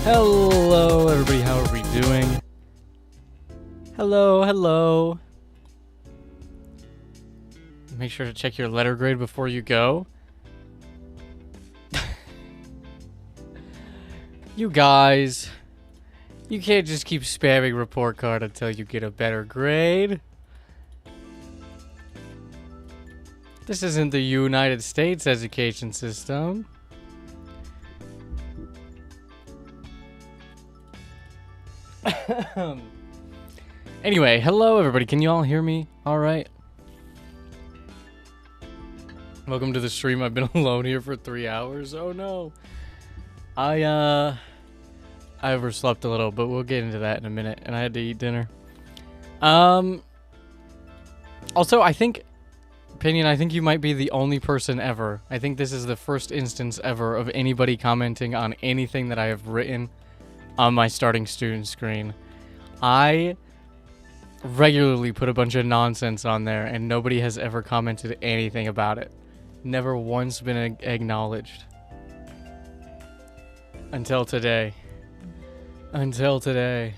Hello, everybody. How are we doing? Hello, hello. Make sure to check your letter grade before you go. You guys, you can't just keep spamming report card until you get a better grade. This isn't the United States education system. Anyway, hello everybody. Can you all hear me? All right. Welcome to the stream. I've been alone here for 3 hours. Oh no. I overslept a little, but we'll get into that in a minute. And I had to eat dinner. Also, I think, Pinion, I think you might be the only person ever. I think this is the first instance ever of anybody commenting on anything that I have written on my starting student screen. I regularly put a bunch of nonsense on there, and nobody has ever commented anything about it. Never once been acknowledged. Until today. Until today.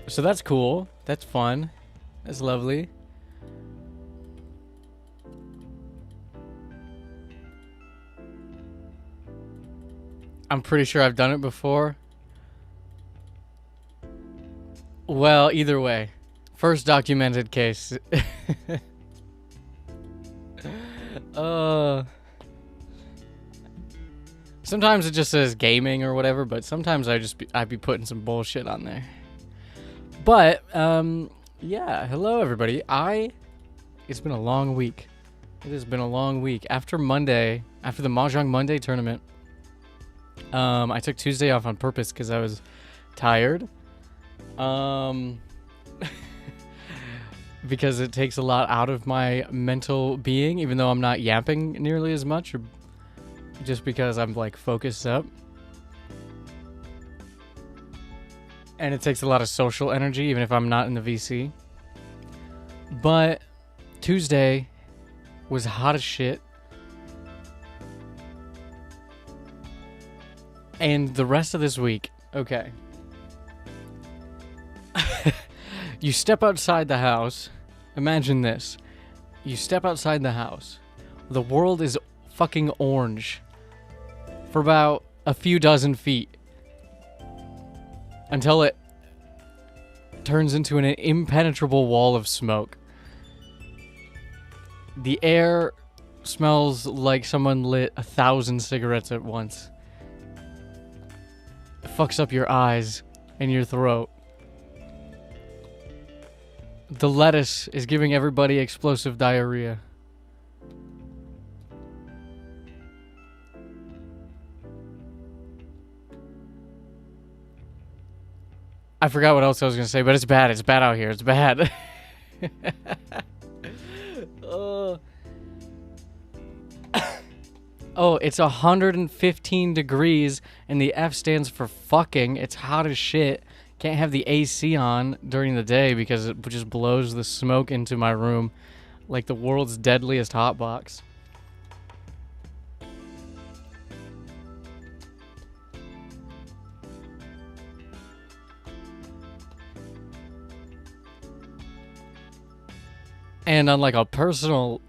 So that's cool. That's fun. That's lovely. I'm pretty sure I've done it before. Well, either way. First documented case. Sometimes it just says gaming or whatever, but sometimes I'd be putting some bullshit on there. But, yeah, hello everybody. It's been a long week. It has been a long week. After Monday, after the Mahjong Monday tournament, I took Tuesday off on purpose because I was tired. Because it takes a lot out of my mental being, even though I'm not yapping nearly as much, or just because I'm like focused up. And it takes a lot of social energy, even if I'm not in the VC. But Tuesday was hot as shit. And the rest of this week, okay. You step outside the house. Imagine this. You step outside the house. The world is fucking orange for about a few dozen feet until it turns into an impenetrable wall of smoke. The air smells like someone lit 1,000 cigarettes at once. It fucks up your eyes and your throat. The lettuce is giving everybody explosive diarrhea. I forgot what else I was going to say, but it's bad. It's bad out here. It's bad. Oh, it's 115 degrees, and the F stands for fucking. It's hot as shit. Can't have the AC on during the day because it just blows the smoke into my room like the world's deadliest hotbox. And on like a personal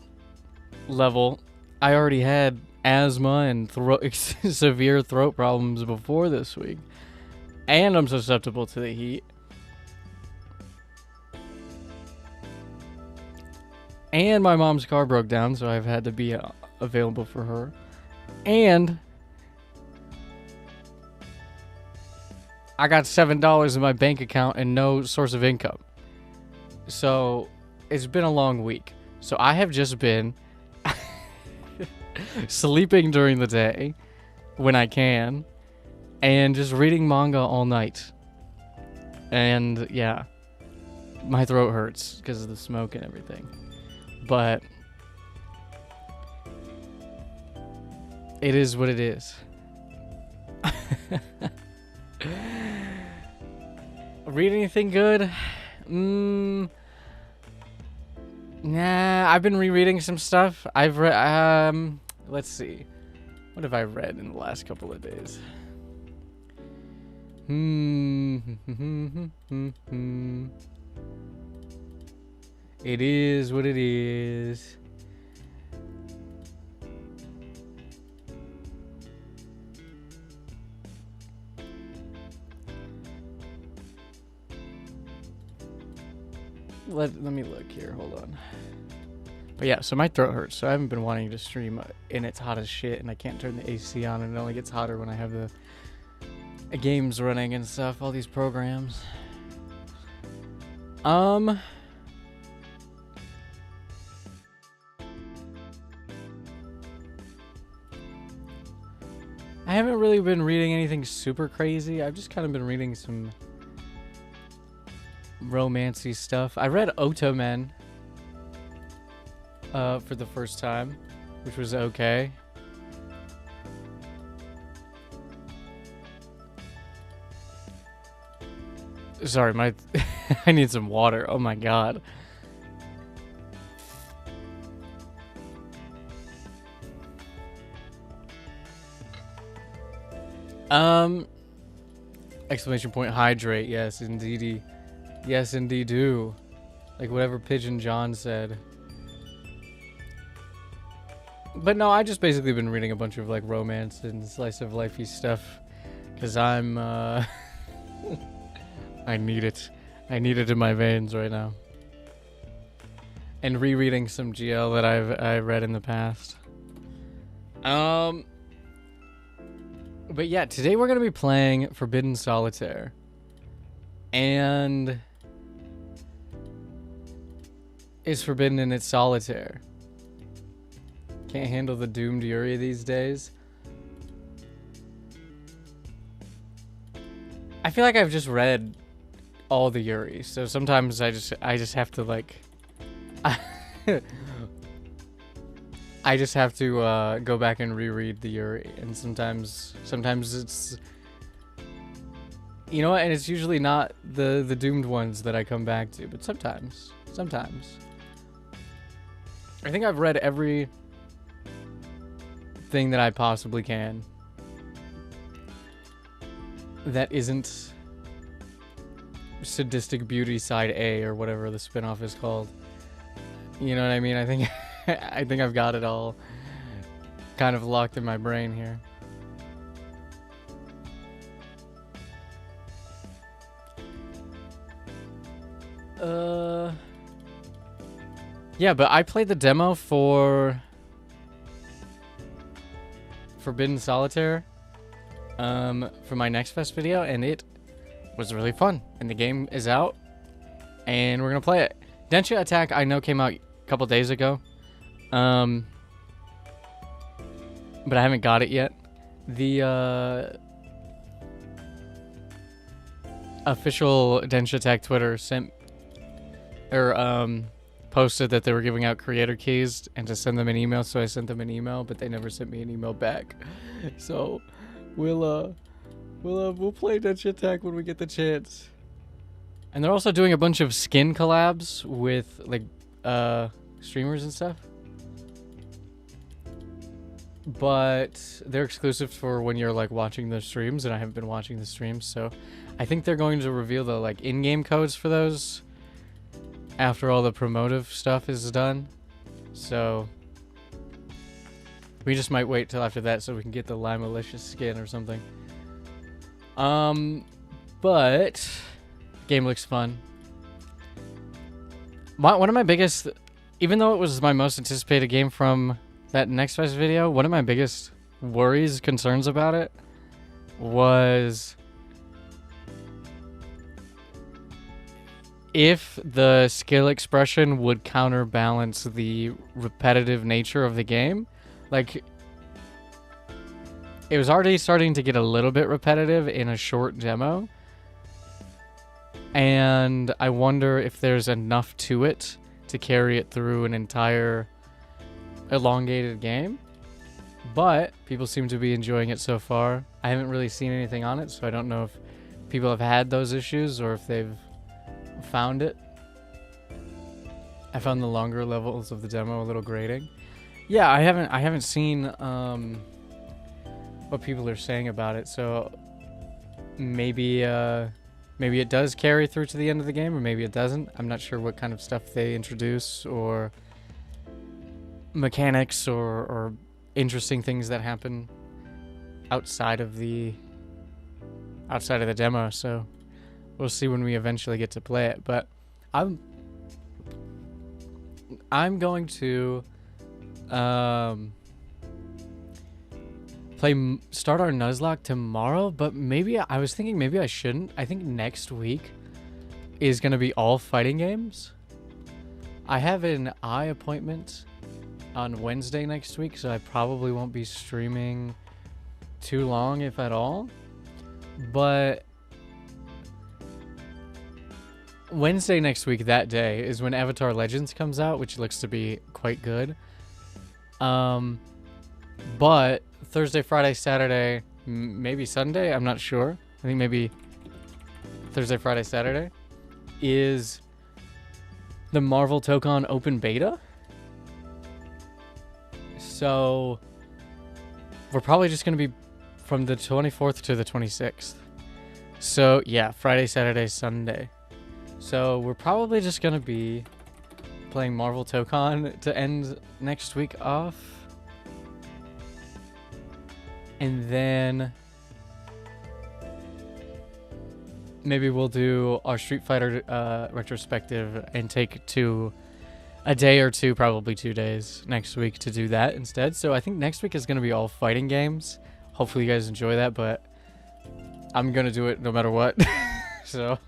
level, I already had asthma and severe throat problems before this week. And I'm susceptible to the heat. And my mom's car broke down, so I've had to be available for her. And I got $7 in my bank account and no source of income. So it's been a long week. So I have just been sleeping during the day when I can. And just reading manga all night. And, yeah. My throat hurts because of the smoke and everything. But it is what it is. Read anything good? Nah, I've been rereading some stuff. I've read, let's see. What have I read in the last couple of days? It is what it is. Let me look here. Hold on. But yeah, so my throat hurts, so I haven't been wanting to stream, and it's hot as shit, and I can't turn the AC on, and it only gets hotter when I have the games running and stuff, all these programs. I haven't really been reading anything super crazy. I've just kind of been reading some romancy stuff. I read Ottoman for the first time, which was okay. Sorry, my I need some water. Oh my god. Exclamation point, hydrate. Yes, indeedy. Yes, indeed do. Like whatever Pigeon John said. But no, I just basically been reading a bunch of like romance and slice of lifey stuff. Cause I'm I need it. I need it in my veins right now. And rereading some GL that I've read in the past. But yeah, today we're gonna be playing Forbidden Solitaire. And it's forbidden in its solitaire. Can't handle the doomed Yuri these days. I feel like I've just read all the Yuri, so sometimes I just have to like I just have to go back and reread the Yuri, and sometimes it's, you know what, and it's usually not the doomed ones that I come back to, but sometimes. I think I've read every thing that I possibly can that isn't Sadistic Beauty Side A or whatever the spinoff is called. You know what I mean? I think I think I've got it all kind of locked in my brain here. Yeah, but I played the demo for Forbidden Solitaire for my Next Fest video, and it was really fun. And the game is out, and we're gonna play it. Densha Attack I know came out a couple days ago, but I haven't got it yet. The official Densha Attack Twitter sent posted that they were giving out creator keys and to send them an email, so I sent them an email, but they never sent me an email back. So we'll play Densha Attack when we get the chance. And they're also doing a bunch of skin collabs with like streamers and stuff, but they're exclusive for when you're like watching the streams, and I haven't been watching the streams, so I think they're going to reveal the like in-game codes for those after all the promotive stuff is done. So we just might wait till after that so we can get the Lime Malicious skin or something. But game looks fun. One of my biggest, even though it was my most anticipated game from that Next Fest video, one of my biggest worries, concerns about it was if the skill expression would counterbalance the repetitive nature of the game. Like, it was already starting to get a little bit repetitive in a short demo, and I wonder if there's enough to it to carry it through an entire elongated game. But people seem to be enjoying it so far. I haven't really seen anything on it, so I don't know if people have had those issues or if they've found it. I found the longer levels of the demo a little grating. Yeah, I haven't seen what people are saying about it, so maybe maybe it does carry through to the end of the game, or maybe it doesn't. I'm not sure what kind of stuff they introduce, or mechanics, or interesting things that happen outside of the demo. So we'll see when we eventually get to play it. But I'm going to start our Nuzlocke tomorrow, but maybe I was thinking maybe I shouldn't. I think next week is going to be all fighting games. I have an eye appointment on Wednesday next week, so I probably won't be streaming too long, if at all. But Wednesday next week, that day, is when Avatar Legends comes out, which looks to be quite good. But Thursday, Friday, Saturday, maybe Sunday, I'm not sure. I think maybe Thursday, Friday, Saturday is the Marvel Tokon open beta. So we're probably just going to be from the 24th to the 26th. So yeah, Friday, Saturday, Sunday. So we're probably just going to be playing Marvel Tokon to end next week off. And then maybe we'll do our Street Fighter retrospective and take a day or two, probably 2 days next week to do that instead. So I think next week is going to be all fighting games. Hopefully you guys enjoy that, but I'm going to do it no matter what. So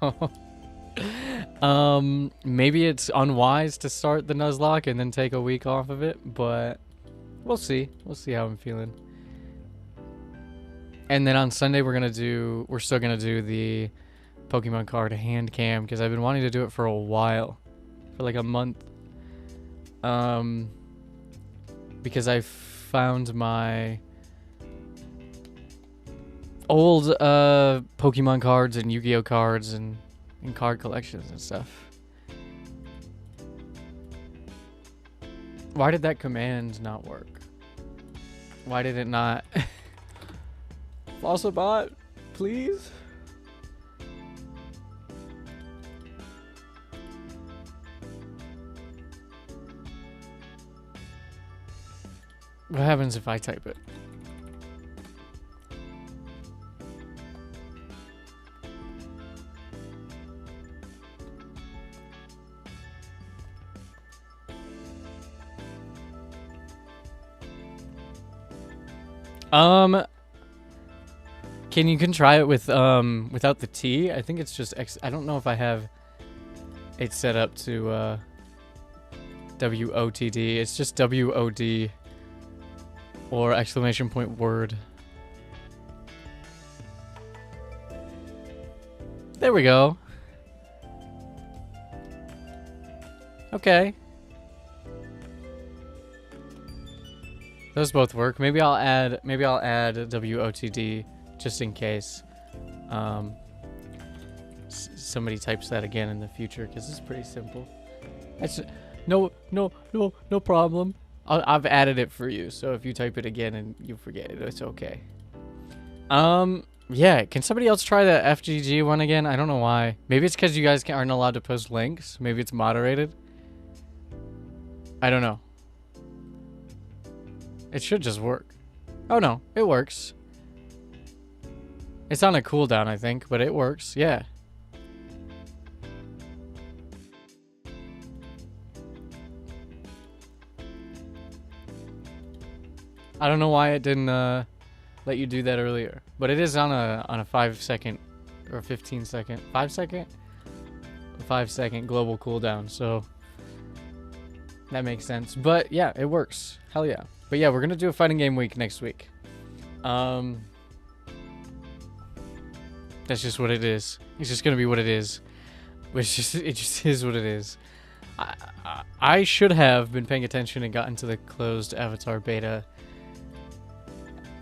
maybe it's unwise to start the Nuzlocke and then take a week off of it, but we'll see. We'll see how I'm feeling. And then on Sunday we're still gonna do the Pokemon card hand cam, because I've been wanting to do it for a while, for like a month. Because I found my old Pokemon cards and Yu-Gi-Oh cards and card collections and stuff. Why did that command not work? Why did it not? Flossabot, please? What happens if I type it? You can try it with without the T. I think it's just X. I don't know if I have it set up to WOTD. It's just WOD or exclamation point word. There we go. Okay. Those both work. Maybe I'll add WOTD just in case somebody types that again in the future, because it's pretty simple. That's no problem. I've added it for you, so if you type it again and you forget it, it's okay. Yeah, can somebody else try the FGG one again? I don't know why. Maybe it's because you guys aren't allowed to post links. Maybe it's moderated. I don't know. It should just work. Oh no, it works. It's on a cooldown, I think, but it works. Yeah. I don't know why it didn't let you do that earlier, but it is on a 5 second or 15 second, 5 second, 5 second global cooldown. So that makes sense. But yeah, it works. Hell yeah. But yeah, we're gonna do a fighting game week next week. That's just what it is. It's just gonna be what it is. It just is what it is. I should have been paying attention and gotten to the closed Avatar beta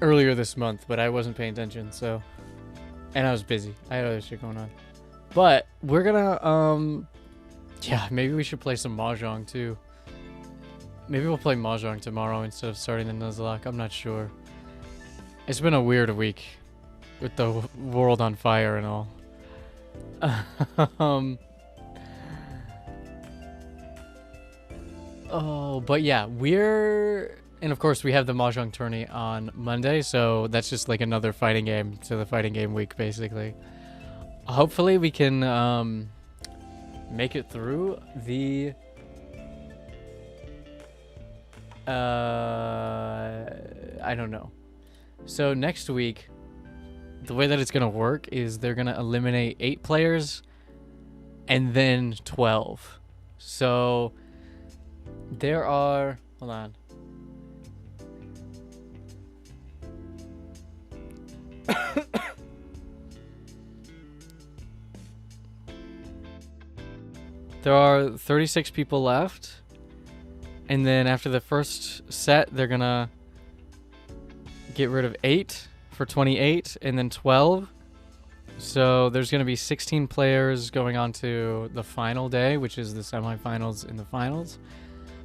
earlier this month, but I wasn't paying attention, so, and I was busy. I had other shit going on. But we're gonna Yeah, maybe we should play some Mahjong too. Maybe we'll play Mahjong tomorrow instead of starting the Nuzlocke. I'm not sure. It's been a weird week with the world on fire and all. Oh, but yeah, and of course we have the Mahjong tourney on Monday, so that's just like another fighting game to the fighting game week, basically. Hopefully we can make it through the I don't know. So next week, the way that it's gonna work is they're gonna eliminate 8 players and then 12. So there are, hold on. There are 36 people left. And then after the first set, they're gonna get rid of 8 for 28 and then 12. So there's gonna be 16 players going on to the final day, which is the semifinals and the finals.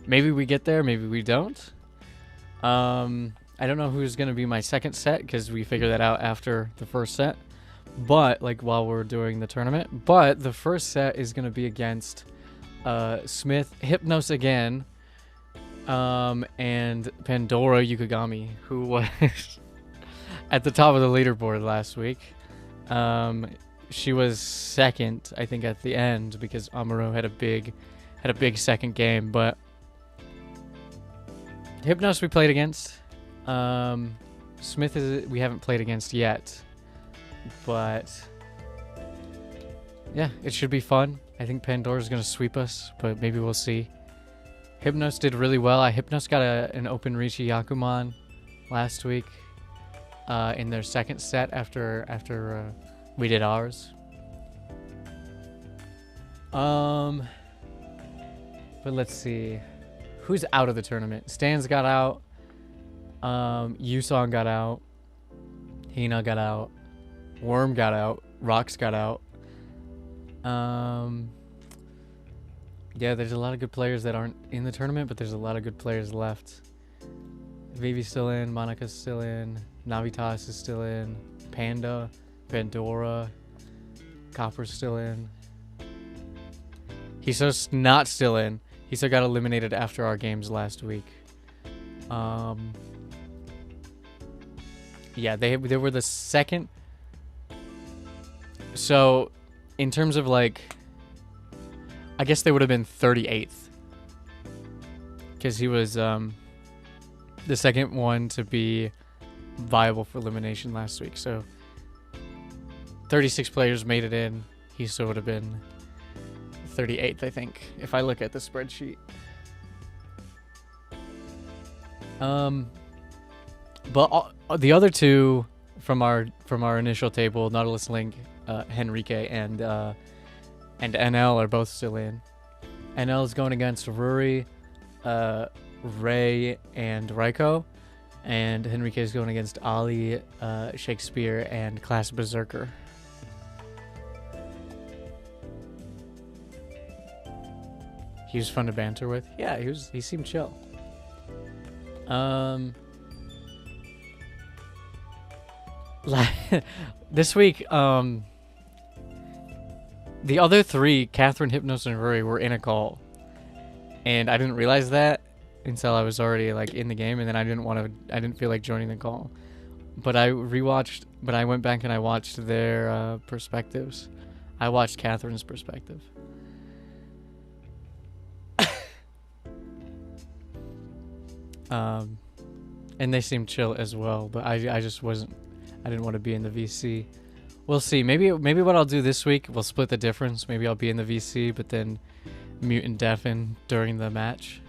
Maybe we get there, maybe we don't. I don't know who's gonna be my second set because we figured that out after the first set. But like while we're doing the tournament. But the first set is gonna be against Smith, Hypnos again, and Pandora Yukigami, who was at the top of the leaderboard last week. She was second, I think, at the end because Amuro had a big second game. But Hypnos we played against. Smith we haven't played against yet, but yeah, it should be fun. I think Pandora's gonna sweep us, but maybe we'll see. Hypnos did really well. Hypnos got an open Rishi Yakuman last week in their second set after we did ours. But let's see. Who's out of the tournament? Stans got out. Yusong got out. Hina got out. Worm got out. Rox got out. Yeah, there's a lot of good players that aren't in the tournament, but there's a lot of good players left. Vivi's still in. Monica's still in. Navitas is still in. Panda. Pandora. Copper's still in. He's not still in. He still got eliminated after our games last week. Yeah, they were the second. So, in terms of like, I guess they would have been 38th. Because he was the second one to be viable for elimination last week. So, 36 players made it in. He still would have been 38th, I think, if I look at the spreadsheet. But the other two from our initial table, Nautilus Link, Henrique, and NL are both still in. NL is going against Ruri, Ray, and Raiko, and Henrique is going against Ali, Shakespeare, and Class Berserker. He was fun to banter with. Yeah, he seemed chill. This week, the other three, Catherine, Hypnos, and Ruri, were in a call, and I didn't realize that until I was already like in the game, and then I didn't feel like joining the call. But I went back and I watched their perspectives. I watched Catherine's perspective. And they seemed chill as well, but I didn't want to be in the VC. We'll see. Maybe what I'll do this week, we'll split the difference. Maybe I'll be in the VC, but then mute and deafen during the match,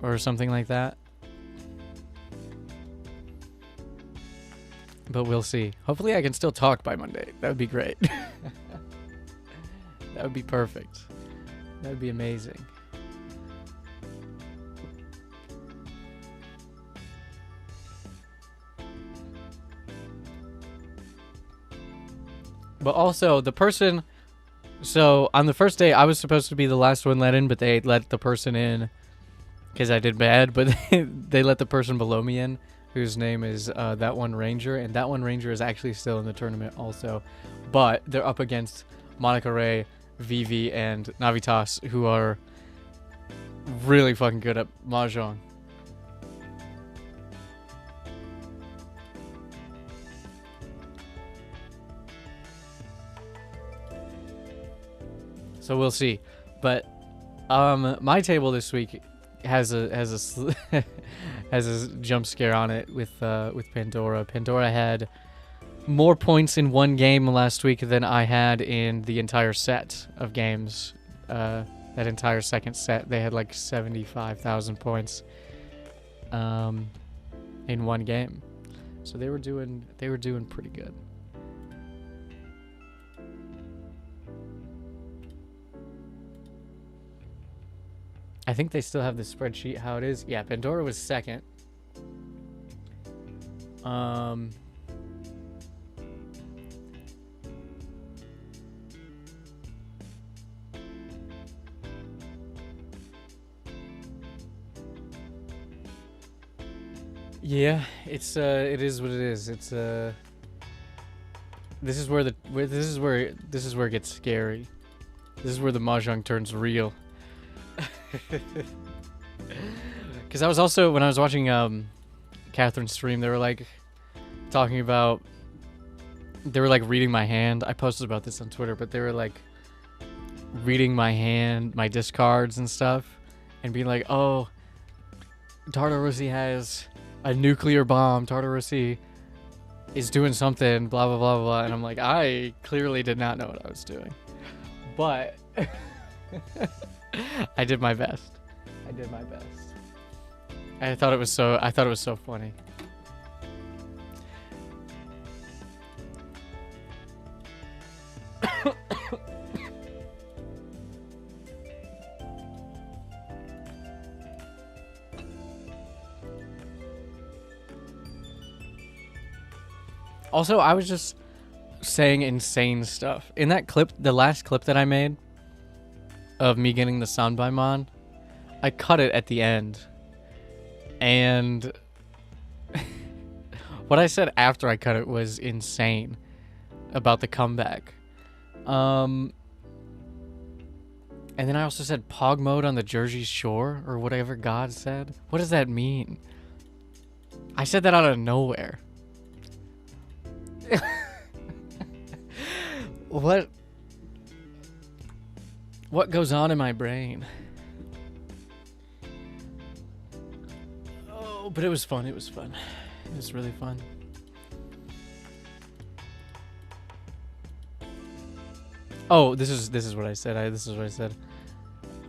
or something like that. But we'll see. Hopefully I can still talk by Monday. That would be great. That would be perfect. That would be amazing. But also, the person So on the first day, I was supposed to be the last one let in, but they let the person in because I did bad. But they let the person below me in, whose name is that one Ranger, and that one Ranger is actually still in the tournament also. But they're up against Monica Ray, Vivi, and Navitas, who are really fucking good at Mahjong. So we'll see. But my table this week has a has a jump scare on it with Pandora. Pandora had more points in one game last week than I had in the entire set of games. That entire second set, they had like 75,000 points in one game. So they were doing pretty good. I think they still have the spreadsheet how it is. Yeah, Pandora was second. Yeah, it's it is what it is. It's this is where it gets scary. This is where the mahjong turns real. Because I was also, when I was watching Catherine's stream, they were like talking about, they were like reading my hand. I posted about this on Twitter, but they were like reading my hand, my discards and stuff, and being like, oh, Tartarusi has a nuclear bomb, Tartarusi is doing something, blah blah blah blah, and I'm like, I clearly did not know what I was doing, but I did my best. I did my best. I thought it was so funny. Also, I was just saying insane stuff. In that clip, the last clip that I made of me getting the soundbite mon, I cut it at the end. And what I said after I cut it was insane about the comeback. And then I also said Pog mode on the Jersey Shore, or whatever God said. What does that mean? I said that out of nowhere. What goes on in my brain? Oh, but it was fun. It was fun. It was really fun. Oh, this is what I said. This is what I said.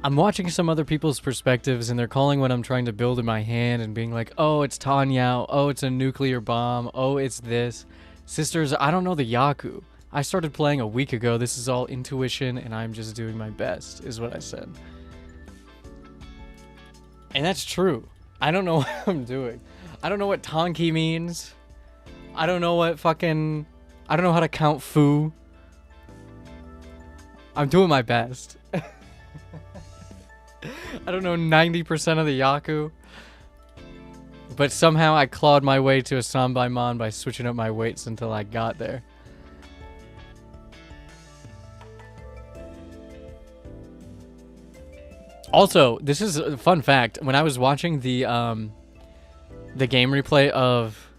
I'm watching some other people's perspectives, and they're calling what I'm trying to build in my hand and being like, oh, it's Tanyao. Oh, it's a nuclear bomb. Oh, it's this. Sisters, I don't know the Yaku. I started playing a week ago. This is all intuition, and I'm just doing my best, is what I said. And that's true. I don't know what I'm doing. I don't know what Tonki means. I don't know what fucking... I don't know how to count foo. I'm doing my best. I don't know 90% of the Yaku. But somehow I clawed my way to a Sanbai Mon by switching up my weights until I got there. Also, this is a fun fact. When I was watching the game replay of...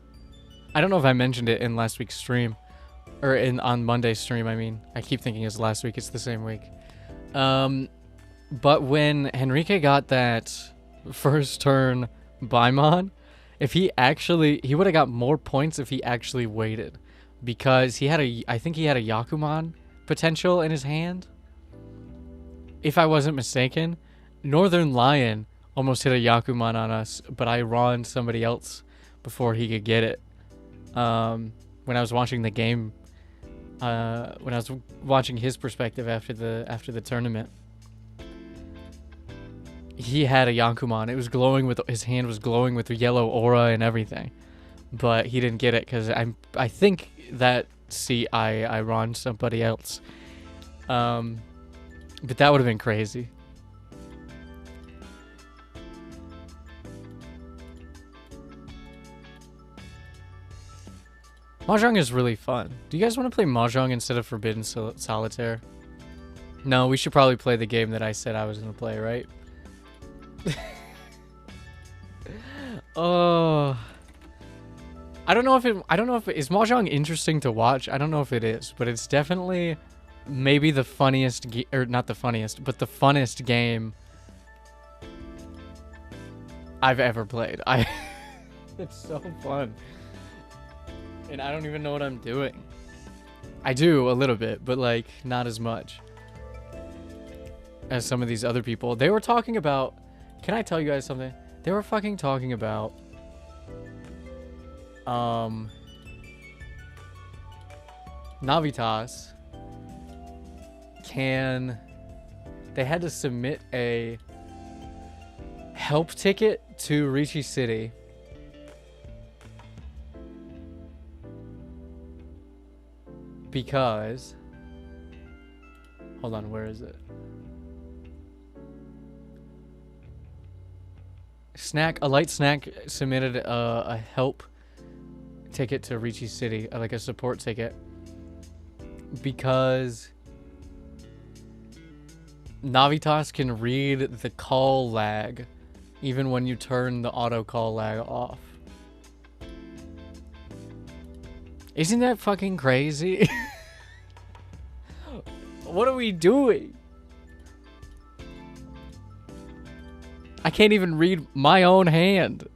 I don't know if I mentioned it in last week's stream. Or on Monday's stream, I mean. I keep thinking it's last week. It's the same week. But when Henrique got that first turn Baimon, if he would have got more points if he actually waited. Because I think he had a Yakuman potential in his hand. If I wasn't mistaken. Northern Lion almost hit a Yakuman on us, but I ron somebody else before he could get it. When I was watching the game, when I was watching his perspective after the tournament, he had a Yakuman. It was glowing with, his hand was glowing with yellow aura and everything, but he didn't get it because I think that I ron somebody else. But that would have been crazy. Mahjong is really fun. Do you guys want to play Mahjong instead of Forbidden Solitaire? No, we should probably play the game that I said I was going to play, right? Oh. I don't know if is Mahjong interesting to watch? I don't know if it is, but it's definitely maybe the funniest, or not the funniest, but the funnest game I've ever played. It's so fun. And I don't even know what I'm doing. I do a little bit, but like not as much as some of these other people. They were talking about, can I tell you guys something? They were fucking talking about Navitas they had to submit a help ticket to Ricci City because, hold on, where is it? A Light Snack submitted a help ticket to Ricci City, like a support ticket, because Navitas can read the call lag even when you turn the auto call lag off. Isn't that fucking crazy? What are we doing? I can't even read my own hand.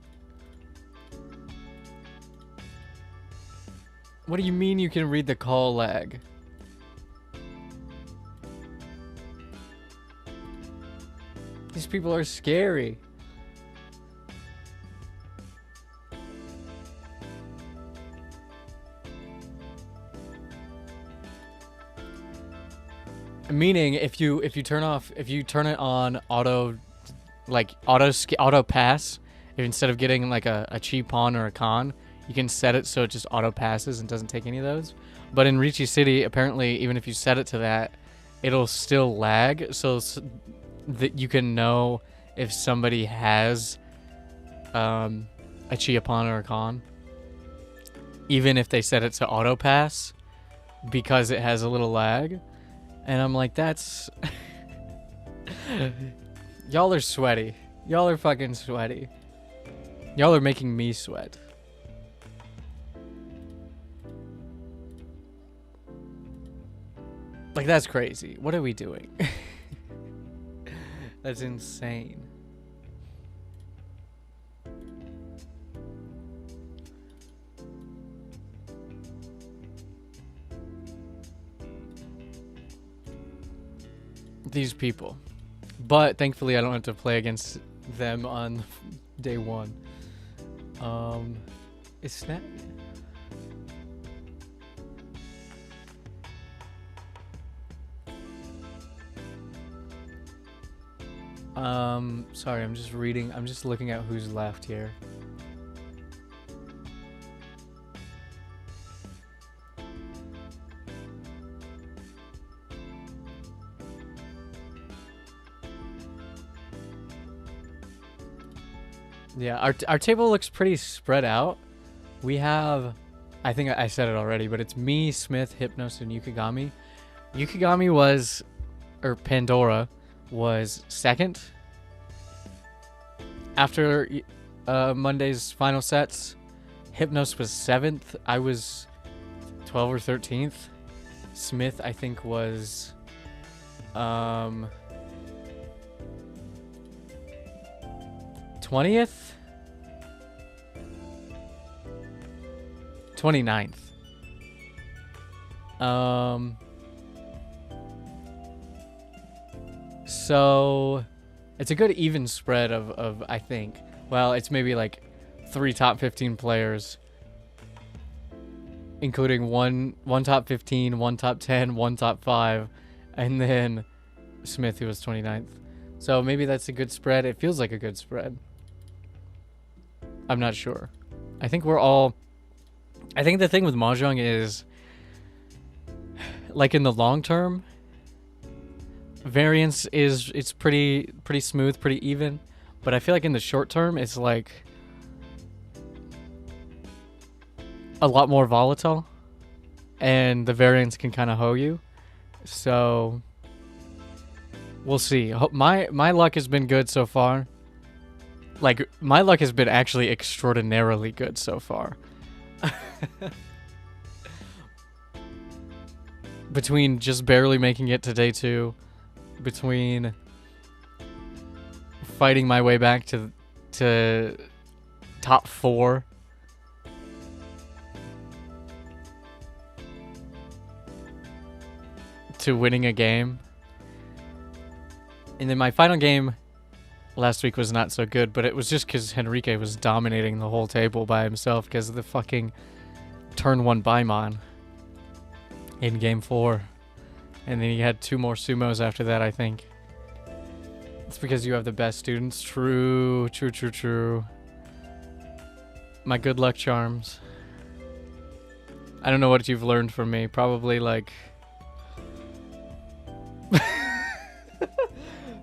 What do you mean you can read the call lag? These people are scary. Meaning, if you turn it on auto, like auto pass, if instead of getting like a cheap pawn or a con, you can set it so it just auto passes and doesn't take any of those. But in Ricci City, apparently, even if you set it to that, it'll still lag, so that you can know if somebody has a chia pawn or a con, even if they set it to auto pass, because it has a little lag. And I'm like, that's y'all are sweaty. Y'all are fucking sweaty. Y'all are making me sweat. Like, that's crazy. What are we doing? That's insane. These people. But thankfully I don't have to play against them on day one. Is Snap? Sorry, I'm just looking at who's left here. Yeah, our table looks pretty spread out. We have, I think I said it already, but it's me, Smith, Hypnos, and Yukigami. Yukigami was, or Pandora, was second. After Monday's final sets, Hypnos was 7th. I was 12th or 13th. Smith, I think, was 20th? 29th. So it's a good even spread of I think. Well, it's maybe like 3 top 15 players, including one top 15, 1 top 10, 1 top 5, and then Smith, who was 29th. So maybe that's a good spread. It feels like a good spread. I'm not sure. I think the thing with Mahjong is, like, in the long term, variance is it's pretty smooth, pretty even, but I feel like in the short term it's like a lot more volatile, and the variance can kind of hoe you. So we'll see. My luck has been good so far. Like, my luck has been actually extraordinarily good so far. Between just barely making it to day 2, between fighting my way back to top 4, to winning a game. And then my final game last week was not so good, but it was just because Henrique was dominating the whole table by himself because of the fucking turn 1 Baimon in game 4. And then he had 2 more sumos after that, I think. It's because you have the best students. True. My good luck charms. I don't know what you've learned from me. Probably like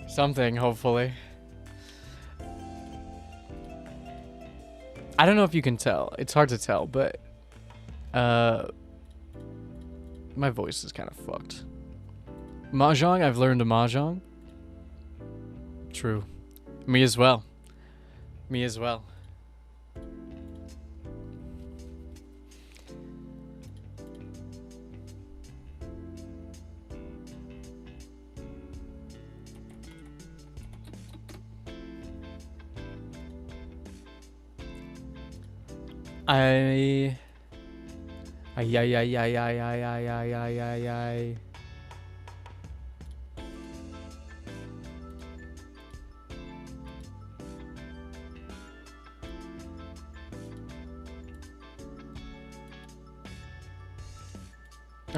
something, hopefully. I don't know if you can tell. It's hard to tell, but my voice is kind of fucked. Mahjong, I've learned to Mahjong. True. Me as well. Me as well. I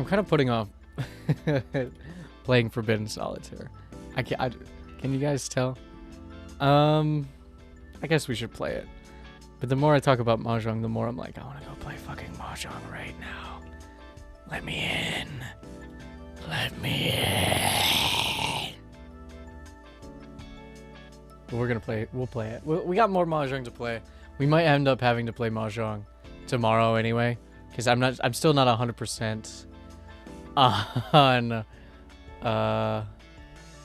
I'm kind of putting off playing Forbidden Solitaire. Can you guys tell? I guess we should play it. But the more I talk about Mahjong, the more I'm like, I want to go play fucking Mahjong right now. Let me in. Let me in. But we're gonna play. We'll play it. We got more Mahjong to play. We might end up having to play Mahjong tomorrow anyway, because I'm still not 100% on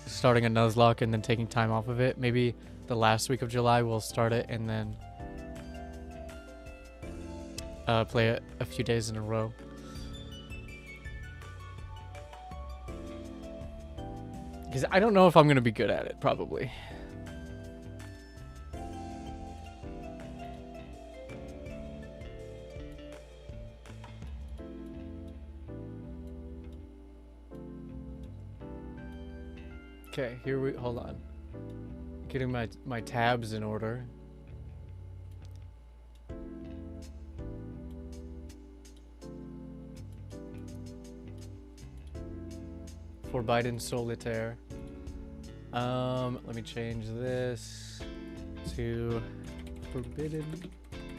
starting a Nuzlocke and then taking time off of it. Maybe the last week of July we'll start it and then play it a few days in a row. Because I don't know if I'm going to be good at it, probably. Okay, hold on. Getting my tabs in order. Forbidden Solitaire. Let me change this to Forbidden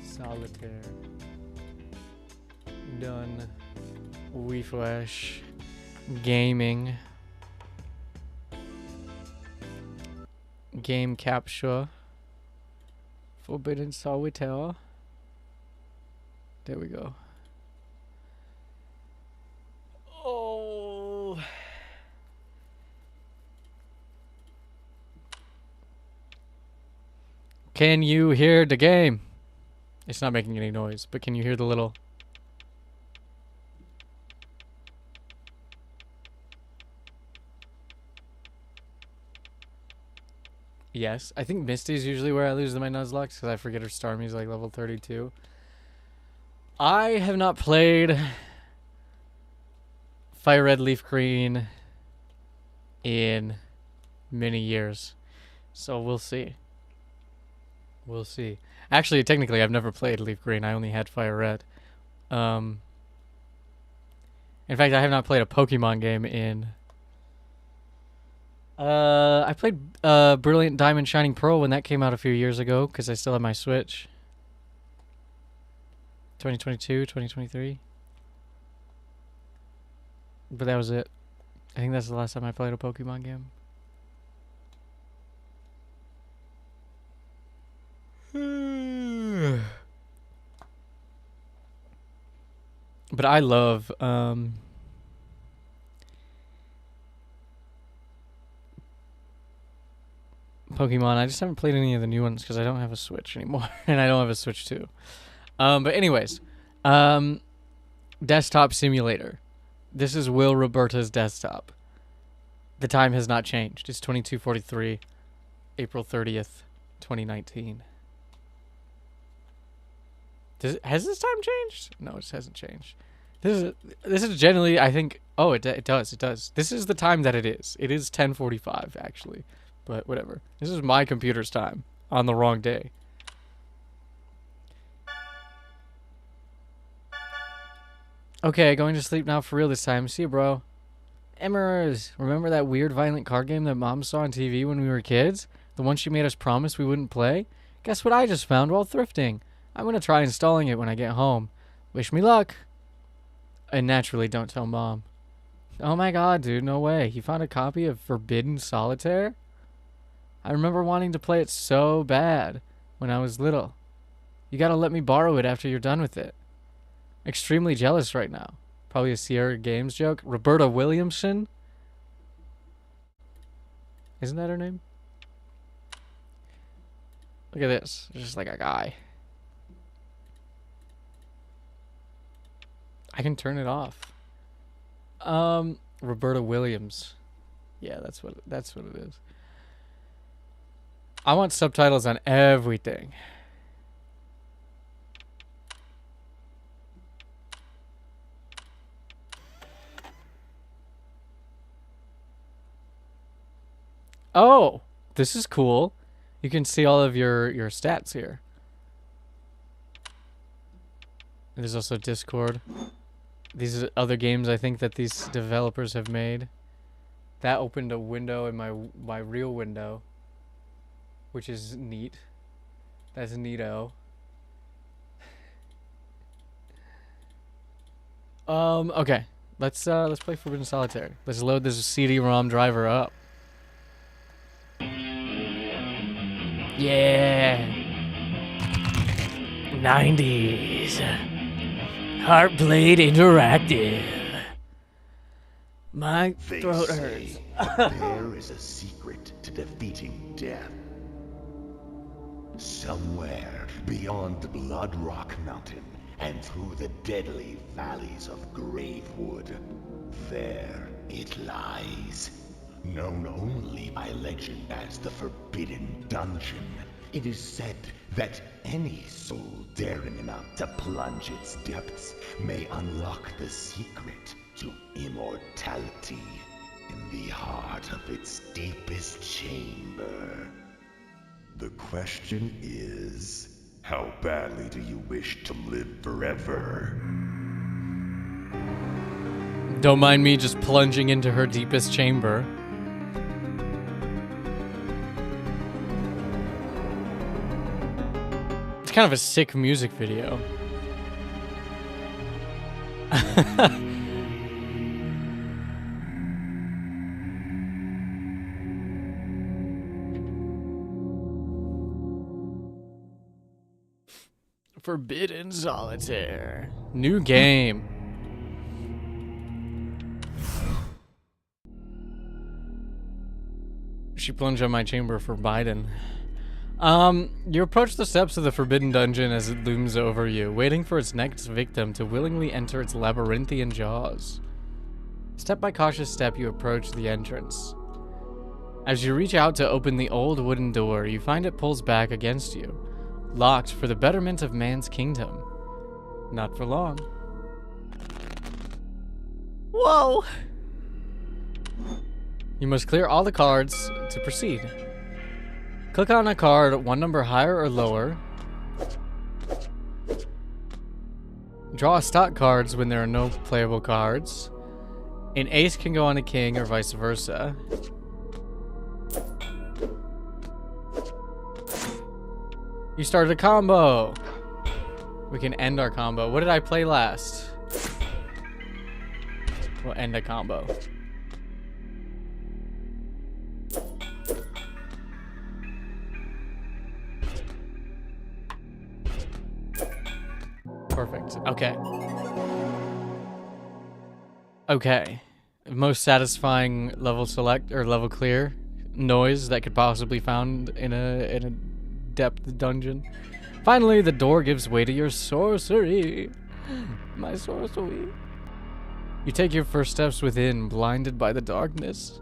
Solitaire. Done. Refresh. Gaming. Game capture. Forbidden Solitaire. There we go. Oh. Can you hear the game? It's not making any noise, but can you hear the little... Yes. I think Misty's usually where I lose my Nuzlocke because I forget her Starmie's like level 32. I have not played Fire Red Leaf Green in many years. So we'll see. We'll see. Actually, technically, I've never played Leaf Green. I only had Fire Red. In fact, I have not played a Pokemon game in... I played Brilliant Diamond Shining Pearl when that came out a few years ago because I still have my Switch. 2022, 2023. But that was it. I think that's the last time I played a Pokemon game. But I love Pokemon. I just haven't played any of the new ones because I don't have a Switch anymore, and I don't have a Switch 2. But anyways, desktop simulator. This is Will Roberta's desktop. The time has not changed. It's 22:43, April 30th, 2019. Has this time changed? No, it hasn't changed. This is generally, I think. Oh, it does. This is the time that it is. It is 10:45 actually, but whatever. This is my computer's time on the wrong day. Okay, going to sleep now for real this time. See you, bro. Emmers, remember that weird violent card game that Mom saw on TV when we were kids? The one she made us promise we wouldn't play? Guess what I just found while thrifting? I'm going to try installing it when I get home. Wish me luck. And naturally, don't tell Mom. Oh my god, dude, no way. You found a copy of Forbidden Solitaire? I remember wanting to play it so bad when I was little. You gotta let me borrow it after you're done with it. Extremely jealous right now. Probably a Sierra Games joke. Roberta Williamson? Isn't that her name? Look at this. It's just like a guy. I can turn it off. Roberta Williams. Yeah, that's what it is. I want subtitles on everything. Oh, this is cool. You can see all of your stats here. And there's also Discord. These are other games I think that these developers have made. That opened a window in my real window, which is neat. That's neato. Okay. Let's play Forbidden Solitaire. Let's load this CD-ROM driver up. Yeah. 90s. Heartblade Interactive. My throat hurts. There is a secret to defeating death. Somewhere beyond Bloodrock Mountain and through the deadly valleys of Gravewood, there it lies. Known only by legend as the Forbidden Dungeon, it is said that any soul daring enough to plunge its depths may unlock the secret to immortality in the heart of its deepest chamber. The question is, how badly do you wish to live forever? Don't mind me just plunging into her deepest chamber. It's kind of a sick music video. Forbidden Solitaire. New game. She plunged on my chamber for Biden. You approach the steps of the Forbidden Dungeon as it looms over you, waiting for its next victim to willingly enter its labyrinthian jaws. Step by cautious step, you approach the entrance. As you reach out to open the old wooden door, you find it pulls back against you, locked for the betterment of man's kingdom. Not for long. Whoa! You must clear all the cards to proceed. Click on a card one number higher or lower. Draw stock cards when there are no playable cards. An ace can go on a king or vice versa. You started a combo. We can end our combo. What did I play last? We'll end a combo. Perfect. Okay. Okay. Most satisfying level select or level clear noise that could possibly found in a depth dungeon. Finally, the door gives way to your sorcery. My sorcery. You take your first steps within, blinded by the darkness.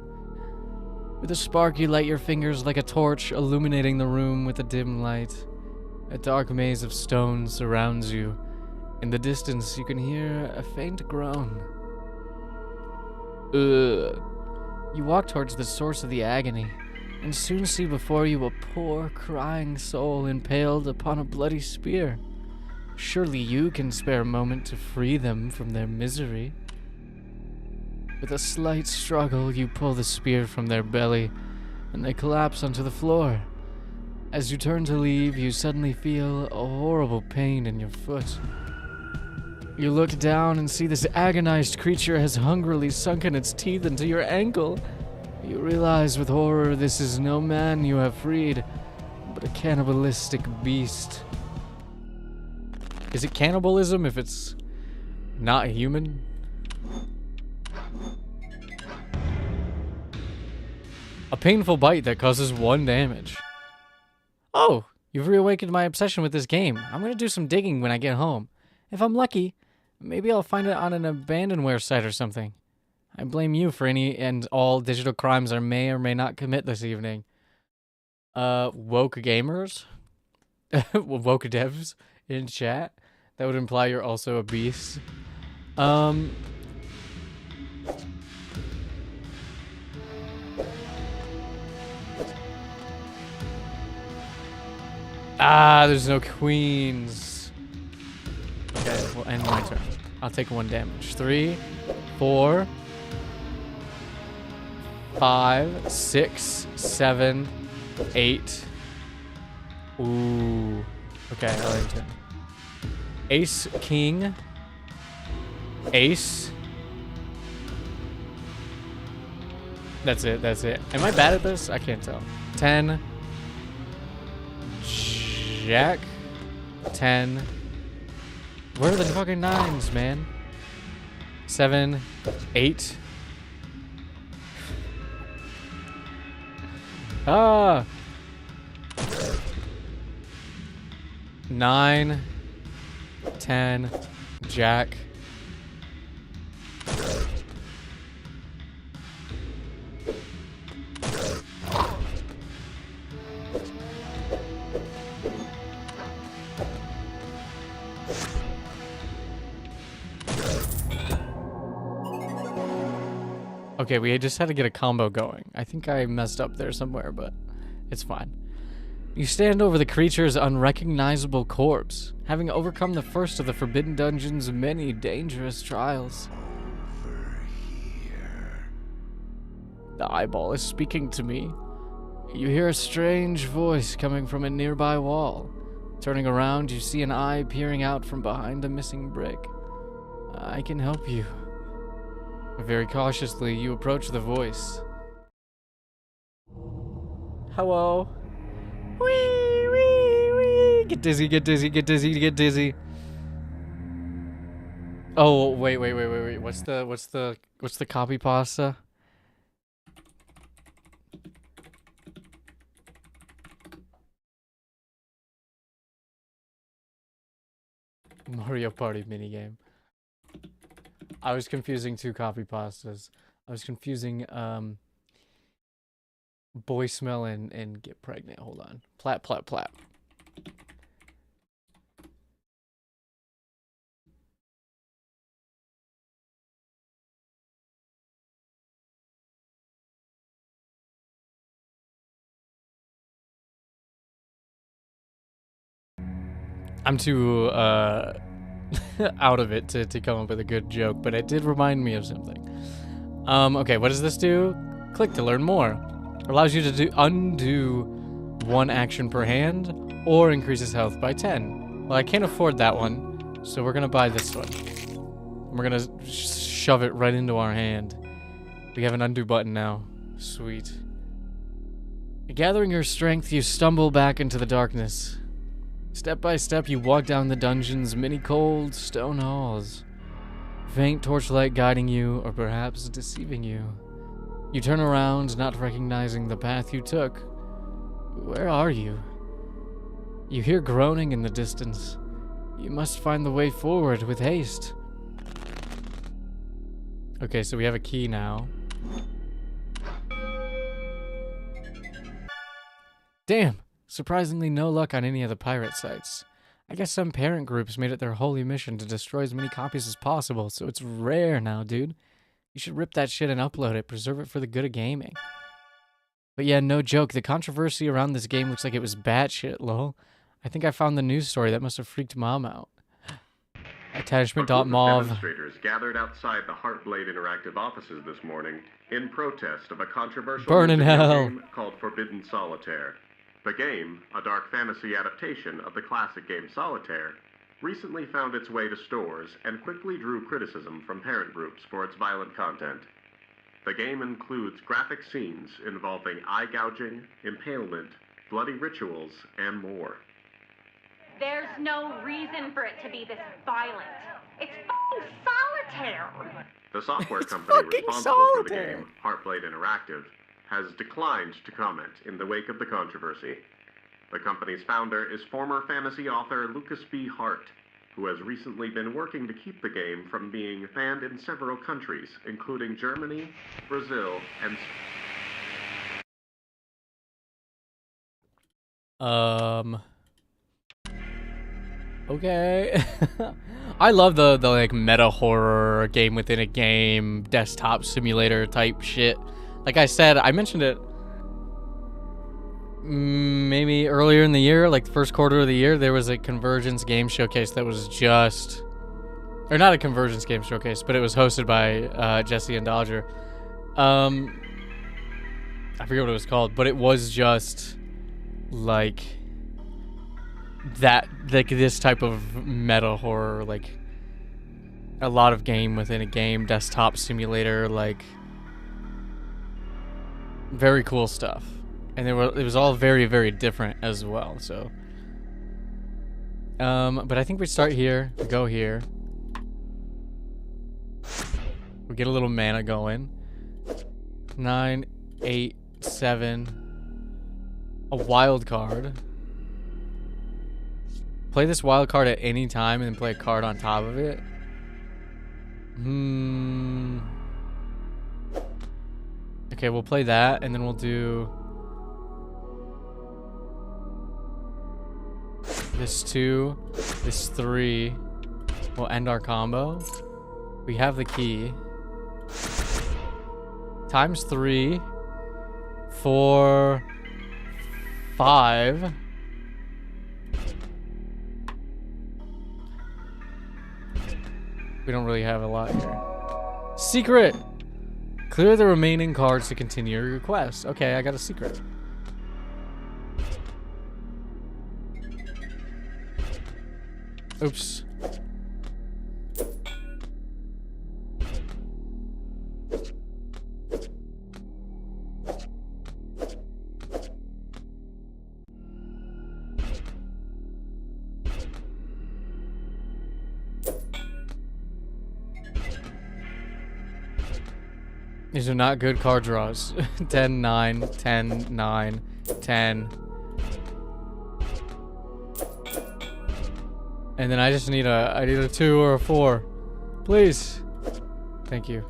With a spark, you light your fingers like a torch, illuminating the room with a dim light. A dark maze of stones surrounds you. In the distance, you can hear a faint groan. Ugh. You walk towards the source of the agony, and soon see before you a poor, crying soul impaled upon a bloody spear. Surely you can spare a moment to free them from their misery. With a slight struggle, you pull the spear from their belly, and they collapse onto the floor. As you turn to leave, you suddenly feel a horrible pain in your foot. You look down and see this agonized creature has hungrily sunken its teeth into your ankle. You realize with horror this is no man you have freed, but a cannibalistic beast. Is it cannibalism if it's not human? A painful bite that causes 1 damage. Oh, you've reawakened my obsession with this game. I'm gonna do some digging when I get home. If I'm lucky, maybe I'll find it on an abandonware site or something. I blame you for any and all digital crimes I may or may not commit this evening. Woke gamers? Woke devs in chat? That would imply you're also a beast. There's no queens. Okay, we'll end my turn. I'll take 1 damage. 3, 4, 5, 6, 7, 8. Ooh. Okay, I'll end turn. Ace, king. Ace. That's it, that's it. Am I bad at this? I can't tell. 10. Jack. 10. Where are the fucking 9s, man? 7. 8. Ah! 9. 10. Jack. Okay, we just had to get a combo going. I think I messed up there somewhere, but it's fine. You stand over the creature's unrecognizable corpse, having overcome the first of the Forbidden Dungeon's many dangerous trials. Over here. The eyeball is speaking to me. You hear a strange voice coming from a nearby wall. Turning around, you see an eye peering out from behind a missing brick. I can help you. Very cautiously, you approach the voice. Hello? Wee, wee, wee. Get dizzy, get dizzy, get dizzy, get dizzy. Oh, wait. What's the copy pasta? Mario Party minigame. I was confusing 2 copy pastas. I was confusing boy smell and get pregnant. Hold on. Plat plat plat. I'm too out of it to come up with a good joke, but it did remind me of something. Okay, what does this do? Click to learn more. Allows you to undo 1 action per hand, or increases health by 10. Well, I can't afford that one, so we're gonna buy this one. We're gonna shove it right into our hand. We have an undo button now. Sweet. Gathering your strength, you stumble back into the darkness. Step by step, you walk down the dungeon's many cold stone halls. Faint torchlight guiding you, or perhaps deceiving you. You turn around, not recognizing the path you took. Where are you? You hear groaning in the distance. You must find the way forward with haste. Okay, so we have a key now. Damn! Surprisingly no luck on any of the pirate sites. I guess some parent groups made it their holy mission to destroy as many copies as possible, so it's rare now, dude. You should rip that shit and upload it, preserve it for the good of gaming. But yeah, no joke, the controversy around this game looks like it was batshit, lol. I think I found the news story that must have freaked Mom out. Attachment.mov. Demonstrators gathered outside the Heartblade Interactive offices this morning in protest of a controversial Burn in hell. game called Forbidden Solitaire. The game, a dark fantasy adaptation of the classic game Solitaire, recently found its way to stores and quickly drew criticism from parent groups for its violent content. The game includes graphic scenes involving eye gouging, impalement, bloody rituals, and more. There's no reason for it to be this violent. It's fucking Solitaire! The software It's company fucking responsible for the Solitaire. game, Heartblade Interactive, has declined to comment in the wake of the controversy. The company's founder is former fantasy author Lucas B. Hart, who has recently been working to keep the game from being banned in several countries, including Germany, Brazil, and... Okay. I love the like meta horror game within a game, desktop simulator type shit. Like I said, I mentioned it maybe earlier in the year, like the first quarter of the year, there was a Convergence game showcase that was just, or not a Convergence game showcase, but it was hosted by Jesse and Dodger. I forget what it was called, but it was just like that, like this type of meta horror, like a lot of game within a game, desktop simulator, like very cool stuff. And it was all very, very different as well, so. But I think we start here, we go here. We get a little mana going. 9, 8, 7. A wild card. Play this wild card at any time and then play a card on top of it. Okay, we'll play that and then we'll do this 2, this 3. We'll end our combo. We have the key. Times 3, 4, 5. We don't really have a lot here. Secret! Clear the remaining cards to continue your quest. Okay, I got a secret. Oops. These are not good card draws. 10, 9, 10, 9, 10. And then I just need I need a 2 or a 4. Please. Thank you.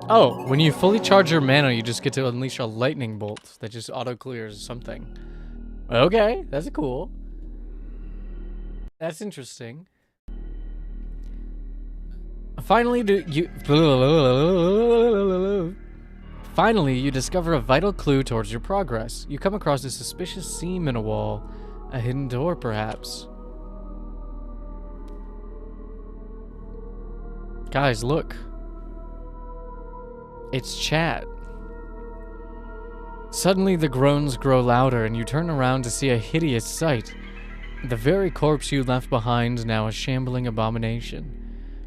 Oh, when you fully charge your mana, you just get to unleash a lightning bolt that just auto clears something. Okay, that's cool. That's interesting. Finally, you discover a vital clue towards your progress. You come across a suspicious seam in a wall. A hidden door, perhaps. Guys, look. It's Chad. Suddenly, the groans grow louder, and you turn around to see a hideous sight. The very corpse you left behind, now a shambling abomination.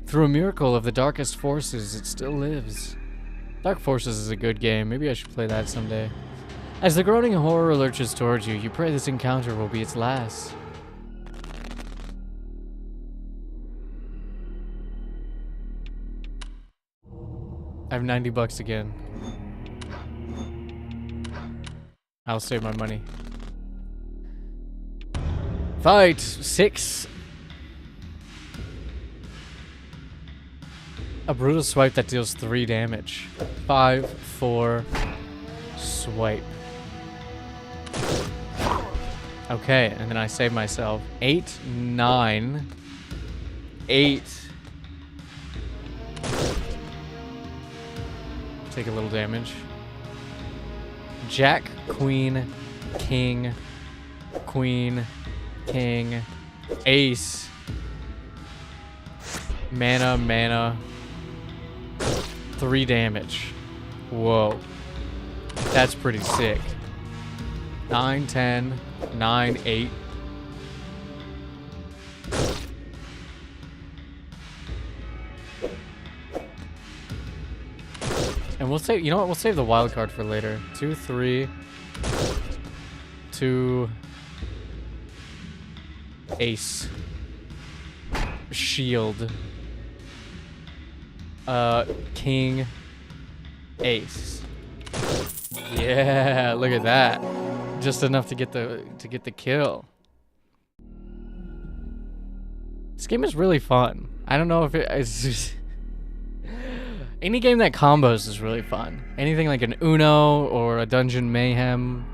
Through a miracle of the darkest forces, it still lives. Dark Forces is a good game. Maybe I should play that someday. As the groaning horror lurches towards you, you pray this encounter will be its last. I have 90 bucks again. I'll save my money. Fight! 6. A brutal swipe that deals 3 damage. 5, 4, swipe. Okay, and then I save myself. 8, 9, 8. Take a little damage. Jack, queen, king, queen, king, ace. Mana. 3 damage. Whoa. That's pretty sick. 9, 10, 9, 8. And we'll save, you know what? We'll save the wild card for later. 2, 3, 2, ace, shield, king, ace. Yeah, look at that. Just enough to get the kill. This game is really fun. I don't know if it's just any game that combos is really fun. Anything like an Uno or a Dungeon Mayhem.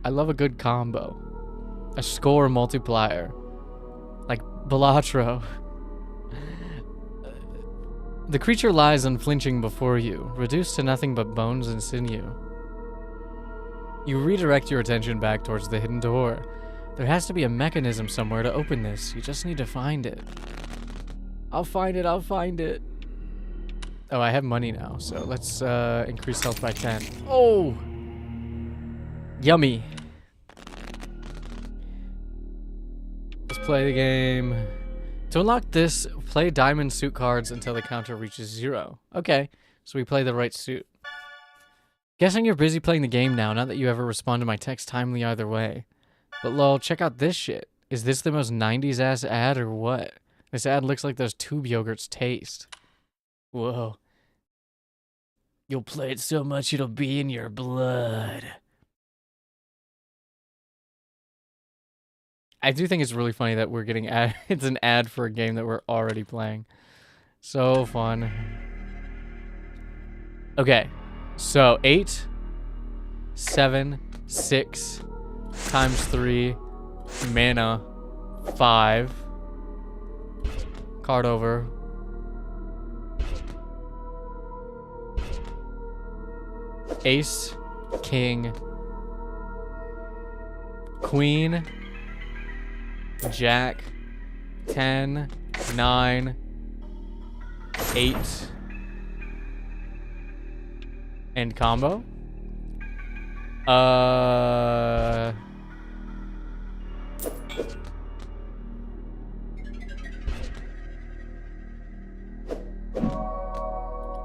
I love a good combo. A score multiplier. Like Balatro. The creature lies unflinching before you, reduced to nothing but bones and sinew. You redirect your attention back towards the hidden door. There has to be a mechanism somewhere to open this. You just need to find it. I'll find it. Oh, I have money now, so let's increase health by 10. Oh! Yummy. Let's play the game. To unlock this, play diamond suit cards until the counter reaches 0. Okay, so we play the right suit. Guessing you're busy playing the game now, not that you ever respond to my text timely either way. But lol, check out this shit. Is this the most 90s ass ad or what? This ad looks like those tube yogurts taste. Whoa. You'll play it so much it'll be in your blood. I do think it's really funny that we're getting ad. It's an ad for a game that we're already playing. So fun. Okay. So 8, 7, 6 times 3 mana 5. Card over. Ace, king, queen, jack, 10, 9, 8, and combo.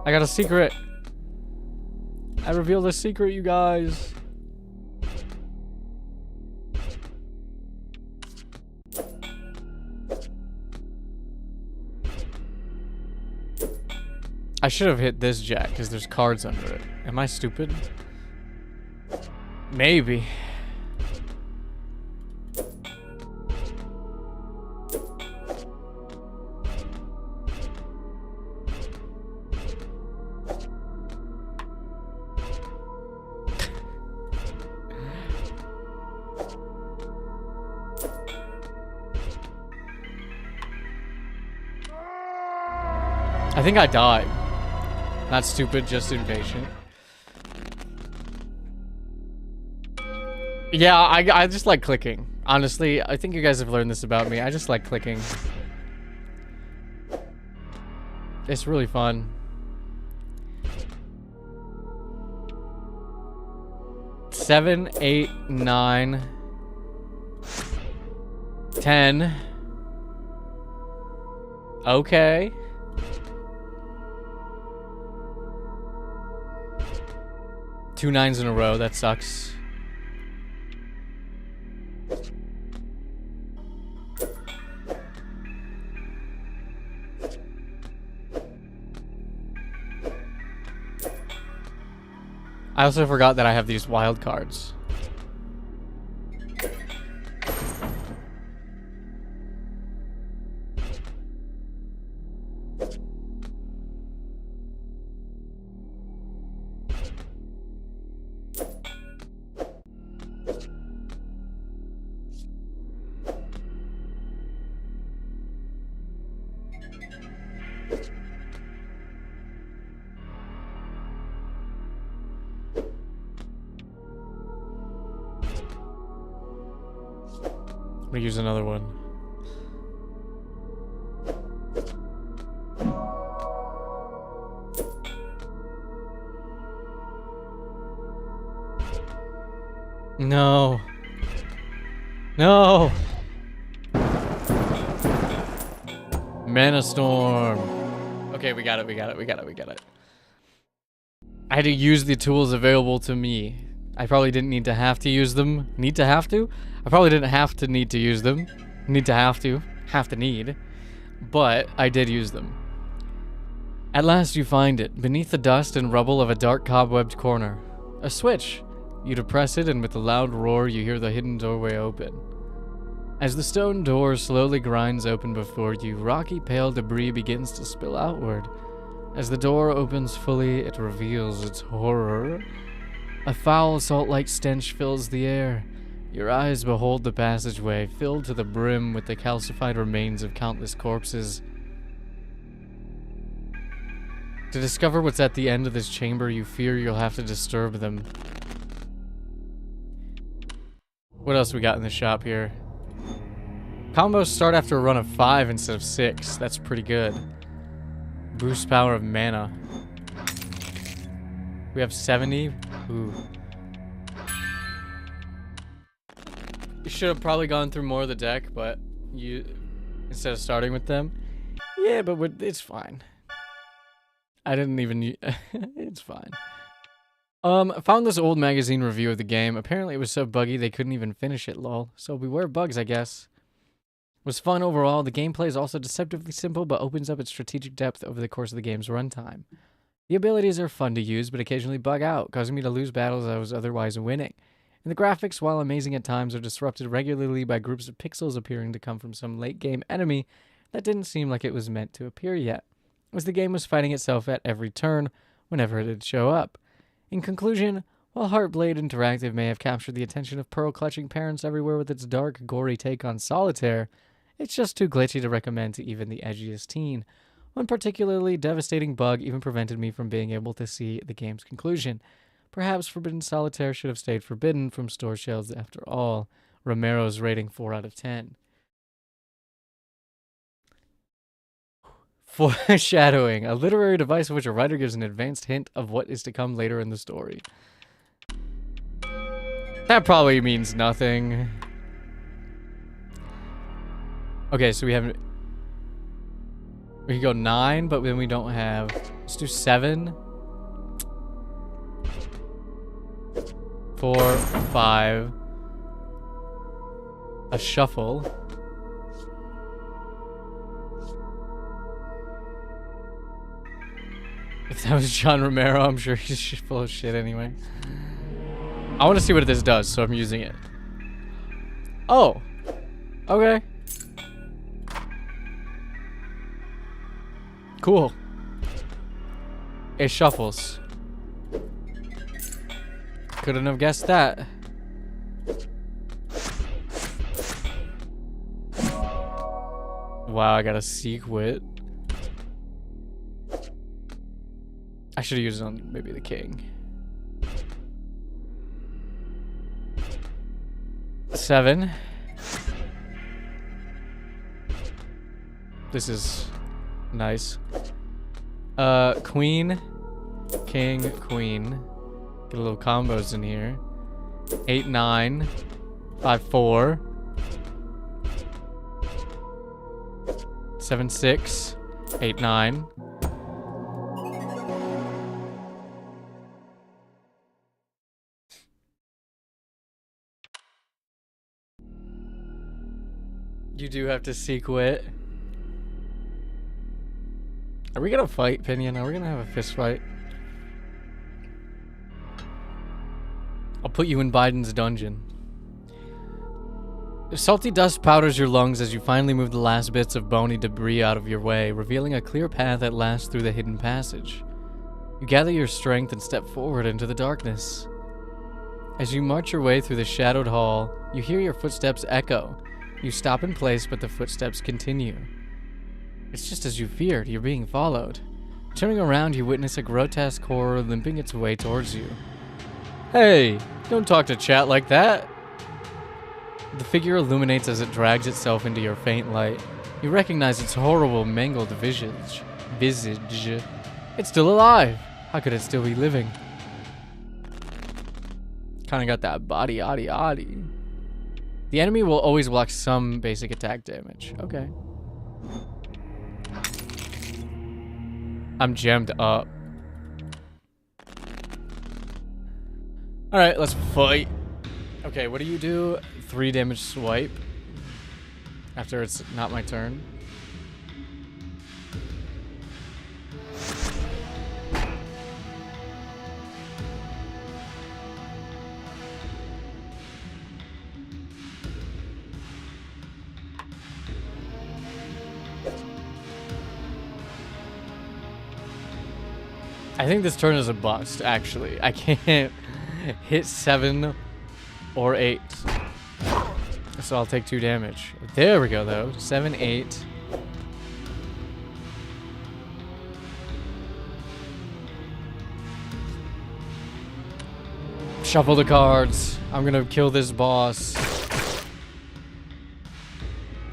I got a secret. I revealed a secret, you guys. I should have hit this jack because there's cards under it. Am I stupid? Maybe. I think I died. Not stupid, just impatient. Yeah, I just like clicking. Honestly, I think you guys have learned this about me. I just like clicking. It's really fun. Seven, 8, 9, 10. Okay. 2 9s in a row. That sucks. I also forgot that I have these wild cards. I'm gonna use another one. No. No. Mana Storm. Okay, we got it, we got it, we got it, we got it. I had to use the tools available to me. I probably didn't need to have to use them. Need to have to? I probably didn't have to need to use them. Need to have to. Have to need. But I did use them. At last you find it, beneath the dust and rubble of a dark cobwebbed corner. A switch. You depress it and with a loud roar you hear the hidden doorway open. As the stone door slowly grinds open before you, rocky pale debris begins to spill outward. As the door opens fully, it reveals its horror. A foul salt-like stench fills the air. Your eyes behold the passageway, filled to the brim with the calcified remains of countless corpses. To discover what's at the end of this chamber, you fear you'll have to disturb them. What else we got in the shop here? Combos start after a run of 5 instead of 6. That's pretty good. Boost power of mana. We have 70. Ooh. You should have probably gone through more of the deck, but you instead of starting with them. Yeah, but it's fine. I didn't even. It's fine. Found this old magazine review of the game. Apparently, it was so buggy they couldn't even finish it. Lol. So beware bugs, I guess. Was fun overall. The gameplay is also deceptively simple, but opens up its strategic depth over the course of the game's runtime. The abilities are fun to use, but occasionally bug out, causing me to lose battles I was otherwise winning. And the graphics, while amazing at times, are disrupted regularly by groups of pixels appearing to come from some late-game enemy that didn't seem like it was meant to appear yet, as the game was fighting itself at every turn whenever it did show up. In conclusion, while Heartblade Interactive may have captured the attention of pearl-clutching parents everywhere with its dark, gory take on Solitaire, it's just too glitchy to recommend to even the edgiest teen. One particularly devastating bug even prevented me from being able to see the game's conclusion. Perhaps Forbidden Solitaire should have stayed forbidden from store shelves after all. Romero's rating 4 out of 10. Foreshadowing, a literary device in which a writer gives an advanced hint of what is to come later in the story. That probably means nothing. Okay, so we have... We can go 9, but then we don't have... Let's do 7. 4, 5. A shuffle. If that was John Romero, I'm sure he's full of shit anyway. I want to see what this does, so I'm using it. Oh. Okay. Cool. It shuffles. Couldn't have guessed that. Wow, I got a Sequit. I should have used it on maybe the king. 7. This is nice. Queen, king, queen. Get a little combos in here. 8, 9, 5, 4. 7, 6, 8, 9. You do have to seek wit. Are we gonna fight, Pinion? Are we gonna have a fist fight? I'll put you in Biden's dungeon. Salty dust powders your lungs as you finally move the last bits of bony debris out of your way, revealing a clear path at last through the hidden passage. You gather your strength and step forward into the darkness. As you march your way through the shadowed hall, you hear your footsteps echo. You stop in place, but the footsteps continue. It's just as you feared, you're being followed. Turning around, you witness a grotesque horror limping its way towards you. Hey, don't talk to chat like that. The figure illuminates as it drags itself into your faint light. You recognize its horrible, mangled visage. It's still alive. How could it still be living? Kinda got that body. The enemy will always block some basic attack damage. Okay. I'm gemmed up. Alright, let's fight. Okay, what do you do? 3 damage swipe. After it's not my turn. I think this turn is a bust, actually. I can't hit 7 or 8. So I'll take 2 damage. There we go, though. 7, 8. Shuffle the cards. I'm gonna kill this boss.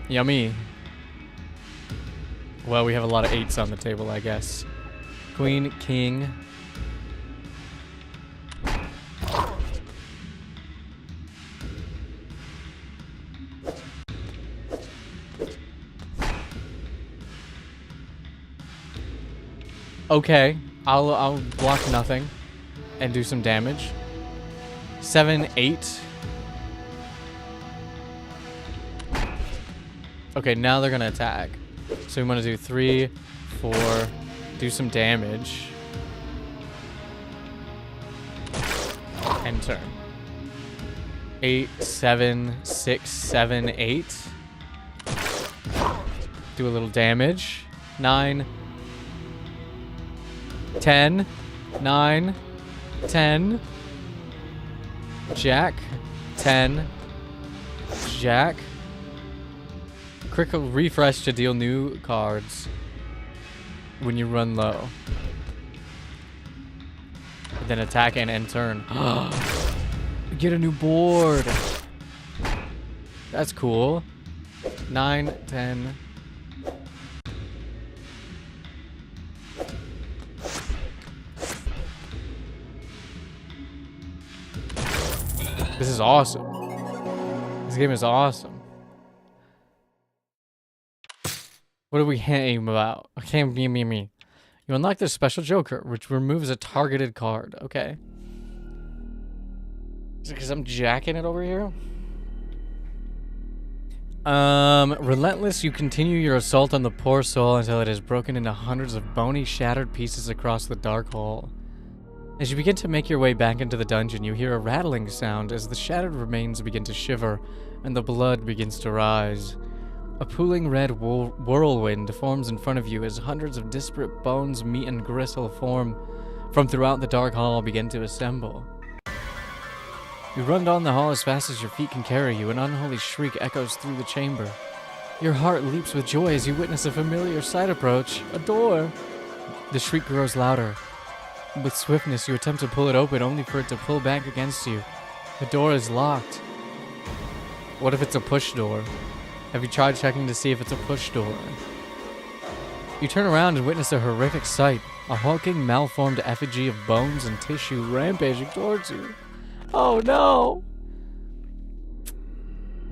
Yummy. Well, we have a lot of 8s on the table, I guess. Queen, king. Okay, I'll block nothing and do some damage. 7, 8. Okay, now they're gonna attack. So we want to do 3, 4, do some damage. End turn. 8, 7, 6, 7, 8. Do a little damage. 9, 10, 9, 10. Jack, 10. Jack. Quick refresh to deal new cards when you run low. And then attack and end turn. Get a new board. That's cool. 9, 10. This is awesome. This game is awesome. What are we aim about? Okay, me. You unlock this special joker, which removes a targeted card. Okay. Is it because I'm jacking it over here? Relentless, you continue your assault on the poor soul until it is broken into hundreds of bony, shattered pieces across the dark hall. As you begin to make your way back into the dungeon, you hear a rattling sound as the shattered remains begin to shiver and the blood begins to rise. A pooling red whirlwind forms in front of you as hundreds of disparate bones, meat, and gristle from throughout the dark hall begin to assemble. You run down the hall as fast as your feet can carry you. An unholy shriek echoes through the chamber. Your heart leaps with joy as you witness a familiar sight approach. A door! The shriek grows louder. With swiftness, you attempt to pull it open, only for it to pull back against you. The door is locked. What if it's a push door? Have you tried checking to see if it's a push door? You turn around and witness a horrific sight. A hulking, malformed effigy of bones and tissue rampaging towards you. Oh no!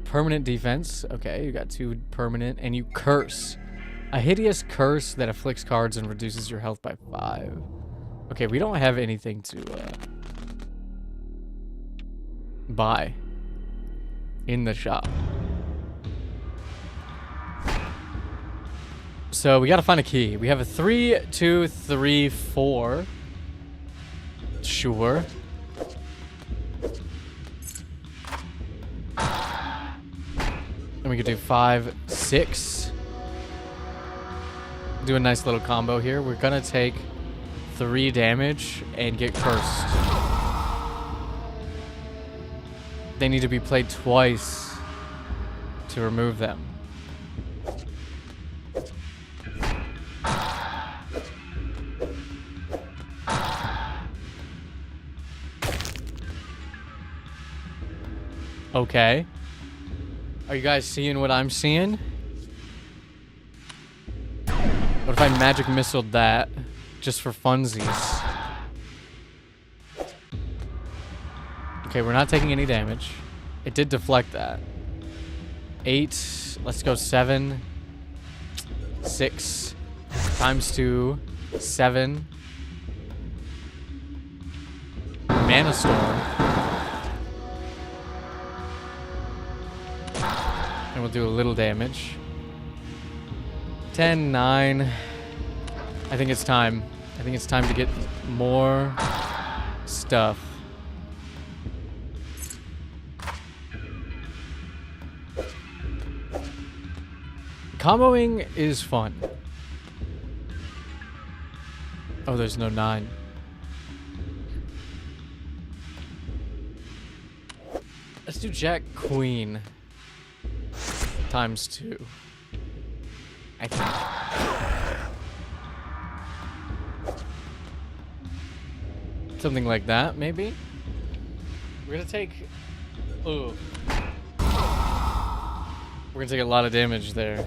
Permanent defense. Okay, you got 2 permanent. And you curse. A hideous curse that afflicts cards and reduces your health by 5. Okay, we don't have anything to buy in the shop. So we gotta find a key. We have a 3, 2, 3, 4. Sure. And we could do 5, 6. Do a nice little combo here. We're gonna take 3 damage and get cursed. They need to be played twice to remove them. Okay. Are you guys seeing what I'm seeing? What if I magic missiled that just for funsies? Okay, we're not taking any damage. It did deflect that. 8. Let's go 7. 6 times 2. 7. Mana Storm. And we'll do a little damage. 10, 9. I think it's time. I think it's time to get more stuff. Comboing is fun. Oh, there's no 9. Let's do Jack Queen times 2. I think. Something like that, maybe? We're gonna take... Ooh. We're gonna take a lot of damage there.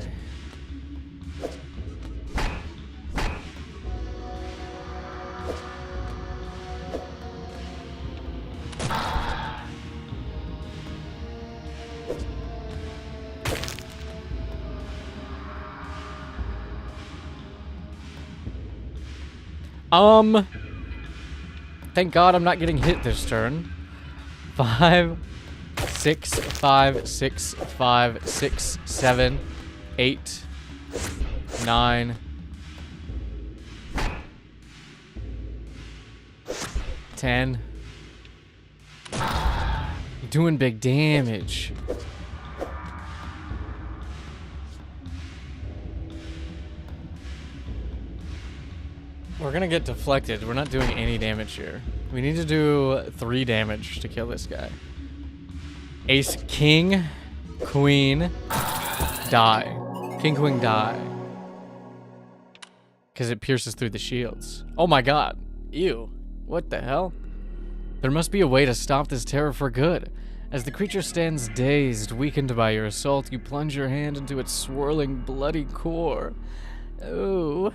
Thank God I'm not getting hit this turn. 5, 6, 5, 6, 5, 6, 7, 8, 9, 10. Doing big damage. We're gonna get deflected. We're not doing any damage here. We need to do 3 damage to kill this guy. Ace, king, queen, die. King, queen, die. Because it pierces through the shields. Oh my god. Ew. What the hell? There must be a way to stop this terror for good. As the creature stands dazed, weakened by your assault, you plunge your hand into its swirling, bloody core. Oh.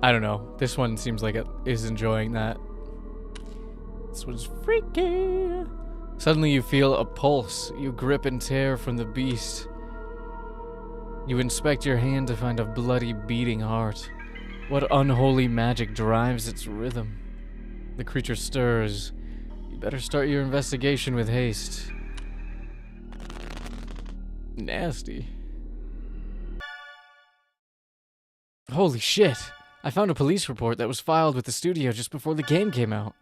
I don't know. This one seems like it is enjoying that. This one's freaky. Suddenly you feel a pulse. You grip and tear from the beast. You inspect your hand to find a bloody beating heart. What unholy magic drives its rhythm? The creature stirs. You better start your investigation with haste. Nasty. Holy shit. I found a police report that was filed with the studio just before the game came out.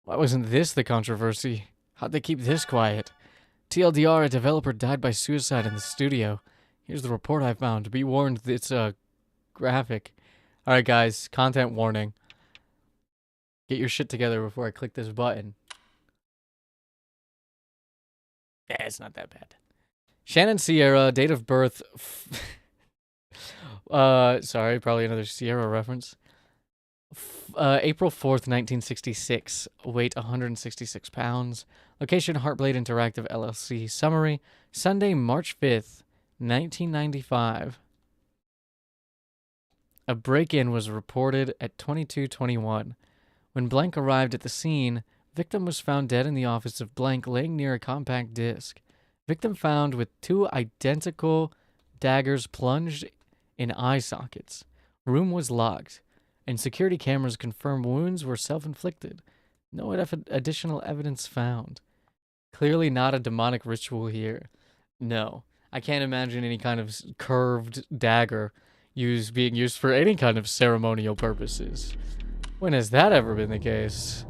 Why wasn't this the controversy? How'd they keep this quiet? TLDR, a developer died by suicide in the studio. Here's the report I found. Be warned, it's graphic. Alright guys, content warning. Get your shit together before I click this button. Yeah, it's not that bad. Shannon Sierra, date of birth... sorry, probably another Sierra reference. April 4th, 1966. Weight 166 pounds. Location Heartblade Interactive LLC. Summary: Sunday, March 5th, 1995. A break-in was reported at 22:21. When Blank arrived at the scene, victim was found dead in the office of Blank, laying near a compact disc. Victim found with 2 identical daggers plunged in eye sockets. Room was locked, and security cameras confirm wounds were self-inflicted. No additional evidence found. Clearly not a demonic ritual here. No. I can't imagine any kind of curved dagger being used for any kind of ceremonial purposes. When has that ever been the case?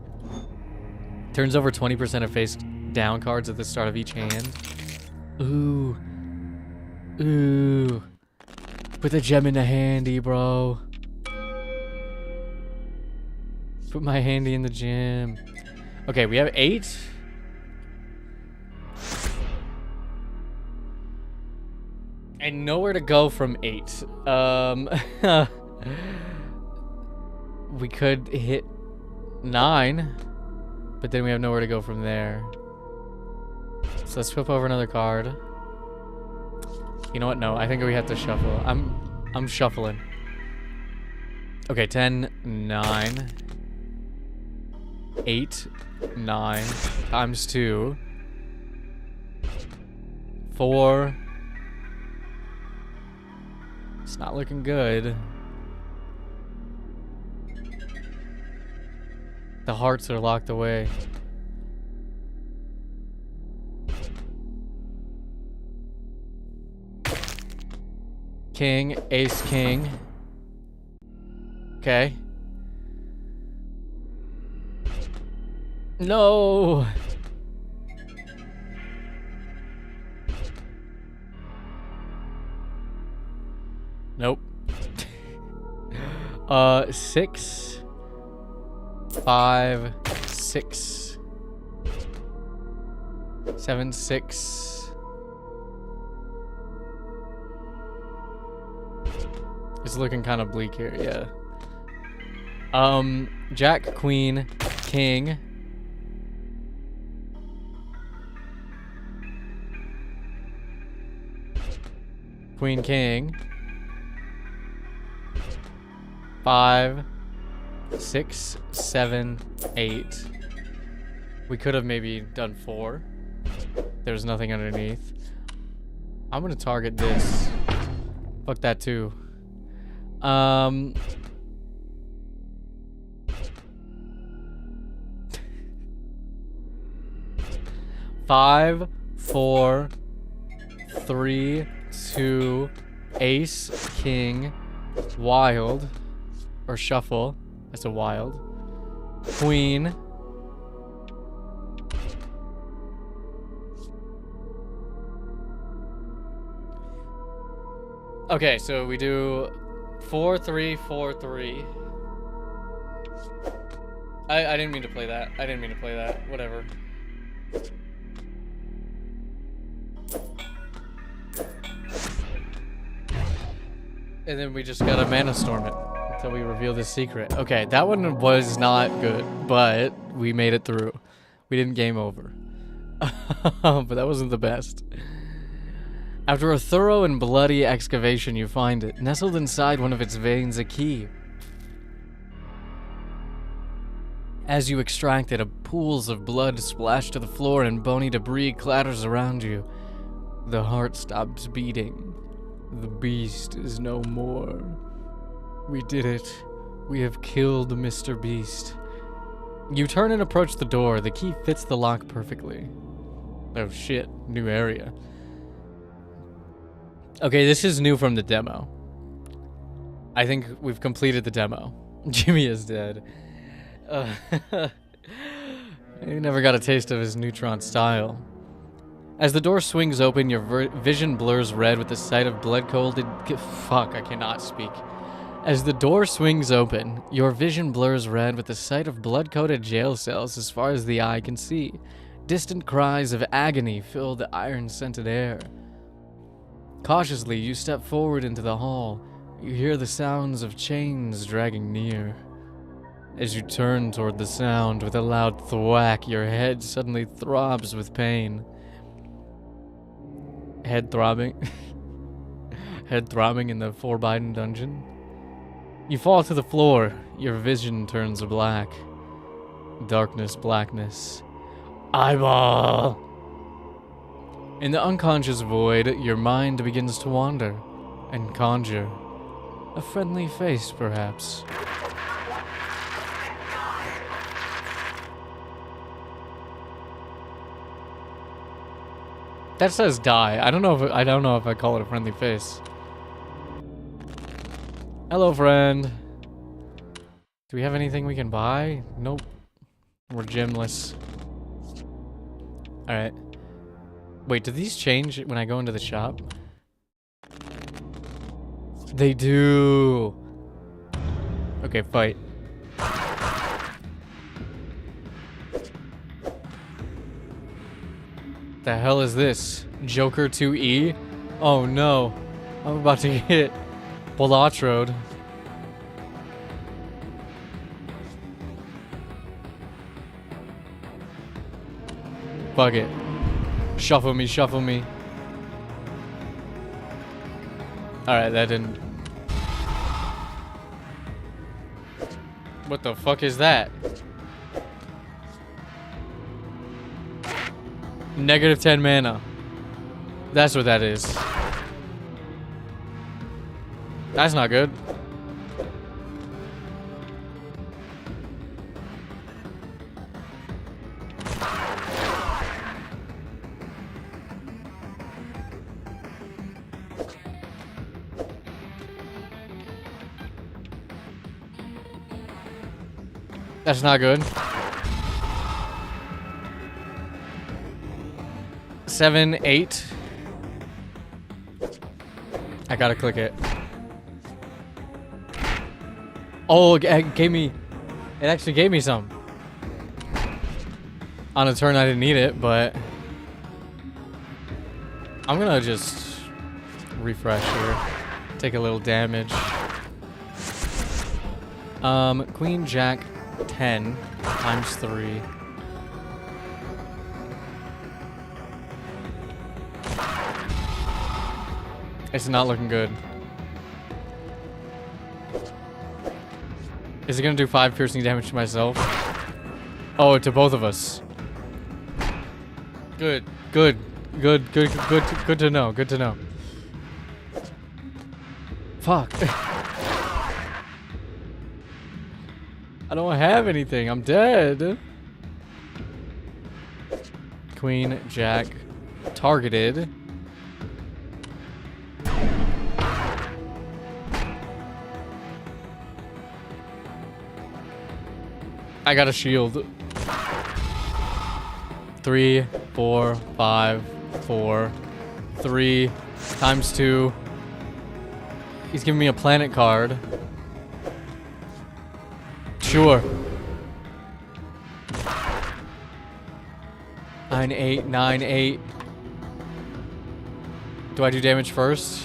Turns over 20% of face down cards at the start of each hand. Ooh. Ooh. Put the gem in the handy, bro. Put my handy in the gem. Okay, we have 8. And nowhere to go from 8. We could hit 9, but then we have nowhere to go from there. So let's flip over another card. You know what? No, I think we have to shuffle. I'm shuffling. Okay, 10, 9, 8, 9 times 2, 4. It's not looking good. The hearts are locked away. King, ace, king. Okay. No. Nope. 6, 5, 6, 7, 6. It's looking kind of bleak here, yeah. Jack, queen, king. Queen, king. 5, 6, 7, 8. We could have maybe done 4. There's nothing underneath. I'm gonna target this. Fuck that too. 5, 4, 3, 2, ace, king, wild, or shuffle. That's a wild. Queen. Okay, so we do 4, 3, 4, 3. I didn't mean to play that. I didn't mean to play that. Whatever. And then we just gotta mana storm it until we reveal the secret. Okay, that one was not good, but we made it through. We didn't game over. But that wasn't the best. After a thorough and bloody excavation, you find it. Nestled inside one of its veins, a key. As you extract it, pools of blood splash to the floor and bony debris clatters around you. The heart stops beating. The beast is no more. We did it. We have killed Mr. Beast. You turn and approach the door. The key fits the lock perfectly. Oh shit, new area. Okay, this is new from the demo. I think we've completed the demo. Jimmy is dead. He never got a taste of his neutron style. As the door swings open, your vision blurs red with the sight of blood-coated... Fuck, I cannot speak. As the door swings open, your vision blurs red with the sight of blood-coated jail cells as far as the eye can see. Distant cries of agony fill the iron-scented air. Cautiously, you step forward into the hall. You hear the sounds of chains dragging near. As you turn toward the sound with a loud thwack, your head suddenly throbs with pain. Head throbbing. Head throbbing in the Forbidden dungeon. You fall to the floor. Your vision turns black. Darkness, blackness. Eyeball! In the unconscious void, your mind begins to wander and conjure. A friendly face, perhaps. That says die. I don't know if I call it a friendly face. Hello, friend. Do we have anything we can buy? Nope. We're gymless. Alright. Wait, do these change when I go into the shop? They do. Okay, fight. The hell is this? Joker 2E? Oh no. I'm about to get Bolatroed. Fuck it. Shuffle me, shuffle me. Alright, that didn't... What the fuck is that? Negative 10 mana. That's what that is. That's not good. That's not good. 7, 8. I gotta click it. Oh, it gave me... It actually gave me some. On a turn I didn't need it, but... I'm gonna just... refresh here. Take a little damage. Queen, Jack, 10 times 3. It's not looking good. Is it gonna do 5 piercing damage to myself? Oh, to both of us. Good, good, good, good, good, good to know. Good to know. Fuck. I don't have anything. I'm dead. Queen, Jack, targeted. I got a shield. 3, 4, 5, 4, 3 times 2. He's giving me a planet card. Sure. 9, 8, 9, 8. Do I do damage first?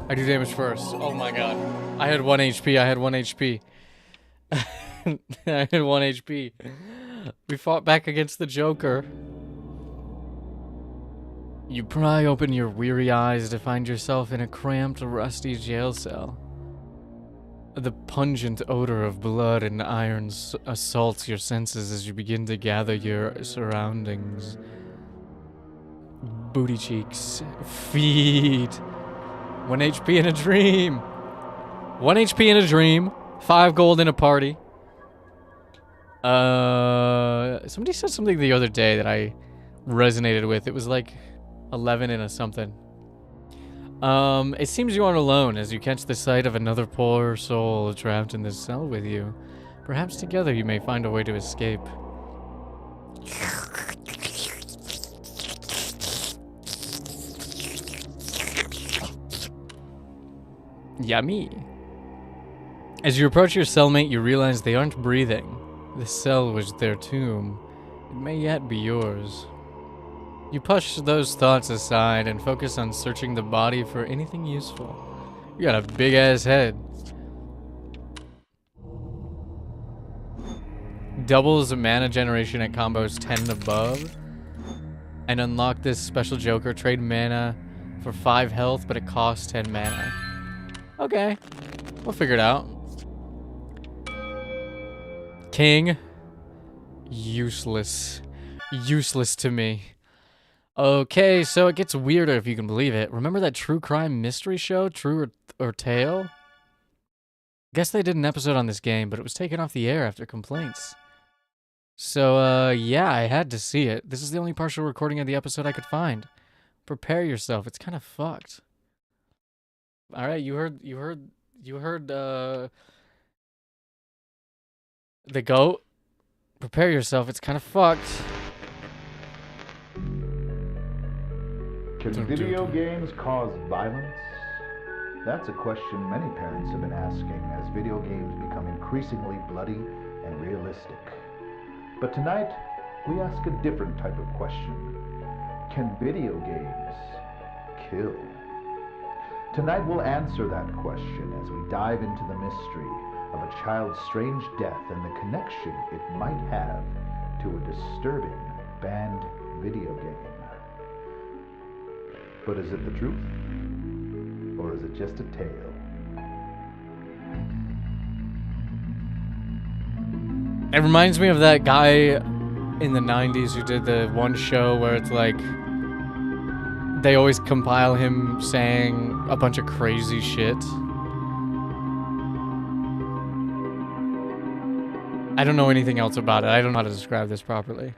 I do damage first. Oh my god. I had 1 HP. I had 1 HP. I had 1 HP. We fought back against the Joker. You pry open your weary eyes to find yourself in a cramped, rusty jail cell. The pungent odor of blood and iron assaults your senses as you begin to gather your surroundings. Booty cheeks. Feet. 1 HP in a dream. 1 HP in a dream. 5 gold in a party. Somebody said something the other day that I resonated with. It was like 11 in a something. It seems you aren't alone as you catch the sight of another poor soul trapped in this cell with you. Perhaps together you may find a way to escape. Yummy. As you approach your cellmate, you realize they aren't breathing. This cell was their tomb. It may yet be yours. You push those thoughts aside and focus on searching the body for anything useful. You got a big ass head. Doubles mana generation at combos 10 and above. And unlock this special Joker. Trade mana for 5 health, but it costs 10 mana. Okay. We'll figure it out. King. Useless. Useless to me. Okay, so it gets weirder if you can believe it. Remember that true crime mystery show, True or Tale? Guess they did an episode on this game, but it was taken off the air after complaints. So, yeah, I had to see it. This is the only partial recording of the episode I could find. Prepare yourself. It's kind of fucked. All right, you heard, the goat. Prepare yourself. It's kind of fucked. Can video games cause violence? That's a question many parents have been asking as video games become increasingly bloody and realistic. But tonight, we ask a different type of question. Can video games kill? Tonight we'll answer that question as we dive into the mystery of a child's strange death and the connection it might have to a disturbing banned video game. But is it the truth? Or is it just a tale? It reminds me of that guy in the 90s who did the one show where it's like they always compile him saying a bunch of crazy shit. I don't know anything else about it. I don't know how to describe this properly.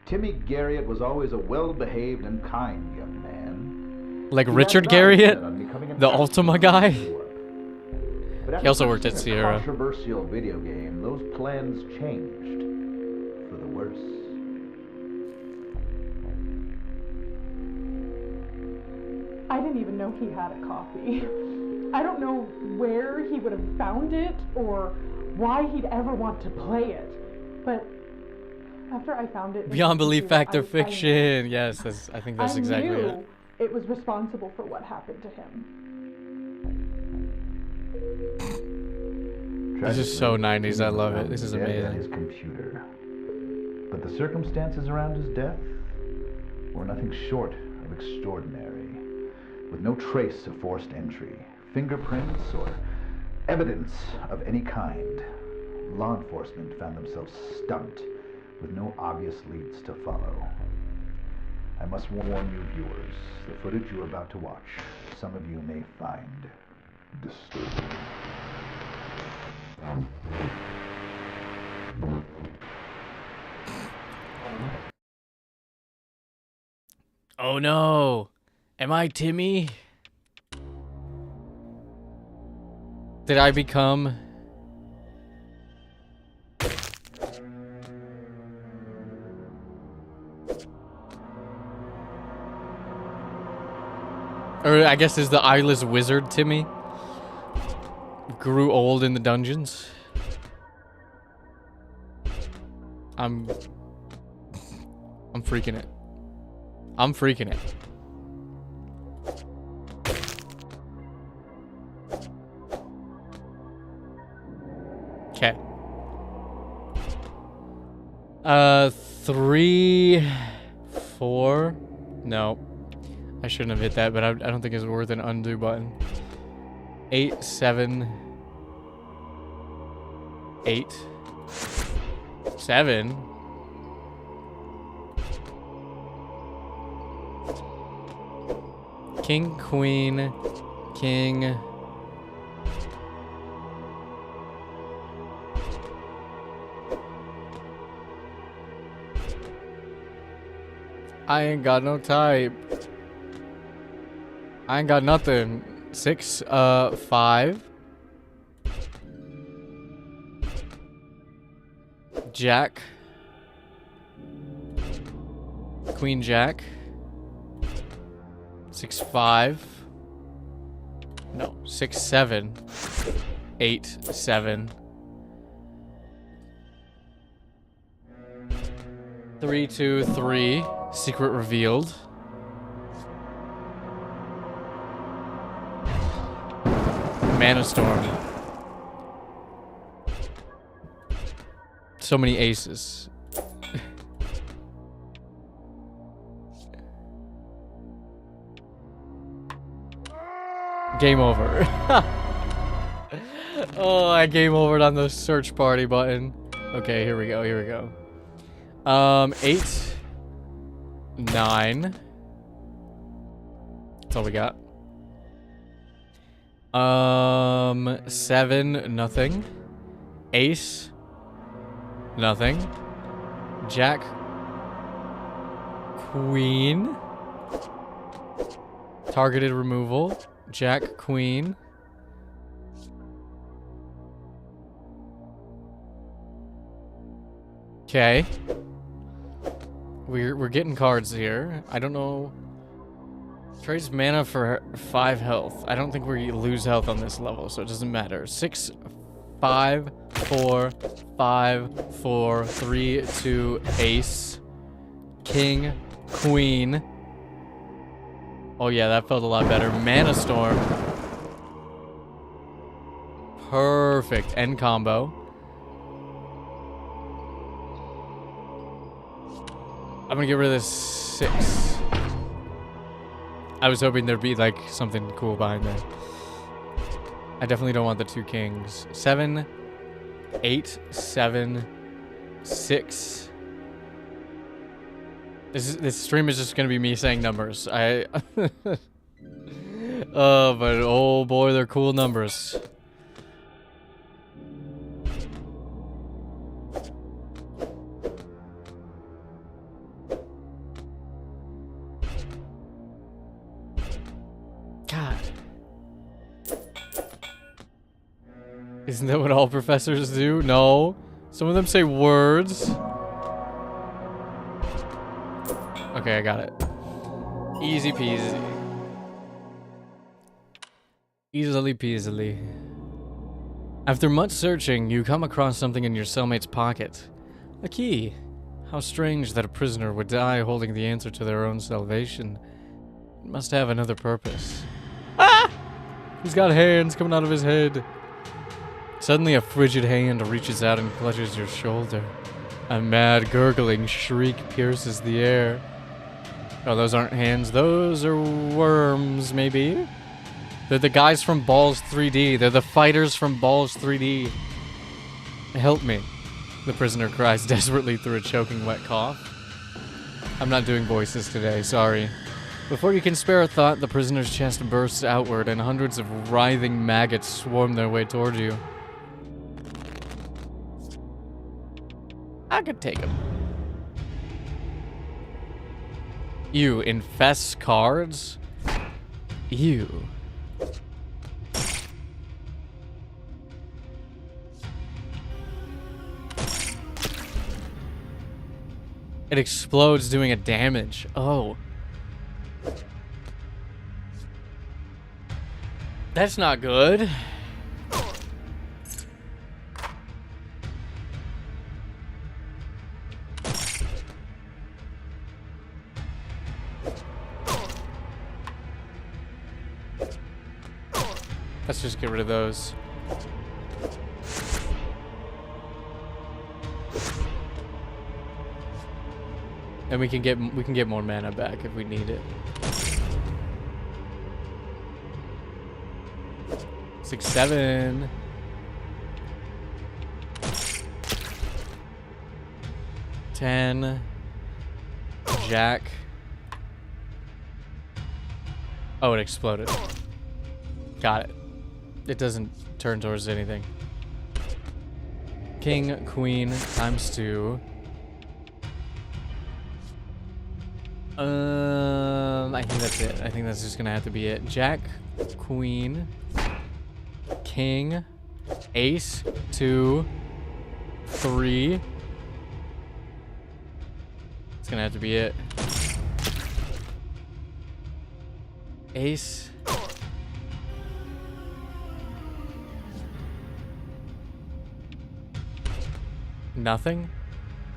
Timmy Garriott was always a well-behaved and kind young man. Like He Richard had not Garriott? set on becoming an The actor Ultima in guy? Europe. But He also after worked at pursuing a Sierra. controversial video game, those plans changed for the worse. I didn't even know he had a copy. I don't know where he would have found it or why he'd ever want to play it. But after I found it, Beyond belief, fact, or I fiction. Yes, I think that's exactly knew it. it was responsible for what happened to him. This is so Tragically, 90s, I Timmy love was it. This is found dead at amazing. his computer. But the circumstances around his death were nothing short of extraordinary, with no trace of forced entry, fingerprints, or evidence of any kind. Law enforcement found themselves stumped, with no obvious leads to follow. I must warn you viewers, the footage you're about to watch, some of you may find disturbing. Oh no! Am I Timmy? Did I become... Or I guess is the eyeless wizard Timmy? Grew old in the dungeons? I'm freaking it. I'm freaking it. Okay. 3, 4. No. I shouldn't have hit that, but I don't think it's worth an undo button. 8, 7. 8. 7. King, queen, king. I ain't got no type. I ain't got nothing. 6, 5. Jack. Queen Jack. 6, 5. No, 6, 7. 8, 7. 3, 2, 3. Secret revealed. Mana Storm. So many aces. Game over. Oh, I game overed on the search party button. Okay, here we go, here we go. 8, 9. That's all we got. 7, nothing. Ace. Nothing. Jack. Queen. Targeted removal. Jack, queen. Okay. We're getting cards here. I don't know. Trades mana for 5 health. I don't think we lose health on this level, so it doesn't matter. 6, 5, 4, 5, 4, 3, 2, ace. King, queen. Oh yeah, that felt a lot better. Mana storm. Perfect. End combo. I'm gonna get rid of this 6. I was hoping there'd be like something cool behind that. I definitely don't want the 2 kings. 7, 8, 7, 6. This stream is just gonna be me saying numbers. But oh boy, they're cool numbers. God. Isn't that what all professors do? No. Some of them say words. Okay, I got it. Easy peasy. Easily peasily. After much searching, you come across something in your cellmate's pocket. A key. How strange that a prisoner would die holding the answer to their own salvation. It must have another purpose. Ah! He's got hands coming out of his head. Suddenly a frigid hand reaches out and clutches your shoulder. A mad gurgling shriek pierces the air. Oh, those aren't hands. Those are worms, maybe? They're the guys from Balls 3D. They're the fighters from Balls 3D. Help me. The prisoner cries desperately through a choking wet cough. I'm not doing voices today, sorry. Before you can spare a thought, the prisoner's chest bursts outward and hundreds of writhing maggots swarm their way toward you. I could take him. You infest cards? You. It explodes doing a damage. Oh. That's not good. Let's just get rid of those. And we can get more mana back if we need it. 6, 7. Ten. Jack. Oh, it exploded. Got it. It doesn't turn towards anything. King, queen, times 2. I think that's it. I think that's just gonna have to be it. Jack, queen, king, ace, 2, 3. It's gonna have to be it. Ace. Nothing.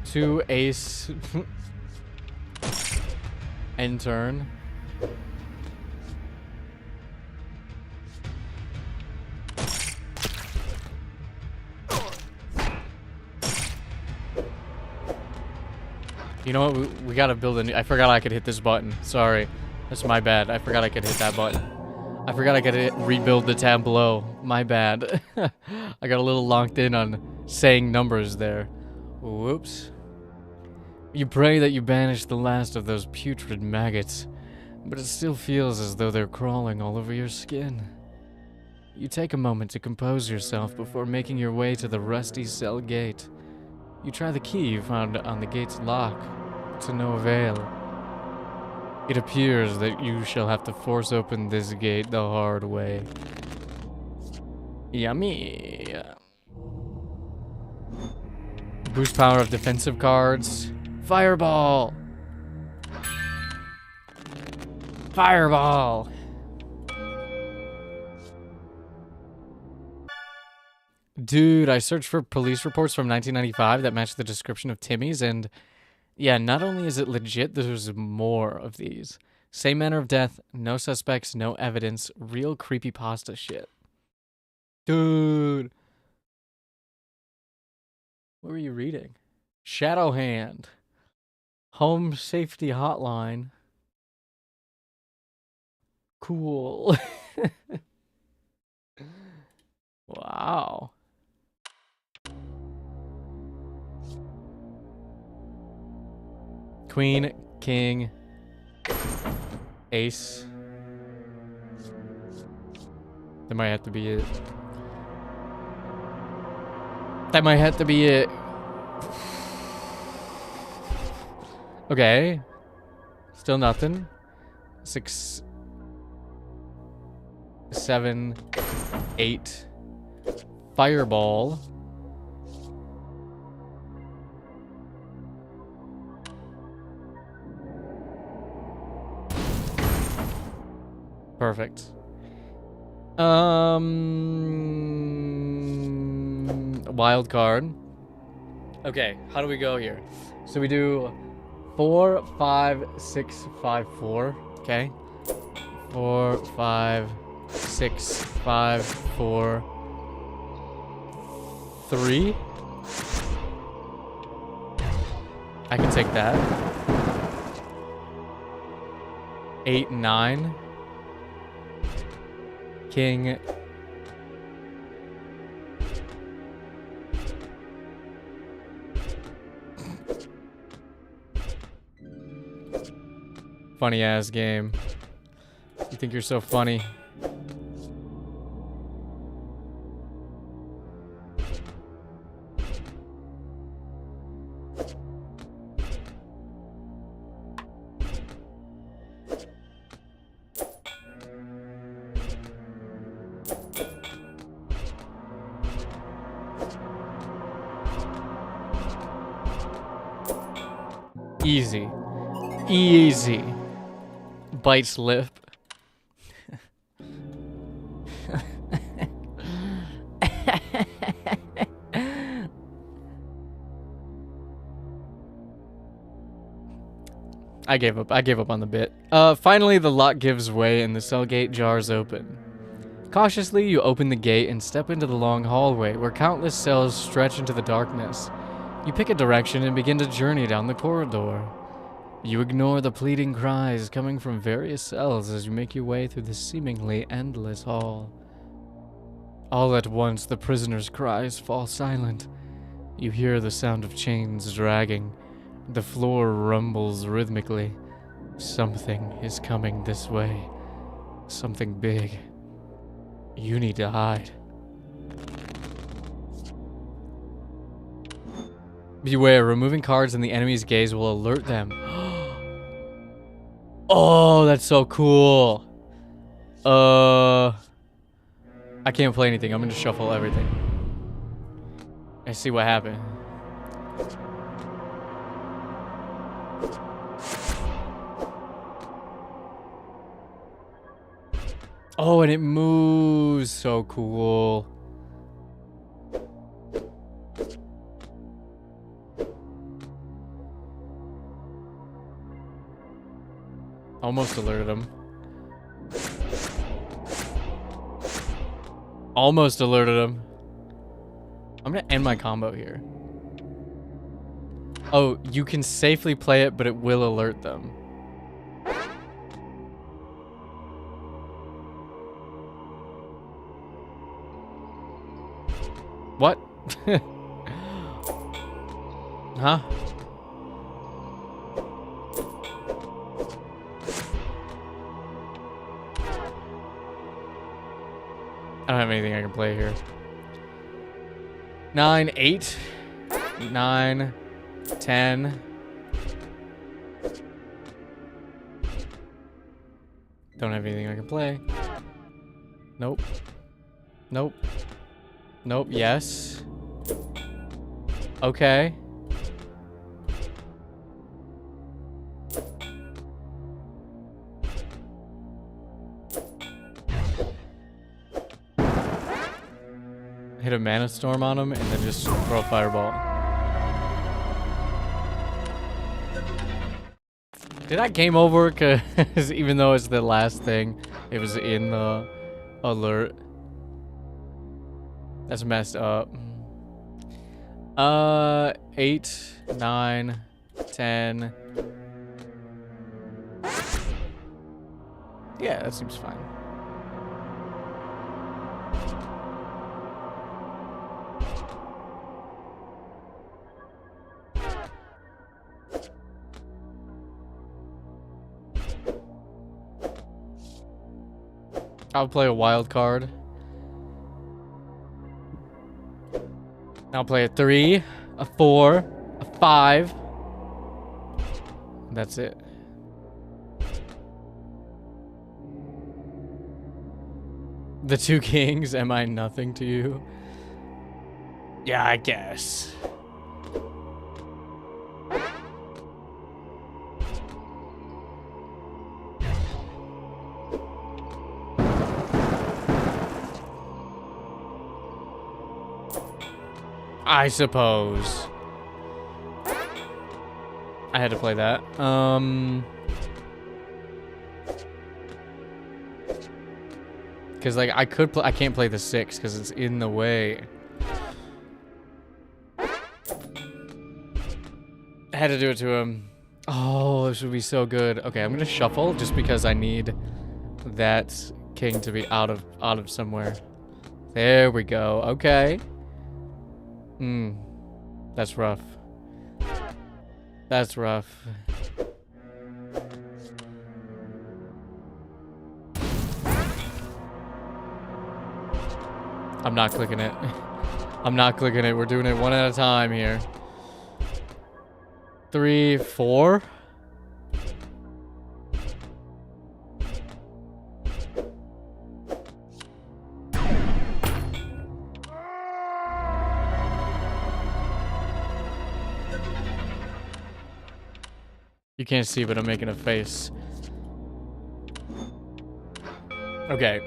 2, ace. End turn. You know what? We gotta build a new... I forgot I could hit this button. Sorry. That's my bad. I forgot I could hit that button. I forgot I could rebuild the tab below. My bad. I got a little locked in on saying numbers there. Whoops. You pray that you banish the last of those putrid maggots, but it still feels as though they're crawling all over your skin. You take a moment to compose yourself before making your way to the rusty cell gate. You try the key you found on the gate's lock. To no avail. It appears that you shall have to force open this gate the hard way. Yummy. Boost power of defensive cards. Fireball! Fireball! Dude, I searched for police reports from 1995 that matched the description of Timmy's, and yeah, not only is it legit, there's more of these. Same manner of death, no suspects, no evidence, real creepypasta shit. Dude. What were you reading? Shadow Hand. Home Safety Hotline. Cool. Wow. Queen, king, ace. That might have to be it. That might have to be it. Okay. Still nothing. 6, 7, 8. Fireball. Perfect. Wild card. Okay, how do we go here? So we do 4, 5, 6, 5, 4. Okay. 4, 5, 6, 5, 4, 3. I can take that. 8, 9. King. Funny ass game. You think you're so funny. Easy. Easy. Bites lip. I gave up. I gave up on the bit. Finally, the lock gives way and the cell gate jars open. Cautiously, you open the gate and step into the long hallway where countless cells stretch into the darkness. You pick a direction and begin to journey down the corridor. You ignore the pleading cries coming from various cells as you make your way through the seemingly endless hall. All at once, the prisoner's cries fall silent. You hear the sound of chains dragging. The floor rumbles rhythmically. Something is coming this way. Something big. You need to hide. Beware, removing cards in the enemy's gaze will alert them. Oh, that's so cool. I can't play anything. I'm gonna shuffle everything. I see what happened. Oh, and it moves. So cool. Almost alerted him. Almost alerted him. I'm gonna end my combo here. Oh, you can safely play it, but it will alert them. What? Huh? I don't have anything I can play here. 9, 8. 9, 10. Don't have anything I can play. Nope. Nope. Nope. Yes. Okay. Hit a mana storm on him and then just throw a fireball. Did that game over? Because even though it's the last thing, it was in the alert. That's messed up. 8, 9, 10. Yeah, that seems fine. I'll play a wild card. I'll play a 3, a 4, a 5. That's it. The 2 kings, am I nothing to you? Yeah, I guess. I suppose. I had to play that. Because like I can't play the 6 because it's in the way. I had to do it to him. Oh, this would be so good. Okay, I'm gonna shuffle just because I need that king to be out of somewhere. There we go. Okay. That's rough. That's rough. I'm not clicking it. I'm not clicking it. We're doing it one at a time here. 3, 4. You can't see, but I'm making a face. Okay.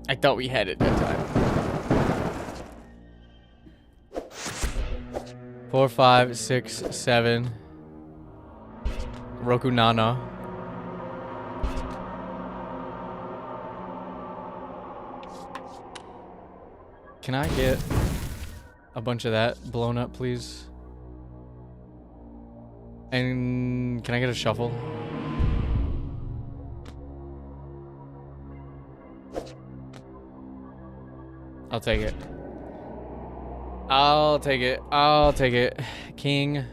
I thought we had it that time. 4, 5, 6, 7. Roku Nana. Can I get a bunch of that blown up, please? And can I get a shuffle? I'll take it. I'll take it. I'll take it. King.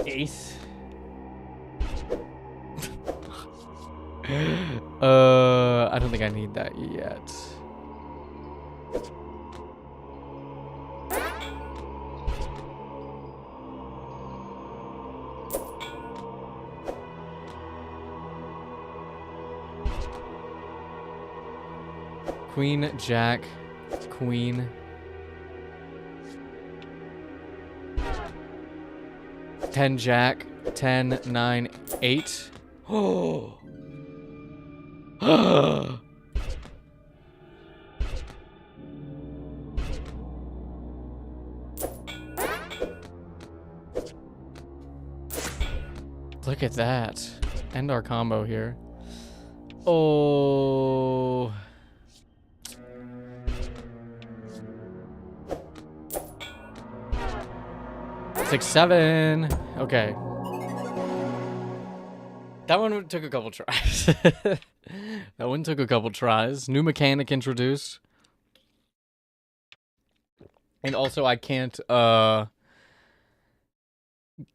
Ace. I don't think I need that yet. Queen, Jack, Queen. Ten Jack, 10, 9, 8. Oh. Look at that. End our combo here. Oh. Six, 7. Okay. That one took a couple tries. That one took a couple tries. New mechanic introduced. And also I can't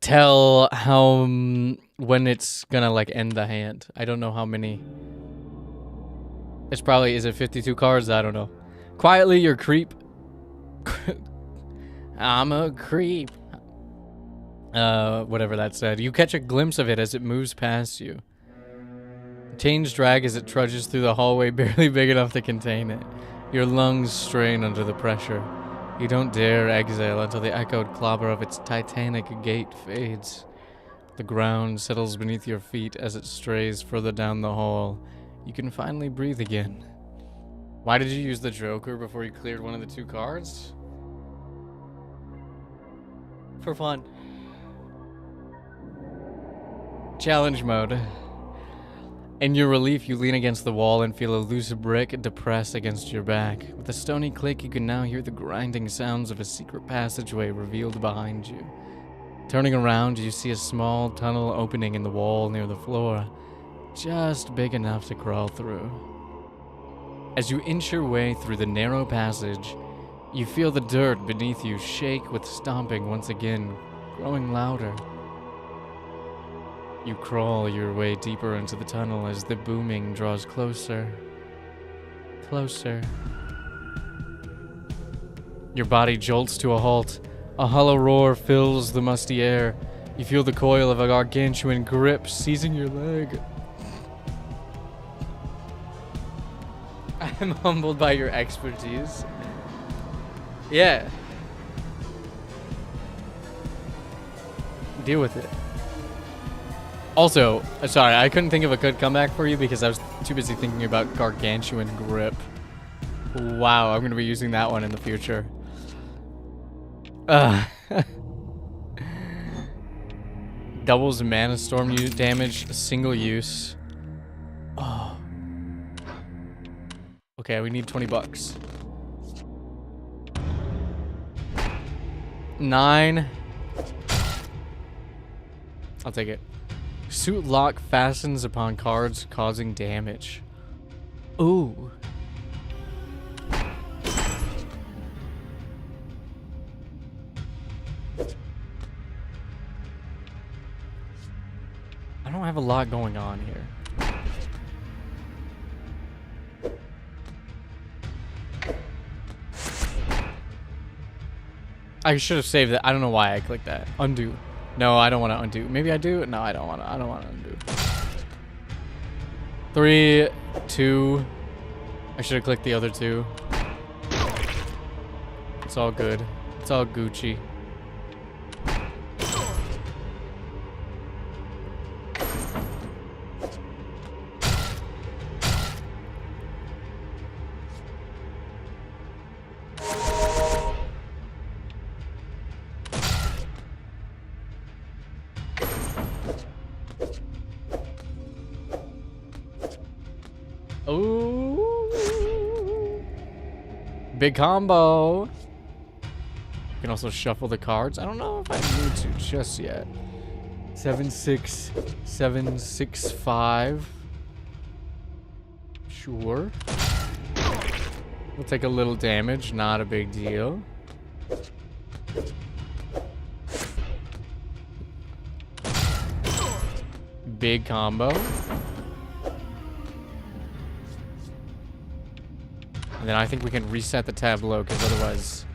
tell how when it's gonna like end the hand. I don't know how many. It's probably, is it 52 cards? I don't know. Quietly, your creep. I'm a creep. Whatever that said. You catch a glimpse of it as it moves past you. Chains drag as it trudges through the hallway, barely big enough to contain it. Your lungs strain under the pressure. You don't dare exhale until the echoed clobber of its titanic gate fades. The ground settles beneath your feet as it strays further down the hall. You can finally breathe again. Why did you use the Joker before you cleared one of the 2 cards? For fun. Challenge mode. In your relief, you lean against the wall and feel a loose brick depress against your back. With a stony click, you can now hear the grinding sounds of a secret passageway revealed behind you. Turning around, you see a small tunnel opening in the wall near the floor, just big enough to crawl through. As you inch your way through the narrow passage, you feel the dirt beneath you shake with stomping once again, growing louder. You crawl your way deeper into the tunnel as the booming draws closer. Closer. Your body jolts to a halt. A hollow roar fills the musty air. You feel the coil of a gargantuan grip seizing your leg. I'm humbled by your expertise. Yeah. Deal with it. Also, sorry, I couldn't think of a good comeback for you because I was too busy thinking about gargantuan grip. Wow, I'm going to be using that one in the future. Doubles mana storm damage, single use. Oh. Okay, we need 20 bucks. 9. I'll take it. Suit lock fastens upon cards, causing damage. Ooh. I don't have a lot going on here. I should have saved that. I don't know why I clicked that. Undo. No, I don't want to undo. Maybe I do? No, I don't want to. I don't want to undo. 3, 2. I should have clicked the other 2. It's all good. It's all Gucci. Ooh. Big combo. You can also shuffle the cards. I don't know if I need to just yet. 7, 6, 7, 6, 5. Sure. We'll take a little damage. Not a big deal. Big combo. And then I think we can reset the tableau because otherwise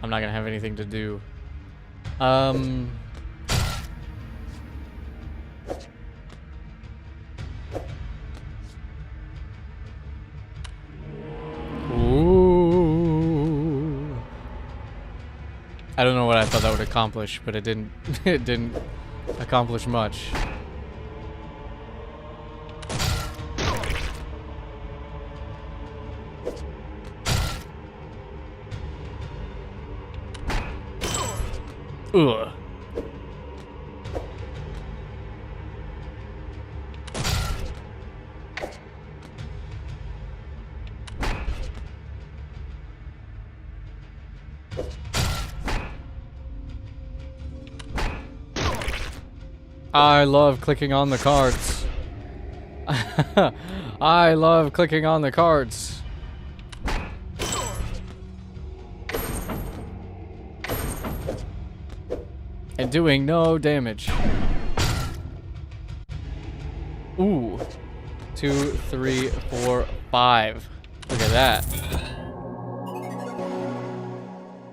I'm not going to have anything to do. Ooh. I don't know what I thought that would accomplish, but it didn't it didn't accomplish much. Ugh. I love clicking on the cards. I love clicking on the cards. And doing no damage. Ooh. 2, 3, 4, 5. Look at that.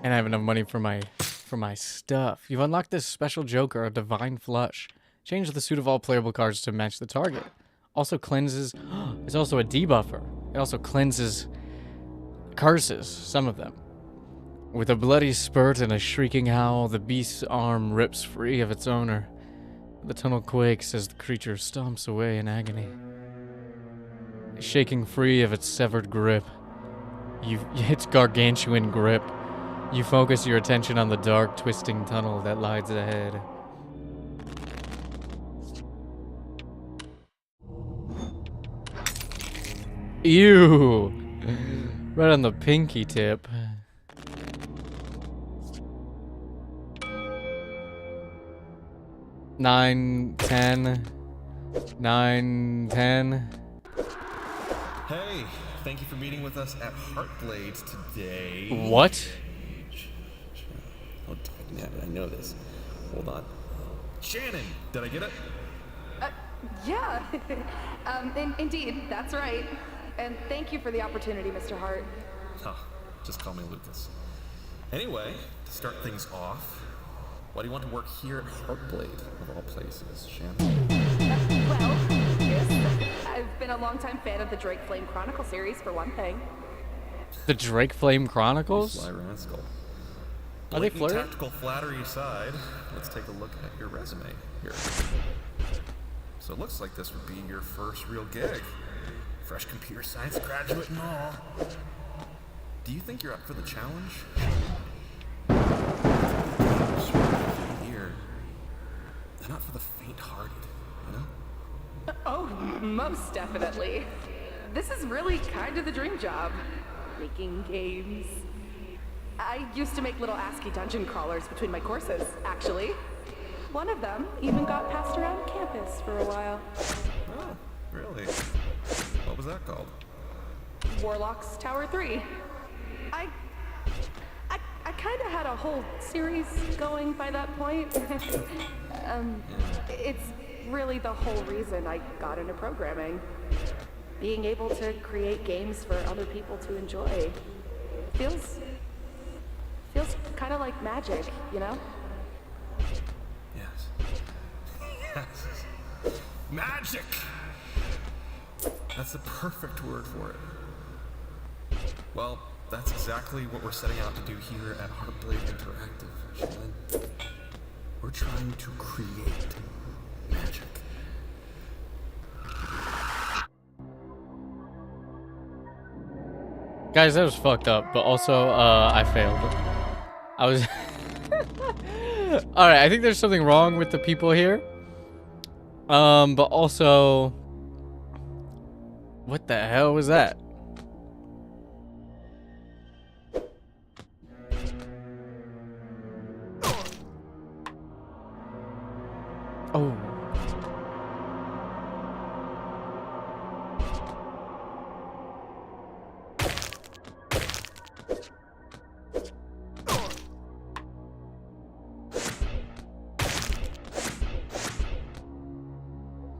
And I have enough money for my stuff. You've unlocked this special Joker, a Divine Flush. Change the suit of all playable cards to match the target. Also cleanses. It's also a debuffer. It also cleanses curses, some of them. With a bloody spurt and a shrieking howl, the beast's arm rips free of its owner. The tunnel quakes as the creature stomps away in agony. Shaking free of its severed grip, its gargantuan grip, you focus your attention on the dark, twisting tunnel that lies ahead. Ew! Right on the pinky tip. Nine, 10. 9, 10. Hey, thank you for meeting with us at Heartblade today. What? Oh, yeah, I know this. Hold on. Shannon, did I get it? Yeah. Indeed, that's right. And thank you for the opportunity, Mr. Hart. Huh, just call me Lucas. Anyway, to start things off, why do you want to work here at Heartblade, of all places, Shannon? Well, yes, I've been a longtime fan of the Drake Flame Chronicle series, for one thing. The Drake Flame Chronicles? Sly Rascal. Are they Blatant flirting? Tactical flattery aside, let's take a look at your resume here. So it looks like this would be your first real gig. Fresh computer science graduate and all. Do you think you're up for the challenge? Here, they're not for the faint-hearted, you know? Oh, most definitely. This is really kind of the dream job. Making games. I used to make little ASCII dungeon crawlers between my courses, actually. One of them even got passed around campus for a while. Oh, really? What was that called? Warlock's Tower 3. I kind of had a whole series going by that point. It's really the whole reason I got into programming. Being able to create games for other people to enjoy. Feels kind of like magic, you know? Yes. Yes. Magic! That's the perfect word for it. Well, that's exactly what we're setting out to do here at Heartblade Interactive, Shannon. We're trying to create magic. Guys, that was fucked up, but also, I failed. I was... Alright, I think there's something wrong with the people here. But also... What the hell was that? Oh.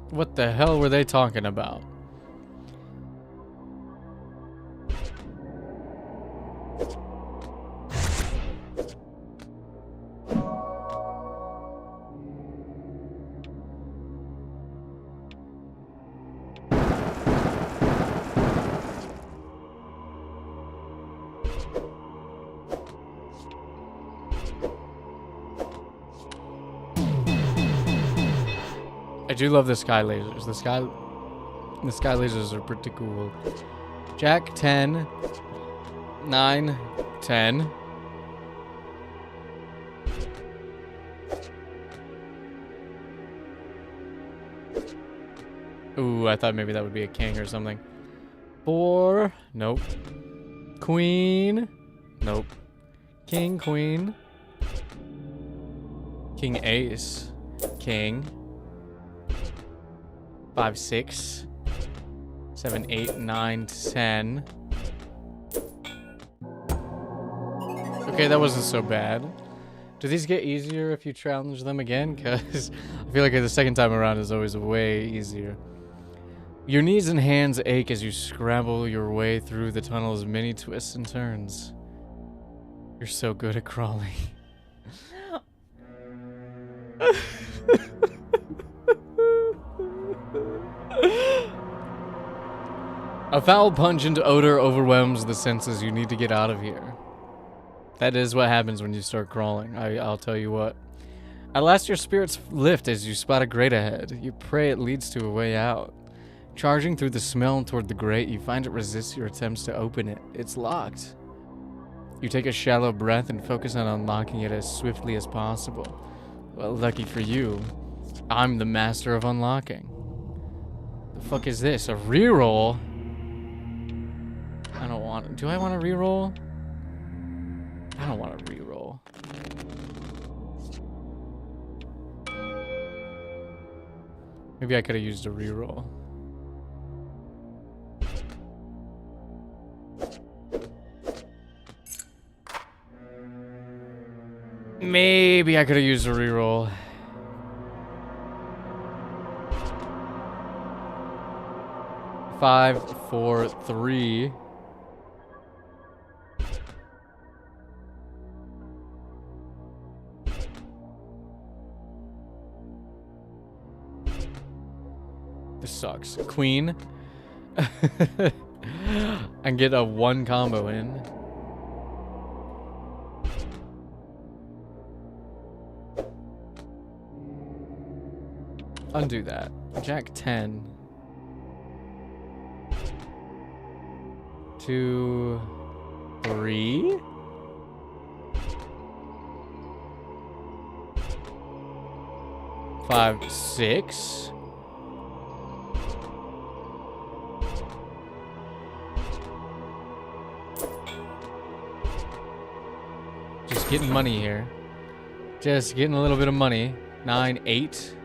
What the hell were they talking about? I do love the sky lasers. The sky lasers are pretty cool. Jack 10, 9, 10. Ooh, I thought maybe that would be a king or something. 4, nope. Queen, nope. King, queen. King, ace. King. 5, 6, 7, 8, 9, 10. Okay, that wasn't so bad. Do these get easier if you challenge them again? Because I feel like the second time around is always way easier. Your knees and hands ache as you scramble your way through the tunnel's many twists and turns. You're so good at crawling. A foul, pungent odor overwhelms the senses. You need to get out of here. That is what happens when you start crawling. I'll tell you what. At last, your spirits lift as you spot a grate ahead. You pray it leads to a way out. Charging through the smell toward the grate, you find it resists your attempts to open it. It's locked. You take a shallow breath and focus on unlocking it as swiftly as possible. Well, lucky for you, I'm the master of unlocking. The fuck is this? A reroll? I don't want... Do I want to reroll? I don't want to reroll. Maybe I could have used a reroll. Maybe I could have used a reroll. Five, 4, 3. This sucks. Queen. And get a 1 combo in. Undo that. Jack 10. 2, 3. Five, 6. Just getting money here. Just getting a little bit of money. 9, 8.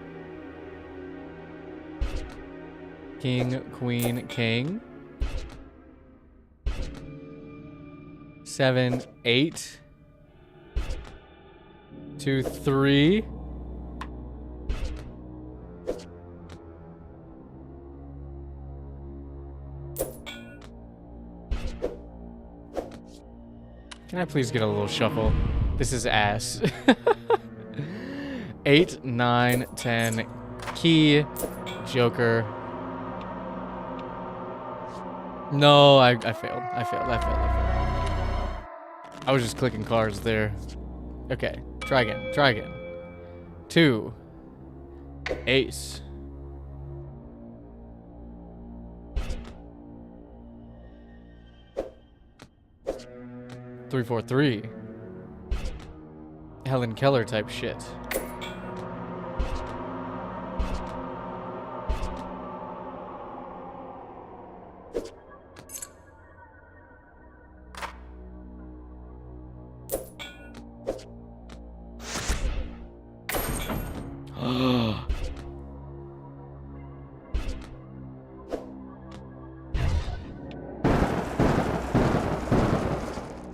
King, queen, king. 7, 8. 2, 3. Can I please get a little shuffle? This is ass. 8, 9, 10. Key. Joker. No, I failed. I failed. I was just clicking cards there. Okay, try again. 2. Ace. 3, 4, 3. Helen Keller type shit.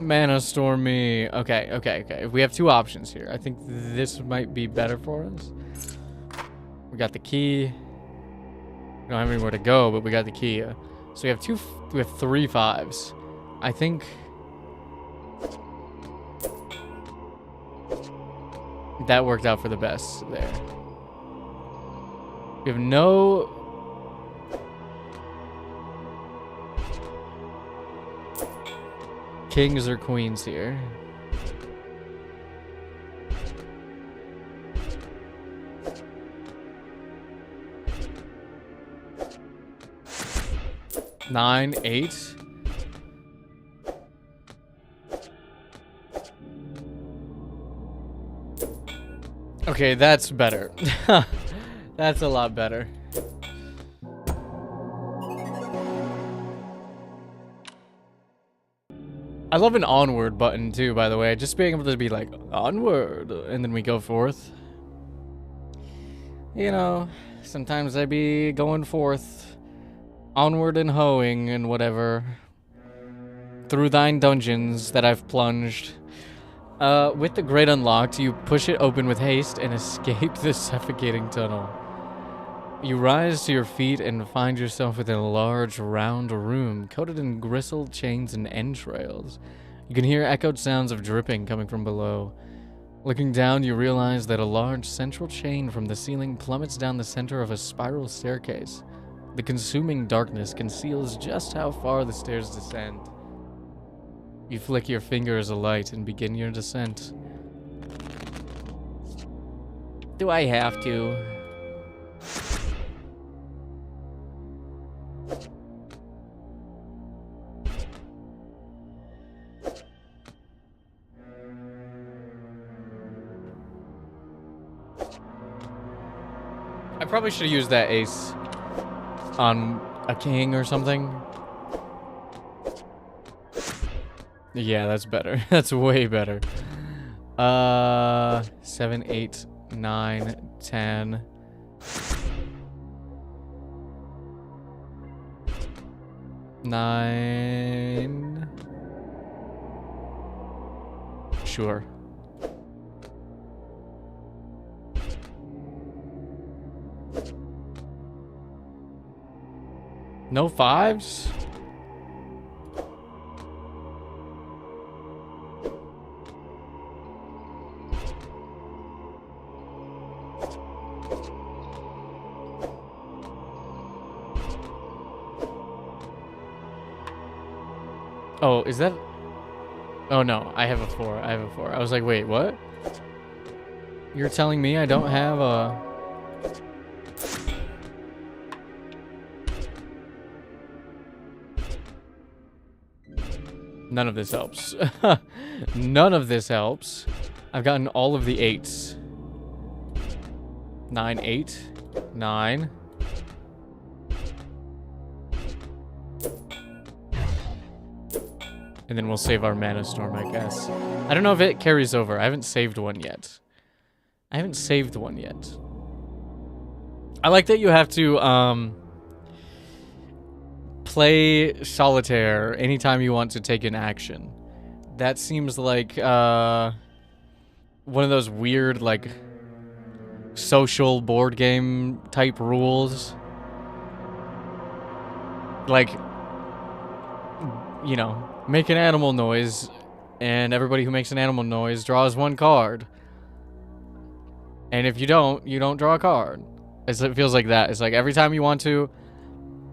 Mana Stormy. Okay. We have 2 options here. I think this might be better for us. We got the key. We don't have anywhere to go, but we got the key. So we have 3 5s. I think that worked out for the best there. We have no... kings or queens here. Nine, 8. Okay, that's better. That's a lot better. I love an onward button too, by the way. Just being able to be like, onward, and then we go forth. You know, sometimes I be going forth, onward and hoeing and whatever, through thine dungeons that I've plunged. With the grate unlocked, you push it open with haste and escape the suffocating tunnel. You rise to your feet and find yourself within a large, round room coated in gristled chains and entrails. You can hear echoed sounds of dripping coming from below. Looking down, you realize that a large central chain from the ceiling plummets down the center of a spiral staircase. The consuming darkness conceals just how far the stairs descend. You flick your finger as a light and begin your descent. Do I have to? I probably should have used that ace on a king or something. Yeah, that's better. That's way better. 7, 8, 9, 10. Nine. Sure. No fives? Oh, is that... Oh no, I have a 4. I have a 4. I was like, wait, what? You're telling me I don't have a... None of this helps. None of this helps. I've gotten all of the 8s. 9, 8, 9. And then we'll save our mana storm, I guess. I don't know if it carries over. I haven't saved one yet. I haven't saved one yet. I like that you have to play Solitaire anytime you want to take an action. That seems like one of those weird, like, social board game type rules. Like, you know, make an animal noise, and everybody who makes an animal noise draws 1 card. And if you don't draw a card. It feels like that. It's like every time you want to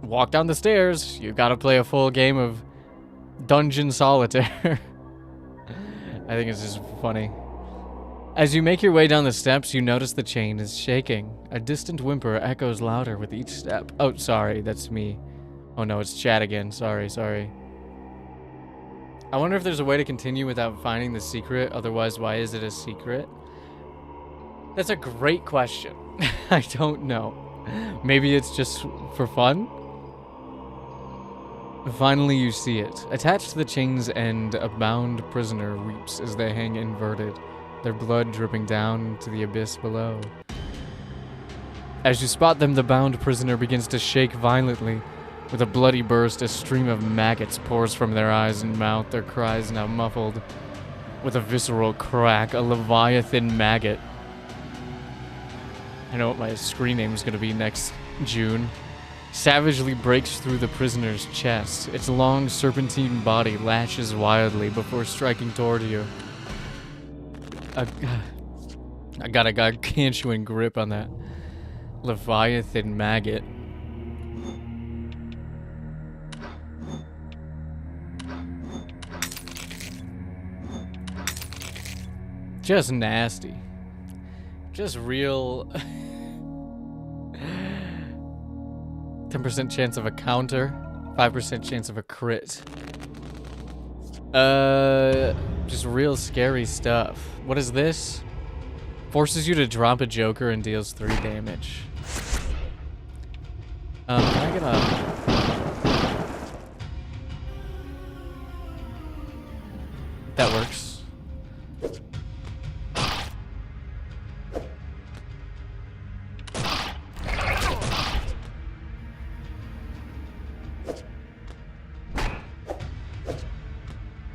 walk down the stairs, you gotta play a full game of Dungeon Solitaire. I think it's just funny. As you make your way down the steps, you notice the chain is shaking. A distant whimper echoes louder with each step. Oh, sorry, that's me. Oh no, it's chat again. Sorry. I wonder if there's a way to continue without finding the secret. Otherwise, why is it a secret? That's a great question. I don't know. Maybe it's just for fun? Finally, you see it. Attached to the chain's end, a bound prisoner weeps as they hang inverted, their blood dripping down to the abyss below. As you spot them, the bound prisoner begins to shake violently. With a bloody burst, a stream of maggots pours from their eyes and mouth, their cries now muffled. With a visceral crack, a leviathan maggot. I know what my screen name is going to be next June. Savagely breaks through the prisoner's chest. Its long serpentine body lashes wildly before striking toward you. I got a gargantuan grip on that leviathan maggot. Just nasty. Just real... 10% chance of a counter. 5% chance of a crit. Just real scary stuff. What is this? Forces you to drop a joker and deals 3 damage. Can I get a... That works.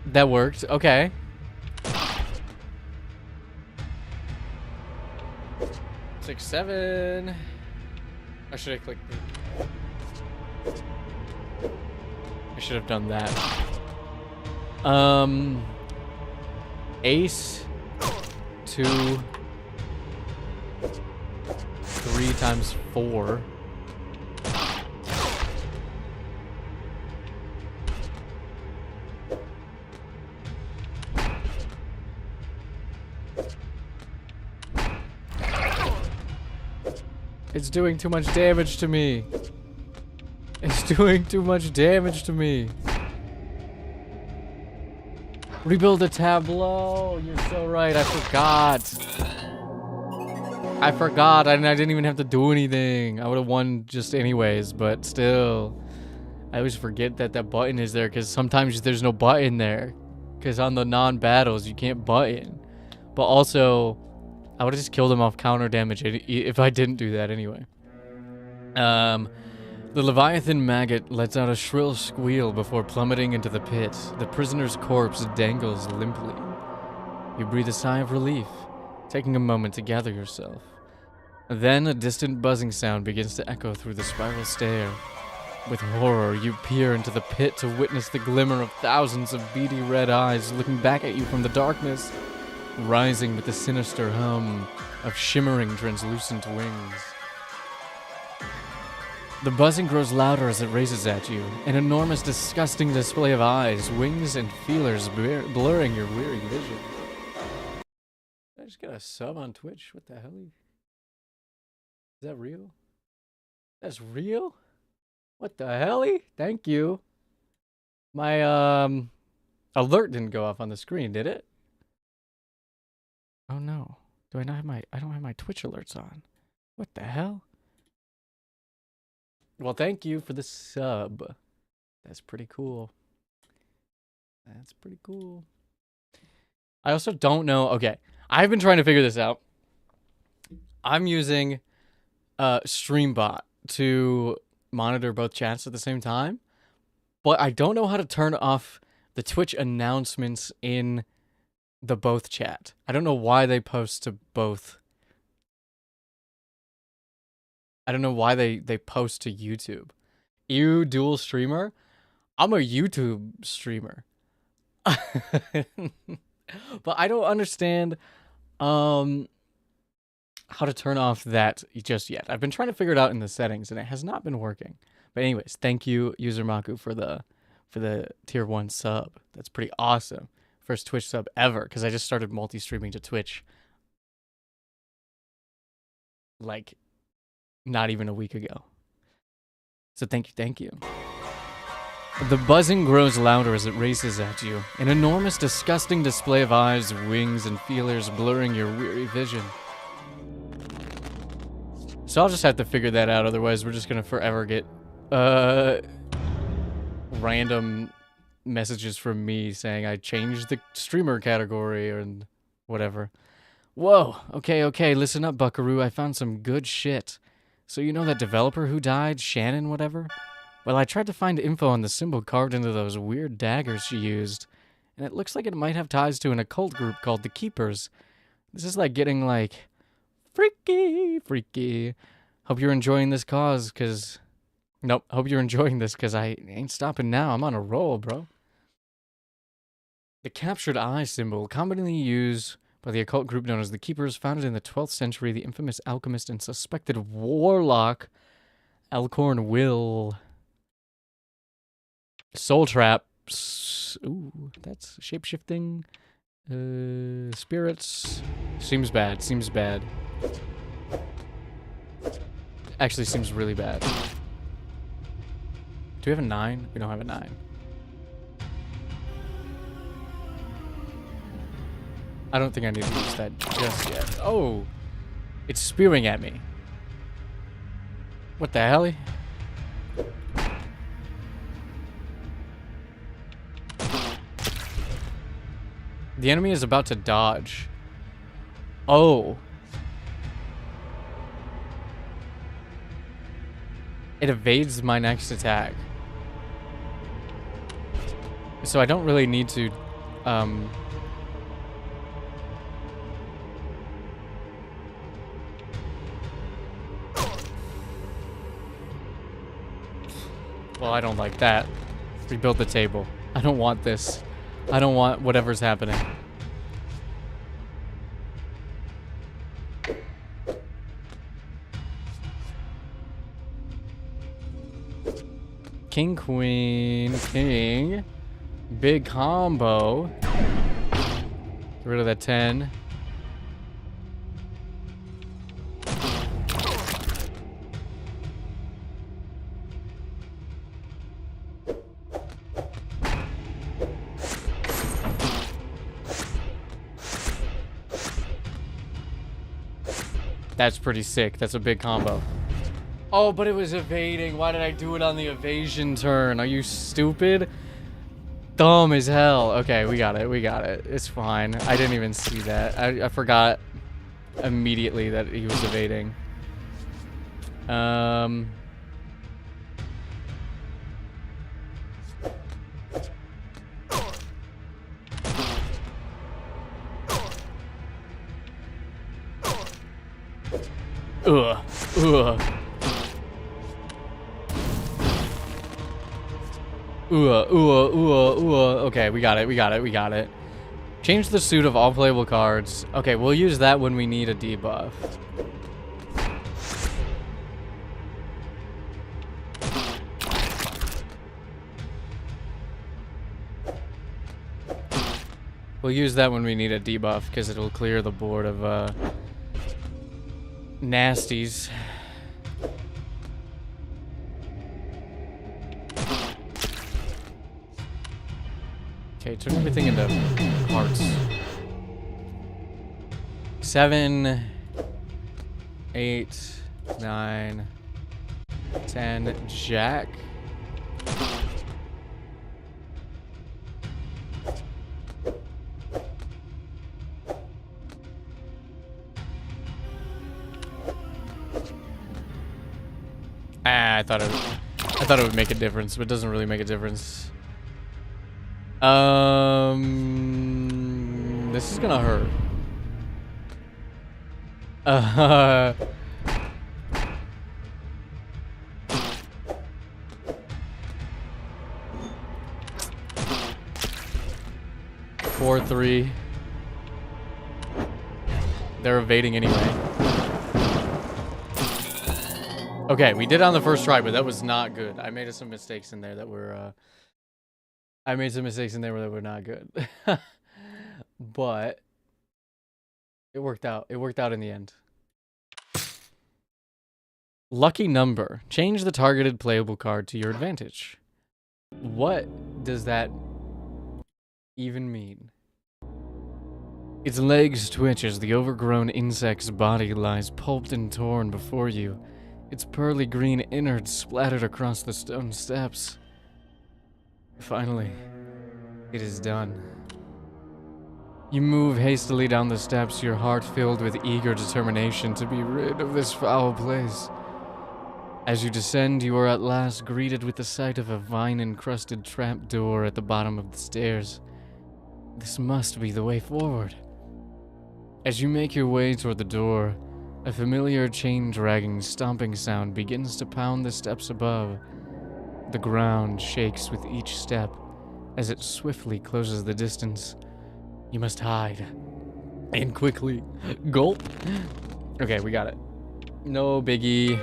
That worked. Okay. 6, 7. I should have clicked. I should have done that. Ace, 2, 3 times 4. It's doing too much damage to me. It's doing too much damage to me. Rebuild a tableau. You're so right. I forgot. I didn't even have to do anything. I would have won just anyways, but still. I always forget that that button is there because sometimes there's no button there. Because on the non-battles, you can't button. But also, I would have just killed him off counter damage if I didn't do that anyway. The Leviathan maggot lets out a shrill squeal before plummeting into the pit. The prisoner's corpse dangles limply. You breathe a sigh of relief, taking a moment to gather yourself. Then a distant buzzing sound begins to echo through the spiral stair. With horror, you peer into the pit to witness the glimmer of thousands of beady red eyes looking back at you from the darkness, rising with the sinister hum of shimmering translucent wings. The buzzing grows louder as it races at you, an enormous, disgusting display of eyes, wings, and feelers blurring your weary vision. I just got a sub on Twitch. What the hell? Is that real? That's real? What the hell? Thank you. My alert didn't go off on the screen, did it? Oh no. Do I not have I don't have my Twitch alerts on. What the hell? Well, thank you for the sub. That's pretty cool. That's pretty cool. I also don't know. Okay. I've been trying to figure this out. I'm using Streambot to monitor both chats at the same time, but I don't know how to turn off the Twitch announcements in the both chat. I don't know why they post to both. I don't know why they post to YouTube. You dual streamer? I'm a YouTube streamer. But I don't understand how to turn off that just yet. I've been trying to figure it out in the settings and it has not been working. But anyways, thank you, User Maku, for the tier 1 sub. That's pretty awesome. First Twitch sub ever, because I just started multi-streaming to Twitch like not even a week ago. So thank you. The buzzing grows louder as it races at you. An enormous, disgusting display of eyes, wings, and feelers blurring your weary vision. So I'll just have to figure that out, otherwise we're just gonna forever get random messages from me saying I changed the streamer category and whatever. Whoa, okay, listen up, buckaroo, I found some good shit. So you know that developer who died, Shannon whatever? Well, I tried to find info on the symbol carved into those weird daggers she used, and it looks like it might have ties to an occult group called the Keepers. This is like getting like freaky. Hope you're enjoying this cause, cause... Nope, hope you're enjoying this, cause I ain't stopping now. I'm on a roll, bro. The captured eye symbol, commonly used by the occult group known as the Keepers, founded in the 12th century, the infamous alchemist and suspected warlock Alcorn Will. Soul traps. Ooh, that's shapeshifting. Spirits. Seems bad. Actually, seems really bad. Do we have a 9? We don't have a 9. I don't think I need to use that just yet. Oh! It's spewing at me. What the hell? The enemy is about to dodge. Oh. It evades my next attack. So I don't really need to, Well, I don't like that. Rebuild the table. I don't want this. I don't want whatever's happening. King, queen, king. Big combo. Get rid of that 10. That's pretty sick. That's a big combo. Oh, but it was evading. Why did I do it on the evasion turn? Are you stupid? Dumb as hell. Okay, we got it. We got it. It's fine. I didn't even see that. I forgot immediately that he was evading. Ugh. Okay, we got it. Change the suit of all playable cards. Okay, we'll use that when we need a debuff. We'll use that when we need a debuff, because it'll clear the board of, nasties. Okay, turn everything into hearts. 7, 8, 9, 10, jack. I thought it would make a difference, but it doesn't really make a difference. This is gonna hurt. 4-3. They're evading anyway. Okay, we did it on the first try, but that was not good. I made some mistakes in there that were, not good. But it worked out. It worked out in the end. Lucky number. Change the targeted playable card to your advantage. What does that even mean? Its legs twitch as the overgrown insect's body lies pulped and torn before you. Its pearly green innards splattered across the stone steps. Finally, it is done. You move hastily down the steps, your heart filled with eager determination to be rid of this foul place. As you descend, you are at last greeted with the sight of a vine-encrusted trap door at the bottom of the stairs. This must be the way forward. As you make your way toward the door, a familiar chain-dragging stomping sound begins to pound the steps above. The ground shakes with each step as it swiftly closes the distance. You must hide. And quickly. Gulp. Okay, we got it. No biggie.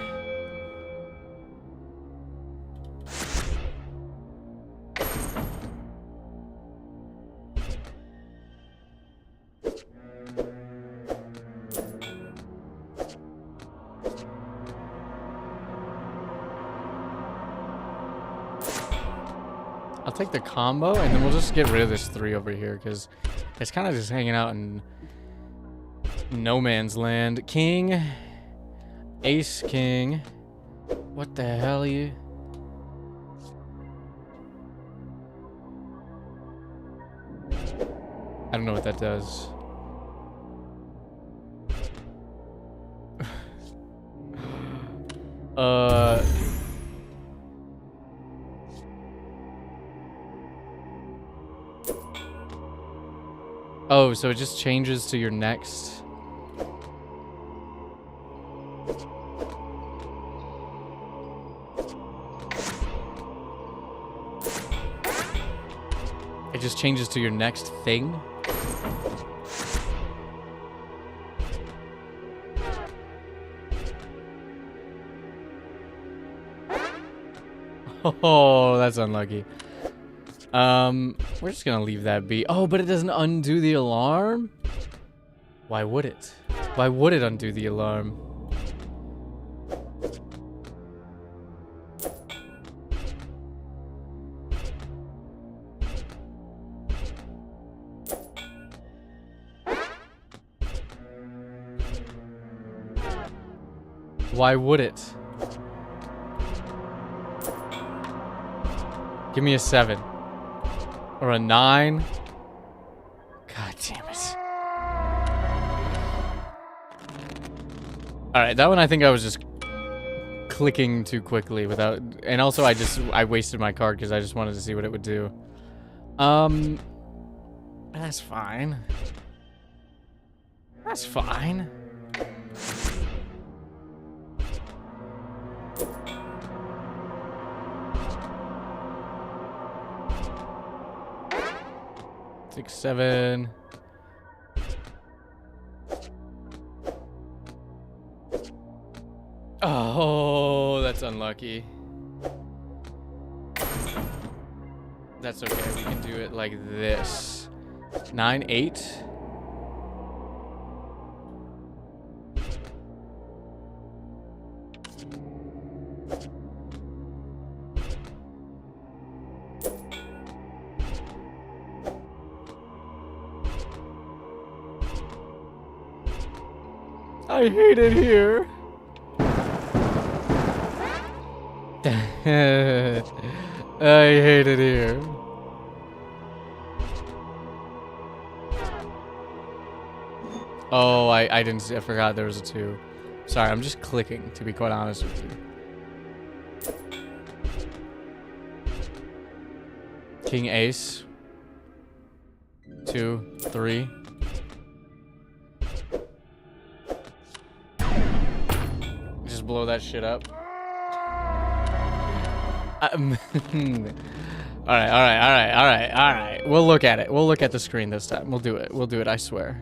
I'll take the combo, and then we'll just get rid of this 3 over here, because it's kind of just hanging out in no man's land. King. Ace, king. What the hell are you? I don't know what that does. Oh, so it just changes to your next. It just changes to your next thing? Oh, that's unlucky. We're just gonna leave that be. Oh, but it doesn't undo the alarm? Why would it? Why would it undo the alarm? Why would it? Give me a 7. Or a 9. God damn it. Alright, that one I think I was just clicking too quickly without... And also I wasted my card because I just wanted to see what it would do. That's fine. That's fine. Six, 7. Oh, that's unlucky. That's okay. We can do it like this. 9, 8. I hate it here. I hate it here. Oh, I didn't see, I forgot there was a 2. Sorry, I'm just clicking, to be quite honest with you. King Ace. 2, 3. Just blow that shit up. Alright. We'll look at it. We'll look at the screen this time. We'll do it, I swear.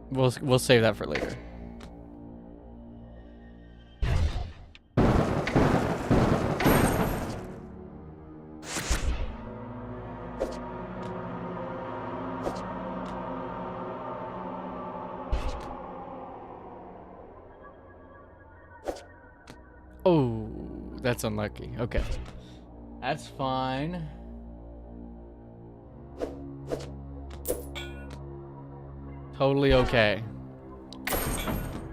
We'll save that for later. Oh, that's unlucky. Okay. That's fine. Totally okay.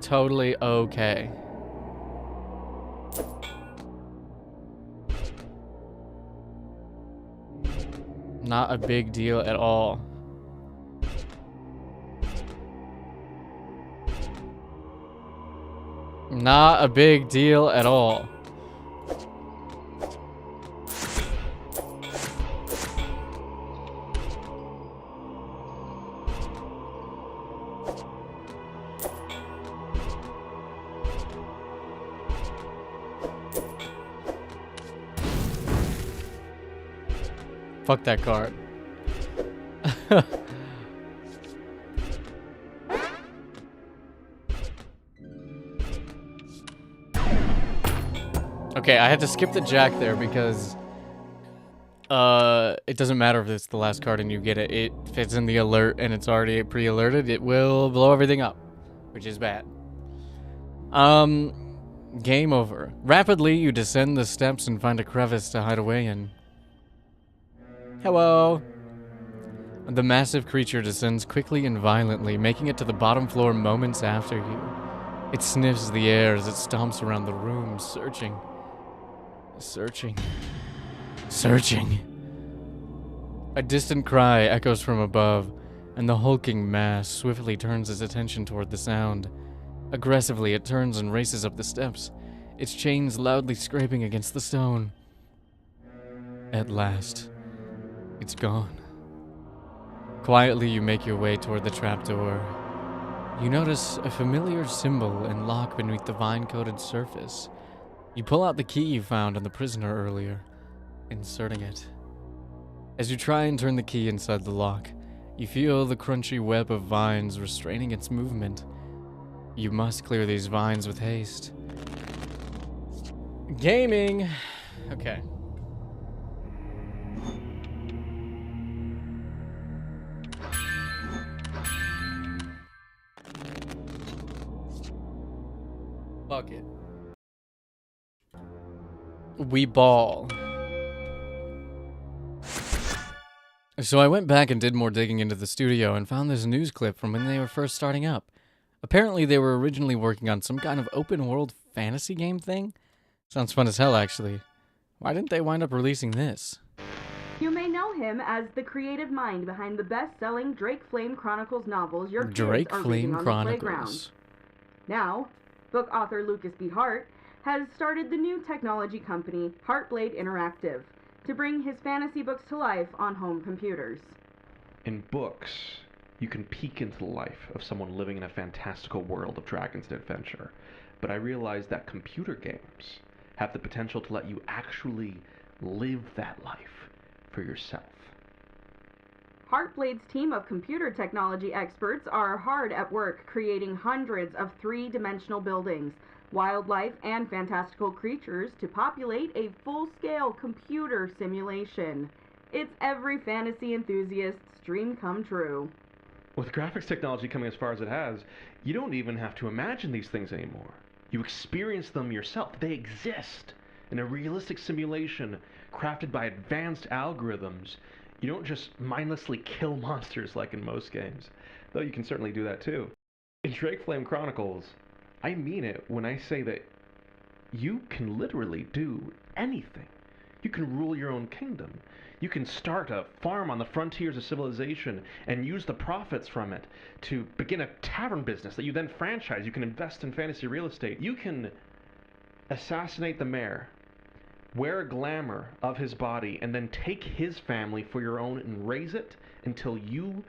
Totally okay. Not a big deal at all. Not a big deal at all. Fuck that card. Okay, I had to skip the jack there because it doesn't matter if it's the last card and you get it. If it's in the alert and it's already pre-alerted, it will blow everything up, which is bad. Game over. Rapidly, you descend the steps and find a crevice to hide away in. Hello. The massive creature descends quickly and violently, making it to the bottom floor moments after you. It sniffs the air as it stomps around the room, searching. Searching. A distant cry echoes from above, and the hulking mass swiftly turns its attention toward the sound. Aggressively, it turns and races up the steps, its chains loudly scraping against the stone. At last, it's gone. Quietly, you make your way toward the trapdoor. You notice a familiar symbol and lock beneath the vine-coated surface. You pull out the key you found on the prisoner earlier, inserting it. As you try and turn the key inside the lock, you feel the crunchy web of vines restraining its movement. You must clear these vines with haste. Gaming! Okay. Fuck it. We ball. So I went back and did more digging into the studio and found this news clip from when they were first starting up. Apparently they were originally working on some kind of open world fantasy game thing. Sounds fun as hell, actually. Why didn't they wind up releasing this? You may know him as the creative mind behind the best-selling Drake Flame Chronicles novels your kids are reading on the playground. Now, book author Lucas B. Hart has started the new technology company Heartblade Interactive to bring his fantasy books to life on home computers. In books, you can peek into the life of someone living in a fantastical world of dragons and adventure, but I realized that computer games have the potential to let you actually live that life for yourself. Heartblade's team of computer technology experts are hard at work creating hundreds of three-dimensional buildings, wildlife, and fantastical creatures to populate a full-scale computer simulation. It's every fantasy enthusiast's dream come true. With graphics technology coming as far as it has, you don't even have to imagine these things anymore. You experience them yourself. They exist in a realistic simulation crafted by advanced algorithms. You don't just mindlessly kill monsters like in most games, though you can certainly do that too. In Drake Flame Chronicles, I mean it when I say that you can literally do anything. You can rule your own kingdom. You can start a farm on the frontiers of civilization and use the profits from it to begin a tavern business that you then franchise. You can invest in fantasy real estate. You can assassinate the mayor, wear a glamour of his body, and then take his family for your own and raise it until you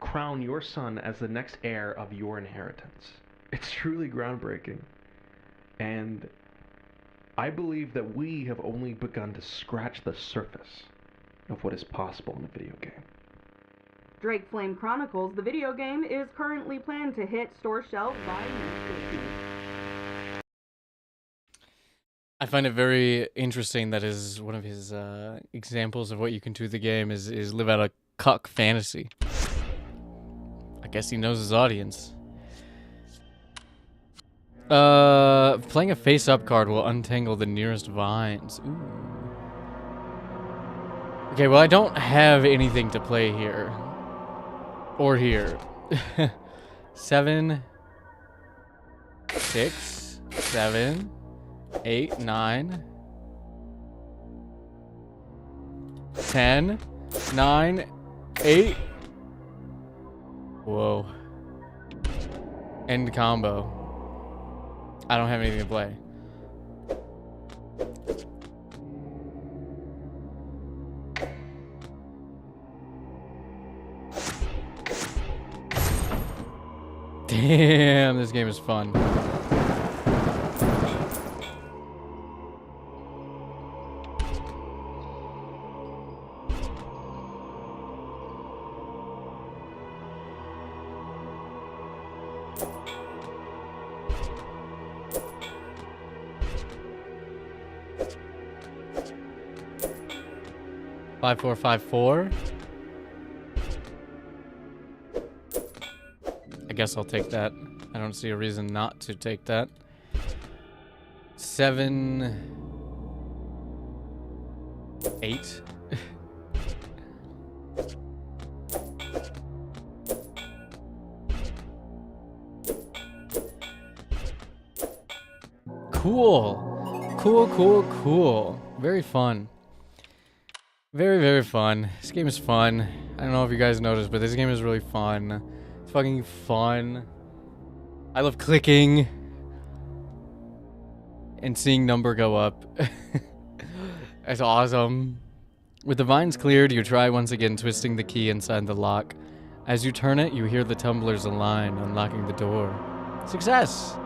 crown your son as the next heir of your inheritance. It's truly groundbreaking. And I believe that we have only begun to scratch the surface of what is possible in a video game. Drake Flame Chronicles, the video game, is currently planned to hit store shelves by next week. I find it very interesting that is one of his examples of what you can do with the game is live out a cuck fantasy. I guess he knows his audience. Playing a face-up card will untangle the nearest vines. Ooh. Okay, well, I don't have anything to play here. Or here. 7, 6, 7, 8, 9, 10, 9, 8. Whoa. End combo. I don't have anything to play. Damn, this game is fun. Five, 4, 5, 4. I guess I'll take that. I don't see a reason not to take that. 7, 8. Cool. Cool, cool, cool. Very fun. Very, very fun. This game is fun. I don't know if you guys noticed, but this game is really fun. It's fucking fun. I love clicking and seeing number go up. That's awesome. With the vines cleared, you try once again twisting the key inside the lock. As you turn it, you hear the tumblers align, unlocking the door. Success!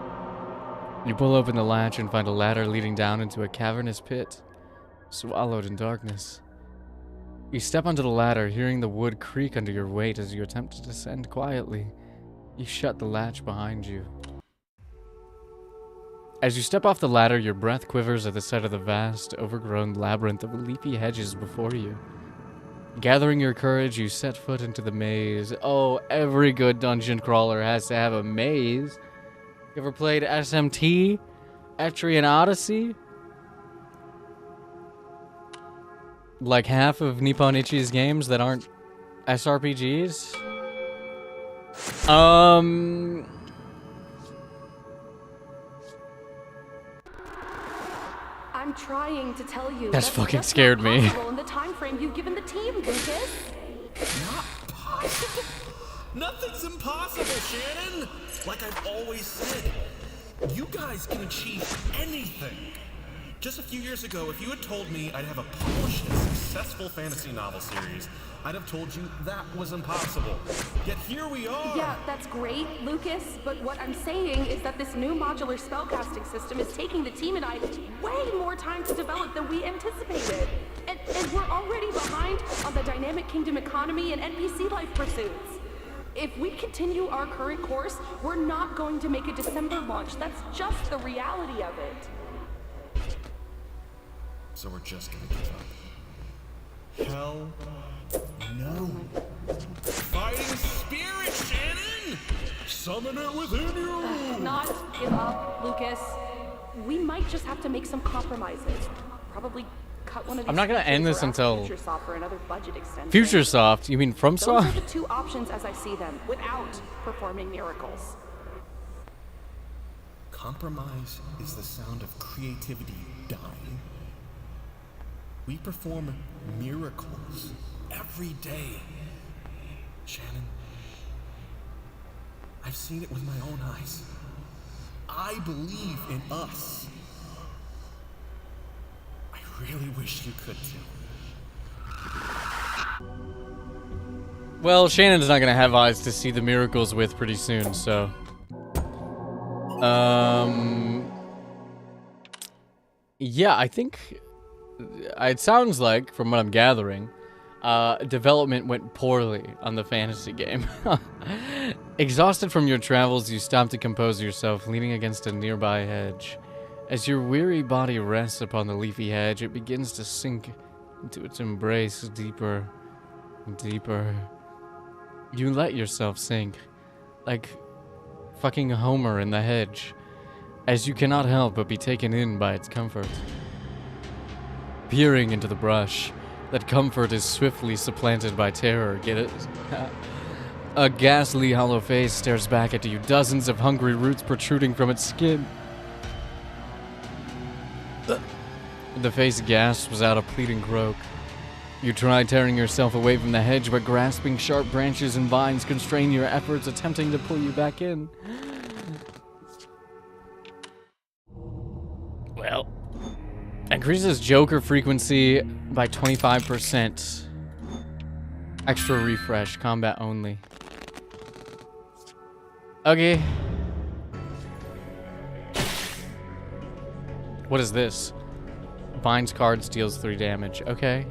You pull open the latch and find a ladder leading down into a cavernous pit, swallowed in darkness. You step onto the ladder, hearing the wood creak under your weight as you attempt to descend quietly. You shut the latch behind you. As you step off the ladder, your breath quivers at the sight of the vast, overgrown labyrinth of leafy hedges before you. Gathering your courage, you set foot into the maze. Oh, every good dungeon crawler has to have a maze. You ever played SMT? Etrian Odyssey? Like half of Nippon Ichi's games that aren't SRPGs? I'm trying to tell you. That's fucking scared me. In the time frame you've given the team, Lucas. Not possible. Nothing's impossible, Shannon. Like I've always said, you guys can achieve anything. Just a few years ago, if you had told me I'd have a published and successful fantasy novel series, I'd have told you that was impossible. Yet here we are. Yeah, that's great, Lucas, but what I'm saying is that this new modular spellcasting system is taking the team and I way more time to develop than we anticipated. And we're already behind on the Dynamic Kingdom economy and NPC life pursuits. If we continue our current course, we're not going to make a December launch. That's just the reality of it. So we're just gonna give up. Hell no. Fighting spirit, Shannon! Summon it within you! Not give up, Lucas. We might just have to make some compromises. Probably cut one of these. I'm not gonna end this until FutureSoft for another budget extension. FutureSoft? You mean FromSoft? Those are the two options as I see them, without performing miracles. Compromise is the sound of creativity dying. We perform miracles every day. Shannon, I've seen it with my own eyes. I believe in us. I really wish you could too. Well, Shannon's not gonna have eyes to see the miracles with pretty soon, so... Yeah, I think... It sounds like, from what I'm gathering, development went poorly on the fantasy game. Exhausted from your travels, you stop to compose yourself, leaning against a nearby hedge. As your weary body rests upon the leafy hedge, it begins to sink into its embrace deeper and deeper. You let yourself sink, like fucking Homer in the hedge, as you cannot help but be taken in by its comfort. Peering into the brush, that comfort is swiftly supplanted by terror, get it? A ghastly hollow face stares back at you, dozens of hungry roots protruding from its skin. The face gasps out a pleading croak. You try tearing yourself away from the hedge, but grasping sharp branches and vines constrain your efforts, attempting to pull you back in. Well... Increases Joker frequency by 25%. Extra refresh, combat only. Okay. What is this? Binds cards, deals 3 damage. Okay.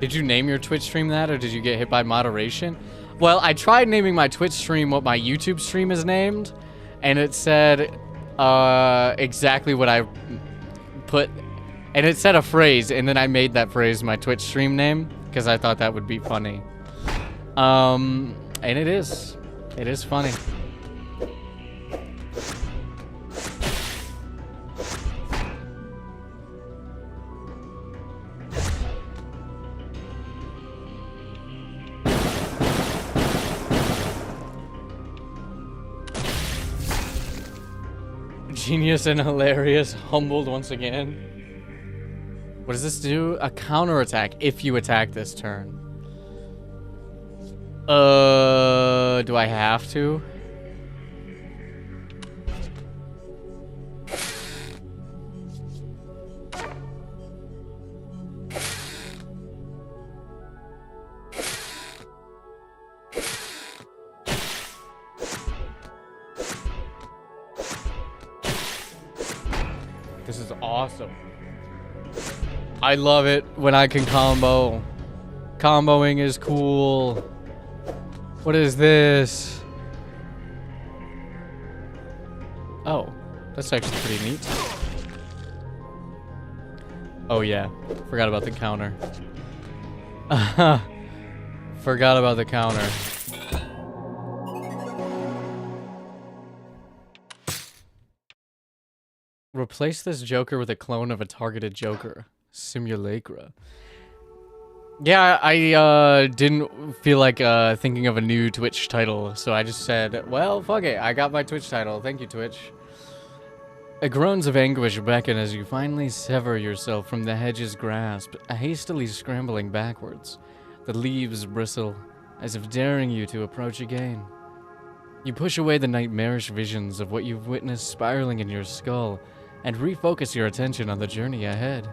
Did you name your Twitch stream that, or did you get hit by moderation? Well, I tried naming my Twitch stream what my YouTube stream is named, and it said exactly what I put, and it said a phrase, and then I made that phrase my Twitch stream name, because I thought that would be funny. And it is. It is funny. Genius and hilarious, humbled once again. What does this do? A counterattack if you attack this turn. Do I have to? awesome. I love it when I can combo. Comboing is cool. What is this? Oh, that's actually pretty neat. Oh yeah, forgot about the counter. Forgot about the counter. Replace this Joker with a clone of a targeted Joker. Simulacra. Yeah, I didn't feel like thinking of a new Twitch title, so I just said, well, fuck it, I got my Twitch title. Thank you, Twitch. Groans of anguish beckon as you finally sever yourself from the hedge's grasp, hastily scrambling backwards. The leaves bristle, as if daring you to approach again. You push away the nightmarish visions of what you've witnessed spiraling in your skull, and refocus your attention on the journey ahead.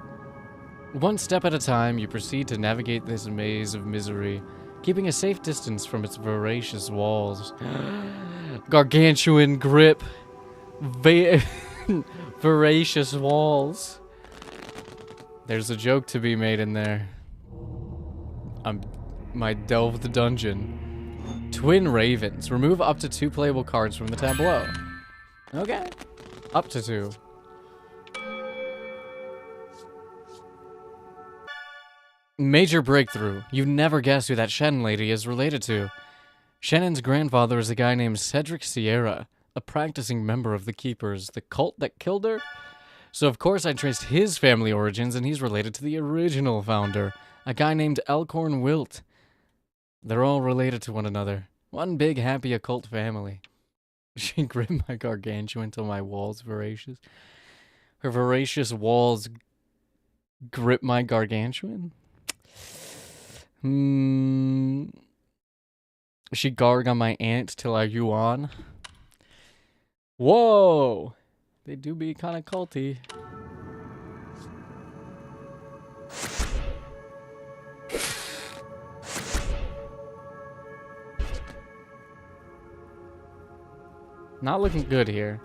One step at a time, you proceed to navigate this maze of misery, keeping a safe distance from its voracious walls. Gargantuan grip. Voracious walls. There's a joke to be made in there. My delved dungeon. Twin Ravens. Remove up to 2 playable cards from the tableau. Okay. Up to 2. Major breakthrough. You never guess who that Shen lady is related to. Shannon's grandfather is a guy named Cedric Sierra, a practicing member of the Keepers, the cult that killed her. So of course I traced his family origins, and he's related to the original founder, a guy named Elkhorn Wilt. They're all related to one another. One big happy occult family. She gripped my gargantuan till my walls voracious. Her voracious walls grip my gargantuan? She garg on my ant till I yawn. Whoa! They do be kind of culty. Not looking good here.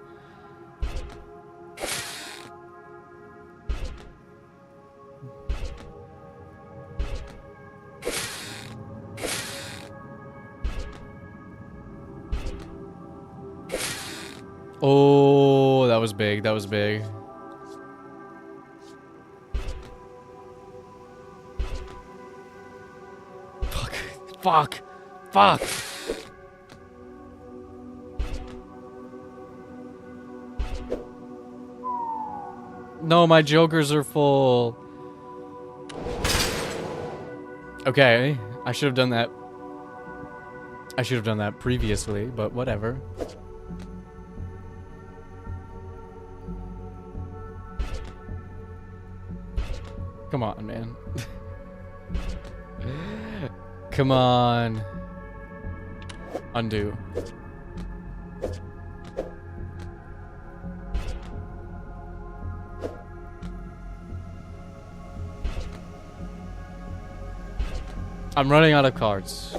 Oh, that was big. That was big. Fuck. Fuck. Fuck. No, my jokers are full. Okay, I should have done that. I should have done that previously, but whatever. Come on, man. Come on. Undo. I'm running out of cards.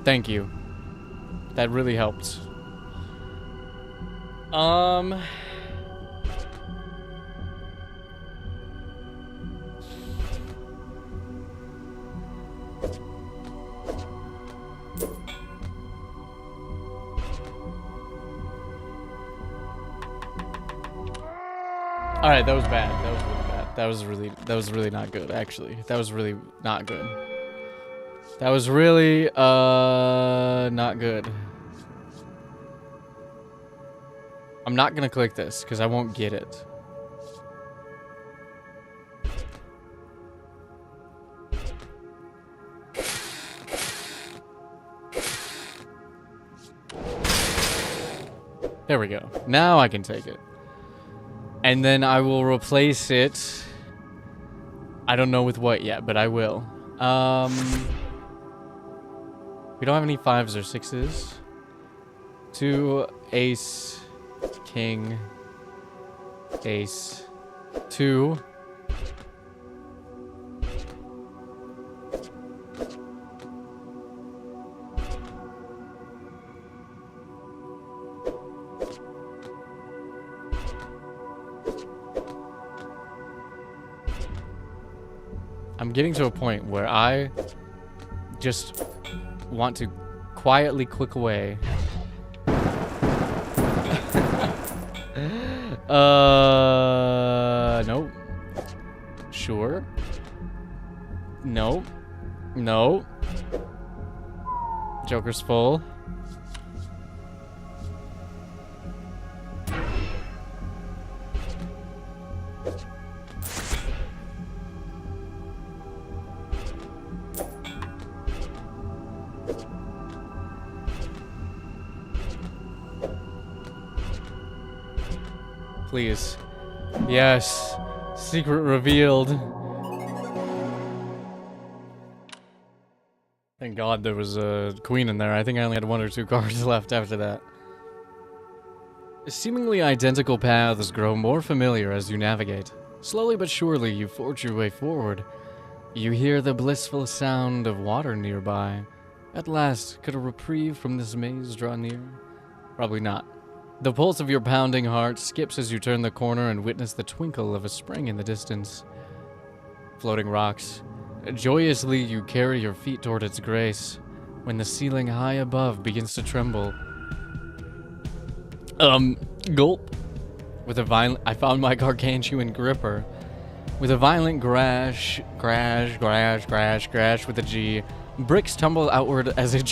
Thank you. That really helped. Alright, that was bad. That was really bad. That was really not good, actually. That was really not good. That was really, not good. I'm not gonna click this, because I won't get it. There we go. Now I can take it. And then I will replace it. I don't know with what yet, but I will. We don't have any 5s or 6s. 2, ace, king, ace, 2. I'm getting to a point where I just want to quietly click away. Nope. Sure. Nope. No. Joker's full. Please. Yes. Secret revealed. Thank God there was a queen in there. I think I only had 1 or 2 cards left after that. Seemingly identical paths grow more familiar as you navigate. Slowly but surely, you forge your way forward. You hear the blissful sound of water nearby. At last, could a reprieve from this maze draw near? Probably not. The pulse of your pounding heart skips as you turn the corner and witness the twinkle of a spring in the distance. Floating rocks. Joyously, you carry your feet toward its grace, when the ceiling high above begins to tremble. Gulp. With a violent... I found my gargantuan gripper. With a violent crash with a G, bricks tumble outward as a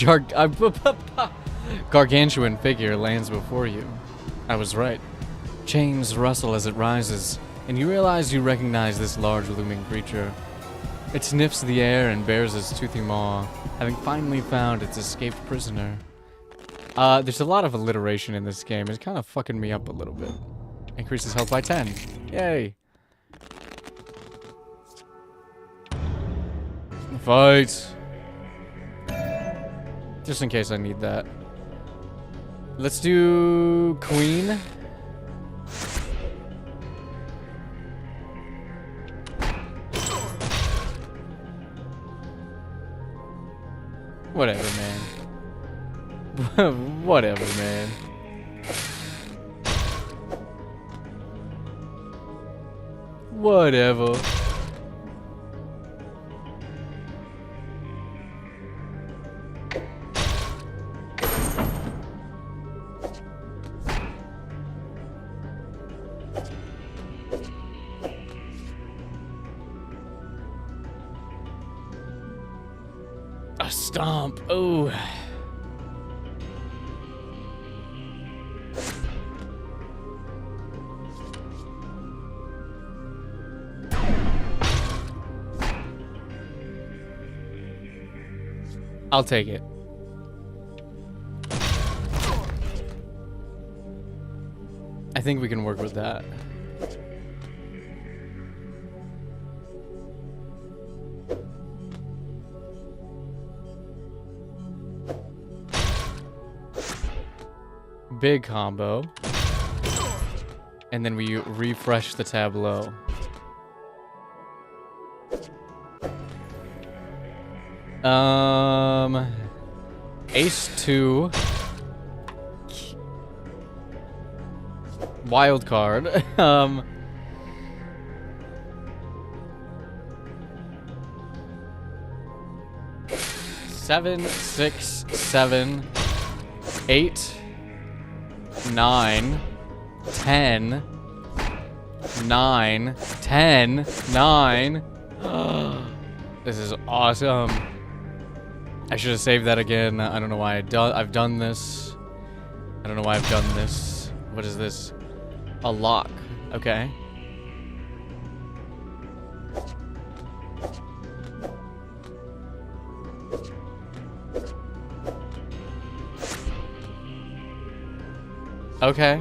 gargantuan figure lands before you. I was right. Chains rustle as it rises, and you realize you recognize this large looming creature. It sniffs the air and bares its toothy maw, having finally found its escaped prisoner. There's a lot of alliteration in this game. It's kind of fucking me up a little bit. Increases health by 10. Yay. Fight. Just in case I need that. Let's do Queen. Whatever, man. Whatever, man. Whatever. A stomp. Oh. I'll take it. I think we can work with that. Big combo. And then we refresh the tableau. Ace 2. Wild card. 7, 6, 7, 8, 9, 10, 9, 10, 9. This is awesome. I should have saved that again. I don't know why I've done this. I don't know why I've done this. What is this? A lock. Okay. Okay.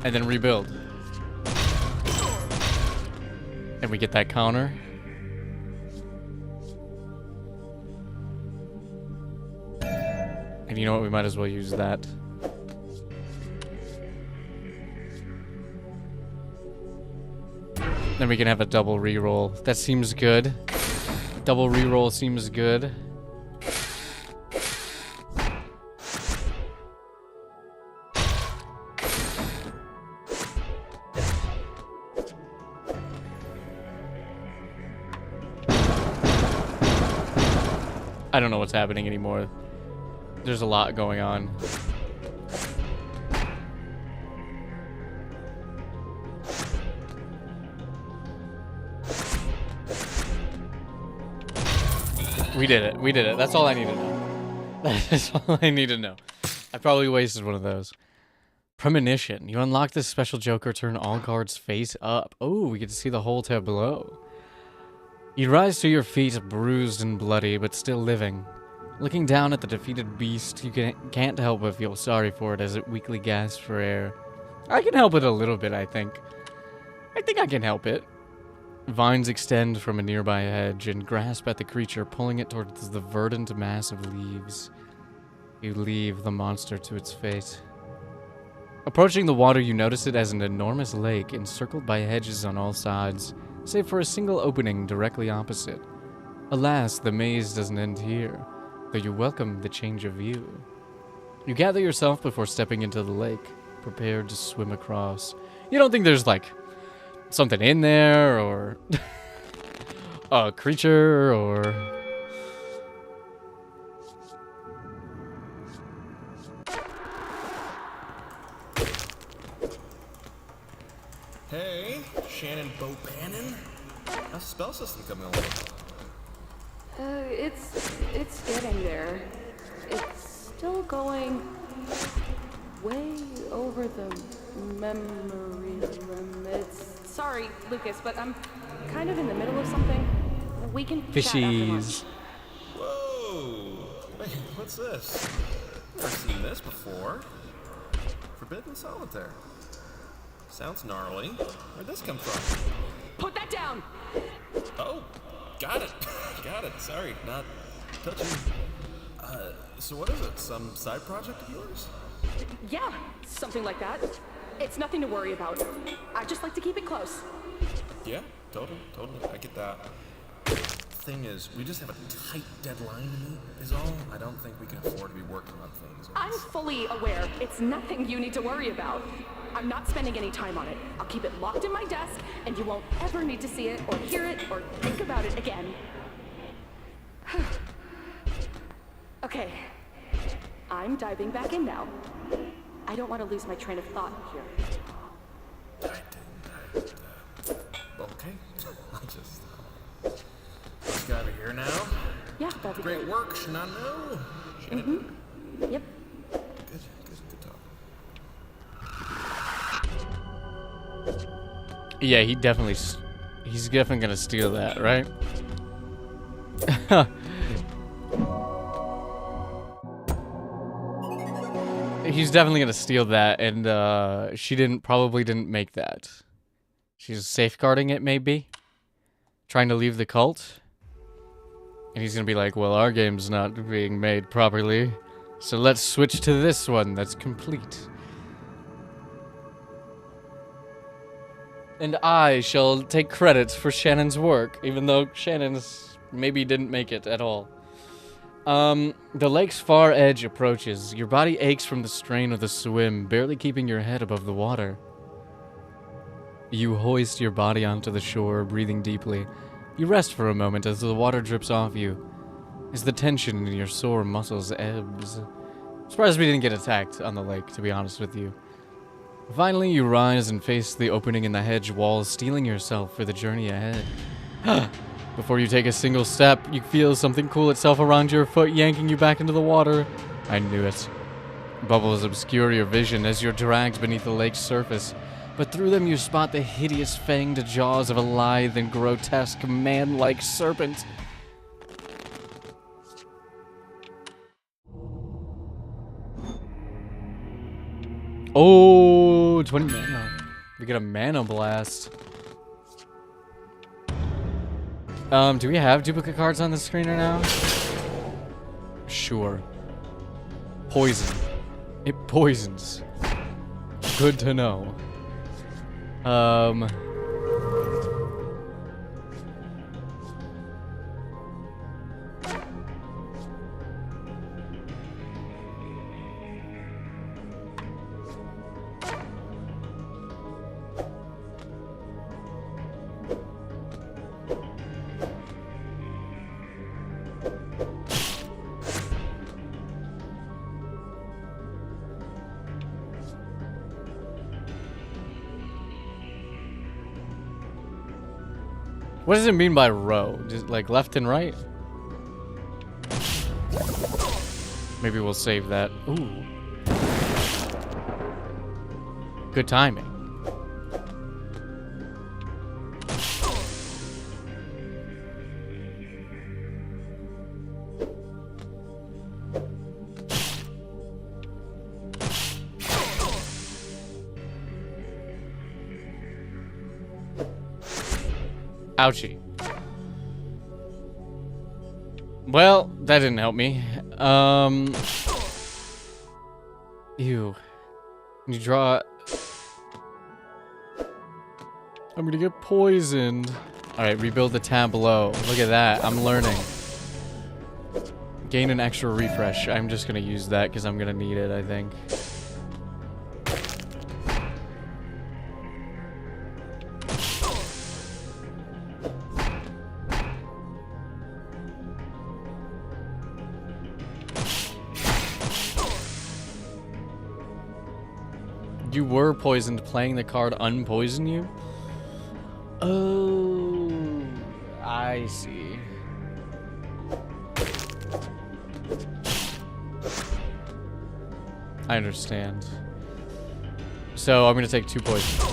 And then rebuild. And we get that counter. And you know what? We might as well use that. Then we can have a double reroll. That seems good. Double reroll seems good. I don't know what's happening anymore. There's a lot going on. We did it. We did it. That's all I need to know. That's all I need to know. I probably wasted one of those. Premonition. You unlock this special joker, turn all cards face up. Oh, we get to see the whole tableau. You rise to your feet, bruised and bloody, but still living. Looking down at the defeated beast, you can't help but feel sorry for it as it weakly gasps for air. I can help it a little bit, I think. I think I can help it. Vines extend from a nearby hedge and grasp at the creature, pulling it towards the verdant mass of leaves. You leave the monster to its fate. Approaching the water, you notice it as an enormous lake encircled by hedges on all sides, save for a single opening directly opposite. Alas, the maze doesn't end here, though you welcome the change of view. You gather yourself before stepping into the lake, prepared to swim across. You don't think there's, like, something in there, or a creature, or... Hey, Shannon Bopanin? How's the spell system coming along? It's getting there. It's still going way over the memory limits. Sorry, Lucas, but I'm kind of in the middle of something. We can chat after lunch. Fishies. Whoa! Wait, what's this? Never seen this before. Forbidden Solitaire. Sounds gnarly. Where'd this come from? Put that down! Oh, got it. Got it. Sorry, not touching. So what is it? Some side project of yours? Yeah, something like that. It's nothing to worry about. I just like to keep it close. Yeah, totally. I get that. Thing is, we just have a tight deadline to meet, is all. I don't think we can afford to be working on things. I'm fully aware it's nothing you need to worry about. I'm not spending any time on it. I'll keep it locked in my desk, and you won't ever need to see it, or hear it, or think about it again. Okay, I'm diving back in now. I don't want to lose my train of thought here. Okay, I'll just... Let's get over here now. Yeah, that'd be great. Great work, Shanano. Shannon. Yep. Good talk. Yeah, he's definitely gonna steal that, right? He's definitely gonna steal that, and she probably didn't make that. She's safeguarding it, maybe? Trying to leave the cult? And he's gonna be like, well, our game's not being made properly, so let's switch to this one that's complete. And I shall take credit for Shannon's work, even though Shannon's maybe didn't make it at all. The lake's far edge approaches. Your body aches from the strain of the swim, barely keeping your head above the water. You hoist your body onto the shore, breathing deeply. You rest for a moment as the water drips off you, as the tension in your sore muscles ebbs. Surprised we didn't get attacked on the lake, to be honest with you. Finally, you rise and face the opening in the hedge wall, steeling yourself for the journey ahead. Before you take a single step, you feel something cool itself around your foot, yanking you back into the water. I knew it. Bubbles obscure your vision as you're dragged beneath the lake's surface, but through them you spot the hideous fanged jaws of a lithe and grotesque man-like serpent. Oh, 20 mana. We get a mana blast. Do we have duplicate cards on the screen right now? Sure. Poison. It poisons. Good to know. What does it mean by row? Just like left and right? Maybe we'll save that. Ooh. Good timing. Ouchie. Well, that didn't help me. Ew. You draw... I'm gonna get poisoned. Alright, rebuild the tableau. Look at that. I'm learning. Gain an extra refresh. I'm just gonna use that because I'm gonna need it, I think. You were poisoned. Playing the card unpoison you? Oh, I see. I understand. So I'm gonna take 2 poison.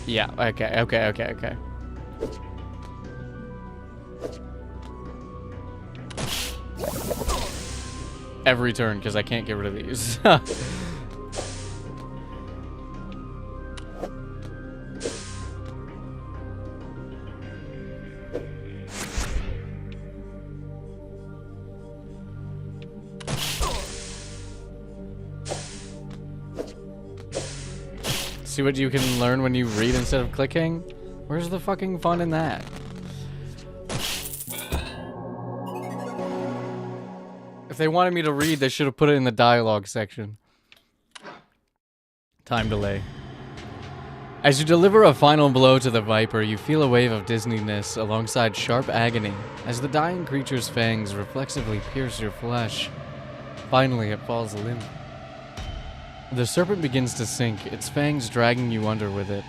Yeah, okay. Every turn, because I can't get rid of these. See what you can learn when you read instead of clicking? Where's the fucking fun in that? If they wanted me to read, they should have put it in the dialogue section. Time delay. As you deliver a final blow to the Viper, you feel a wave of dizziness alongside sharp agony as the dying creature's fangs reflexively pierce your flesh. Finally, it falls limp. The serpent begins to sink, its fangs dragging you under with it.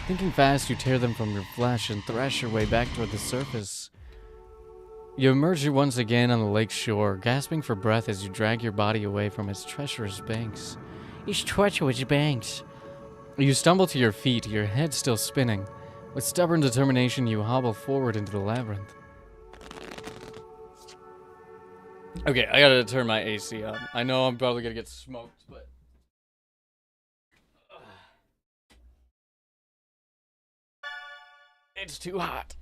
Thinking fast, you tear them from your flesh and thrash your way back toward the surface. You emerge once again on the lake's shore, gasping for breath as you drag your body away from its treacherous banks. Its treacherous banks. You stumble to your feet, your head still spinning. With stubborn determination, you hobble forward into the labyrinth. Okay, I gotta turn my AC up. I know I'm probably gonna get smoked, but... It's too hot.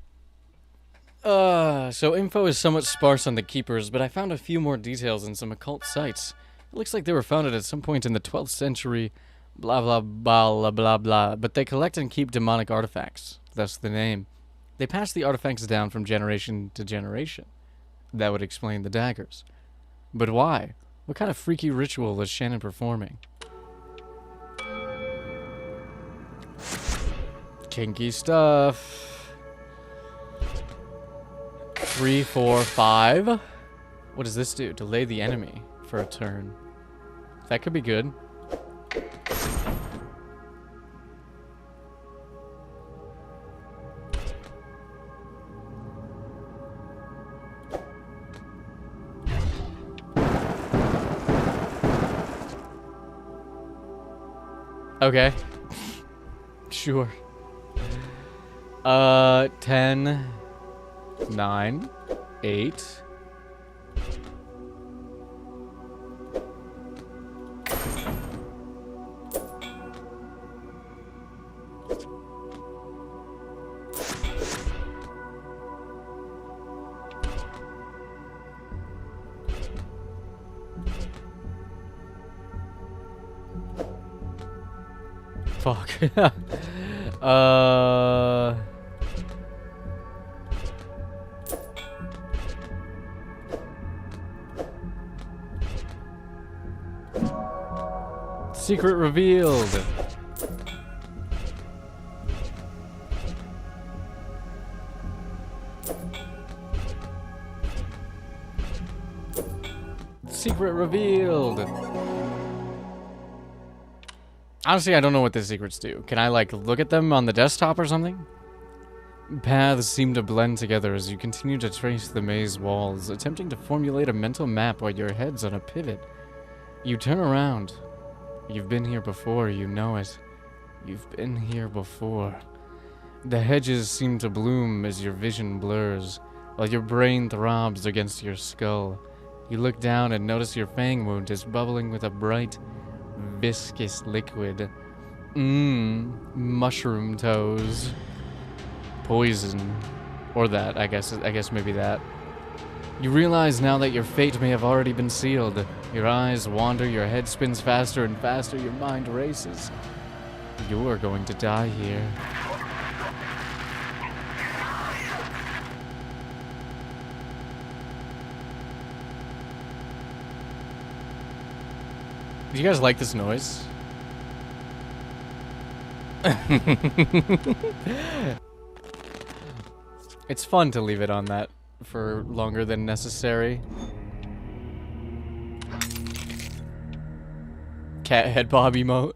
So info is somewhat sparse on the keepers, but I found a few more details in some occult sites. It looks like they were founded at some point in the 12th century, blah blah blah blah blah, but they collect and keep demonic artifacts. Thus the name. They pass the artifacts down from generation to generation. That would explain the daggers. But why? What kind of freaky ritual is Shannon performing? Kinky stuff. 3, 4, 5. What does this do? Delay the enemy for a turn. That could be good. Okay. Sure. 10, 9, 8. Fuck. Secret revealed. Secret revealed. Honestly, I don't know what the secrets do. Can I, like, look at them on the desktop or something? Paths seem to blend together as you continue to trace the maze walls, attempting to formulate a mental map while your head's on a pivot. You turn around. You've been here before, you know it. You've been here before. The hedges seem to bloom as your vision blurs, while your brain throbs against your skull. You look down and notice your fang wound is bubbling with a bright, viscous liquid. Mushroom toes. Poison. Or that, I guess maybe that. You realize now that your fate may have already been sealed. Your eyes wander, your head spins faster and faster, your mind races. You are going to die here. Do you guys like this noise? It's fun to leave it on that for longer than necessary. Cat head bob emote.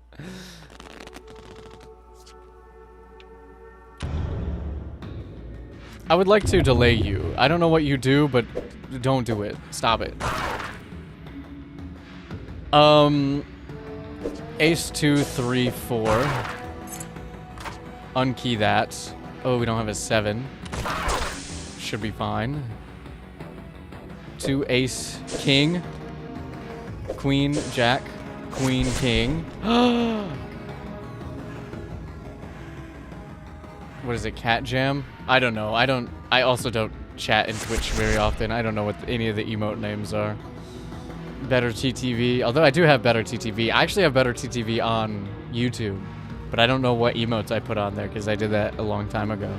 I would like to delay you. I don't know what you do, but don't do it. Stop it. Ace 2, 3, 4. Unkey that. Oh, we don't have a 7. Should be fine. 2 ace king. Queen jack. Queen king. What is it? Cat jam? I don't know. I also don't chat in Twitch very often. I don't know what any of the emote names are. Better TTV. Although I do have better TTV. I actually have better TTV on YouTube. But I don't know what emotes I put on there because I did that a long time ago.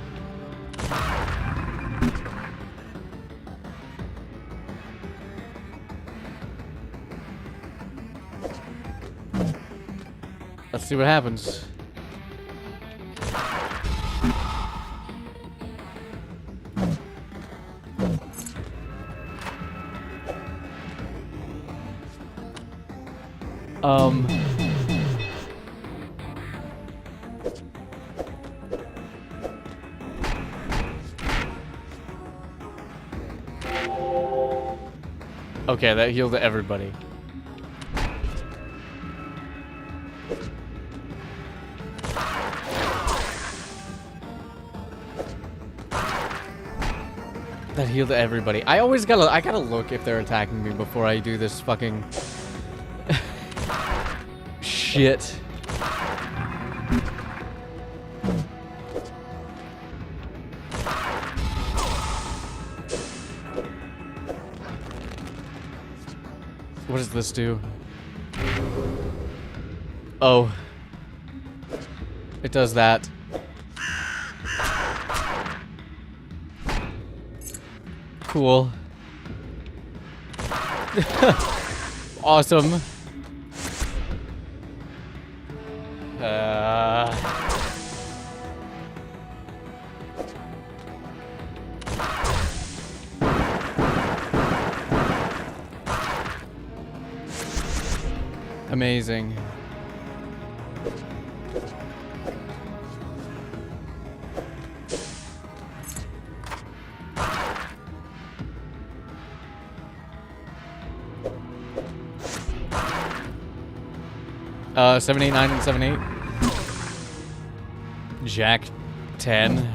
Let's see what happens. Okay, that healed everybody. That healed everybody. I gotta look if they're attacking me before I do this fucking shit. What does this do? Oh. It does that. Cool. Awesome. Amazing. Uh, 7, 8, 9, and 7, 8. Jack 10.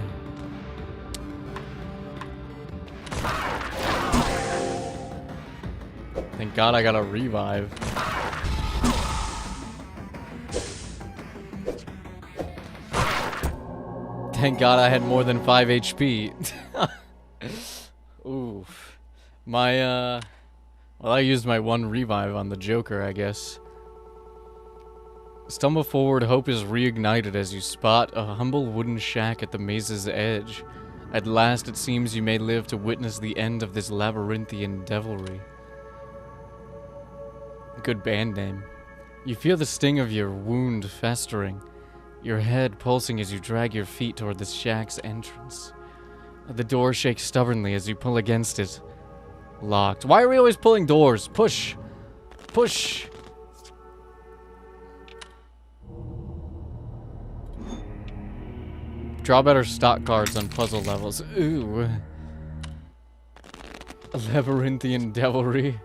Thank God I got a revive. Thank God I had more than 5 HP. Oof. My, well, I used my 1 revive on the Joker, I guess. Stumble forward, hope is reignited as you spot a humble wooden shack at the maze's edge. At last, it seems you may live to witness the end of this labyrinthian devilry. Good band name. You feel the sting of your wound festering, your head pulsing as you drag your feet toward the shack's entrance. The door shakes stubbornly as you pull against it. Locked. Why are we always pulling doors? Push! Push! Draw better stock cards on puzzle levels. Ooh. Labyrinthian devilry.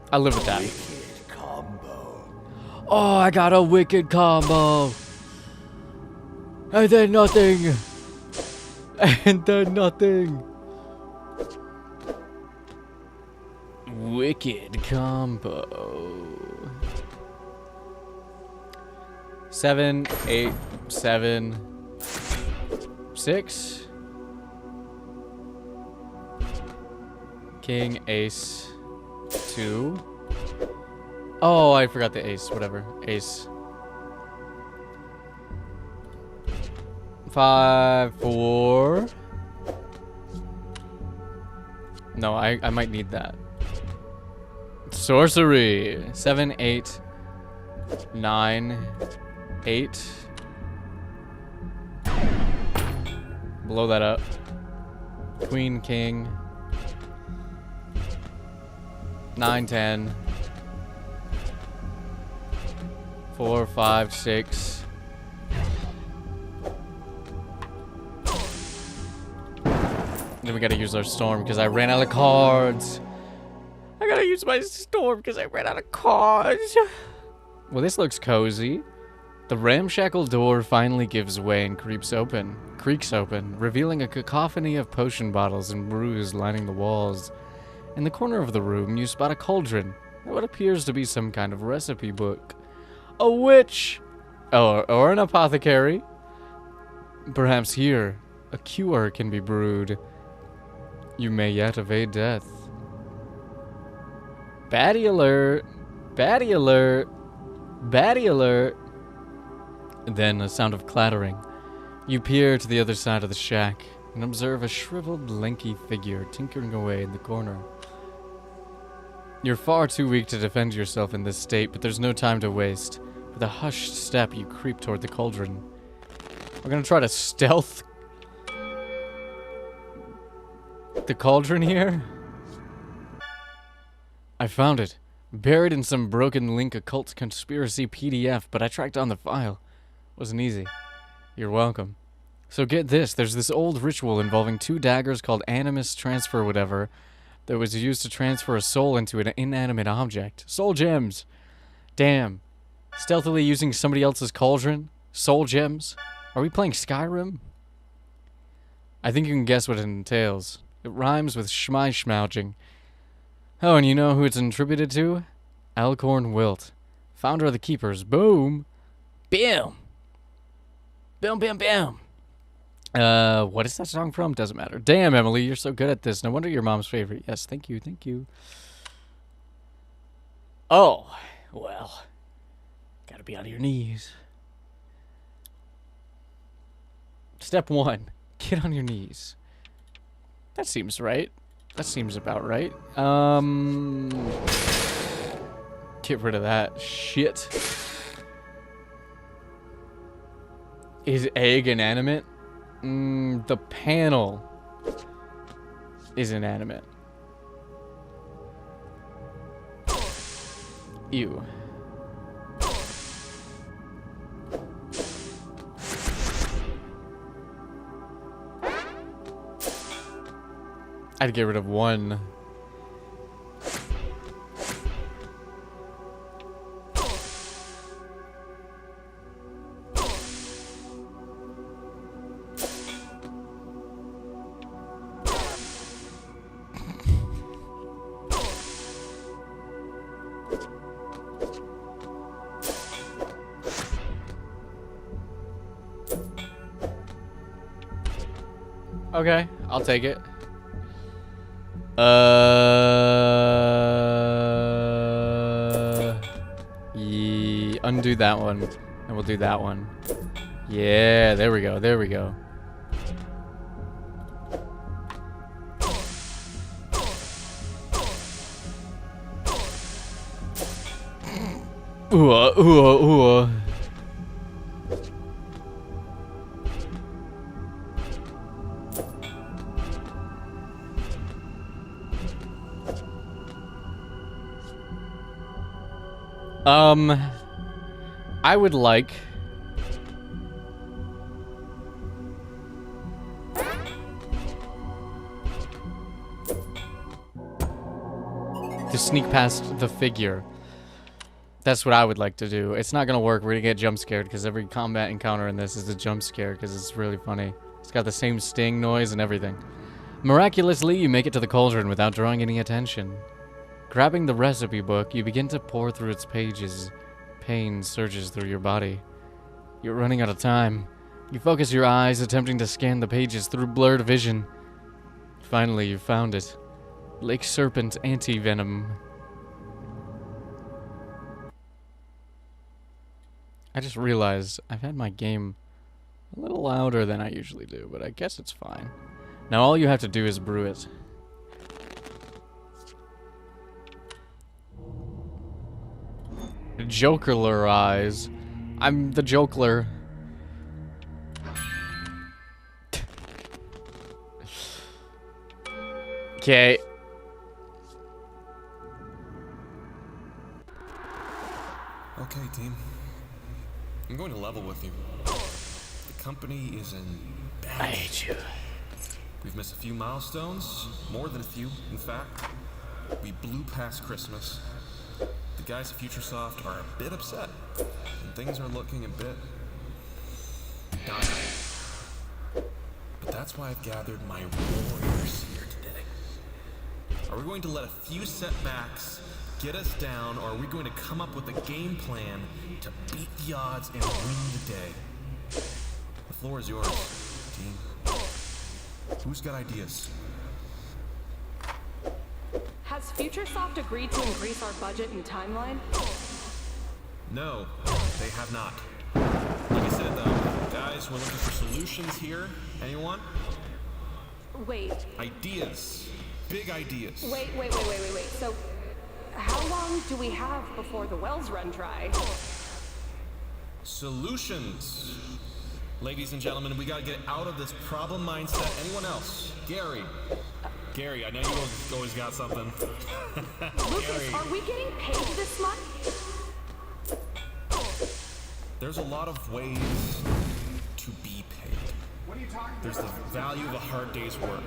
I live with that. Wicked combo. Oh, I got a wicked combo. And then nothing. And then nothing. Wicked combo. 7, 8, 7, 6. King, ace, 2. Oh, I forgot the ace. Whatever. Ace. 5, 4. No, I might need that. Sorcery. 7, 8, 9, 8. Blow that up. Queen, king. 9, 10. 4, 5, 6. Then we gotta use our storm because I ran out of cards. I gotta use my storm because I ran out of cards. Well, this looks cozy. The ramshackle door finally gives way and creaks open, revealing a cacophony of potion bottles and brews lining the walls. In the corner of the room, you spot a cauldron and what appears to be some kind of recipe book. A witch! Or an apothecary. Perhaps here, a cure can be brewed. You may yet evade death. Baddie alert! Baddie alert! Baddie alert! Then a sound of clattering. You peer to the other side of the shack and observe a shriveled, lanky figure tinkering away in the corner. You're far too weak to defend yourself in this state, but there's no time to waste. With a hushed step, you creep toward the cauldron. We're gonna try to stealth the cauldron here? I found it. Buried in some broken link occult conspiracy PDF, but I tracked down the file. Wasn't easy. You're welcome. So get this, there's this old ritual involving 2 daggers called animus transfer whatever that was used to transfer a soul into an inanimate object. Soul gems! Damn. Stealthily using somebody else's cauldron? Soul gems? Are we playing Skyrim? I think you can guess what it entails. It rhymes with schmei-schmouging. Oh, and you know who it's attributed to? Alcorn Wilt, founder of the Keepers. Boom! Bam! Boom, bam, bam! What is that song from? Doesn't matter. Damn, Emily, you're so good at this. No wonder you're mom's favorite. Yes, thank you, thank you. Oh, well. Gotta be on your knees. Step 1. Get on your knees. That seems right. That seems about right. Get rid of that shit. Is egg inanimate? The panel is inanimate. Ew. I'd get rid of 1. Okay, I'll take it. Undo that one, and we'll do that one. Yeah, there we go, there we go. I would like to sneak past the figure. That's what I would like to do. It's not gonna work. We're gonna get jump scared because every combat encounter in this is a jump scare because it's really funny. It's got the same sting noise and everything. Miraculously, you make it to the cauldron without drawing any attention. Grabbing the recipe book, you begin to pour through its pages. Pain surges through your body. You're running out of time. You focus your eyes, attempting to scan the pages through blurred vision. Finally, you found it. Lake Serpent Anti-Venom. I just realized I've had my game a little louder than I usually do, but I guess it's fine. Now all you have to do is brew it. Jokerler eyes. I'm the Joker. Okay. Okay, team. I'm going to level with you. The company is in bad. I hate you. We've missed a few milestones, more than a few, in fact. We blew past Christmas. The guys at Futuresoft are a bit upset, and things are looking a bit dire. But that's why I've gathered my warriors here today. Are we going to let a few setbacks get us down, or are we going to come up with a game plan to beat the odds and win the day? The floor is yours, team. Who's got ideas? Has Futuresoft agreed to increase our budget and timeline? No, they have not. Like I said, though, guys, we're looking for solutions here. Anyone? Wait. Ideas. Big ideas. Wait. So, how long do we have before the wells run dry? Solutions. Ladies and gentlemen, we gotta get out of this problem mindset. Anyone else? Gary. Gary, I know you always got something. Lucas, are we getting paid this month? There's a lot of ways to be paid. What are you talking about? There's the value of a hard day's work.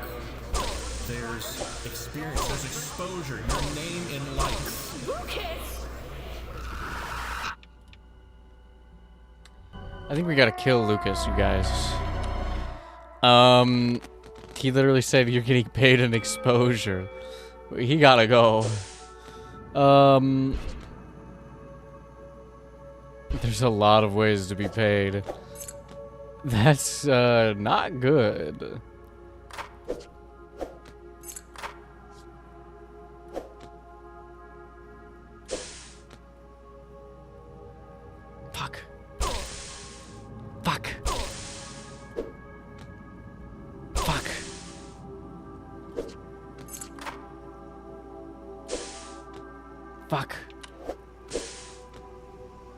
There's experience, there's exposure, your name in lights. Lucas! I think we gotta kill Lucas, you guys. He literally said you're getting paid an exposure. He gotta go. There's a lot of ways to be paid. That's, not good. Fuck. Fuck. Fuck. Fuck.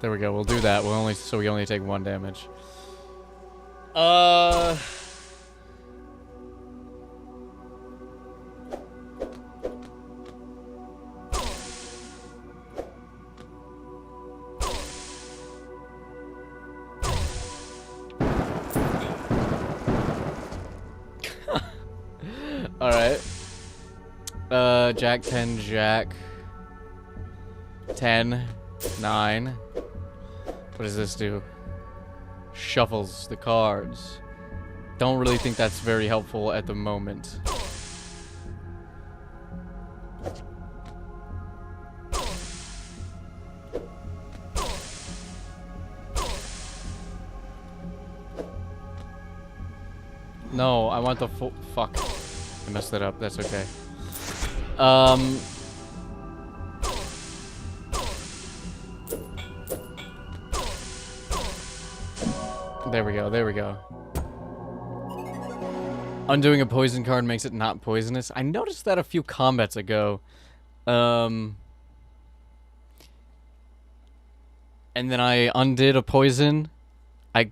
There we go. We'll do that. We'll only we only take 1 damage. All right. Jack 10, Jack 10, 9. What does this do? Shuffles the cards. Don't really think that's very helpful at the moment. No, I want the fuck. I messed it up. That's okay. There we go, there we go. Undoing a poison card makes it not poisonous. I noticed that a few combats ago. And then I undid a poison. I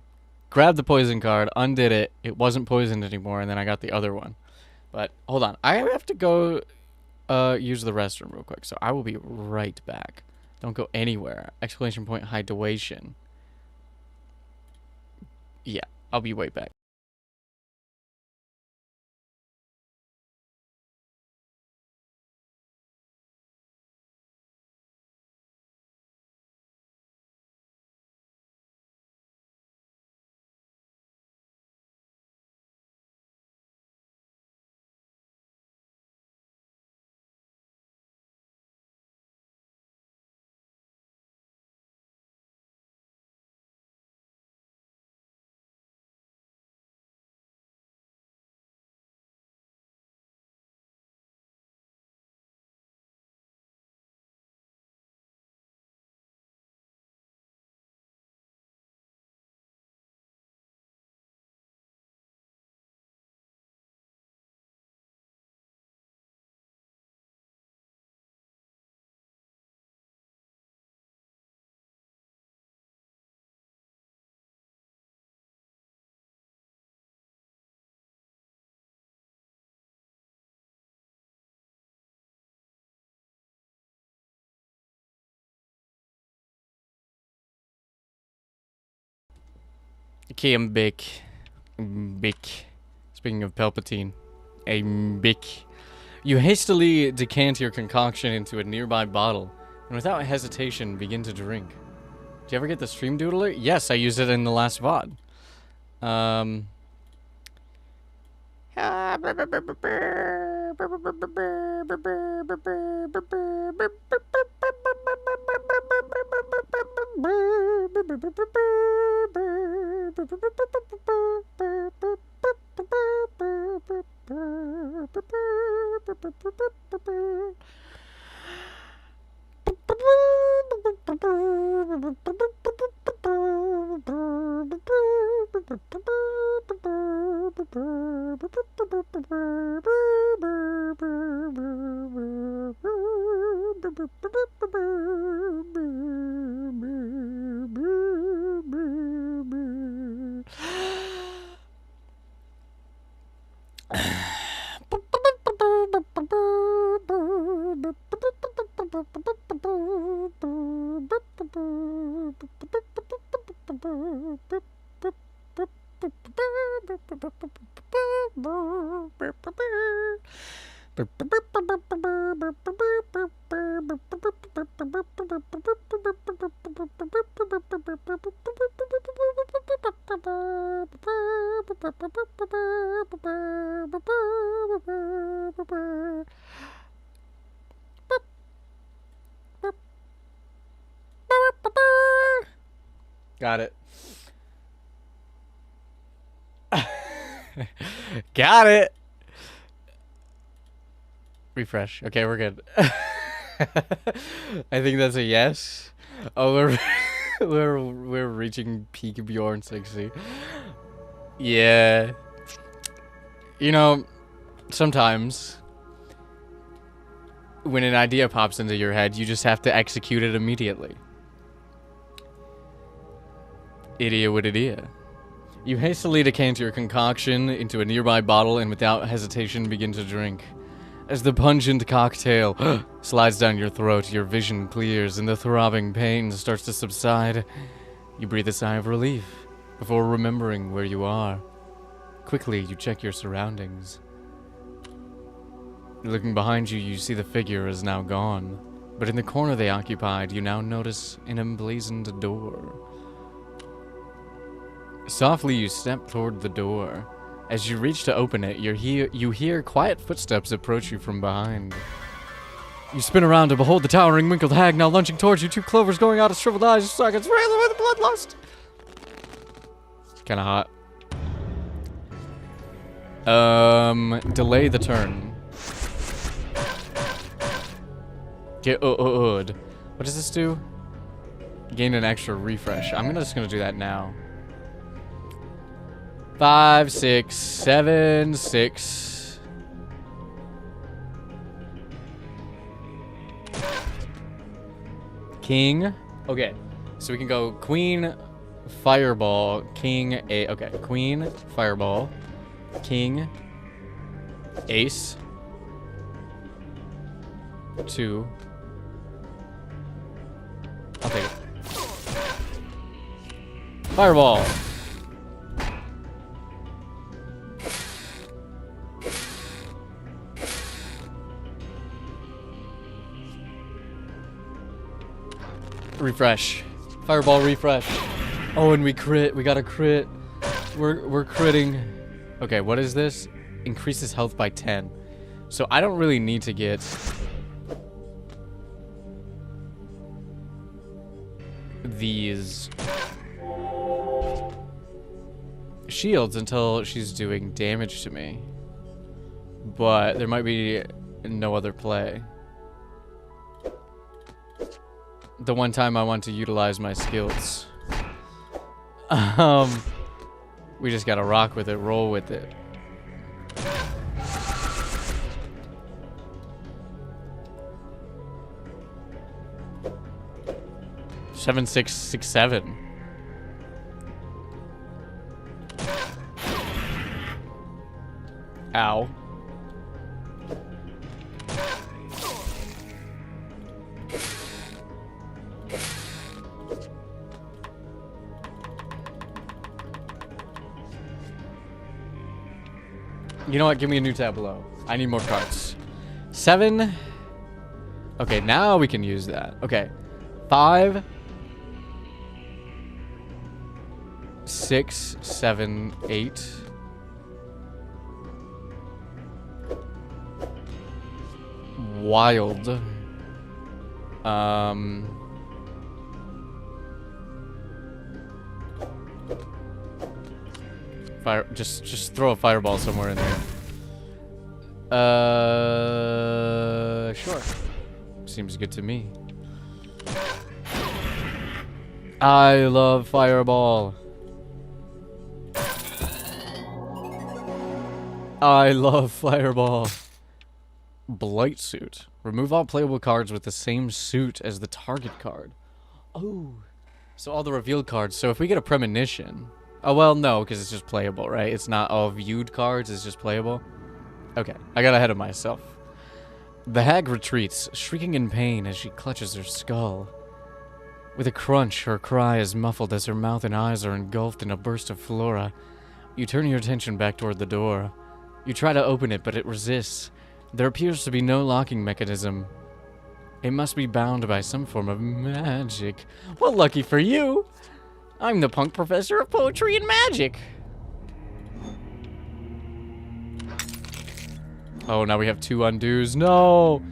grabbed the poison card, undid it. It wasn't poisoned anymore, and then I got the other one. But hold on. I have to go use the restroom real quick, so I will be right back. Don't go anywhere. Exclamation point hydration. Yeah, I'll be right back. Okay, I'm back. Speaking of Palpatine, I'm back. You hastily decant your concoction into a nearby bottle, and without hesitation begin to drink. Did you ever get the stream doodler? Yes, I used it in the last VOD. Got it. Got it. Refresh. Okay, we're good. I think that's a yes. Oh, we're reaching peak Bjorn 60. Yeah. You know, sometimes when an idea pops into your head, you just have to execute it immediately. Idia would idia. You hastily decant your concoction into a nearby bottle and without hesitation begin to drink. As the pungent cocktail slides down your throat, your vision clears and the throbbing pain starts to subside. You breathe a sigh of relief before remembering where you are. Quickly, you check your surroundings. Looking behind you, you see the figure is now gone. But in the corner they occupied, you now notice an emblazoned door. Softly, you step toward the door. As you reach to open it, you hear quiet footsteps approach you from behind. You spin around to behold the towering, wrinkled hag now lunging towards you, two clovers going out of shriveled eyes, sockets railing with bloodlust. Kinda hot. Delay the turn. Get What does this do? Gain an extra refresh. I'm just gonna do that now. 5, 6, 7, 6. King. Okay. So we can go queen, fireball, king, a. Okay, queen, fireball, king, ace, 2. I'll take it. Fireball. Refresh. Fireball refresh. Oh, and we crit. We got a crit. We're critting. Okay, what is this? Increases health by 10. So I don't really need to get these shields until she's doing damage to me. But there might be no other play. The one time I want to utilize my skills. We just gotta rock with it, roll with it. Seven, 6, 6, 7. Ow. You know what? Give me a new tableau. I need more cards. 7. Okay, now we can use that. Okay. 5. 6, 7, 8. Wild. Fire. Just throw a fireball somewhere in there. Sure. Seems good to me. I love fireball. I love fireball. Blight suit. Remove all playable cards with the same suit as the target card. Oh. So all the revealed cards. So if we get a premonition. Oh, well, no, because it's just playable, right? It's not all viewed cards. It's just playable. Okay. I got ahead of myself. The hag retreats, shrieking in pain as she clutches her skull. With a crunch, her cry is muffled as her mouth and eyes are engulfed in a burst of flora. You turn your attention back toward the door. You try to open it, but it resists. There appears to be no locking mechanism. It must be bound by some form of magic. Well, lucky for you! I'm the punk professor of poetry and magic! Oh, now we have 2 undos. No!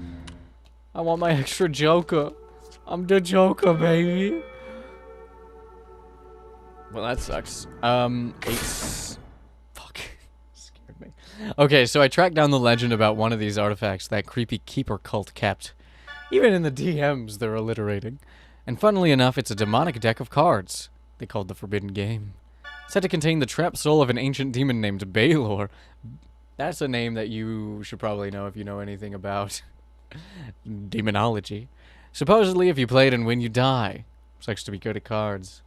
I want my extra joker. I'm the joker, baby. Well, that sucks. 8. Fuck. Scared me. Okay, so I tracked down the legend about one of these artifacts that creepy keeper cult kept. Even in the DMs, they're alliterating. And funnily enough, it's a demonic deck of cards. They called the Forbidden Game. Said to contain the trapped soul of an ancient demon named Baylor. That's a name that you should probably know if you know anything about demonology. Supposedly, if you play it and win, you die. Sucks to be good at cards.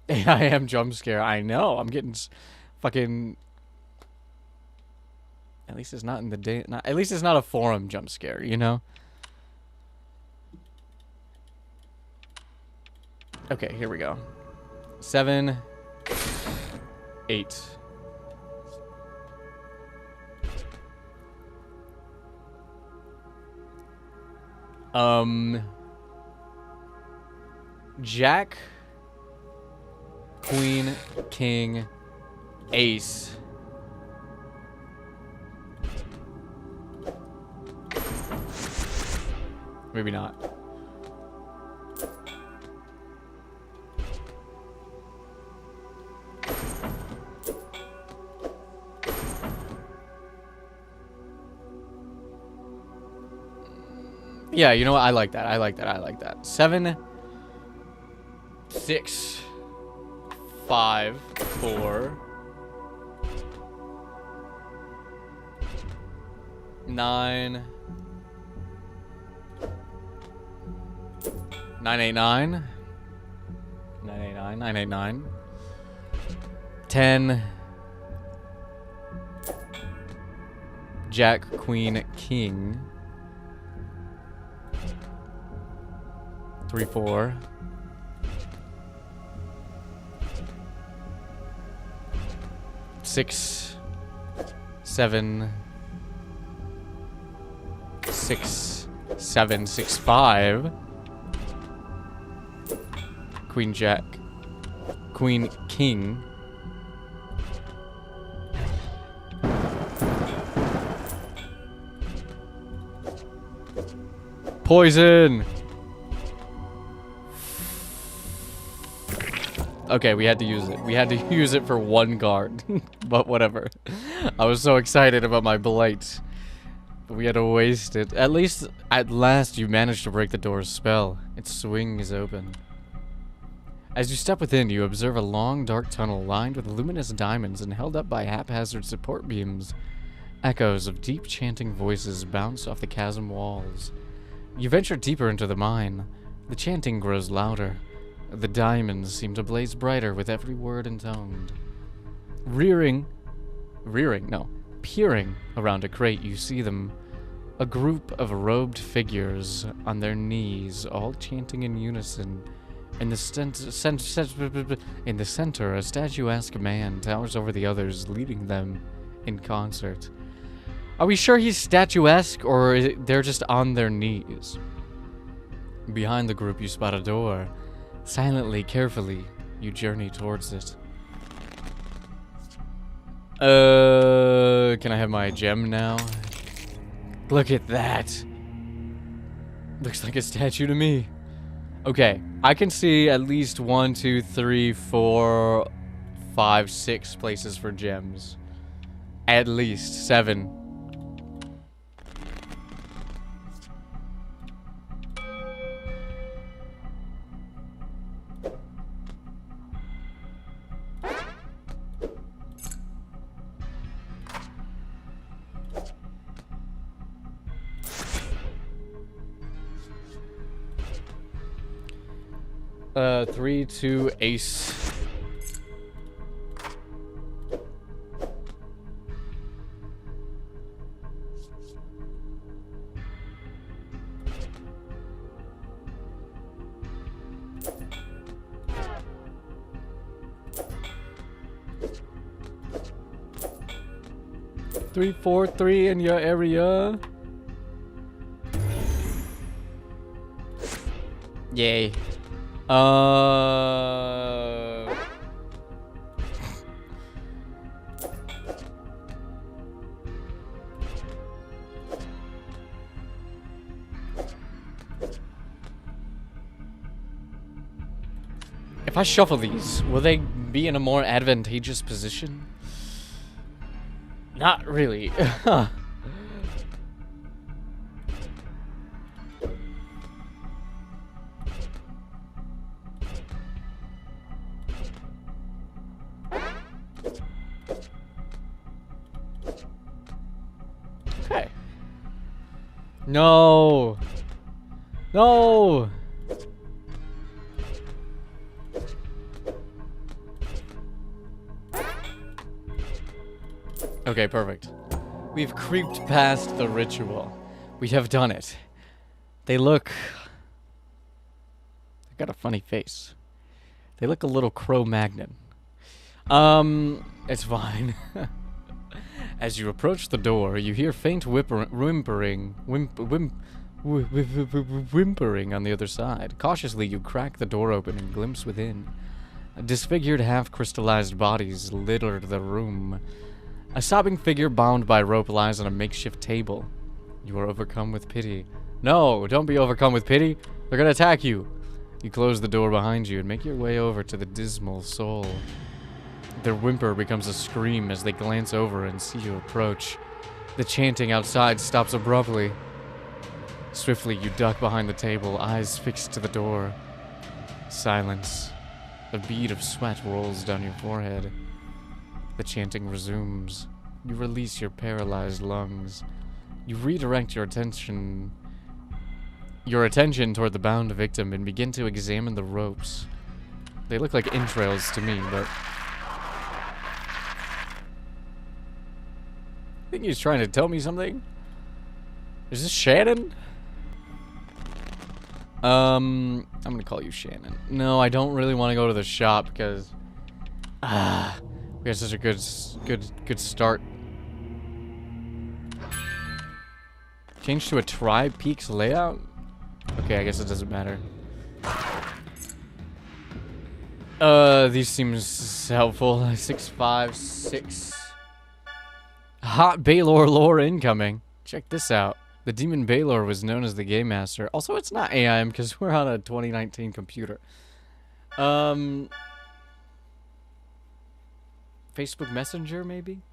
I am jump scare. I know. I'm getting fucking. At least it's not in the day. At least it's not a forum jump scare. You know. Okay, here we go. 7, 8. Jack, Queen, King, Ace. Maybe not. Yeah, you know what? I like that. I like that. I like that. 7, 6, 5, 4, 9, 9, 8, 9. 989, 989. 10. Jack, Queen, King. 3, 4. 6, 7. 6, 7, 6, 5. Queen, Jack. Queen, King. Poison! Okay, we had to use it. We had to use it for one guard. But whatever. I was so excited about my blight. But we had to waste it. At least, at last, you managed to break the door's spell. Its swings open. As you step within, you observe a long, dark tunnel lined with luminous diamonds and held up by haphazard support beams. Echoes of deep chanting voices bounce off the chasm walls. You venture deeper into the mine. The chanting grows louder. The diamonds seem to blaze brighter with every word intoned. Peering around a crate, you see them. A group of robed figures on their knees, all chanting in unison. In the center, a statuesque man towers over the others, leading them in concert. Are we sure he's statuesque, or they're just on their knees? Behind the group, you spot a door. Silently, carefully, you journey towards it. Can I have my gem now? Look at that. Looks like a statue to me. Okay, I can see at least 1, 2, 3, 4, 5, 6 places for gems. At least 7. Three, 2, ace. Three, 4, 3 in your area. Yay. If I shuffle these, will they be in a more advantageous position? Not really. Okay. No. No. Okay, perfect. We've creeped past the ritual. We have done it. They look... They've got a funny face. They look a little Cro-Magnon. It's fine. As you approach the door, you hear faint whimpering on the other side. Cautiously, you crack the door open and glimpse within. Disfigured, half-crystallized bodies litter the room. A sobbing figure bound by rope lies on a makeshift table. You are overcome with pity. No, don't be overcome with pity. They're gonna attack you. You close the door behind you and make your way over to the dismal soul. Their whimper becomes a scream as they glance over and see you approach. The chanting outside stops abruptly. Swiftly, you duck behind the table, eyes fixed to the door. Silence. A bead of sweat rolls down your forehead. The chanting resumes. You release your paralyzed lungs. You redirect your attention toward the bound victim and begin to examine the ropes. They look like entrails to me, but... I think he's trying to tell me something. Is this Shannon? I'm gonna call you Shannon. No, I don't really want to go to the shop because... we had such a good start. Change to a Tri-Peaks layout? Okay, I guess it doesn't matter. These seems helpful. 656. Hot Baylor lore incoming. Check this out. The Demon Baylor was known as the Game Master. Also, it's not AIM because we're on a 2019 computer. Facebook Messenger, maybe?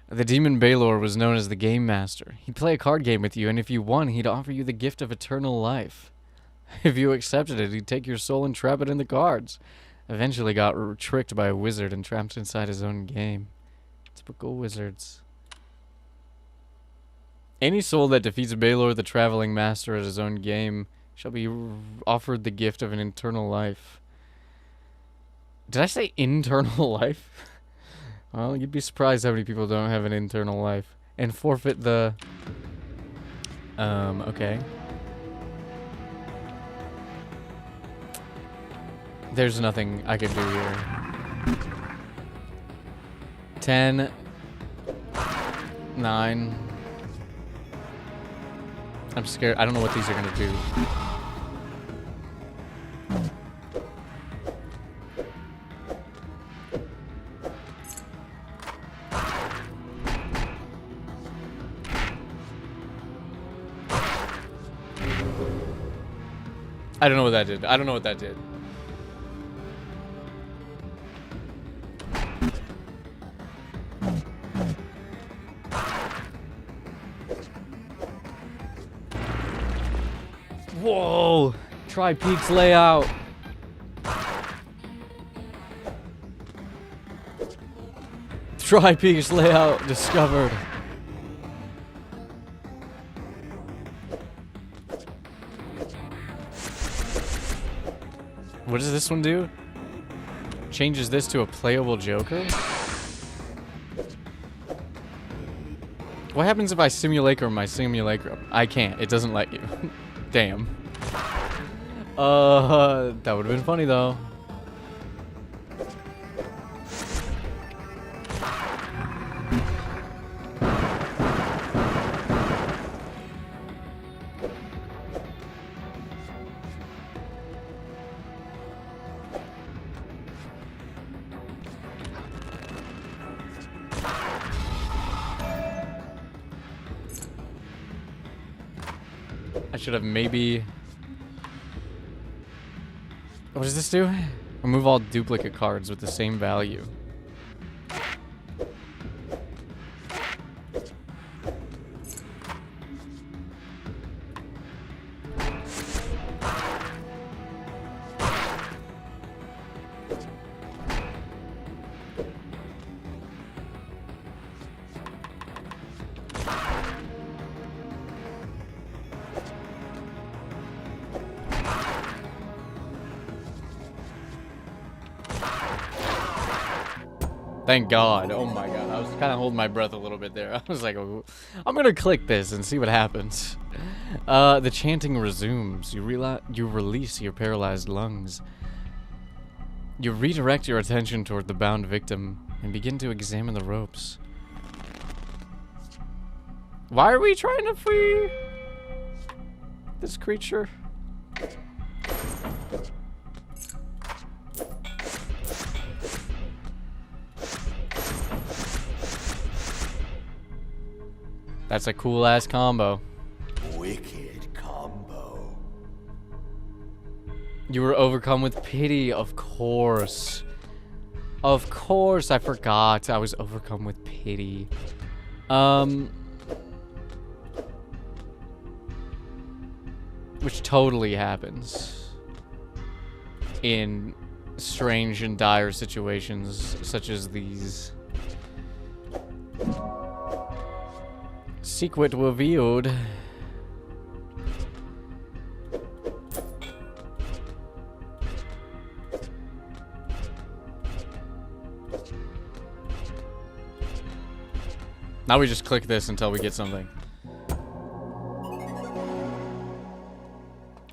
The Demon Baylor was known as the Game Master. He'd play a card game with you, and if you won, he'd offer you the gift of eternal life. If you accepted it, he'd take your soul and trap it in the cards. Eventually got tricked by a wizard and trapped inside his own game. Typical wizards. Any soul that defeats Baylor, the Traveling Master, at his own game, shall be offered the gift of an eternal life. Did I say internal life? Well, you'd be surprised how many people don't have an internal life. And forfeit the... okay. There's nothing I can do here. 10. 9. I'm scared. I don't know what these are gonna do. I don't know what that did. I don't know what that did. Whoa! Tri-Peaks layout. Tri-Peaks layout discovered. What does this one do? Changes this to a playable Joker? What happens if I simulacrum my simulacrum? I can't. It doesn't let you. Damn. That would have been funny though. I should have maybe... What does this do? Remove all duplicate cards with the same value. Thank God. Oh my God. I was kind of holding my breath a little bit there. I was like, oh, I'm going to click this and see what happens. The chanting resumes. You release your paralyzed lungs. You redirect your attention toward the bound victim and begin to examine the ropes. Why are we trying to free this creature? That's a cool ass combo. Wicked combo. You were overcome with pity, of course. Of course, I forgot. I was overcome with pity. Which totally happens in strange and dire situations such as these. Secret revealed. Now we just click this until we get something.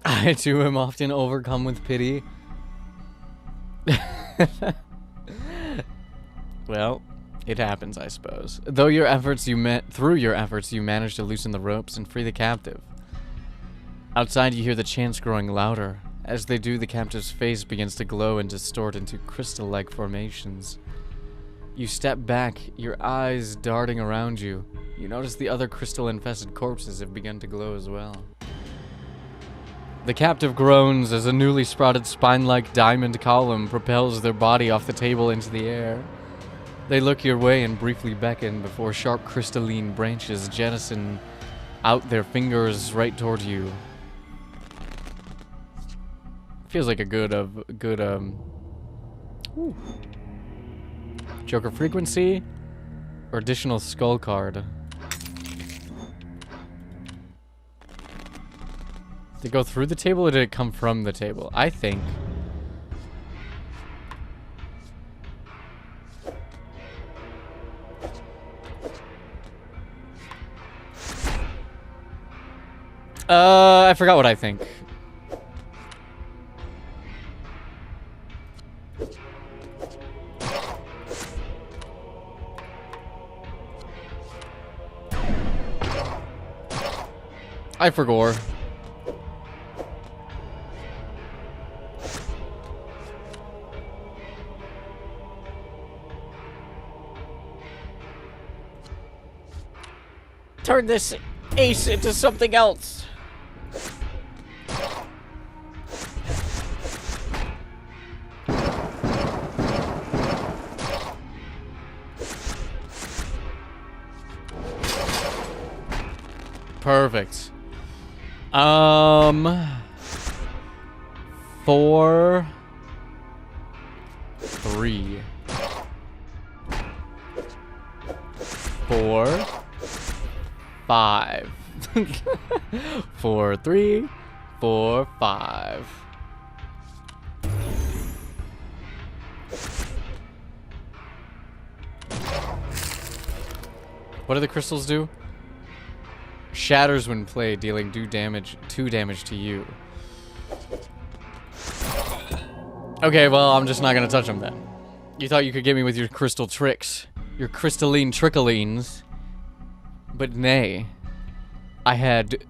I too am often overcome with pity. Well, it happens, I suppose. Through your efforts, you managed to loosen the ropes and free the captive. Outside, you hear the chants growing louder. As they do, the captive's face begins to glow and distort into crystal-like formations. You step back, your eyes darting around you. You notice the other crystal-infested corpses have begun to glow as well. The captive groans as a newly sprouted spine-like diamond column propels their body off the table into the air. They look your way and briefly beckon before sharp crystalline branches jettison out their fingers right toward you. Feels like a good Joker frequency or additional skull card. Did it go through the table or did it come from the table? I think. I forgot what I think. I forgot. Turn this ace into something else. Perfect. 4, 3, 4, 5. 4, 3, 4, 5. What do the crystals do? Shatters when played, dealing 2 damage to you. Okay, well, I'm just not gonna touch them then. You thought you could get me with your crystal tricks. Your crystalline tricklines. But nay. I had...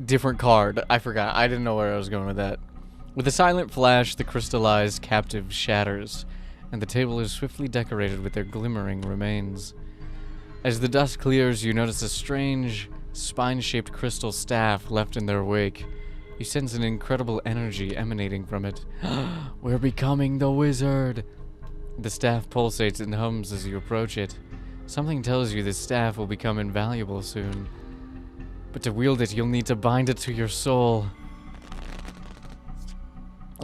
different card. I forgot. I didn't know where I was going with that. With a silent flash, the crystallized captive shatters, and the table is swiftly decorated with their glimmering remains. As the dust clears, you notice a strange, spine-shaped crystal staff left in their wake. You sense an incredible energy emanating from it. We're becoming the wizard! The staff pulsates and hums as you approach it. Something tells you this staff will become invaluable soon. But to wield it, you'll need to bind it to your soul.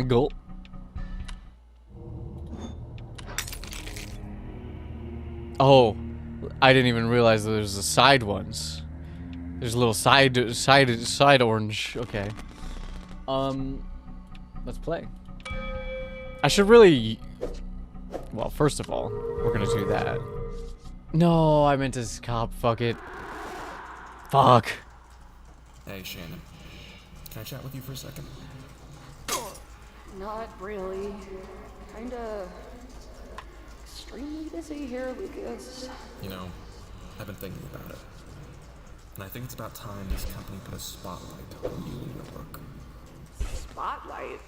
Gulp. Oh. I didn't even realize that there's the side ones. There's a little side orange. Okay. Let's play. I should really... Well, first of all, we're gonna do that. No, I meant to cop. Fuck it. Fuck. Hey, Shannon. Can I chat with you for a second? Not really. Kinda... extremely busy here, Lucas. You know, I've been thinking about it. And I think it's about time this company put a spotlight on you and your work. Spotlight?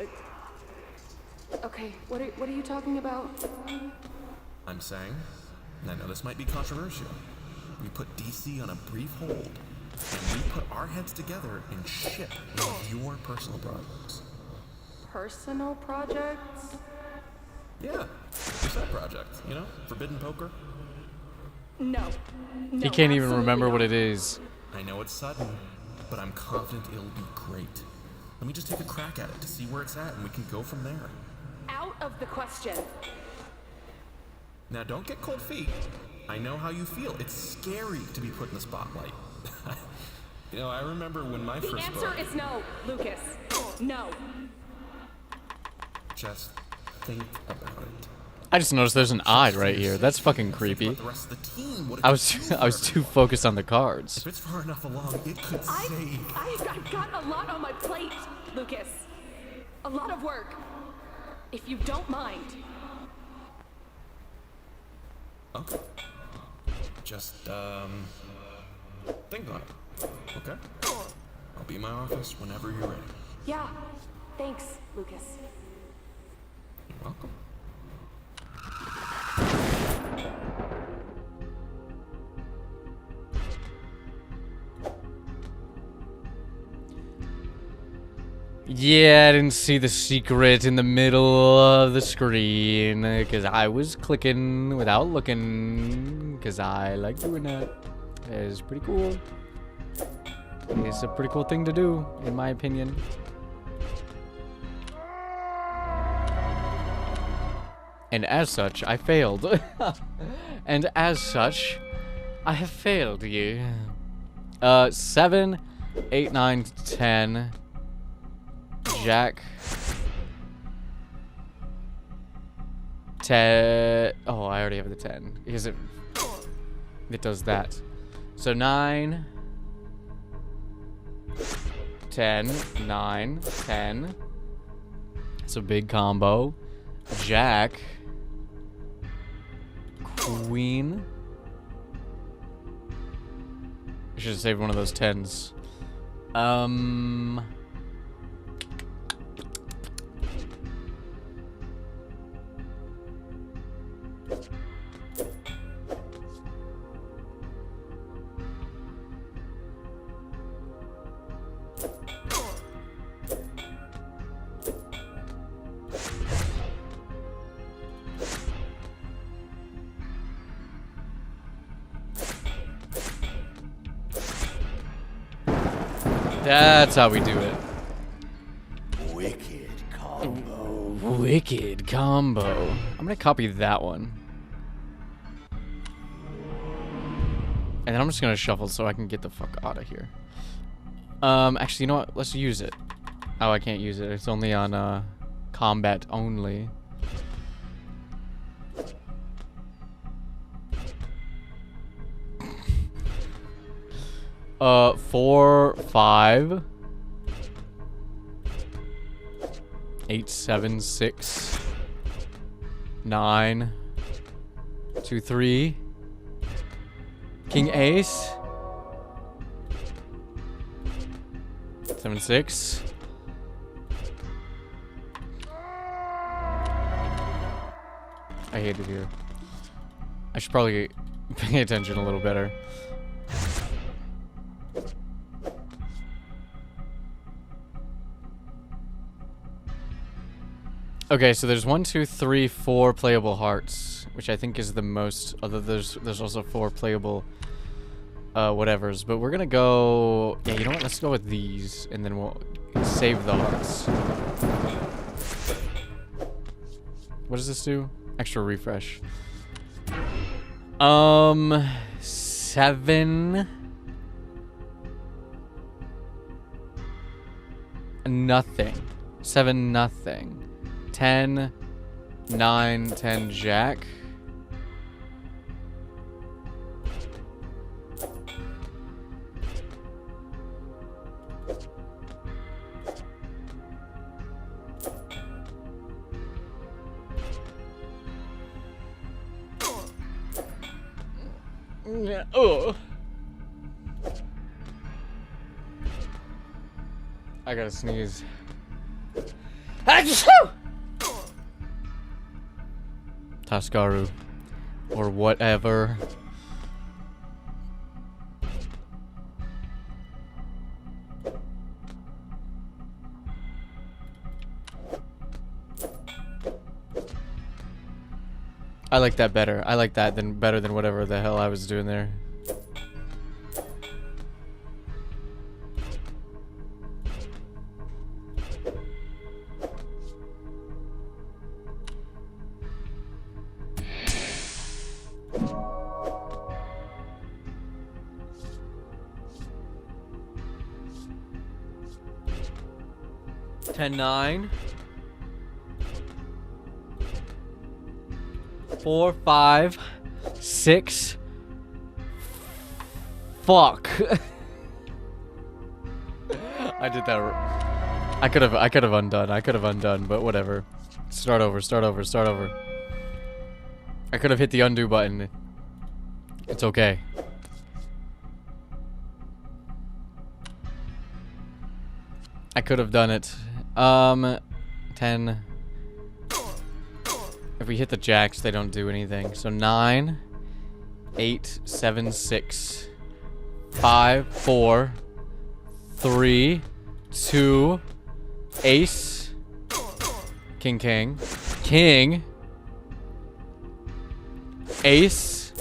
Okay, what are you talking about? I'm saying, and I know this might be controversial, we put DC on a brief hold, and we put our heads together and ship one of your personal projects. Personal projects? Yeah, your side project, you know? Forbidden Poker? No. He can't even remember what it is. I know it's sudden, but I'm confident it'll be great. Let me just take a crack at it to see where it's at, and we can go from there. Out of the question. Now, don't get cold feet. I know how you feel. It's scary to be put in the spotlight. You know, I remember when my first book... The answer is no, Lucas. No. Just think about it. I just noticed there's an eye right here. That's fucking creepy. I was too focused on the cards. If it's far enough along, it could save. I've got a lot on my plate, Lucas. A lot of work. If you don't mind. Okay. Just, think on it. Okay? I'll be in my office whenever you're ready. Yeah. Thanks, Lucas. You're welcome. Yeah, I didn't see the secret in the middle of the screen because I was clicking without looking because I like doing that. It's pretty cool. It's a pretty cool thing to do, in my opinion. And as such, I failed. And as such, I have failed you. 7, 8, 9, 10. Jack. 10. Oh, I already have the 10 because it does that. So 9, 10, 9, 10. It's a big combo. Jack. Queen. I should have saved one of those 10s. That's how we do it. Wicked combo. Wicked combo. I'm gonna copy that one. And then I'm just gonna shuffle so I can get the fuck out of here. Actually, you know what? Let's use it. Oh, I can't use it. It's only on combat only. Uh, 4, 5, 8, 7, 6, 9, 2, 3, King Ace, 7, 6. I hate it here. I should probably pay attention a little better. Okay, so there's 1, 2, 3, 4 playable hearts, which I think is the most. Although there's also 4 playable whatevers, but we're gonna go. Yeah, you know what? Let's go with these, and then we'll save the hearts. What does this do? Extra refresh. 7. Nothing. 7, nothing. 10, 9, 10, Jack. Oh. I gotta sneeze. Achoo! Taskaru, or whatever. I like that better. I like that better than whatever the hell I was doing there. Ten, 9. 4, 5, 6. Fuck. I did that. I could have undone, but whatever. Start over. I could have hit the undo button. It's okay. I could have done it. 10. If we hit the jacks, they don't do anything. So 9, 8, 7, 6, 5, 4, 3, 2, ace, king, king, king, ace,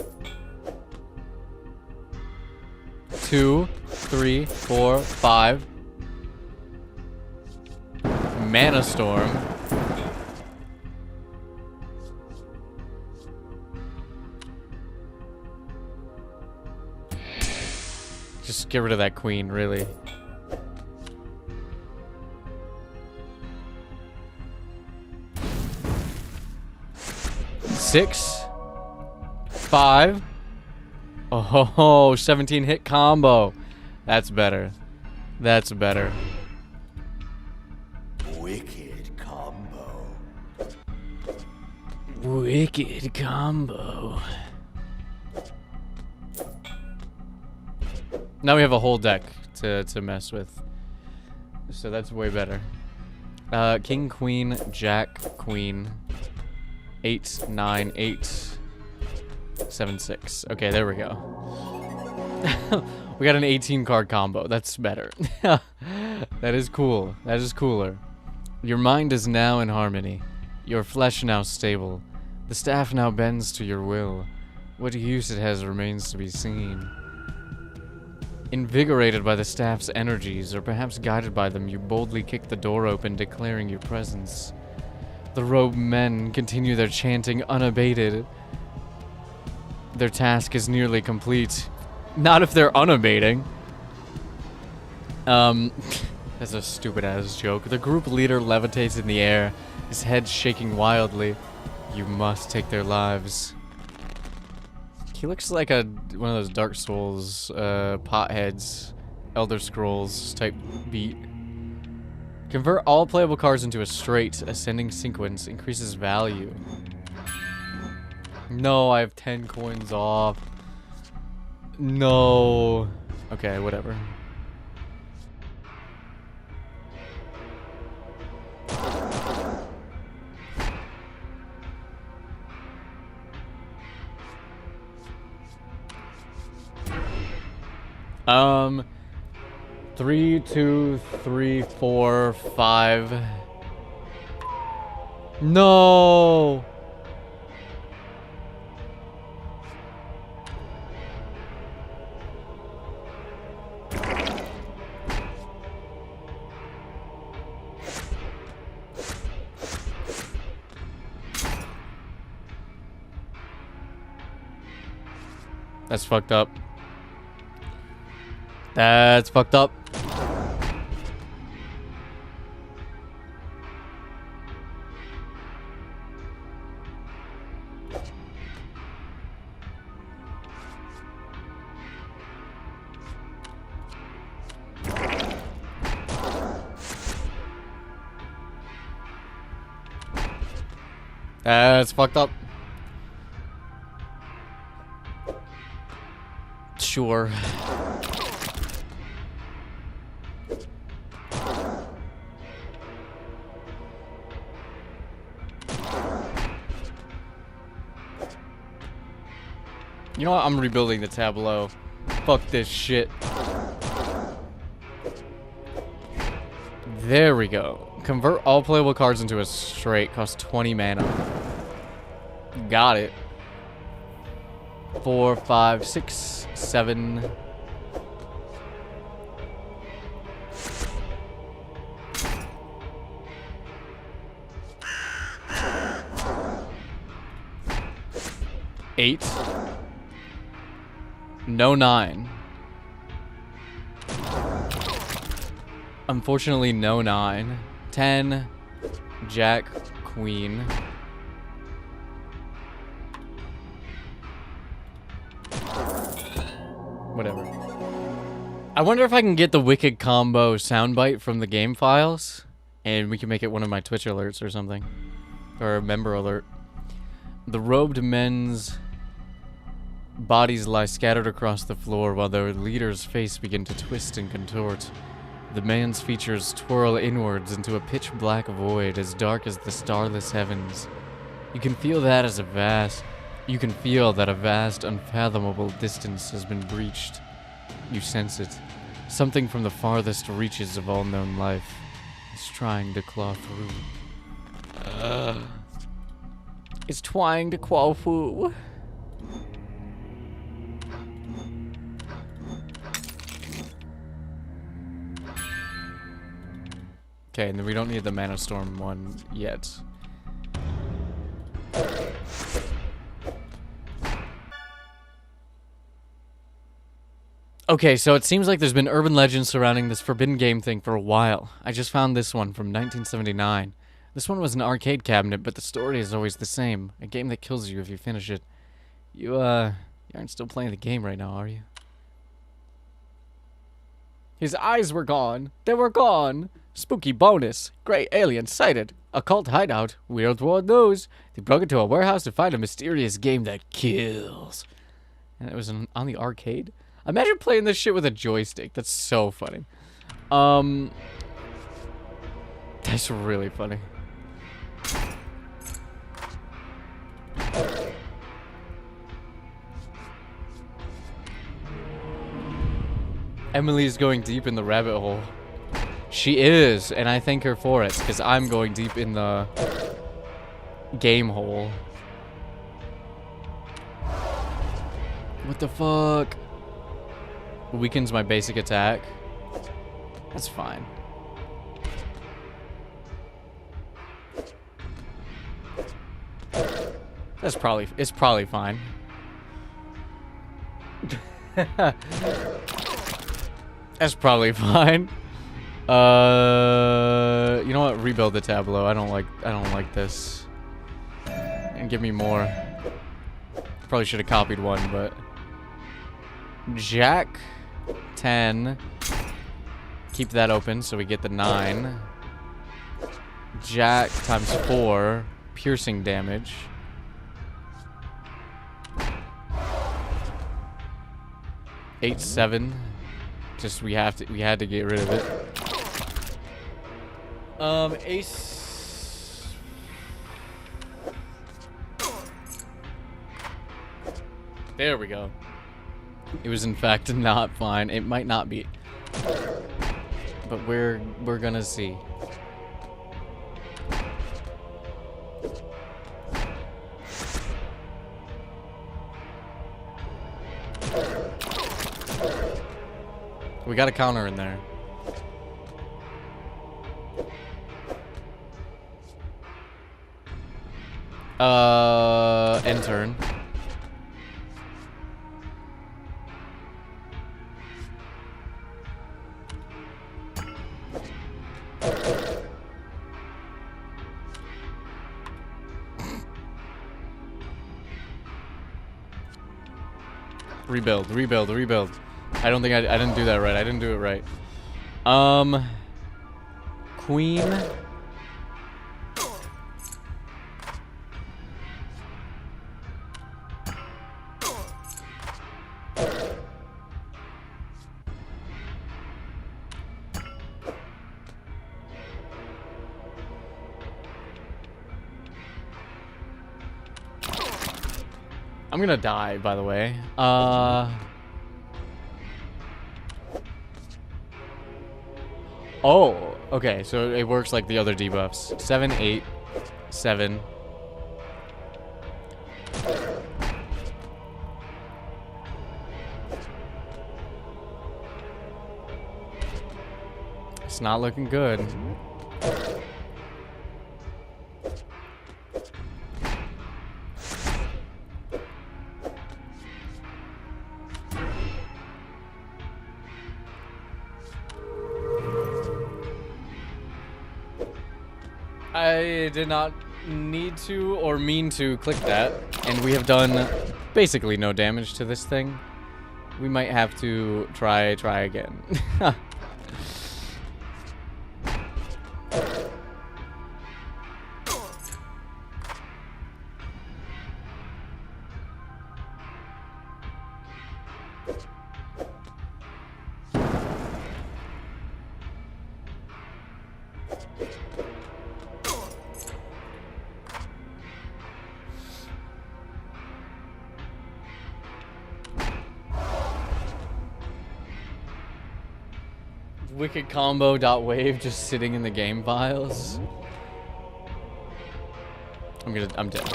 2, 3, 4, 5, mana storm, just get rid of that queen, really. Six, 5. Oh, 17 hit combo. That's better. That's better. Wicked combo. Wicked combo. Now we have a whole deck to mess with. So that's way better. King, queen, jack, queen. 8, 9, 8, 7, 6. Okay, there we go. We got an 18 card combo. That's better. That is cool. That is cooler. Your mind is now in harmony. Your flesh now stable. The staff now bends to your will. What use it has remains to be seen. Invigorated by the staff's energies, or perhaps guided by them, you boldly kick the door open, declaring your presence. The robed men continue their chanting unabated. Their task is nearly complete. Not if they're unabating. That's a stupid ass joke. The group leader levitates in the air, his head shaking wildly. You must take their lives. He looks like one of those Dark Souls, potheads, Elder Scrolls type beat. Convert all playable cards into a straight ascending sequence. Increases value. No, I have 10 coins off. No. Okay, whatever. Three, 2, 3, 4, 5. No. That's fucked up. That's fucked up. That's fucked up. Sure. You know what? I'm rebuilding the tableau. Fuck this shit. There we go. Convert all playable cards into a straight. Cost 20 mana. Got it. 4, 5, 6, 7. Eight. No 9. Unfortunately, no 9. 10. Jack, queen. Whatever. I wonder if I can get the Wicked Combo soundbite from the game files, and we can make it one of my Twitch alerts or something. Or a member alert. The robed men's bodies lie scattered across the floor while their leader's face begin to twist and contort. The man's features twirl inwards into a pitch-black void as dark as the starless heavens. You can feel that a vast, unfathomable distance has been breached. You sense it. Something from the farthest reaches of all known life is trying to claw through. It's trying to claw through. Okay, and then we don't need the Mana Storm one yet. Okay, so it seems like there's been urban legends surrounding this Forbidden Game thing for a while. I just found this one from 1979. This one was an arcade cabinet, but the story is always the same. A game that kills you if you finish it. You aren't still playing the game right now, are you? His eyes were gone. They were gone. Spooky bonus. Gray alien sighted. Occult hideout. Weird world news. They broke into a warehouse to find a mysterious game that kills. And it was on the arcade? Imagine playing this shit with a joystick. That's so funny. That's really funny. Emily's going deep in the rabbit hole. She is, and I thank her for it, because I'm going deep in the game hole. What the fuck? Weakens my basic attack. That's fine. It's probably fine. That's probably fine. You know what? Rebuild the tableau. I don't like this. And give me more. Probably should have copied one, but Jack 10. Keep that open so we get the 9. Jack times 4 piercing damage. 8, 7. Just we had to get rid of it. Ace. There we go. It was in fact not fine. It might not be, but we're gonna see. We got a counter in there. End turn. Rebuild. I don't think I didn't do that right. I didn't do it right. Queen. I'm gonna die, by the way. Oh, okay, so it works like the other debuffs. 7, 8, 7. It's not looking good. I did not need to or mean to click that, and we have done basically no damage to this thing. We might have to try again. Wicked combo.wave just sitting in the game files. I'm dead.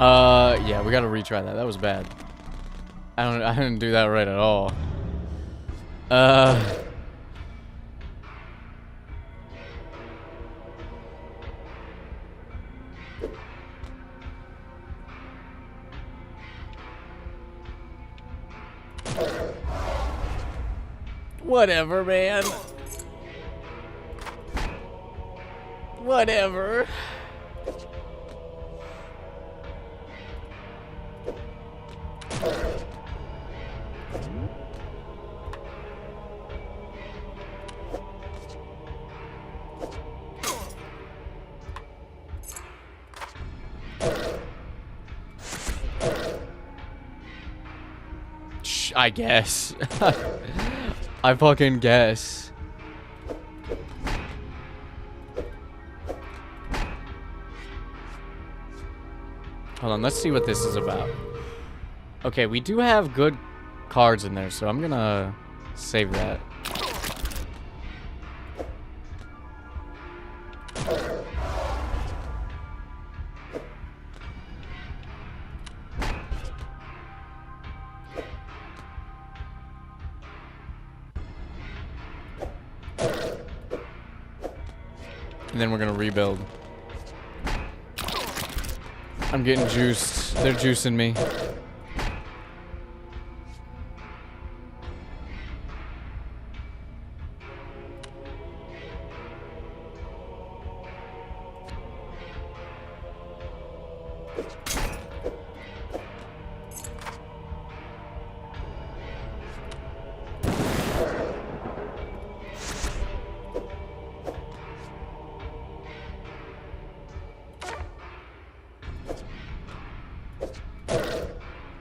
Yeah, we gotta retry that. That was bad. I didn't do that right at all. Whatever, man. Whatever. I guess. I fucking guess. Hold on, let's see what this is about. Okay, we do have good cards in there, so I'm gonna save that. And then we're gonna rebuild. I'm getting juiced. They're juicing me.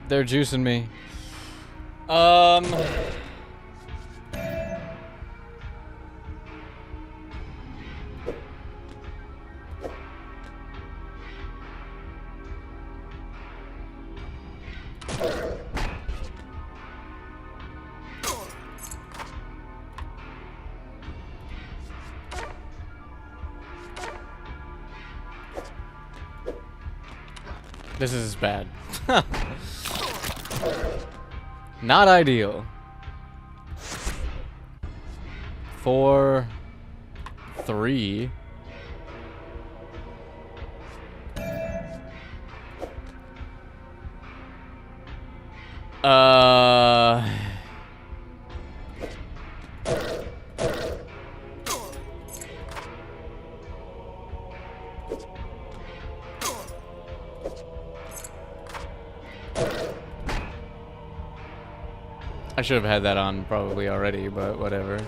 They're juicing me. This is bad. Not ideal. 4, 3. I should have had that on probably already, but whatever.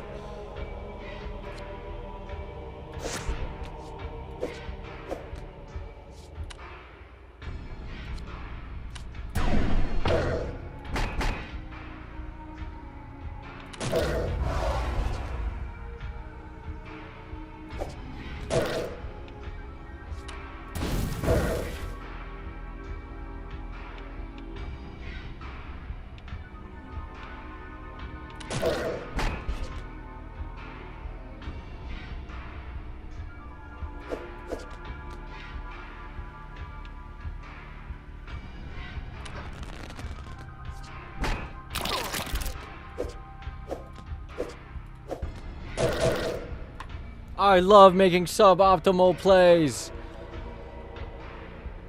I love making suboptimal plays.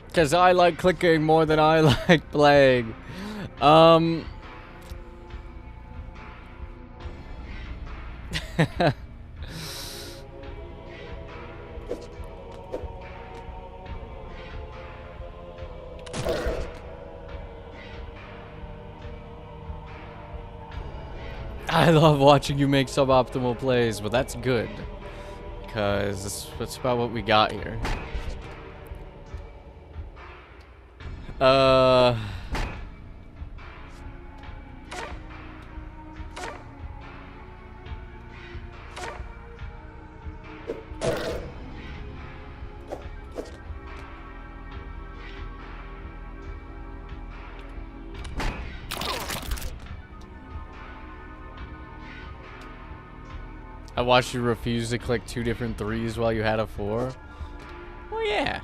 Because I like clicking more than I like playing. I love watching you make suboptimal plays, but that's good. Because that's about what we got here. I watched you refuse to click 2 different 3s while you had a 4. Well, yeah.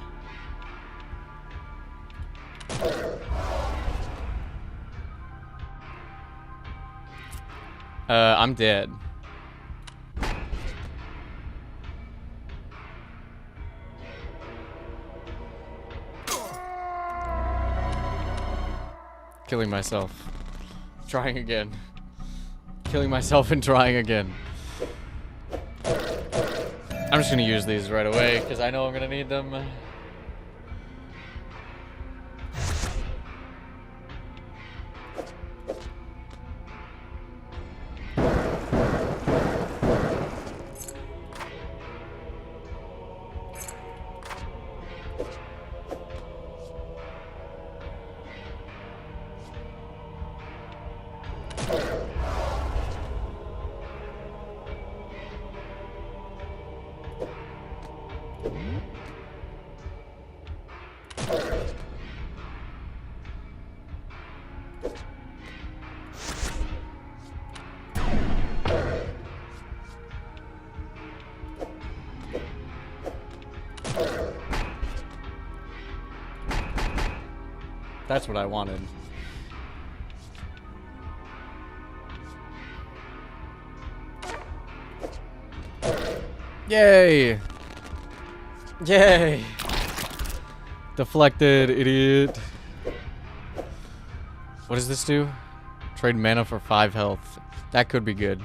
I'm dead. Killing myself. Trying again. Killing myself and trying again. I'm just gonna use these right away because I know I'm gonna need them. That's what I wanted. Yay! Yay! Deflected, idiot. What does this do? Trade mana for 5 health. That could be good.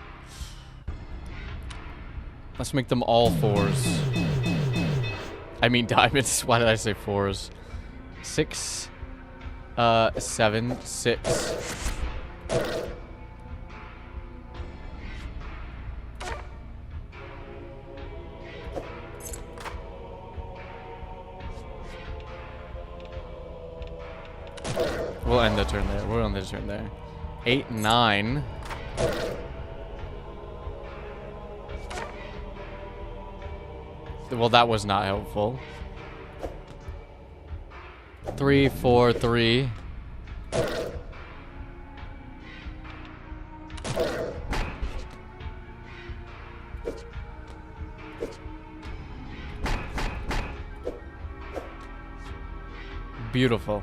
Let's make them all 4s. I mean diamonds. Why did I say 4s? 6. 7, 6. We'll end the turn there. We'll end the turn there. 8, 9. Well, that was not helpful. 3, 4, 3. Beautiful.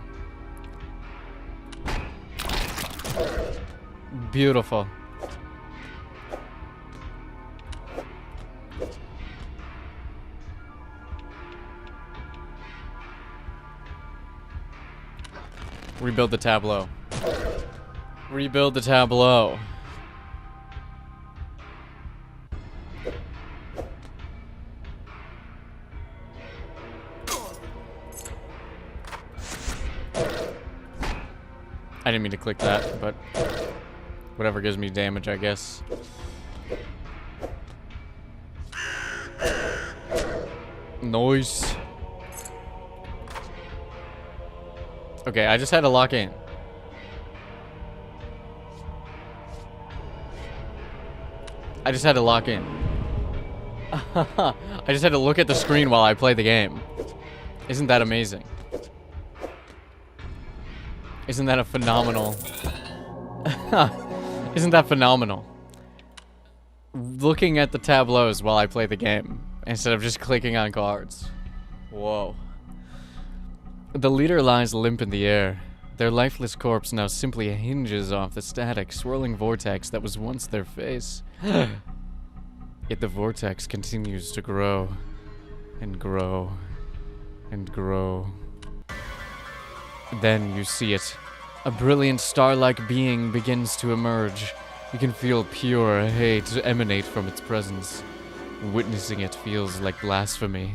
Beautiful. Rebuild the tableau. Rebuild the tableau. I didn't mean to click that, but whatever gives me damage, I guess. Nice. Okay, I just had to lock in. I just had to lock in. I just had to look at the screen while I play the game. Isn't that amazing? Isn't that a phenomenal... Isn't that phenomenal? Looking at the tableaus while I play the game, instead of just clicking on cards. Whoa. The leader lies limp in the air. Their lifeless corpse now simply hinges off the static, swirling vortex that was once their face. Yet the vortex continues to grow, and grow, and grow. Then you see it. A brilliant star-like being begins to emerge. You can feel pure hate emanate from its presence. Witnessing it feels like blasphemy.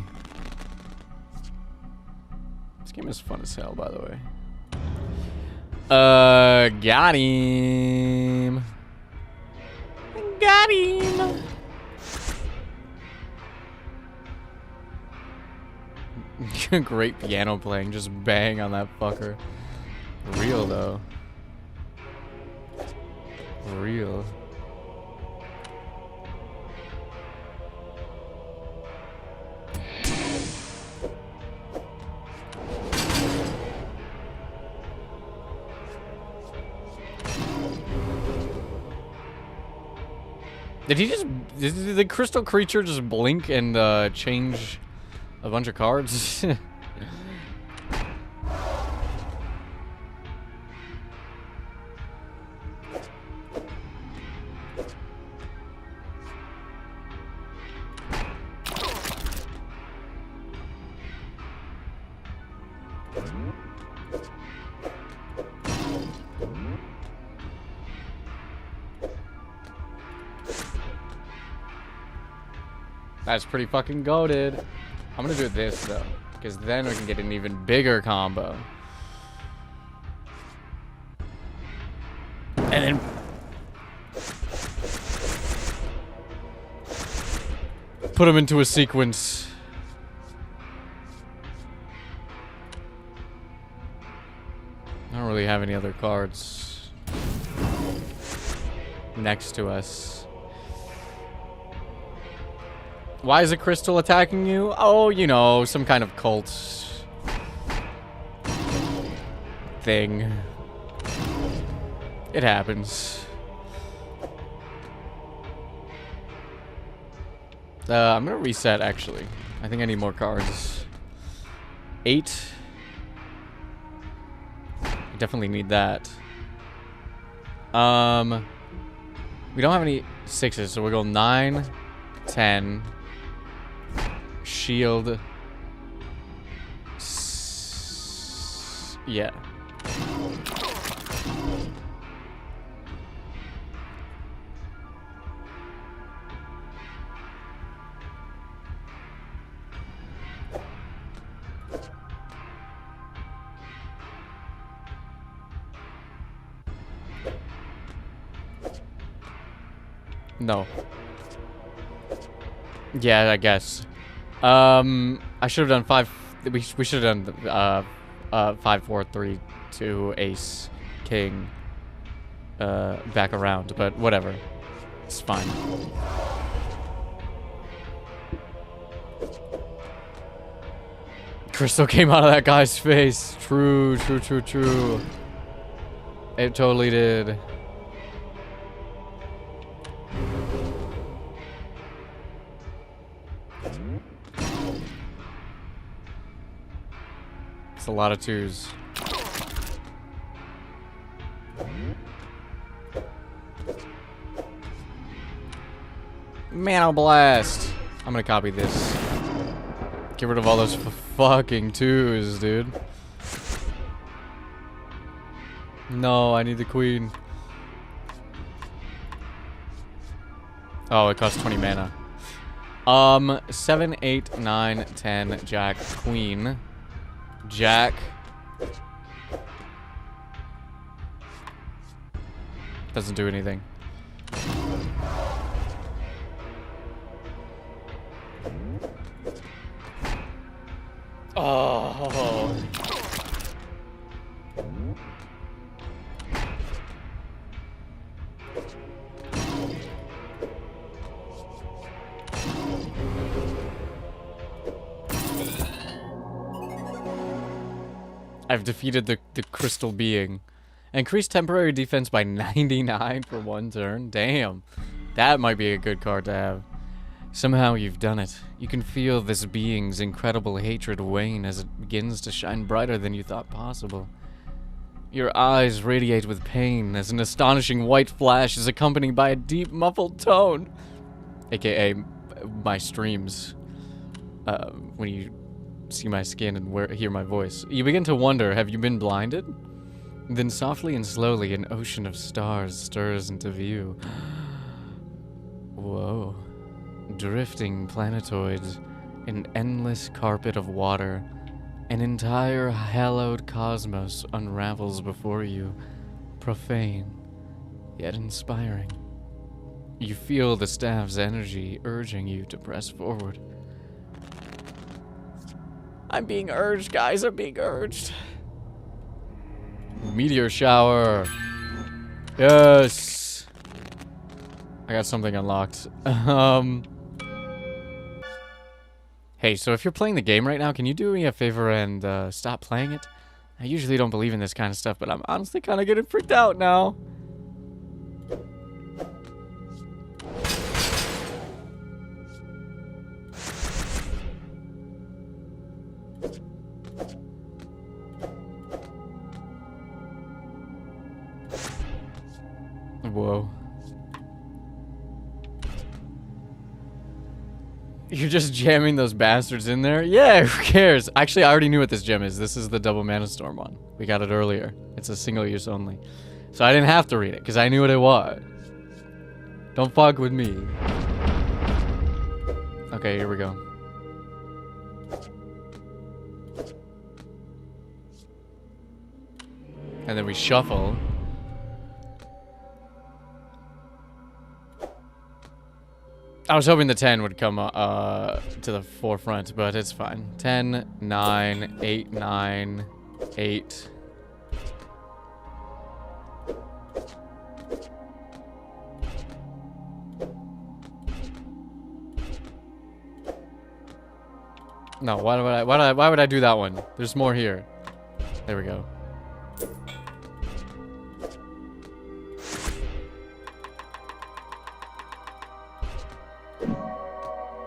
This game is fun as hell, by the way. Got him. got him! Great piano playing, just bang on that fucker. Real though. Real. Did the crystal creature just blink and change a bunch of cards? That's pretty fucking goated. I'm gonna do this though, because then we can get an even bigger combo. And then put them into a sequence. I don't really have any other cards next to us. Why is a crystal attacking you? Oh, you know, some kind of cult thing. It happens. I'm gonna reset, actually. I think I need more cards. 8. I definitely need that. We don't have any 6s, so we'll go 9, 10... Shield. Yeah. No. Yeah, I guess. I should have done 5. We should have done 5, 4, 3, 2, ace, king, back around. But whatever, it's fine. Crystal came out of that guy's face. True, true, true, true. It totally did. It's a lot of 2s. Mana Blast. I'm gonna copy this. Get rid of all those fucking 2s, dude. No, I need the queen. Oh, it costs 20 mana. 7, 8, 9, 10, jack, queen. Jack. Doesn't do anything. Oh. I've defeated the crystal being. Increased temporary defense by 99 for 1 turn. Damn. That might be a good card to have. Somehow you've done it. You can feel this being's incredible hatred wane as it begins to shine brighter than you thought possible. Your eyes radiate with pain as an astonishing white flash is accompanied by a deep muffled tone. AKA my streams. When you see my skin and hear my voice. You begin to wonder, have you been blinded? Then softly and slowly an ocean of stars stirs into view. Whoa. Drifting planetoids, an endless carpet of water, an entire hallowed cosmos unravels before you, profane, yet inspiring. You feel the staff's energy urging you to press forward. I'm being urged, guys. I'm being urged. Meteor shower. Yes. I got something unlocked. Hey, so if you're playing the game right now, can you do me a favor and stop playing it? I usually don't believe in this kind of stuff, but I'm honestly kind of getting freaked out now. Whoa. You're just jamming those bastards in there? Yeah, who cares? Actually, I already knew what this gem is. This is the double mana storm one. We got it earlier. It's a single use only. So I didn't have to read it, because I knew what it was. Don't fuck with me. Okay, here we go. And then we shuffle. I was hoping the 10 would come to the forefront, but it's fine. 10, 9, 8, 9, 8. No, why would I do that one? There's more here. There we go.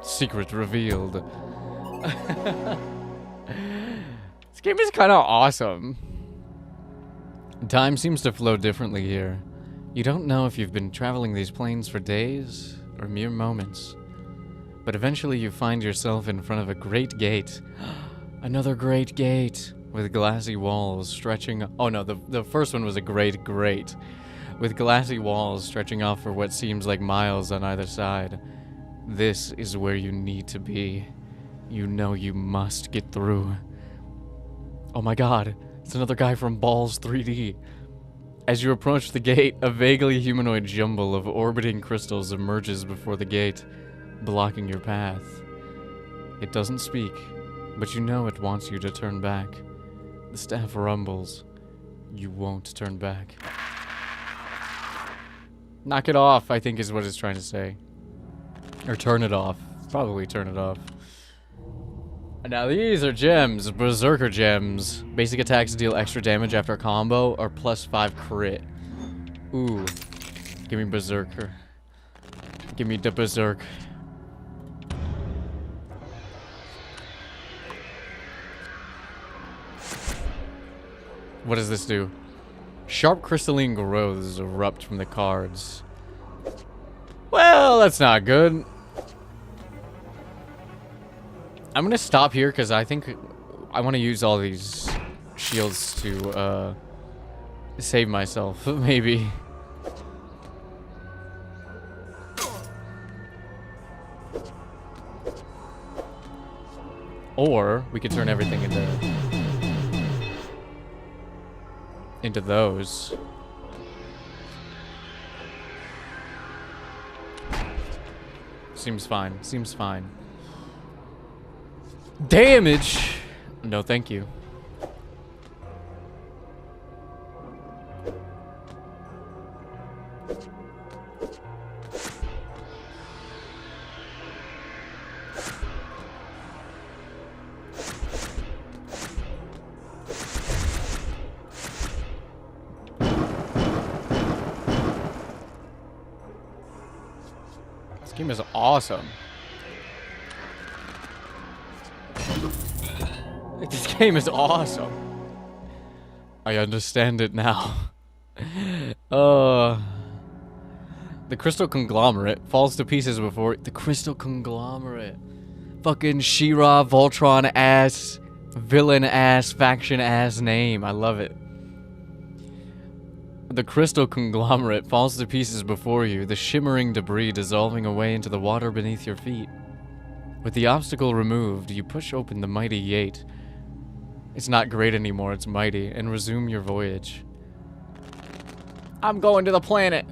Secret revealed. This game is kind of awesome. Time seems to flow differently here. You don't know if you've been traveling these planes for days or mere moments. But eventually you find yourself in front of a great gate. Another great gate with glassy walls stretching... Oh no, the first one was a great grate. With glassy walls stretching off for what seems like miles on either side. This is where you need to be. You know you must get through. Oh my god, it's another guy from Balls 3D. As you approach the gate, a vaguely humanoid jumble of orbiting crystals emerges before the gate, blocking your path. It doesn't speak, but you know it wants you to turn back. The staff rumbles. You won't turn back. Knock it off, I think is what it's trying to say. Or turn it off. Probably turn it off. And now these are gems. Berserker gems. Basic attacks deal extra damage after a combo or +5 crit. Ooh. Give me Berserker. Give me the Berserk. What does this do? Sharp crystalline growths erupt from the cards. Well, that's not good. I'm gonna stop here because I think I want to use all these shields to save myself, maybe. Or we could turn everything into those. Seems fine. Seems fine. Damage! No, thank you. This game is awesome. This game is awesome. I understand it now. The crystal conglomerate falls to pieces before the crystal conglomerate. Fucking She-Ra Voltron ass, villain ass, faction ass name. I love it. The crystal conglomerate falls to pieces before you, the shimmering debris dissolving away into the water beneath your feet. With the obstacle removed, you push open the mighty gate. It's not great anymore, it's mighty, and resume your voyage. I'm going to the planet.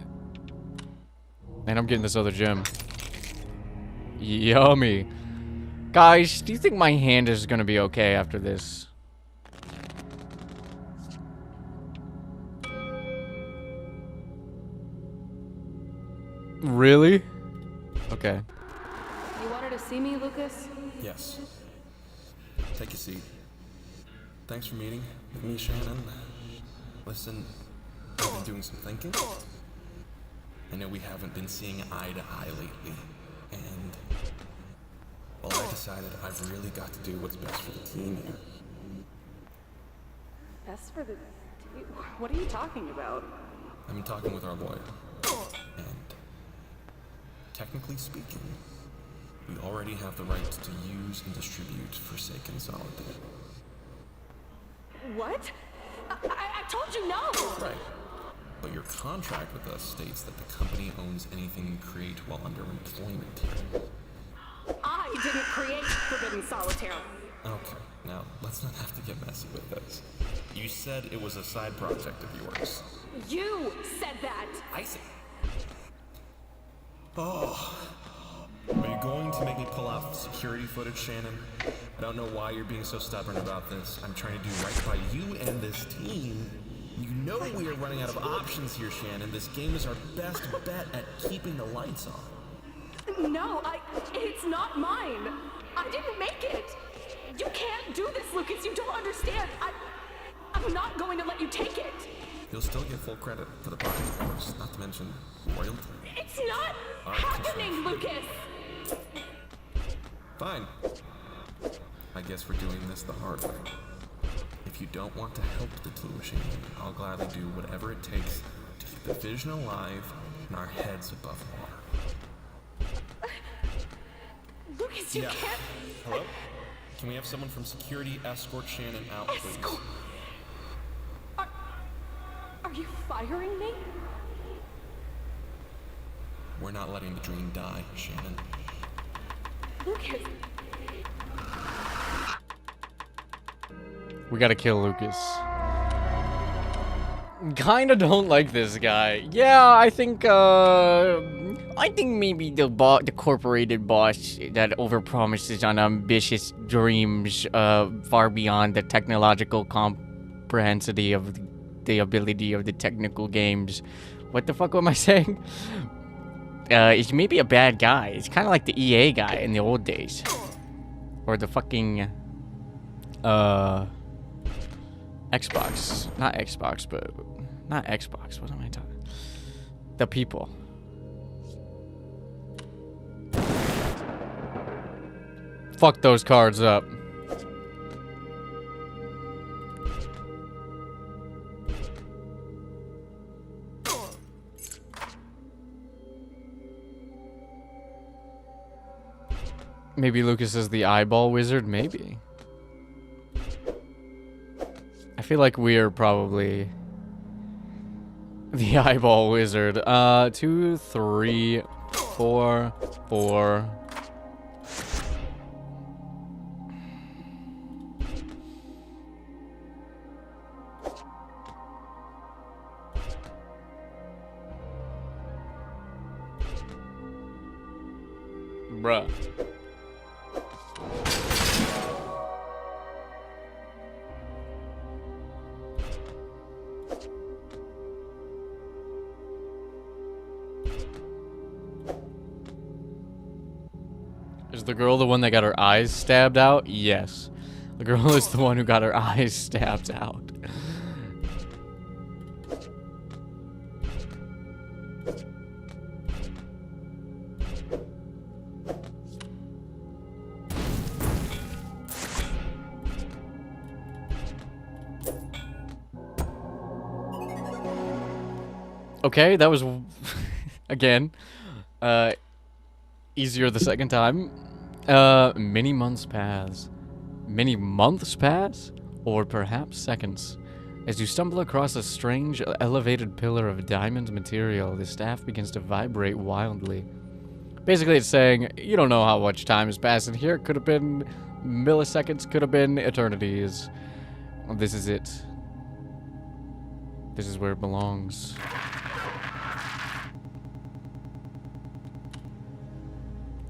And I'm getting this other gem. Yummy. Guys, do you think my hand is gonna be okay after this? Really? Okay. You wanted to see me, Lucas? Yes. Take a seat. Thanks for meeting with me, Shannon. Listen, I've been doing some thinking. I know we haven't been seeing eye to eye lately, and well, I decided I've really got to do what's best for the team here. Best for the team? What are you talking about? I've been talking with our lawyer, and technically speaking, we already have the right to use and distribute Forsaken Solitaire. What? I told you no! Right. But your contract with us states that the company owns anything you create while under employment here. I didn't create Forbidden Solitaire. Okay, now let's not have to get messy with this. You said it was a side project of yours. You said that! I see. Oh. Are you going to make me pull out security footage, Shannon? I don't know why you're being so stubborn about this. I'm trying to do right by you and this team. You know we are running out of options here, Shannon. This game is our best bet at keeping the lights on. No, it's not mine. I didn't make it. You can't do this, Lucas. You don't understand. I'm not going to let you take it. You'll still get full credit for the project, of course, not to mention royalty. It's not happening, Lucas. Fine. I guess we're doing this the hard way. If you don't want to help the team, Shannon, I'll gladly do whatever it takes to keep the vision alive and our heads above water. Lucas, you can't... Hello? Can we have someone from security escort Shannon out, please? Escort? Are you firing me? We're not letting the dream die, Shannon. Lucas... We gotta kill Lucas. Kinda don't like this guy. Yeah, I think maybe the corporated boss that overpromises on ambitious dreams far beyond the technological comprehensivity of the ability of the technical games. What the fuck am I saying? Is maybe a bad guy. It's kind of like the EA guy in the old days. Or the fucking Xbox. Not Xbox, but... Not Xbox. What am I talking? The people. Fuck those cards up. Maybe Lucas is the eyeball wizard? Maybe. I feel like we're probably the eyeball wizard. 2, 3, 4, 4. Bruh. Is the girl the one that got her eyes stabbed out? Yes. The girl is the one who got her eyes stabbed out. Okay, that was again easier the second time. Many months pass. Many months pass? Or perhaps seconds. As you stumble across a strange elevated pillar of diamond material, the staff begins to vibrate wildly. Basically, it's saying, you don't know how much time has passed in here. Could have been milliseconds, could have been eternities. This is it. This is where it belongs.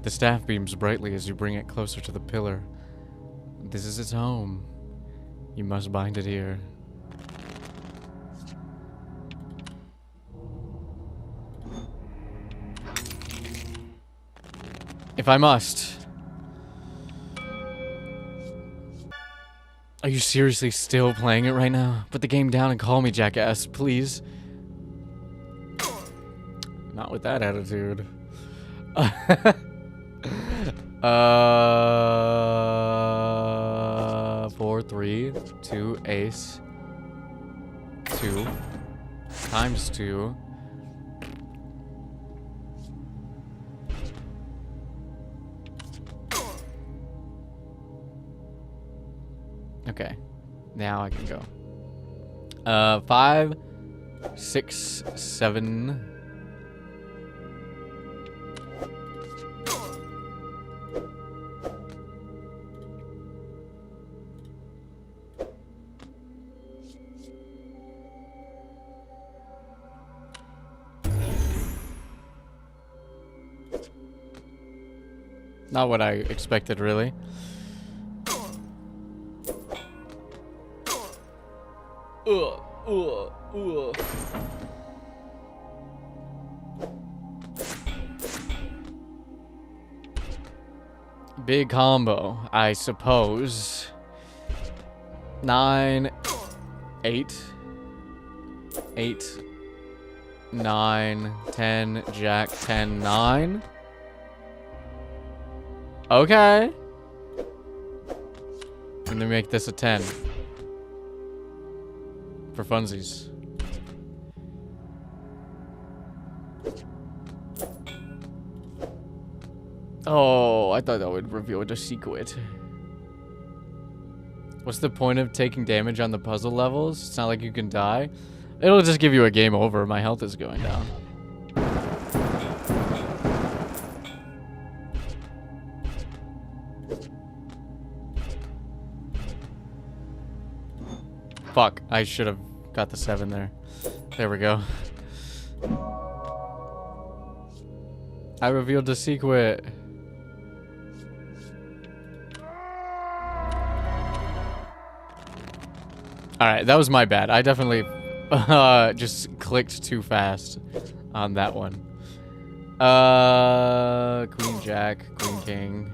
The staff beams brightly as you bring it closer to the pillar. This is its home. You must bind it here. If I must. Are you seriously still playing it right now? Put the game down and call me, jackass, please. Not with that attitude. 4, 3, 2, ace, 2, times 2. Okay, now I can go. 5, 6, 7. Not what I expected, really. Big combo, I suppose. 9, 8, 8, 9, 10, jack, 10, 9. Okay. And then make this a 10. For funsies. Oh, I thought that would reveal the secret. What's the point of taking damage on the puzzle levels? It's not like you can die. It'll just give you a game over. My health is going down. Fuck, I should have got the 7 there. There we go. I revealed the secret. Alright, that was my bad. I definitely just clicked too fast on that one. Queen Jack, Queen King.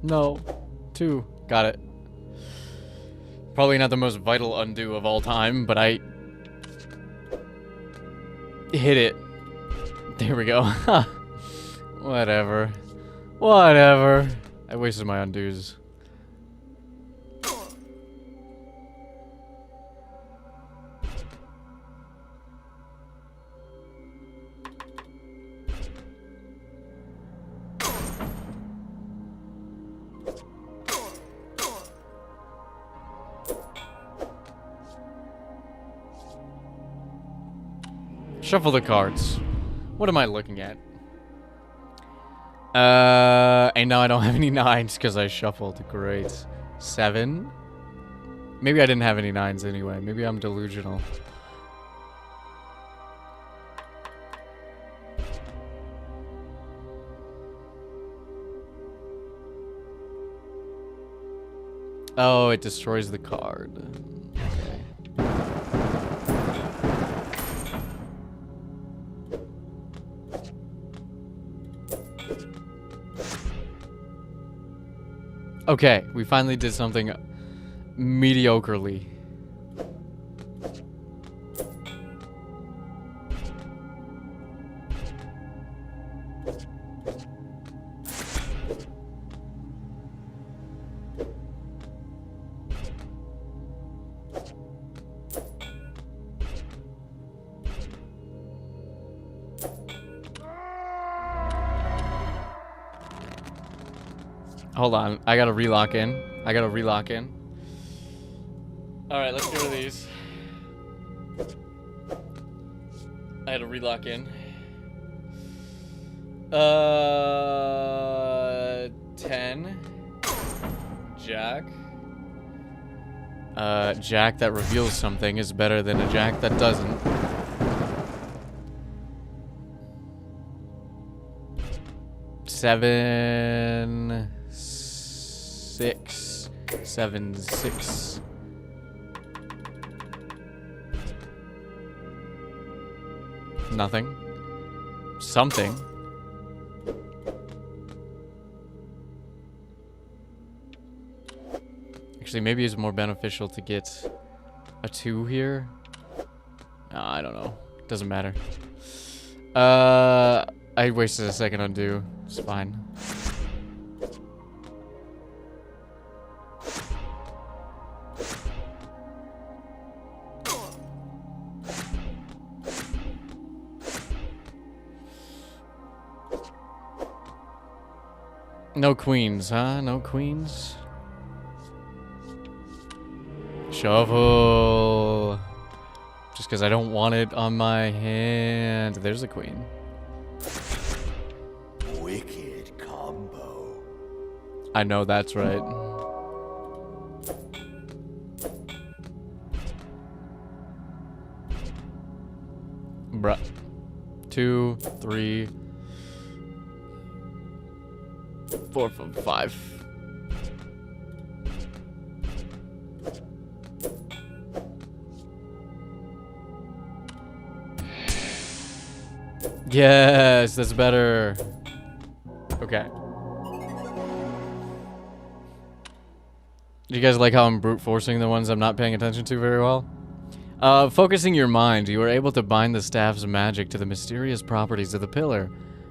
No. 2. Got it. Probably not the most vital undo of all time, but I hit it. There we go. Whatever. Whatever. I wasted my undos. Shuffle the cards. What am I looking at? And now I don't have any 9s because I shuffled. Great. 7? Maybe I didn't have any 9s anyway. Maybe I'm delusional. Oh, it destroys the card. Okay. Okay, we finally did something mediocrely. Hold on, I gotta relock in. Alright, let's get rid of these. I had to relock in. 10. Jack. Jack that reveals something is better than a Jack that doesn't. Seven, 6, 7, 6. Nothing. Something. Actually, maybe it's more beneficial to get a 2 here. No, I don't know. Doesn't matter. I wasted a second on do. It's fine. No queens, huh? No queens? Shovel. Just because I don't want it on my hand. There's a queen. Wicked combo. I know that's right. Bruh. 2, 3, 4, 5. Yes, that's better. Okay. Do you guys like how I'm brute forcing the ones I'm not paying attention to very well? Focusing your mind, you are able to bind the staff's magic to the mysterious properties of the pillar.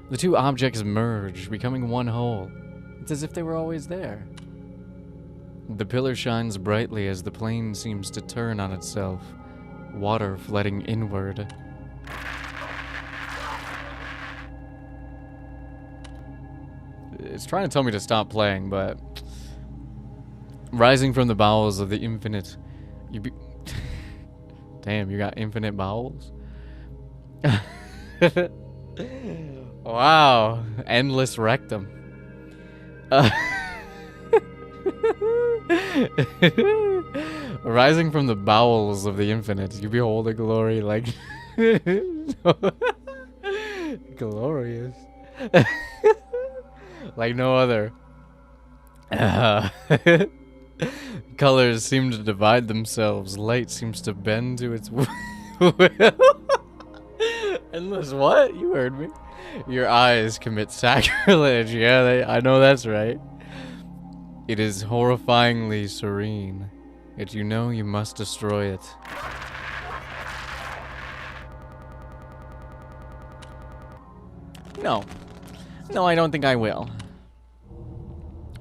The two objects merge, becoming one whole. It's as if they were always there. The pillar shines brightly as the plane seems to turn on itself, water flooding inward. It's trying to tell me to stop playing, but... Rising from the bowels of the infinite... You be... Damn, you got infinite bowels? Wow. Endless rectum. Rising from the bowels of the infinite, you behold a glory like... Glorious. Like no other. Colors seem to divide themselves. Light seems to bend to its will. Endless what? You heard me. Your eyes commit sacrilege. Yeah, I know that's right. It is horrifyingly serene. Yet you know you must destroy it. No. No, I don't think I will.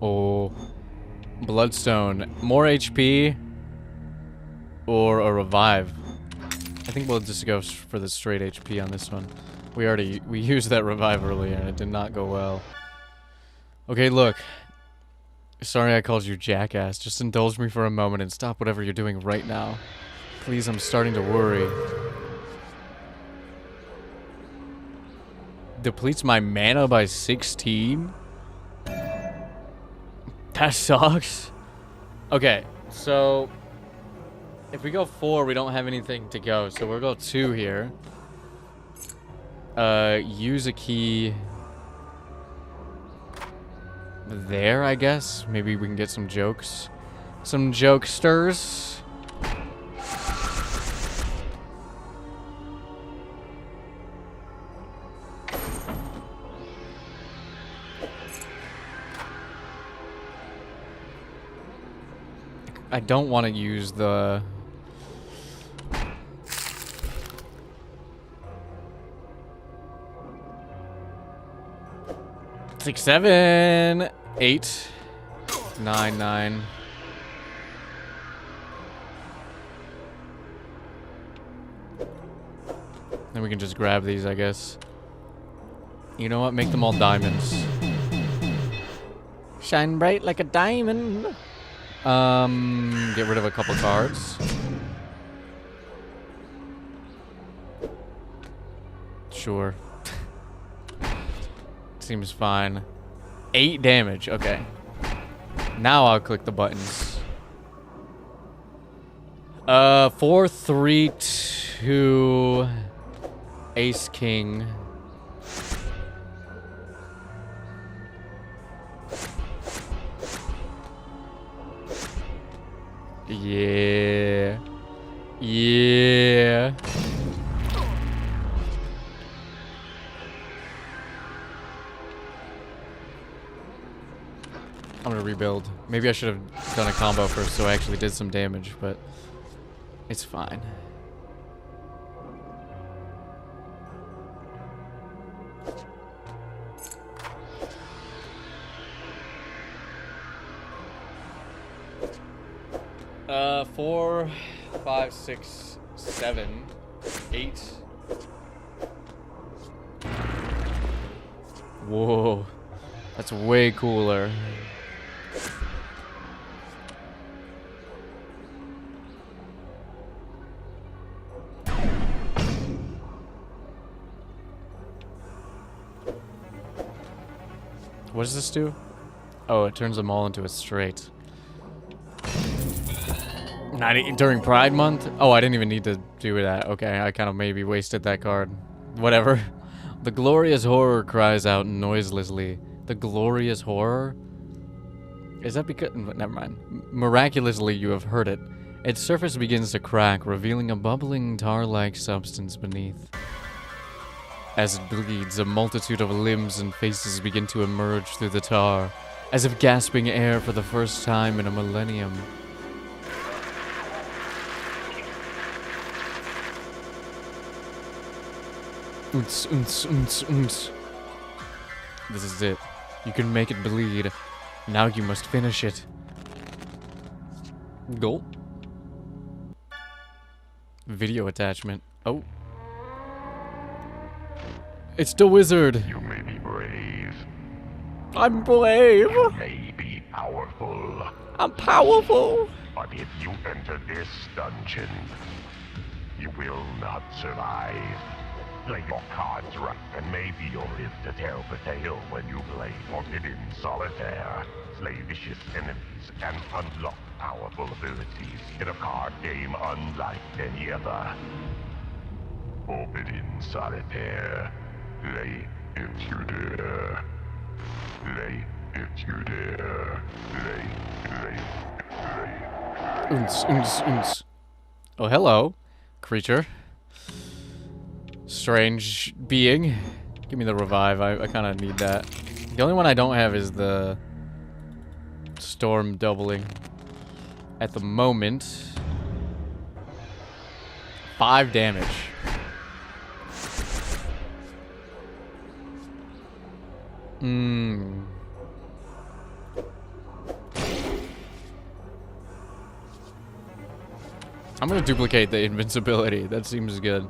Oh. Bloodstone. More HP or a revive. I think we'll just go for the straight HP on this one. We used that revive earlier and it did not go well. Okay, look. Sorry I called you jackass. Just indulge me for a moment and stop whatever you're doing right now. Please, I'm starting to worry. Depletes my mana by 16? That sucks. Okay, so if we go 4, we don't have anything to go, so we'll go 2 here. Use a key there, I guess. Maybe we can get some jokes. Some jokesters. I don't want to use the... Six, 7, 8, 9, 9. Then we can just grab these, I guess. You know what? Make them all diamonds. Shine bright like a diamond. Get rid of a couple cards. Sure. Seems fine. 8 damage. Okay. Now I'll click the buttons. 4, 3, 2. Ace King. Yeah. Yeah. I'm gonna rebuild. Maybe I should have done a combo first so I actually did some damage, but it's fine. Four, 5, 6, 7, 8. Whoa, that's way cooler. What does this do? Oh, it turns them all into a straight. During Pride Month? Oh, I didn't even need to do that. Okay, I kind of maybe wasted that card. Whatever. The glorious horror cries out noiselessly. The glorious horror? Is that because... Never mind. Miraculously, you have heard it. Its surface begins to crack, revealing a bubbling tar-like substance beneath. As it bleeds, a multitude of limbs and faces begin to emerge through the tar, as if gasping air for the first time in a millennium. This is it. You can make it bleed. Now you must finish it. Go. Video attachment. Oh. It's the wizard. You may be brave. I'm brave. You may be powerful. I'm powerful. But if you enter this dungeon, you will not survive. Play your cards right, and maybe you'll live to tell the tale when you play Forbidden Solitaire. Slay vicious enemies and unlock powerful abilities in a card game unlike any other. Forbidden Solitaire. Play if you dare. Play if you dare. Play. Oh, hello, creature. Strange being. Give me the revive. I kind of need that. The only one I don't have is the storm doubling. At the moment, 5 damage. I'm gonna duplicate the invincibility. That seems good.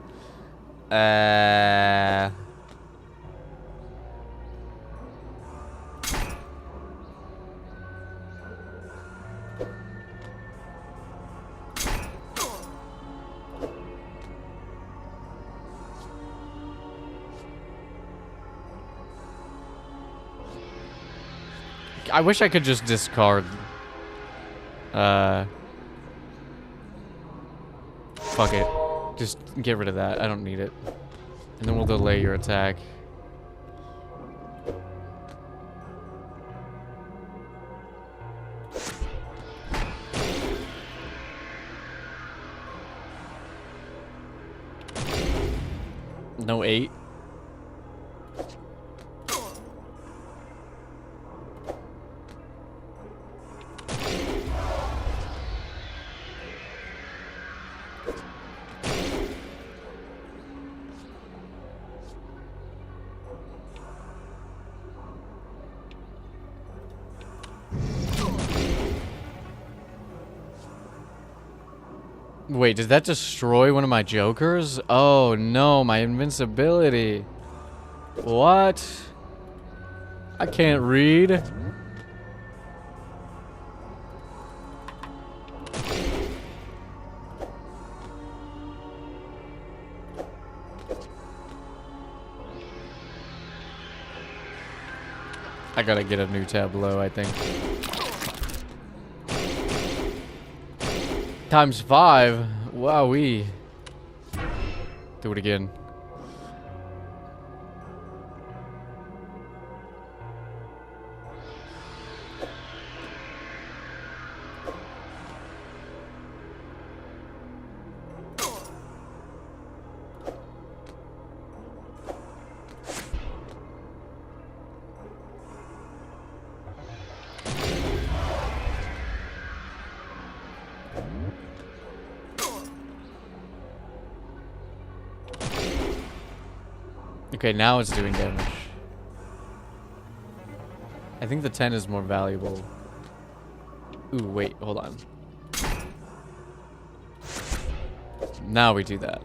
I wish I could just discard. Fuck it. Just get rid of that. I don't need it. And then we'll delay your attack. No 8. Wait, did that destroy one of my jokers? Oh no, my invincibility. What? I can't read. I gotta get a new tableau, I think. Times 5? Wowee. Do it again. Okay, now it's doing damage. I think the 10 is more valuable. Ooh, wait, hold on. Now we do that.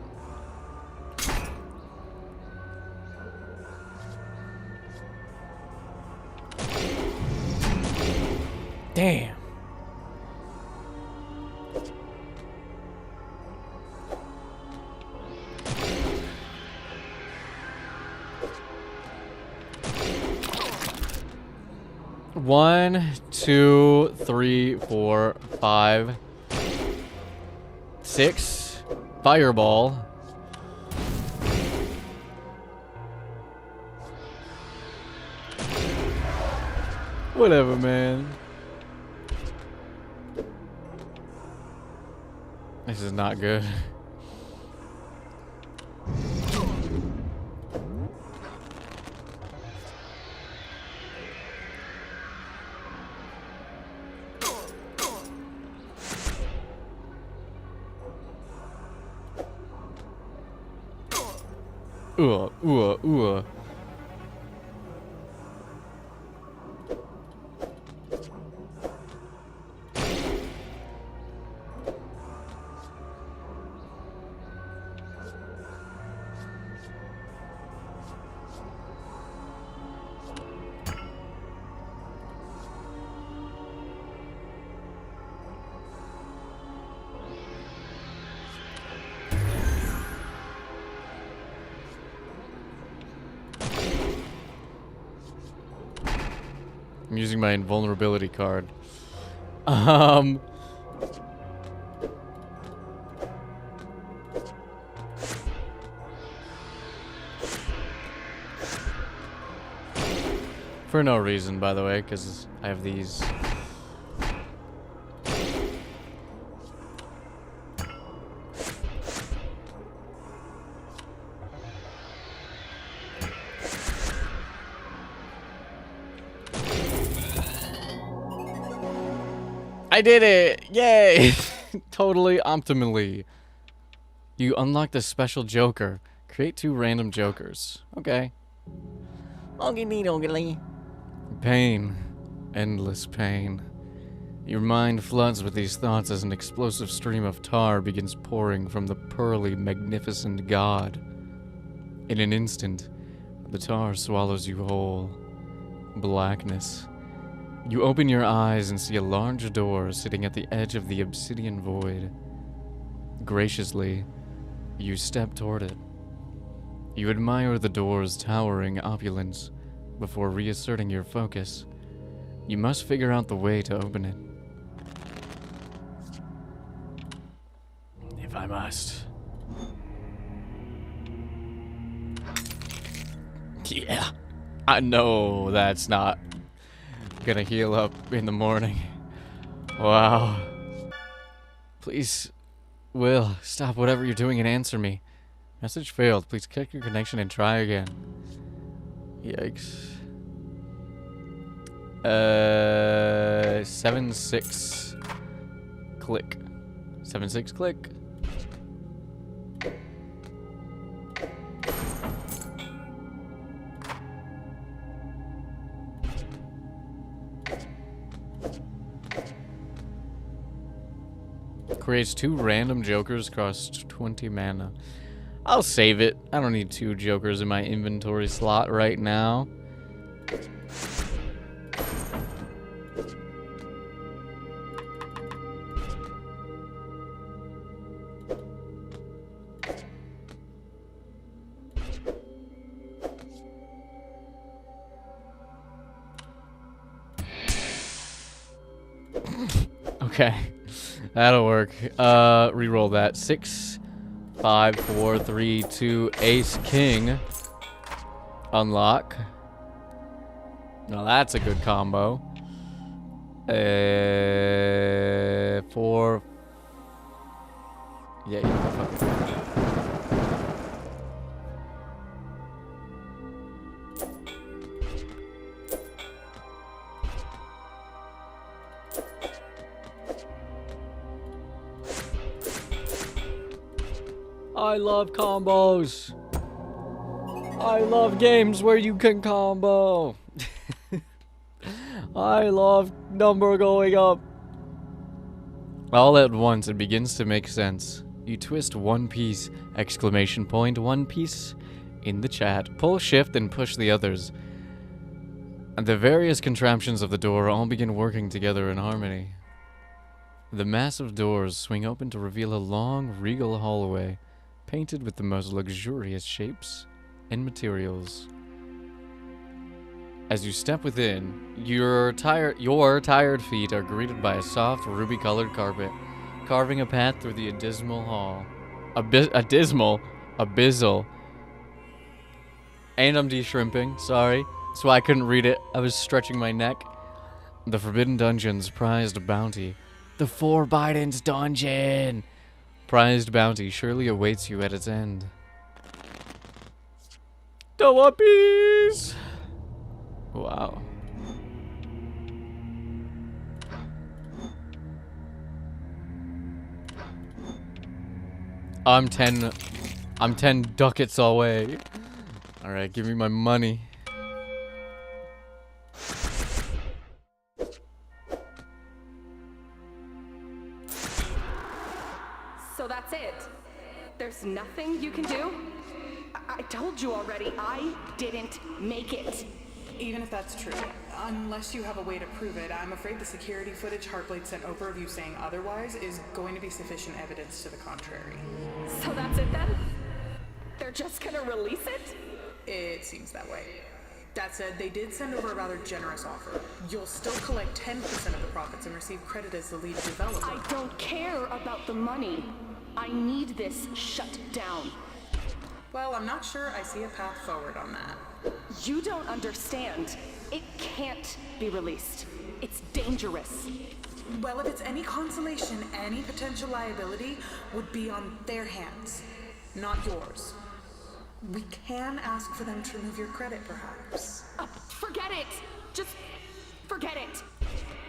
Damn. One, 2, 3, 4, 5, 6. Fireball. Whatever, man. This is not good. Ooh, ooh, ooh. I'm using my invulnerability card. For no reason, by the way, because I have these. I did it! Yay! Totally optimally. You unlock the special joker. Create 2 random jokers. Okay. Pain. Endless pain. Your mind floods with these thoughts as an explosive stream of tar begins pouring from the pearly, magnificent god. In an instant, the tar swallows you whole. Blackness. You open your eyes and see a large door sitting at the edge of the obsidian void. Graciously, you step toward it. You admire the door's towering opulence before reasserting your focus. You must figure out the way to open it. If I must. Yeah, I know that's not gonna heal up in the morning. Wow. Please, Will, stop whatever you're doing and answer me. Message failed. Please check your connection and try again. Yikes. 7-6. Click. 7-6 click. Creates 2 random jokers, costs 20 mana. I'll save it. I don't need 2 jokers in my inventory slot right now. Okay. That'll work. Reroll that. 6, 5, 4, 3, 2, ace, king. Unlock. Now that's a good combo. 4. Yeah, fuck it. I love combos. I love games where you can combo. I love number going up. All at once, it begins to make sense. You twist one piece, exclamation point, one piece in the chat. Pull shift and push the others. And the various contraptions of the door all begin working together in harmony. The massive doors swing open to reveal a long, regal hallway, painted with the most luxurious shapes and materials. As you step within, your tired feet are greeted by a soft, ruby-colored carpet, carving a path through the abysmal hall. Abyssal. And I'm de-shrimping, sorry. That's why I couldn't read it. I was stretching my neck. The Forbidden Dungeon's prized bounty. The 4 Biden's Dungeon! Prized bounty surely awaits you at its end. Double piece! Wow. I'm 10 ducats away. Alright, give me my money. So that's it? There's nothing you can do? I told you already, I didn't make it. Even if that's true, unless you have a way to prove it, I'm afraid the security footage Heartblade sent over of you saying otherwise is going to be sufficient evidence to the contrary. So that's it then? They're just gonna release it? It seems that way. That said, they did send over a rather generous offer. You'll still collect 10% of the profits and receive credit as the lead developer. I don't care about the money. I need this shut down. Well, I'm not sure I see a path forward on that. You don't understand. It can't be released. It's dangerous. Well, if it's any consolation, any potential liability would be on their hands, not yours. We can ask for them to remove your credit, perhaps. Forget it! Just forget it.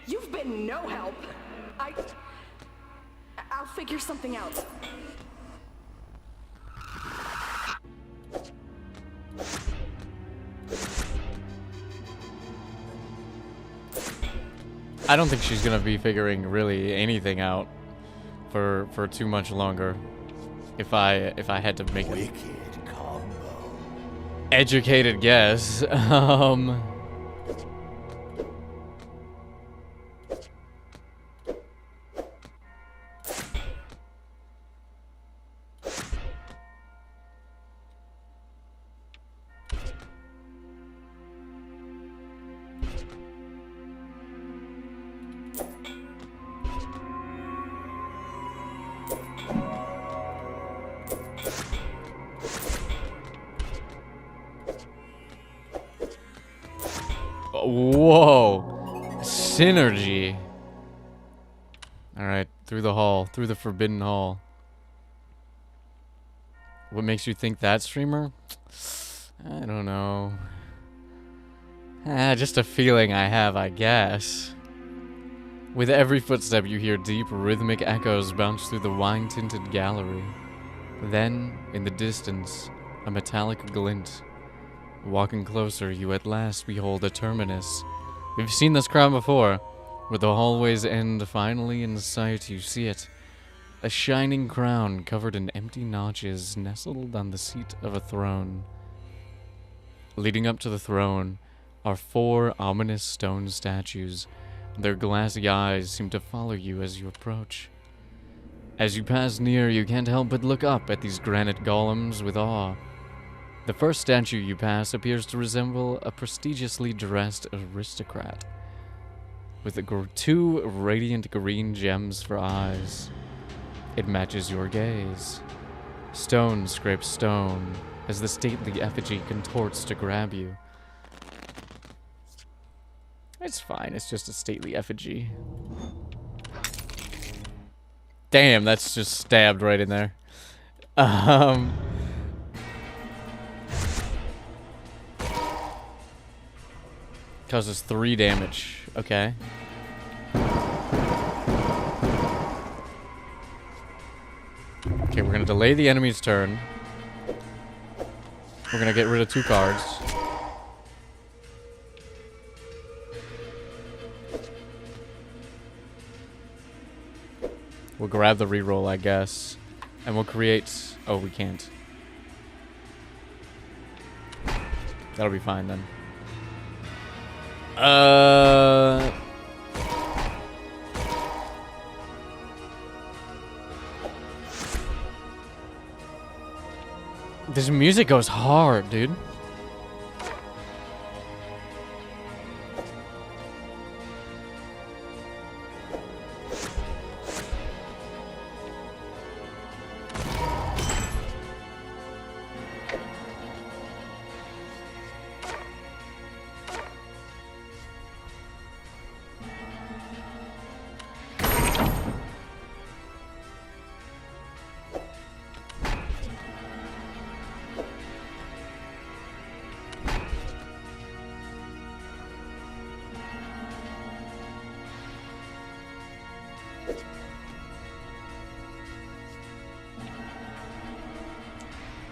You've been no help. I'll figure something out. I don't think she's gonna be figuring really anything out for too much longer. If I had to make an educated guess. Whoa. Synergy. Alright, through the hall. Through the Forbidden Hall. What makes you think that, streamer? I don't know. Just a feeling I have, I guess. With every footstep you hear deep, rhythmic echoes bounce through the wine-tinted gallery. Then, in the distance, a metallic glint. Walking closer, you at last behold a terminus. We've seen this crown before. Where the hallways end, finally in sight, you see it. A shining crown covered in empty notches, nestled on the seat of a throne. Leading up to the throne are 4 ominous stone statues. Their glassy eyes seem to follow you as you approach. As you pass near, you can't help but look up at these granite golems with awe. The first statue you pass appears to resemble a prestigiously dressed aristocrat. with two radiant green gems for eyes. It matches your gaze. Stone scrapes stone as the stately effigy contorts to grab you. It's fine, it's just a stately effigy. Damn, that's just stabbed right in there. Causes 3 damage. Okay. Okay, we're gonna delay the enemy's turn. We're gonna get rid of 2 cards. We'll grab the reroll, I guess. And we'll create... Oh, we can't. That'll be fine, then. This music goes hard, dude.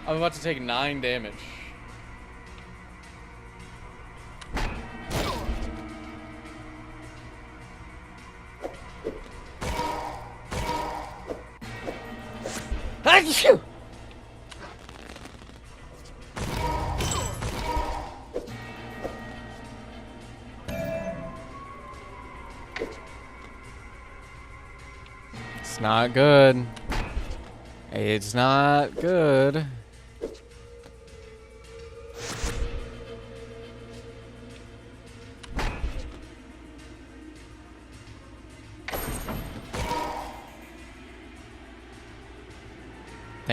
I'm about to take 9 damage. Achoo! It's not good. It's not good.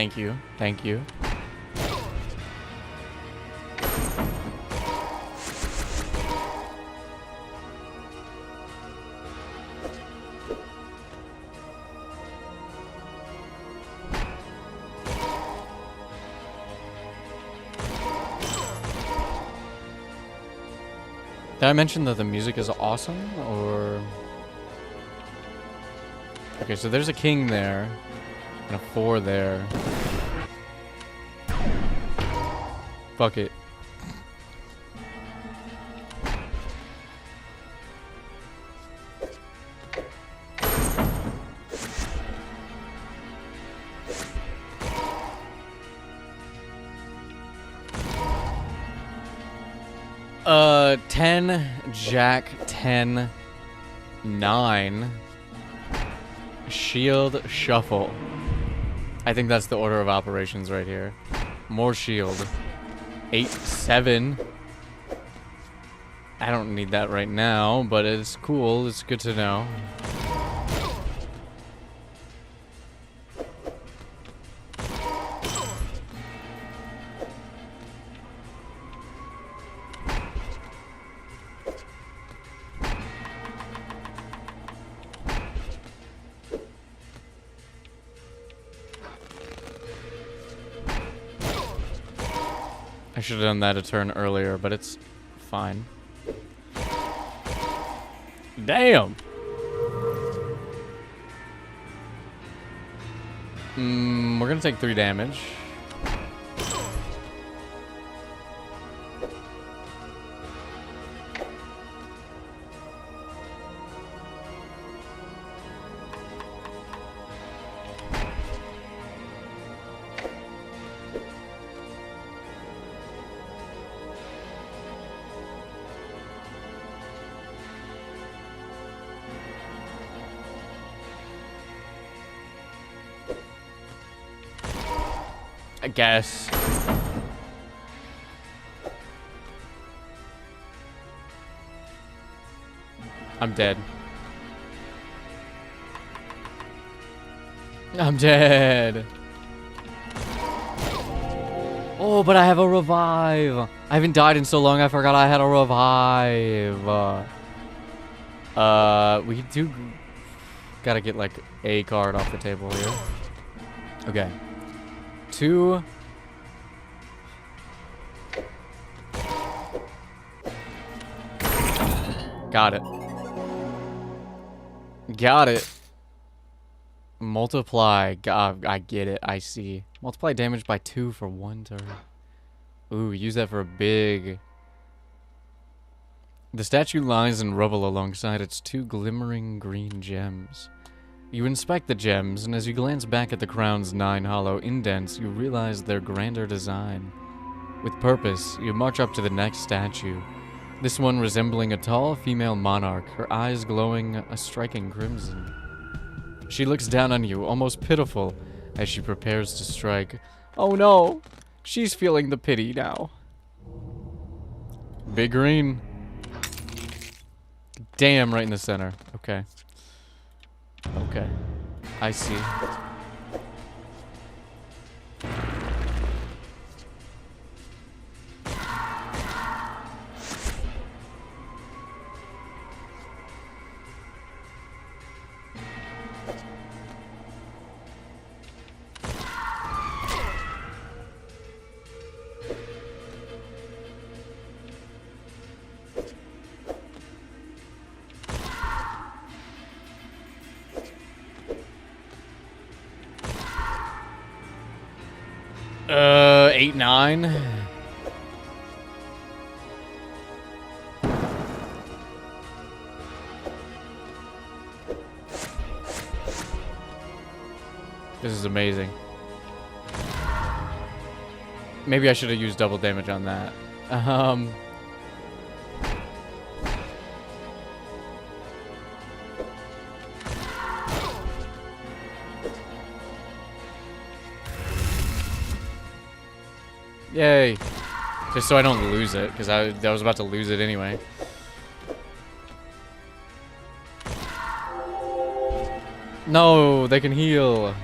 Thank you. Thank you. Did I mention that the music is awesome, or... Okay, so there's a king there. And a 4 there. Fuck it. Uh, 10, Jack, 10, 9. Shield, shuffle. I think that's the order of operations right here. More shield. 8, 7. I don't need that right now, but it's cool. It's good to know. I should have done that a turn earlier, but it's fine. Damn! We're gonna take 3 damage. I guess. I'm dead. I'm dead. Oh, but I have a revive. I haven't died in so long, I forgot I had a revive. We do gotta get like a card off the table here. Okay. 2. Got it. Got it. Multiply. I get it. I see. Multiply damage by 2 for 1 turn. Ooh, use that for a big... The statue lies in rubble alongside its 2 glimmering green gems. You inspect the gems, and as you glance back at the crown's 9 hollow indents, you realize their grander design. With purpose, you march up to the next statue. This one resembling a tall female monarch, her eyes glowing a striking crimson. She looks down on you, almost pitiful, as she prepares to strike. Oh no! She's feeling the pity now. Big green. Damn, right in the center. Okay. Okay. I see. Eight, 9. This is amazing. Maybe I should have used double damage on that. Yay. Just so I don't lose it, because I was about to lose it anyway. No, they can heal.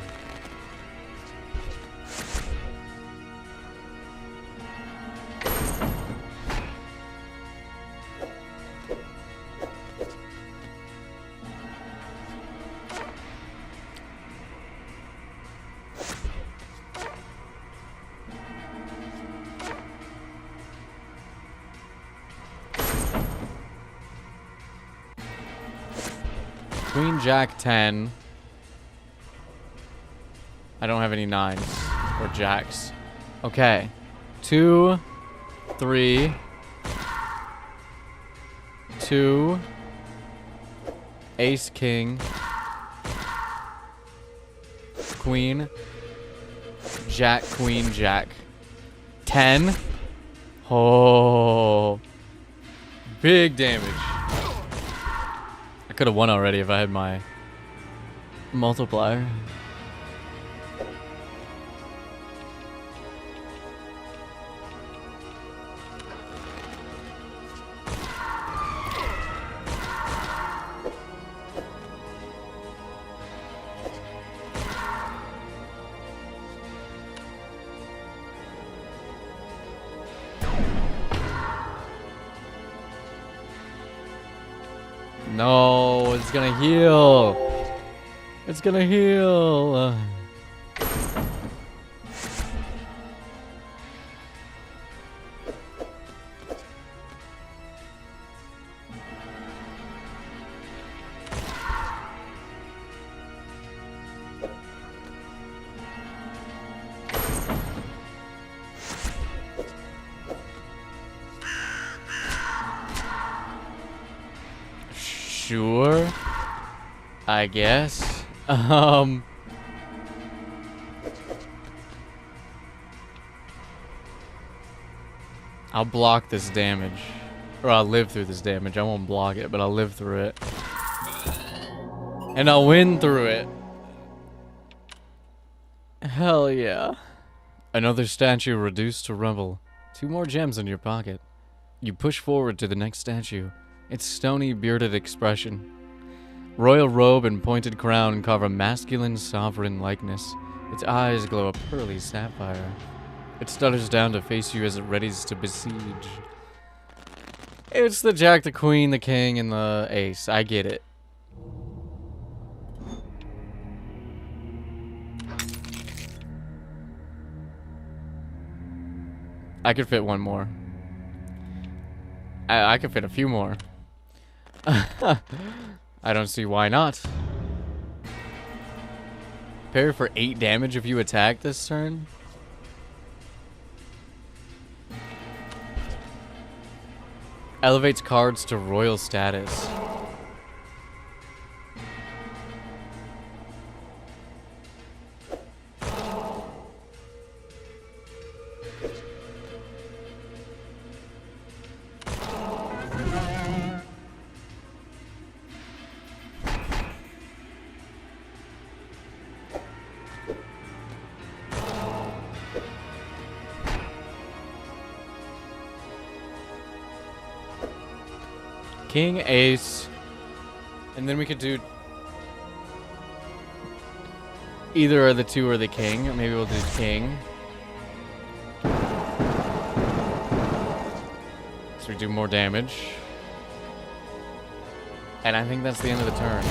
Queen, Jack, 10. I don't have any 9s or jacks. Okay. 2, 3, 2, Ace, King, Queen, Jack, Queen, Jack. 10. Oh. Big damage. I could have won already if I had my multiplier. No, it's gonna heal. It's gonna heal. Sure, I guess. I'll block this damage. Or I'll live through this damage. I won't block it, but I'll live through it. And I'll win through it. Hell yeah. Another statue reduced to rubble. 2 more gems in your pocket. You push forward to the next statue. Its stony, bearded expression. Royal robe and pointed crown carve a masculine sovereign likeness. Its eyes glow a pearly sapphire. It stutters down to face you as it readies to besiege. It's the Jack, the Queen, the King, and the Ace. I get it. I could fit one more. I could fit a few more. I don't see why not. Parry for 8 damage if you attack this turn. Elevates cards to royal status. King, Ace, and then we could do either of the two or the King. Maybe we'll do King. So we do more damage. And I think that's the end of the turn.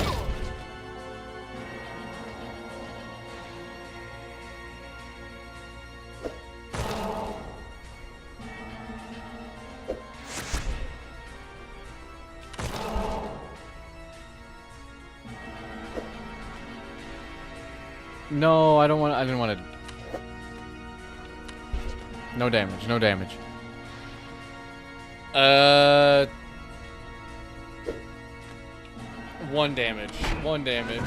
No, I don't want. I didn't want to. No damage. No damage. 1 damage. 1 damage.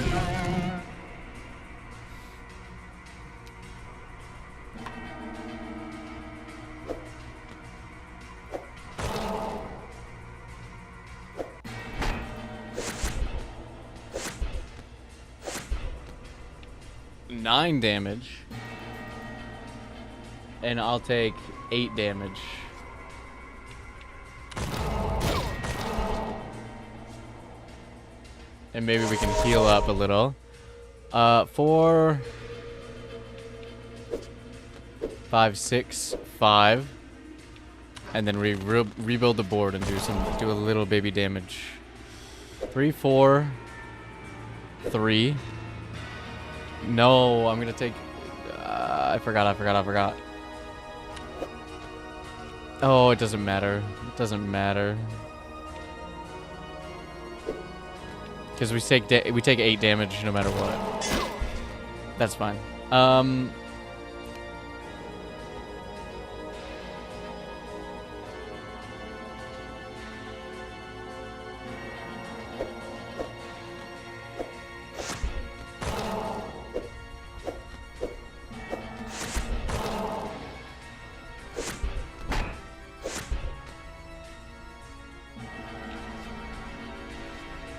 Nine damage, and I'll take 8 damage. And maybe we can heal up a little. 4, 5, 6, 5, and then we rebuild the board and do a little baby damage. 3, 4, 3. No, I'm gonna take. I forgot. Oh, it doesn't matter. It doesn't matter. Because we take 8 damage no matter what. That's fine.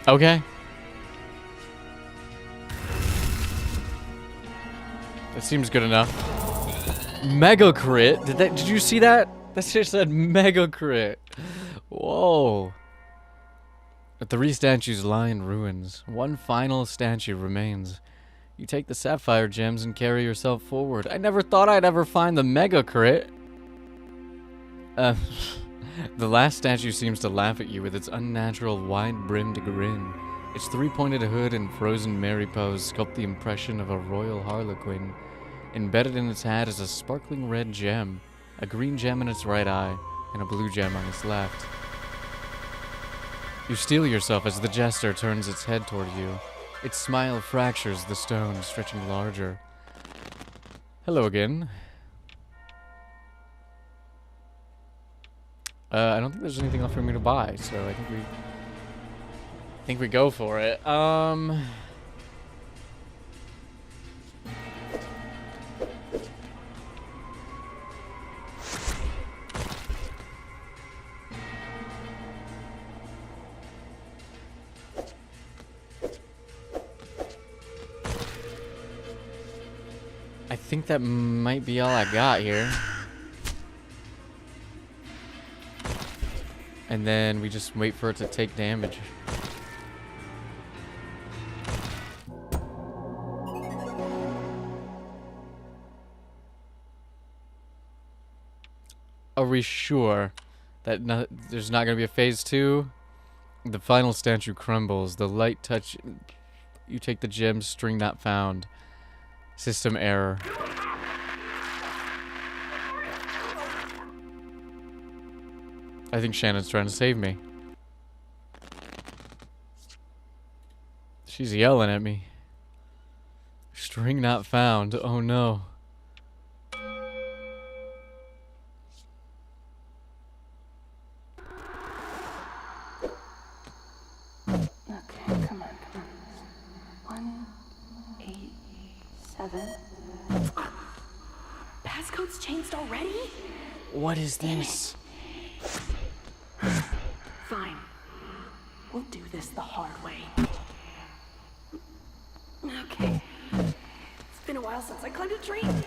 Okay. That seems good enough. Mega crit? Did you see that? That just said mega crit. Whoa. The 3 statues lie in ruins. 1 final statue remains. You take the sapphire gems and carry yourself forward. I never thought I'd ever find the mega crit. The last statue seems to laugh at you with its unnatural wide-brimmed grin. Its 3-pointed hood and frozen Mary pose sculpt the impression of a royal harlequin. Embedded in its hat is a sparkling red gem, a green gem in its right eye, and a blue gem on its left. You steel yourself as the jester turns its head toward you. Its smile fractures the stone, stretching larger. Hello again. I don't think there's anything left for me to buy, so I think we go for it. I think that might be all I got here. And then we just wait for it to take damage. Are we sure that there's not going to be a phase 2? The final statue crumbles. The light touch... You take the gem, string not found. System error. I think Shannon's trying to save me. She's yelling at me. String not found. Oh no. Okay, come on. 1, 8, 7. Passcode's changed already? What is this? Fine. We'll do this the hard way. Okay. It's been a while since I climbed a tree. Okay.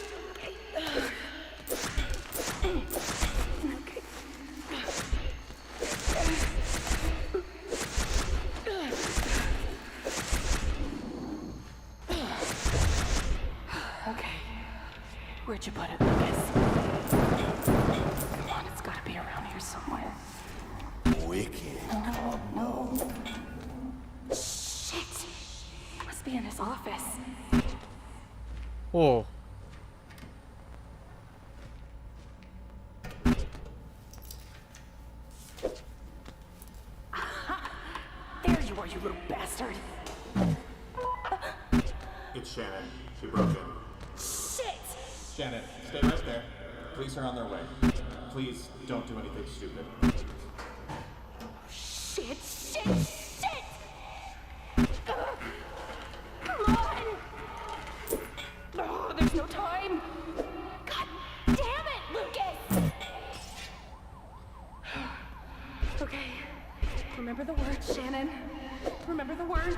Okay. Where'd you put it, Lucas? Come on, it's gotta be around here somewhere. Wicked. No. Shit! It must be in his office. Whoa. There you are, you little bastard. It's Shannon. She broke in. Shit! Shannon, stay right there. Police are on their way. Please don't do anything stupid. Shit! Come on! Oh, there's no time. God damn it, Lucas! Okay. Remember the words, Shannon. Remember the words.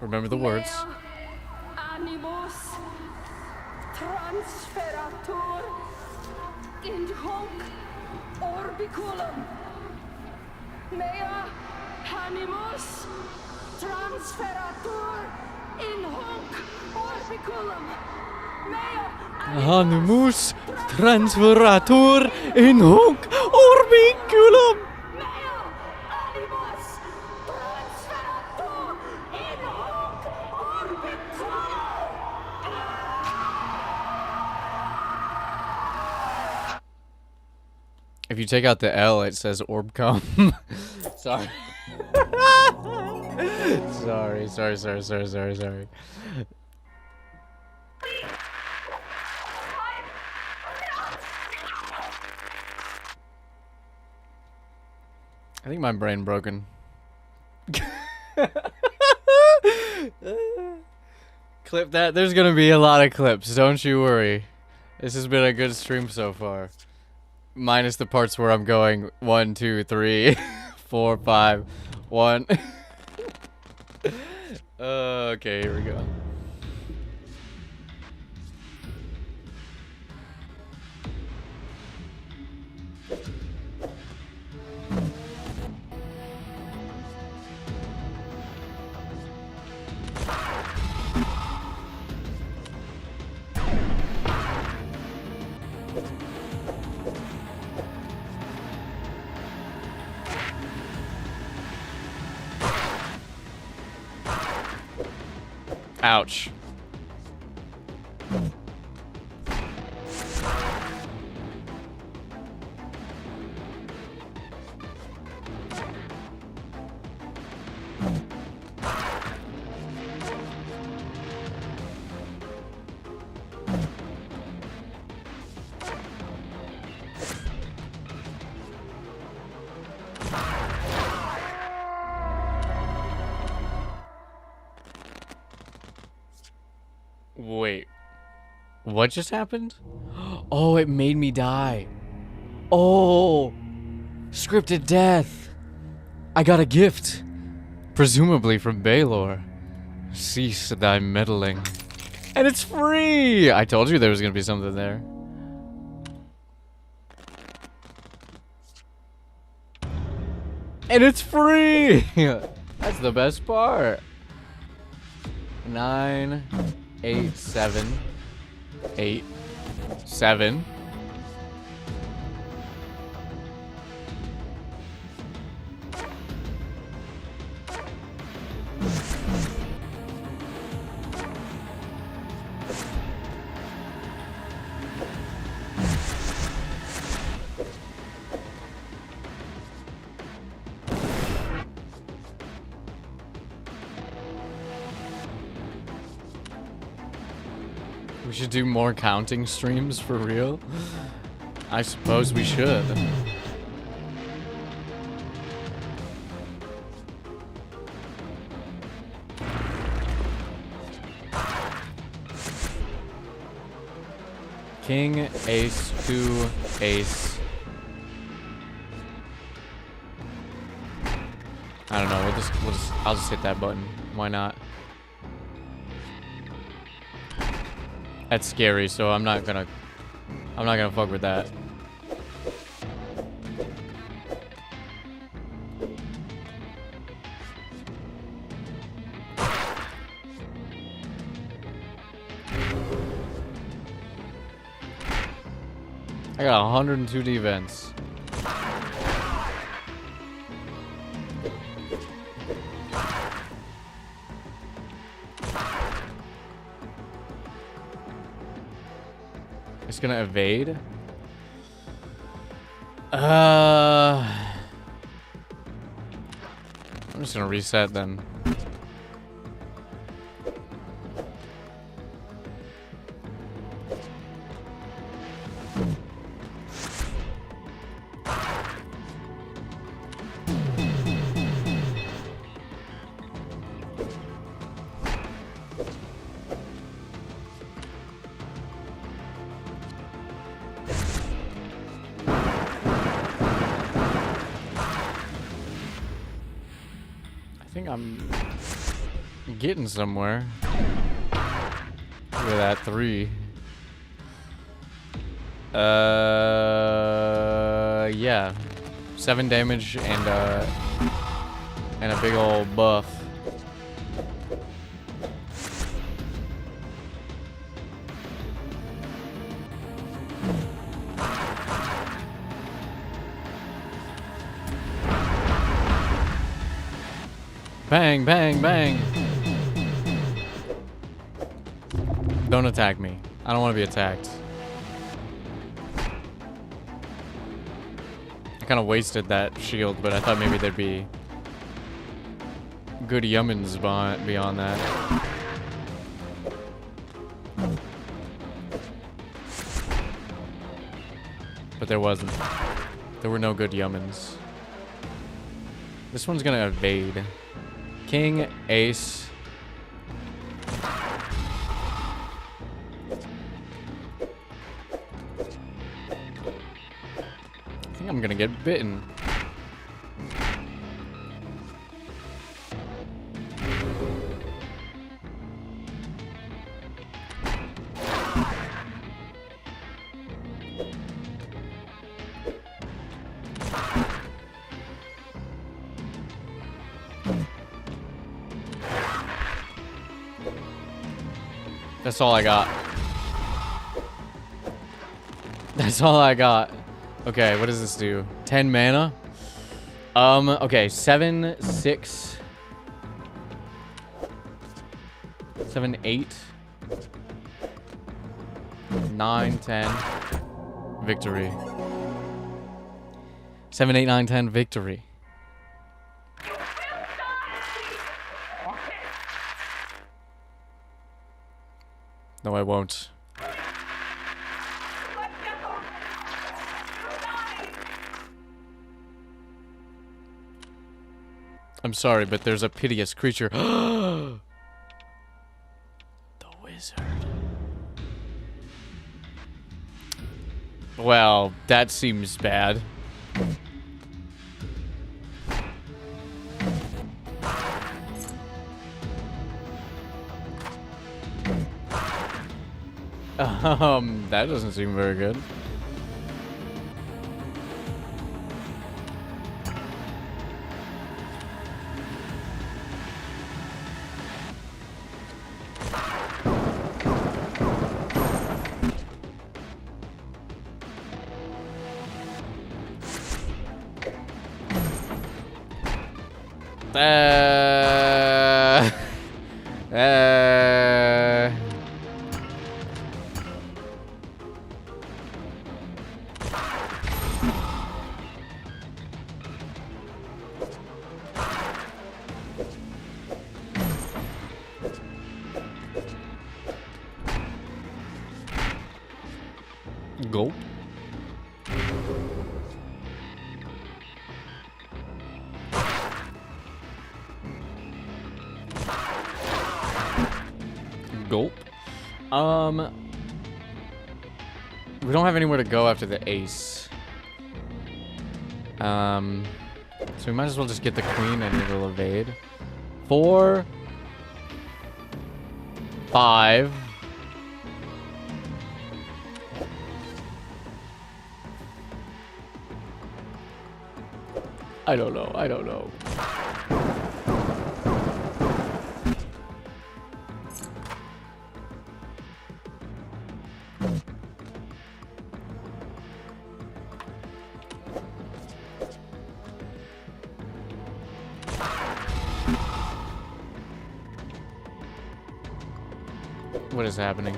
Remember the words. Animus transferatur in hoc orbiculum. Mea animus transferatur in hoc orbiculum. Mea Animus transferatur in hoc orbiculum. Mea animus transferatur in hoc orbiculum. If you take out the L, it says orbcom. Sorry. Sorry. I think my brain broken. Clip that. There's gonna be a lot of clips. Don't you worry. This has been a good stream so far. Minus the parts where I'm going 1, 2, 3, 4, 5, 1. Okay, here we go. Ouch. Wait. What just happened? Oh, it made me die. Oh! Scripted death! I got a gift! Presumably from Baylor. Cease thy meddling. And it's free! I told you there was gonna be something there. And it's free! That's the best part. 9, 8, 7, 8, 7. We should do more counting streams for real. I suppose we should. King, ace, 2, ace. I don't know. I'll just hit that button. Why not? That's scary, so I'm not gonna fuck with that. I got 102 defense. It's gonna evade. I'm just gonna reset then. I think I'm getting somewhere. Look at that 3. Yeah, 7 damage and a big old buff. Bang, bang, bang. Don't attack me. I don't want to be attacked. I kind of wasted that shield, but I thought maybe there'd be good yummins beyond that. But there wasn't. There were no good yummins. This one's gonna evade. King, ace. I think I'm gonna get bitten. That's all I got. That's all I got. Okay, what does this do? 10 mana? Okay, 7, 6, 7, 8, 9, 10. Victory. 7, 8, 9, 10. Victory. No, I won't. I'm sorry, but there's a piteous creature. The wizard. Well, that seems bad. That doesn't seem very good. Go. Gulp. We don't have anywhere to go after the ace. So we might as well just get the queen and it'll evade. 4, 5. I don't know. I don't know. What is happening?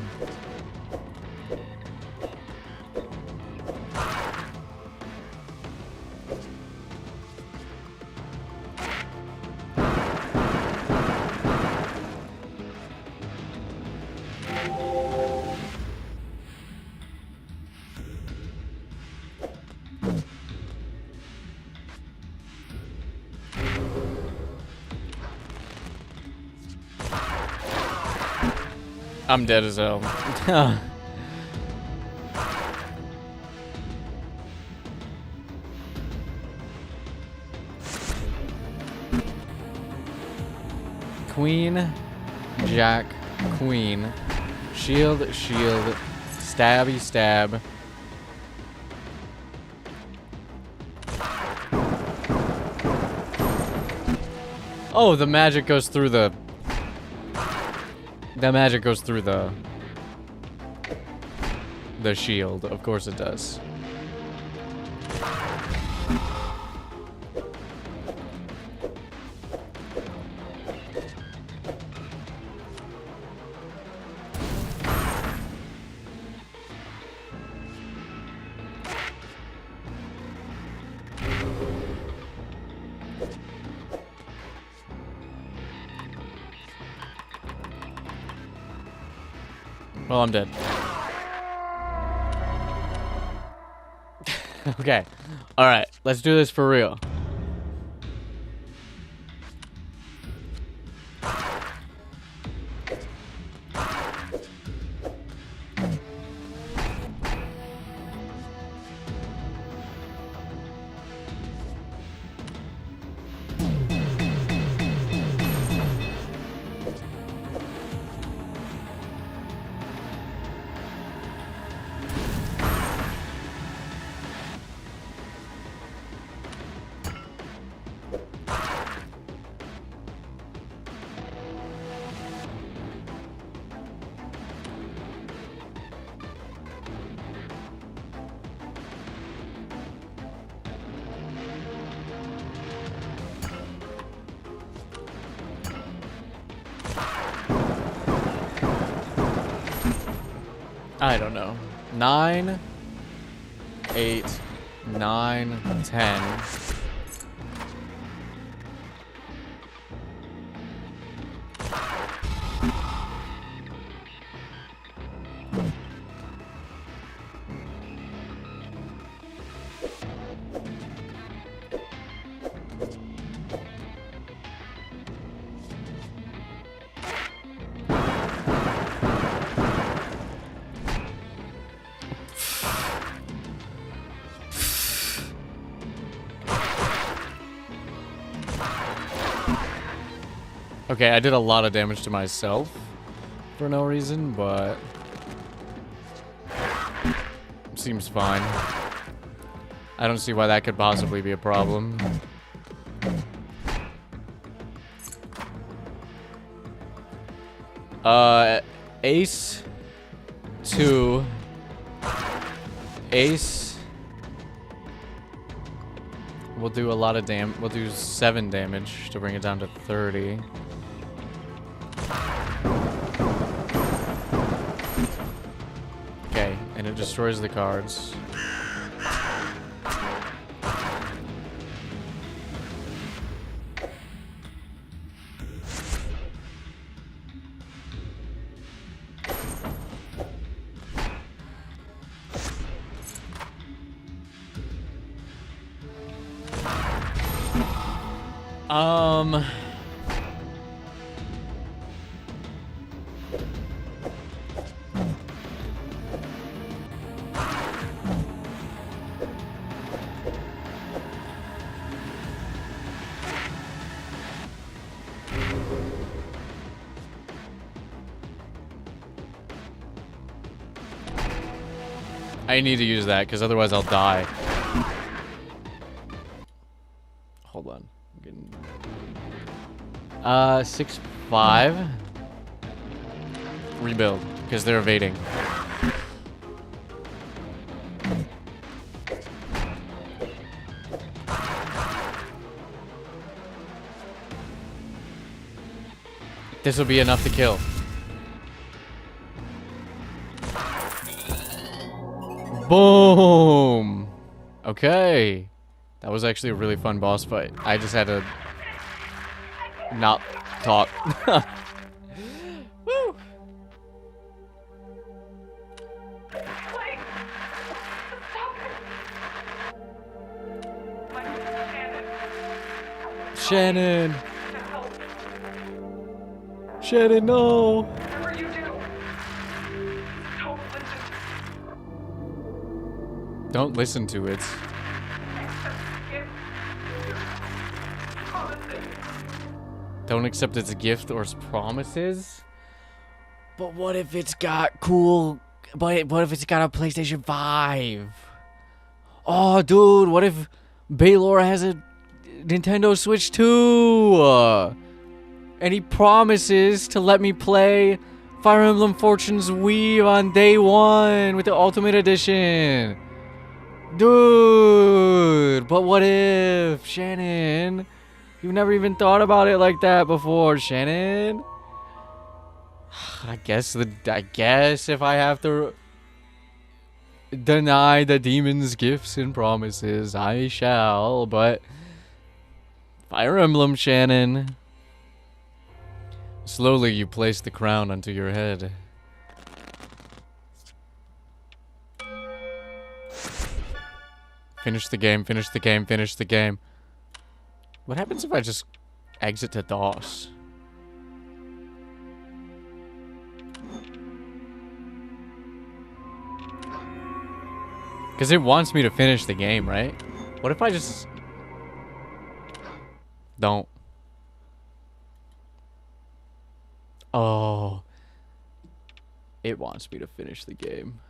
I'm dead as hell. Queen, jack, queen, shield, shield, stabby, stab. Oh, the magic goes through the... That magic goes through the shield. Of course it does. Well, I'm dead. Okay. Alright, let's do this for real. I don't know. 9, 8, 9, 10. Okay, I did a lot of damage to myself for no reason, but seems fine. I don't see why that could possibly be a problem. Ace, 2, ace, we'll do a lot of we'll do 7 damage to bring it down to 30. Okay, and it destroys the cards. I need to use that because otherwise I'll die. Hold on. I'm getting 6-5. Rebuild because they're evading. This will be enough to kill. Boom! Okay. That was actually a really fun boss fight. I just had to not talk. Woo! Shannon! Shannon, no! Don't listen to it. Don't accept its gift or its promises? But what if it's got cool... But what if it's got a PlayStation 5? Oh, dude, what if Baylor has a Nintendo Switch 2? And he promises to let me play Fire Emblem Fortune's Weave on day 1 with the Ultimate Edition. Dude, but what if, Shannon? You've never even thought about it like that before, Shannon. I guess if I have to deny the demon's gifts and promises, I shall, but Fire Emblem, Shannon. Slowly you place the crown onto your head. Finish the game, finish the game, finish the game. What happens if I just exit to DOS? Because it wants me to finish the game, right? What if I just... don't? Oh. It wants me to finish the game.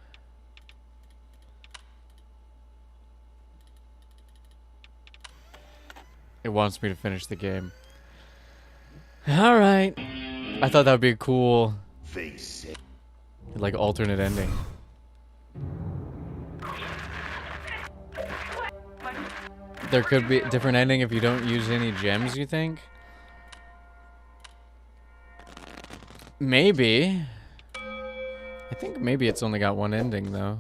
It wants me to finish the game. Alright. I thought that would be a cool... like, alternate ending. There could be a different ending if you don't use any gems, you think? Maybe. I think maybe it's only got one ending, though.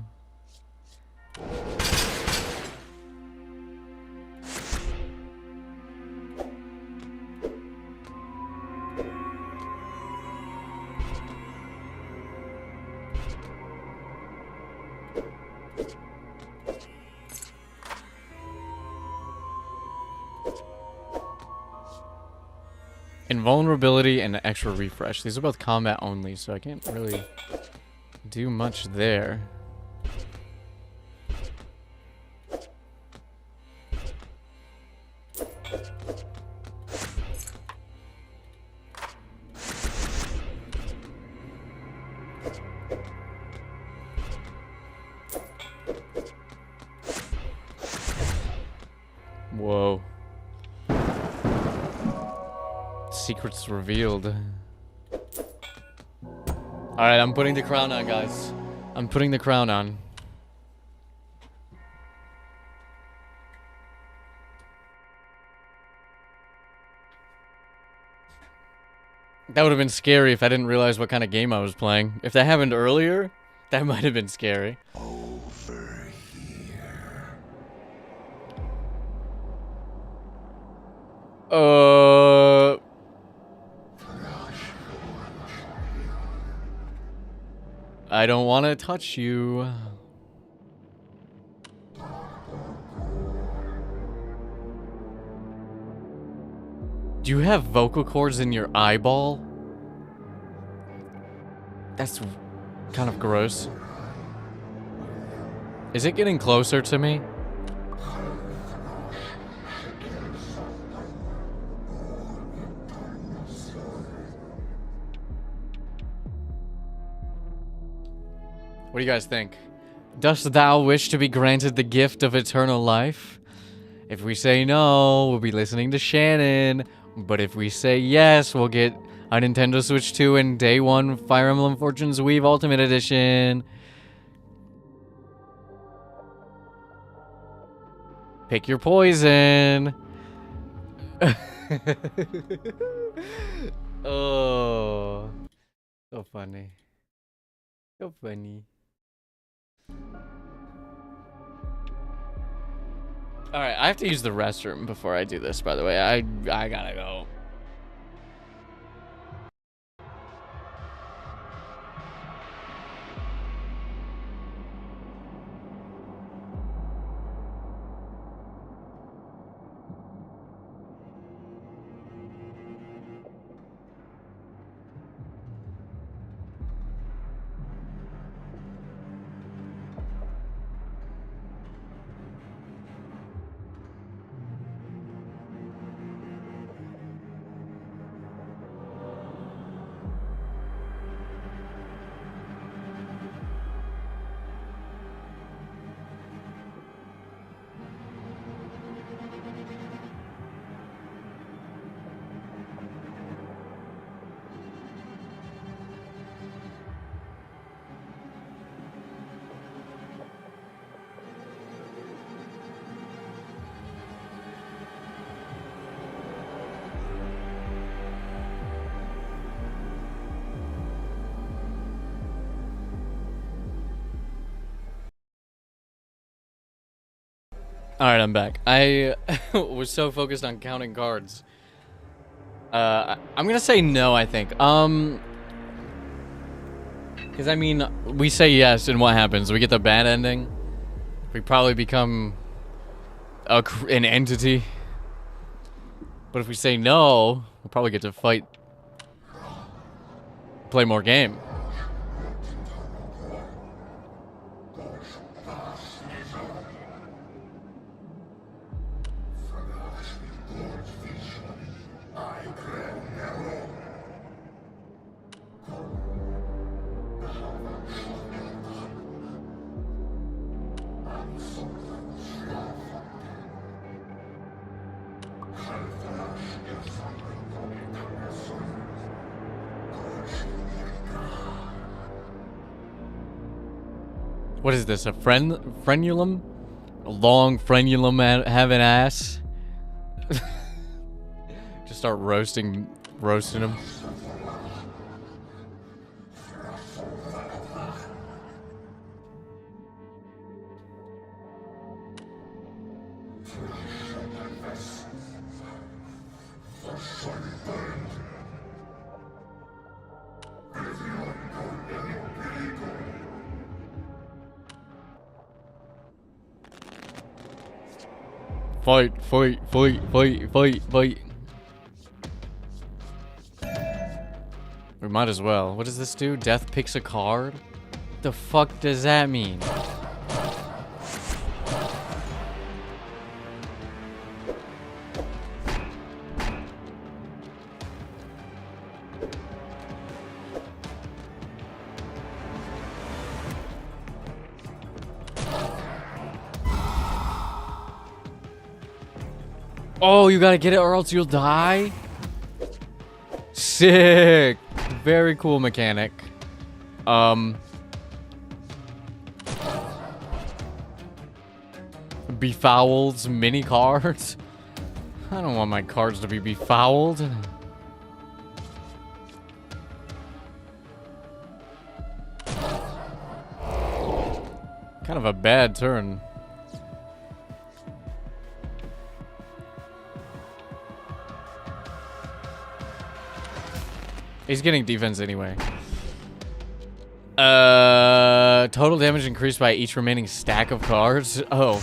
Invulnerability and extra refresh. These are both combat only, so I can't really do much there. Whoa. Secrets revealed. Alright, I'm putting the crown on, guys. I'm putting the crown on. That would have been scary if I didn't realize what kind of game I was playing. If that happened earlier, that might have been scary. Over here. I don't want to touch you. Do you have vocal cords in your eyeball? That's kind of gross. Is it getting closer to me? What do you guys think? Dost thou wish to be granted the gift of eternal life? If we say no, we'll be listening to Shannon. But if we say yes, we'll get a Nintendo Switch 2 and Day 1 Fire Emblem Fortunes Weave Ultimate Edition. Pick your poison. Oh. So funny. So funny. Alright, I have to use the restroom before I do this, by the way. I gotta go. Alright, I'm back. I was so focused on counting cards. I'm gonna say no, I think. Because, I mean, we say yes, and what happens? We get the bad ending. We probably become an entity. But if we say no, we'll probably get to fight. Play more game. What is this, a frenulum? A long frenulum having ass? Just start roasting him. Fight, fight, fight, fight, fight, fight. We might as well. What does this do? Death picks a card? What the fuck does that mean? Oh, you gotta get it or else you'll die? Sick! Very cool mechanic. Befouled mini cards? I don't want my cards to be befouled. Kind of a bad turn. He's getting defense anyway. Total damage increased by each remaining stack of cards. Oh.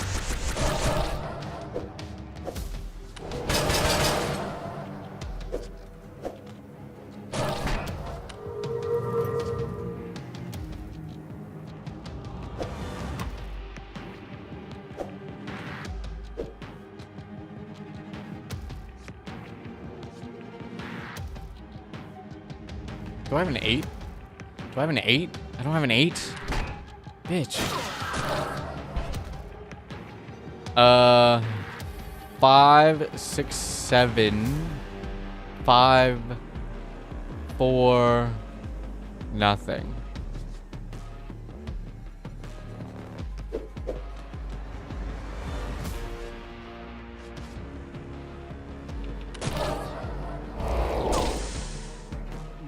Do I have an 8? Do I have an 8? I don't have an 8. Bitch. 5, 6, 7. 5, 4, nothing.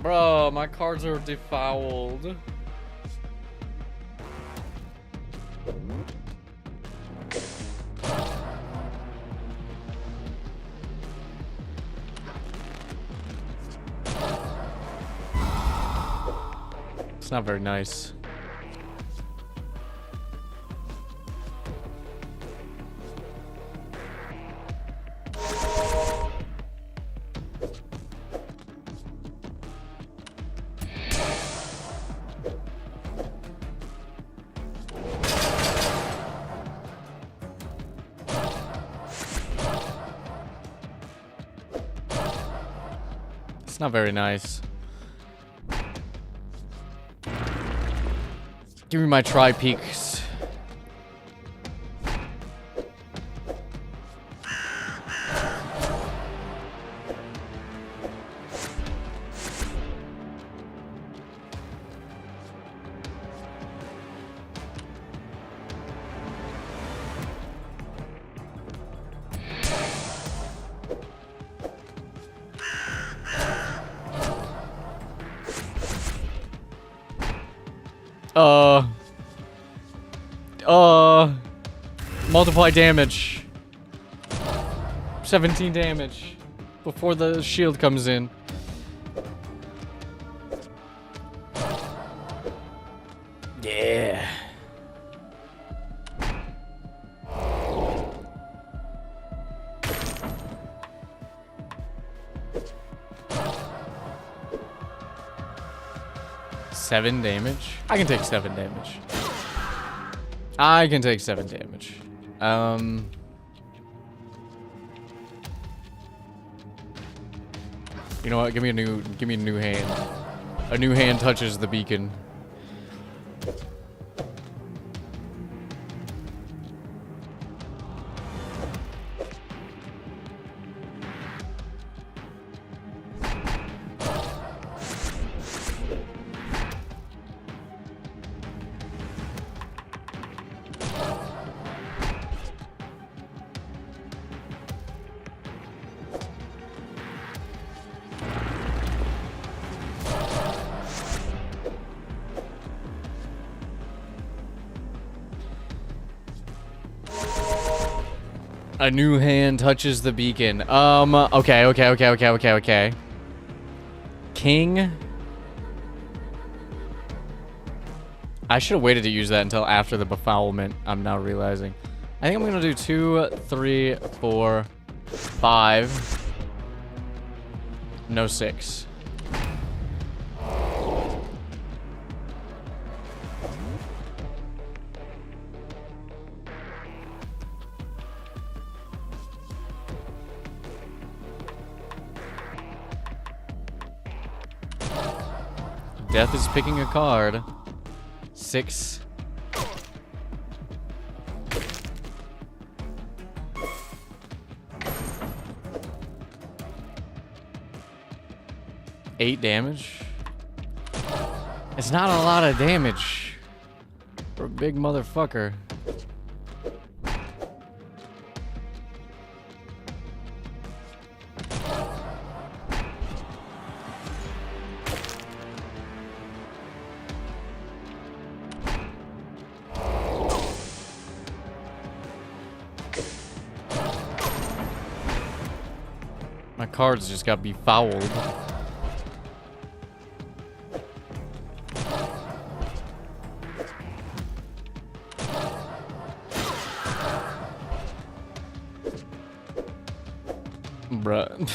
Bro, my cards are defouled. It's not very nice. It's not very nice. Give me my tri-peaks. Multiply damage. 17 damage before the shield comes in. Yeah. Seven damage? I can take 7 damage. I can take 7 damage. You know what? Give me a new hand. A new hand touches the beacon. A new hand touches the beacon. Okay. King. I should have waited to use that until after the befoulment, I'm now realizing. I think I'm gonna do 2, 3, 4, 5. No 6. Death is picking a card. 6. Eight damage. It's not a lot of damage for a big motherfucker. cards just got befouled. Bruh.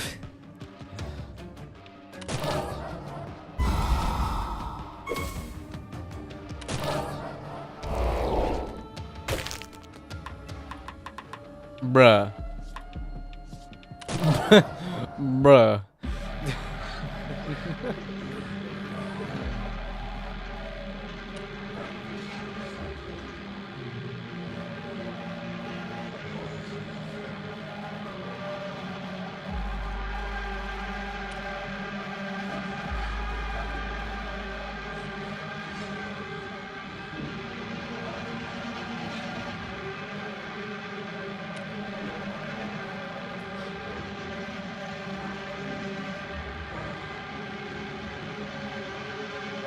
Bruh. Bruh.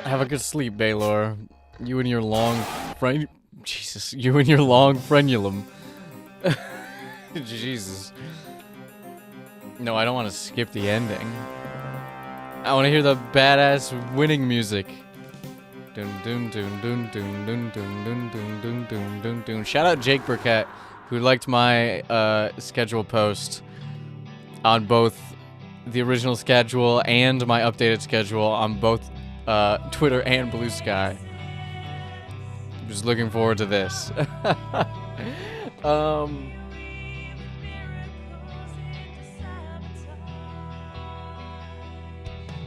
Have a good sleep, Baylor. You and your long Jesus, you and your long frenulum. Jesus. No, I don't want to skip the ending. I want to hear the badass winning music. Dun dun dun dun dun dun dun dun dun dun dun dun dun. Shout out Jake Burkett, who liked my schedule post on both the original schedule and my updated schedule on both Twitter and Blue Sky. Just looking forward to this.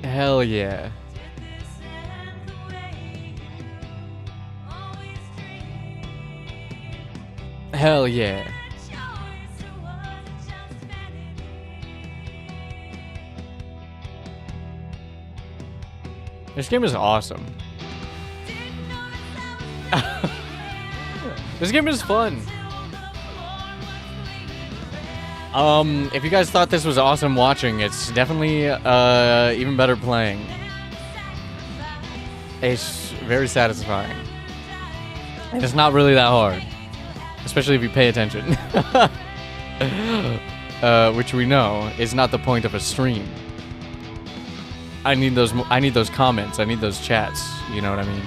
Hell yeah. Hell yeah. This game is awesome. This game is fun. If you guys thought this was awesome watching, it's definitely even better playing. It's very satisfying. And it's not really that hard. Especially if you pay attention. Which we know is not the point of a stream. I need those comments. I need those chats. You know what I mean?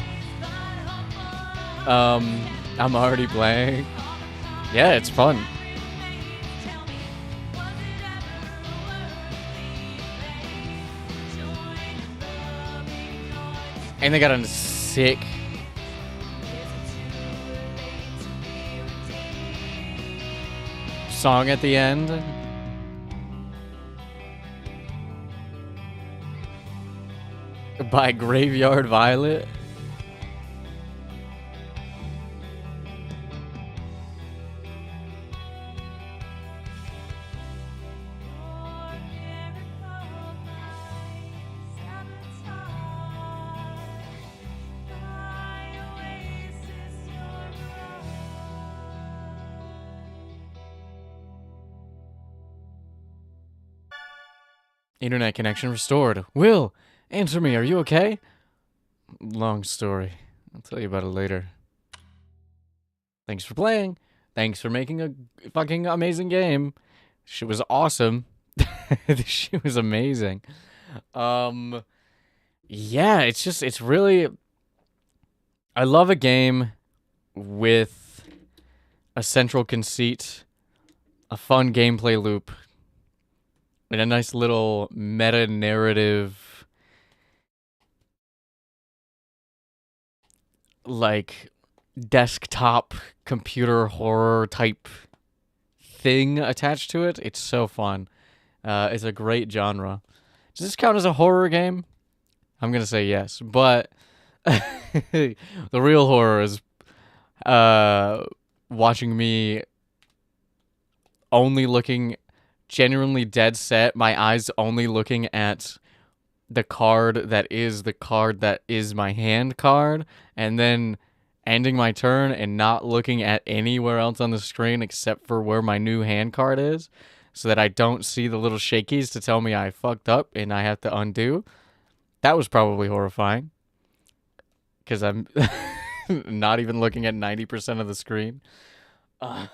I'm already playing. Yeah, it's fun. And they got a sick song at the end. By Graveyard Violet. Internet connection restored. Will, answer me. Are you okay? Long story. I'll tell you about it later. Thanks for playing. Thanks for making a fucking amazing game. Shit was awesome. This shit was amazing. Yeah, it's really... I love a game with a central conceit, a fun gameplay loop, and a nice little meta-narrative, like, desktop computer horror type thing attached to it. It's so fun. It's a great genre. Does this count as a horror game? I'm gonna say yes, but the real horror is watching me only looking genuinely dead set, my eyes only looking at the card that is my hand card, and then ending my turn and not looking at anywhere else on the screen except for where my new hand card is, so that I don't see the little shakies to tell me I fucked up and I have to undo. That was probably horrifying, because I'm not even looking at 90% of the screen. I'm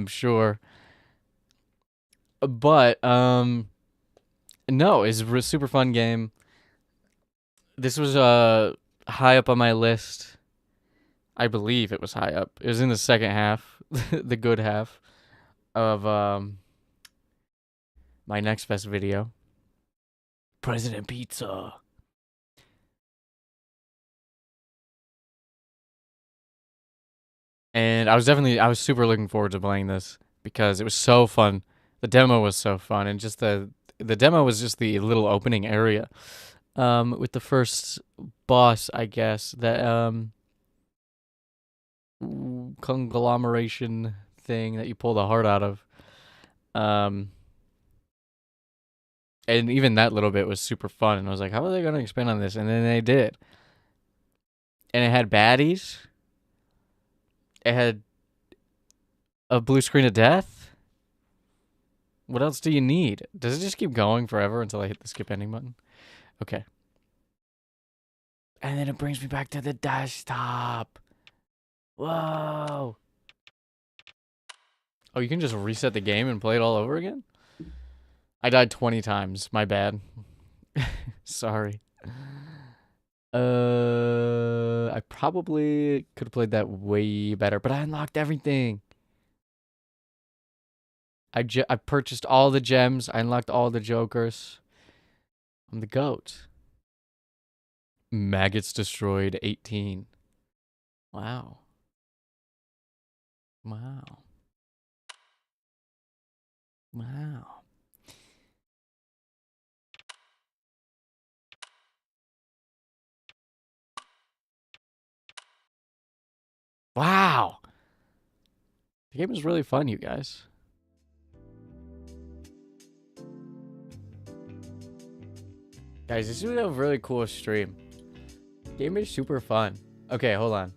sure. But no, it's a super fun game. This was high up on my list. I believe it was high up. It was in the second half, the good half of my next best video. President Pizza. And I was super looking forward to playing this because it was so fun. The demo was so fun, and just the demo was just the little opening area with the first boss, I guess, that conglomeration thing that you pull the heart out of. And even that little bit was super fun, and I was like, how are they going to expand on this? And then they did. And it had baddies. It had a blue screen of death. What else do you need? Does it just keep going forever until I hit the skip ending button? Okay. And then it brings me back to the desktop. Whoa. Oh, you can just reset the game and play it all over again? I died 20 times. My bad. Sorry. I probably could have played that way better, but I unlocked everything. I purchased all the gems. I unlocked all the jokers. I'm the GOAT. Maggots destroyed 18. Wow. Wow. Wow. Wow. The game is really fun, you guys. Guys, this is a really cool stream. Game is super fun. Okay, hold on.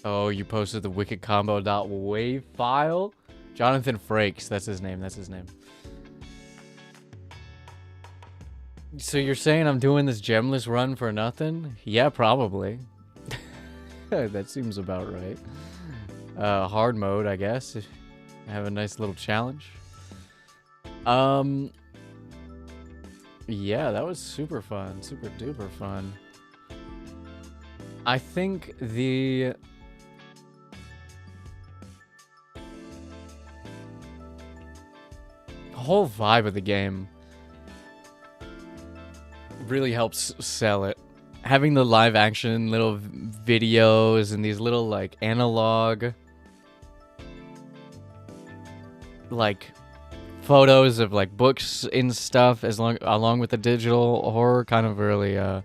Oh, you posted the wickedcombo.wave file? Jonathan Frakes, that's his name, that's his name. So you're saying I'm doing this gemless run for nothing? Yeah, probably. That seems about right. Hard mode, I guess. If I have a nice little challenge. Yeah, that was super fun. Super duper fun. I think the whole vibe of the game really helps sell it. Having the live action little videos and these little like analog like photos of like books and stuff along with the digital horror kind of really I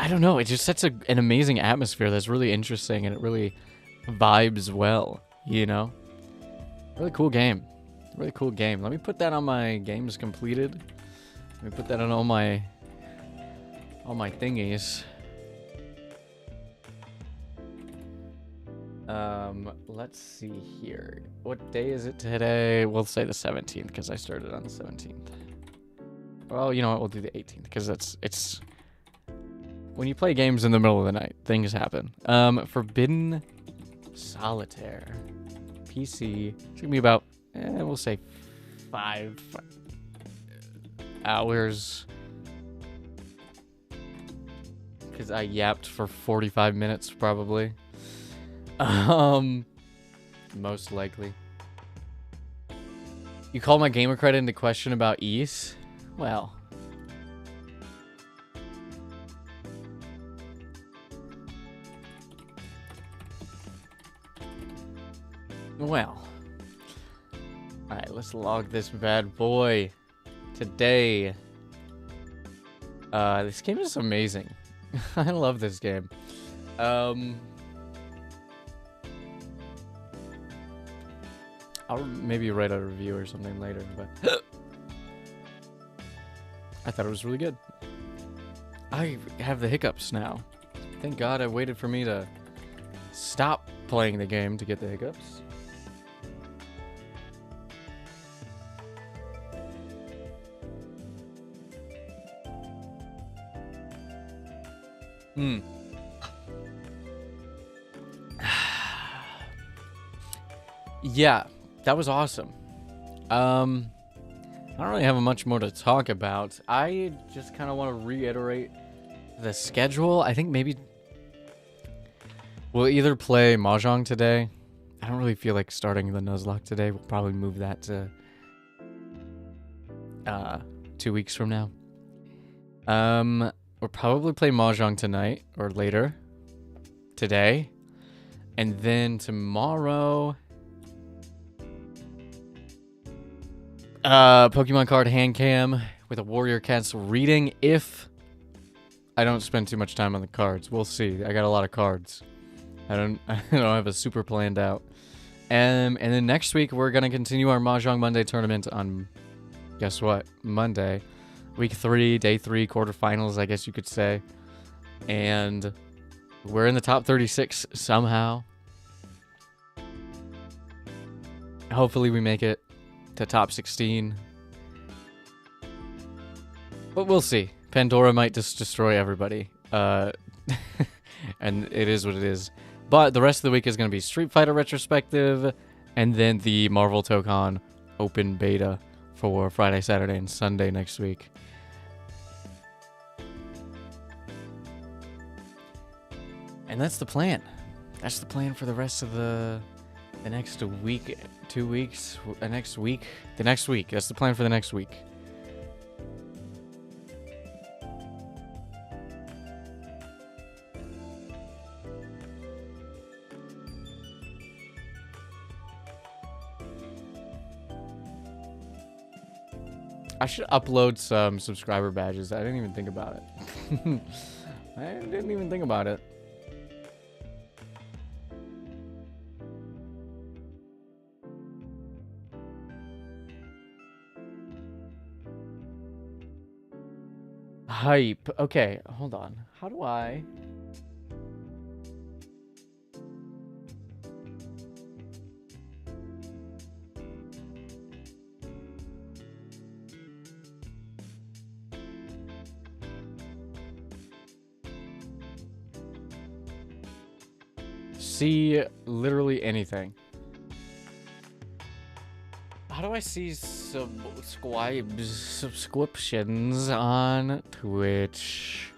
don't know, it just sets an amazing atmosphere that's really interesting, and it really vibes well, you know? Really cool game. Really cool game. Let me put that on my games completed. Let me put that on all my thingies. Let's see here. What day is it today? We'll say the 17th because I started on the 17th. Well, you know what? We'll do the 18th because it's when you play games in the middle of the night, things happen. Forbidden Solitaire. PC. It's gonna be about, we'll say 5 hours. Because I yapped for 45 minutes, probably. Most likely. You call my gamer credit into question about East? Well. Well. Alright, let's log this bad boy. Today. This game is amazing. I love this game. I'll maybe write a review or something later, but I thought it was really good. I have the hiccups now. Thank God I waited for me to stop playing the game to get the hiccups. yeah, that was awesome. I don't really have much more to talk about. I just kind of want to reiterate the schedule. I think maybe we'll either play Mahjong today. I don't really feel like starting the Nuzlocke today. We'll probably move that to 2 weeks from now. We'll probably play Mahjong tonight or later today. And then tomorrow, Pokemon card hand cam with a Warrior Castle reading if I don't spend too much time on the cards. We'll see. I got a lot of cards. I don't have a super planned out. And then next week we're gonna continue our Mahjong Monday tournament on, guess what? Monday, week 3, day 3, quarterfinals, I guess you could say. And we're in the top 36 somehow. Hopefully we make it to top 16. But we'll see. Pandora might just destroy everybody. And it is what it is. But the rest of the week is going to be Street Fighter retrospective, and then the Marvel Tokon open beta for Friday, Saturday, and Sunday next week. And that's the plan. That's the plan for the rest of the next week, 2 weeks, the next week. That's the plan for the next week. I should upload some subscriber badges. I didn't even think about it. I didn't even think about it. Hype. Okay, hold on. How do I... see literally anything? How do I see subscriptions on Twitch?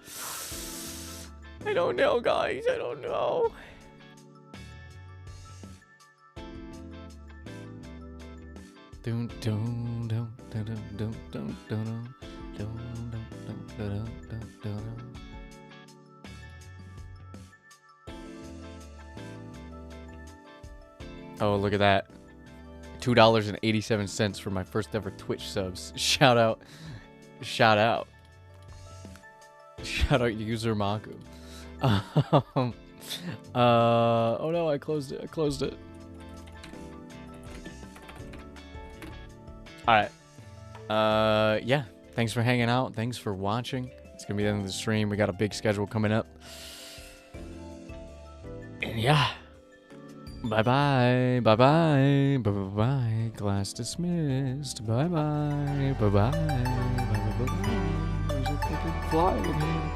I don't know, guys. I don't know. Oh, look at that. $2.87 for my first ever Twitch subs. Shout out. Shout out. Shout out user Maku. Oh no, I closed it. Alright. Yeah. Thanks for hanging out. Thanks for watching. It's gonna be the end of the stream. We got a big schedule coming up. And yeah. Bye-bye. Bye-bye. Bye-bye. Class dismissed. Bye-bye. Bye-bye. Bye-bye. There's a fucking fly in here.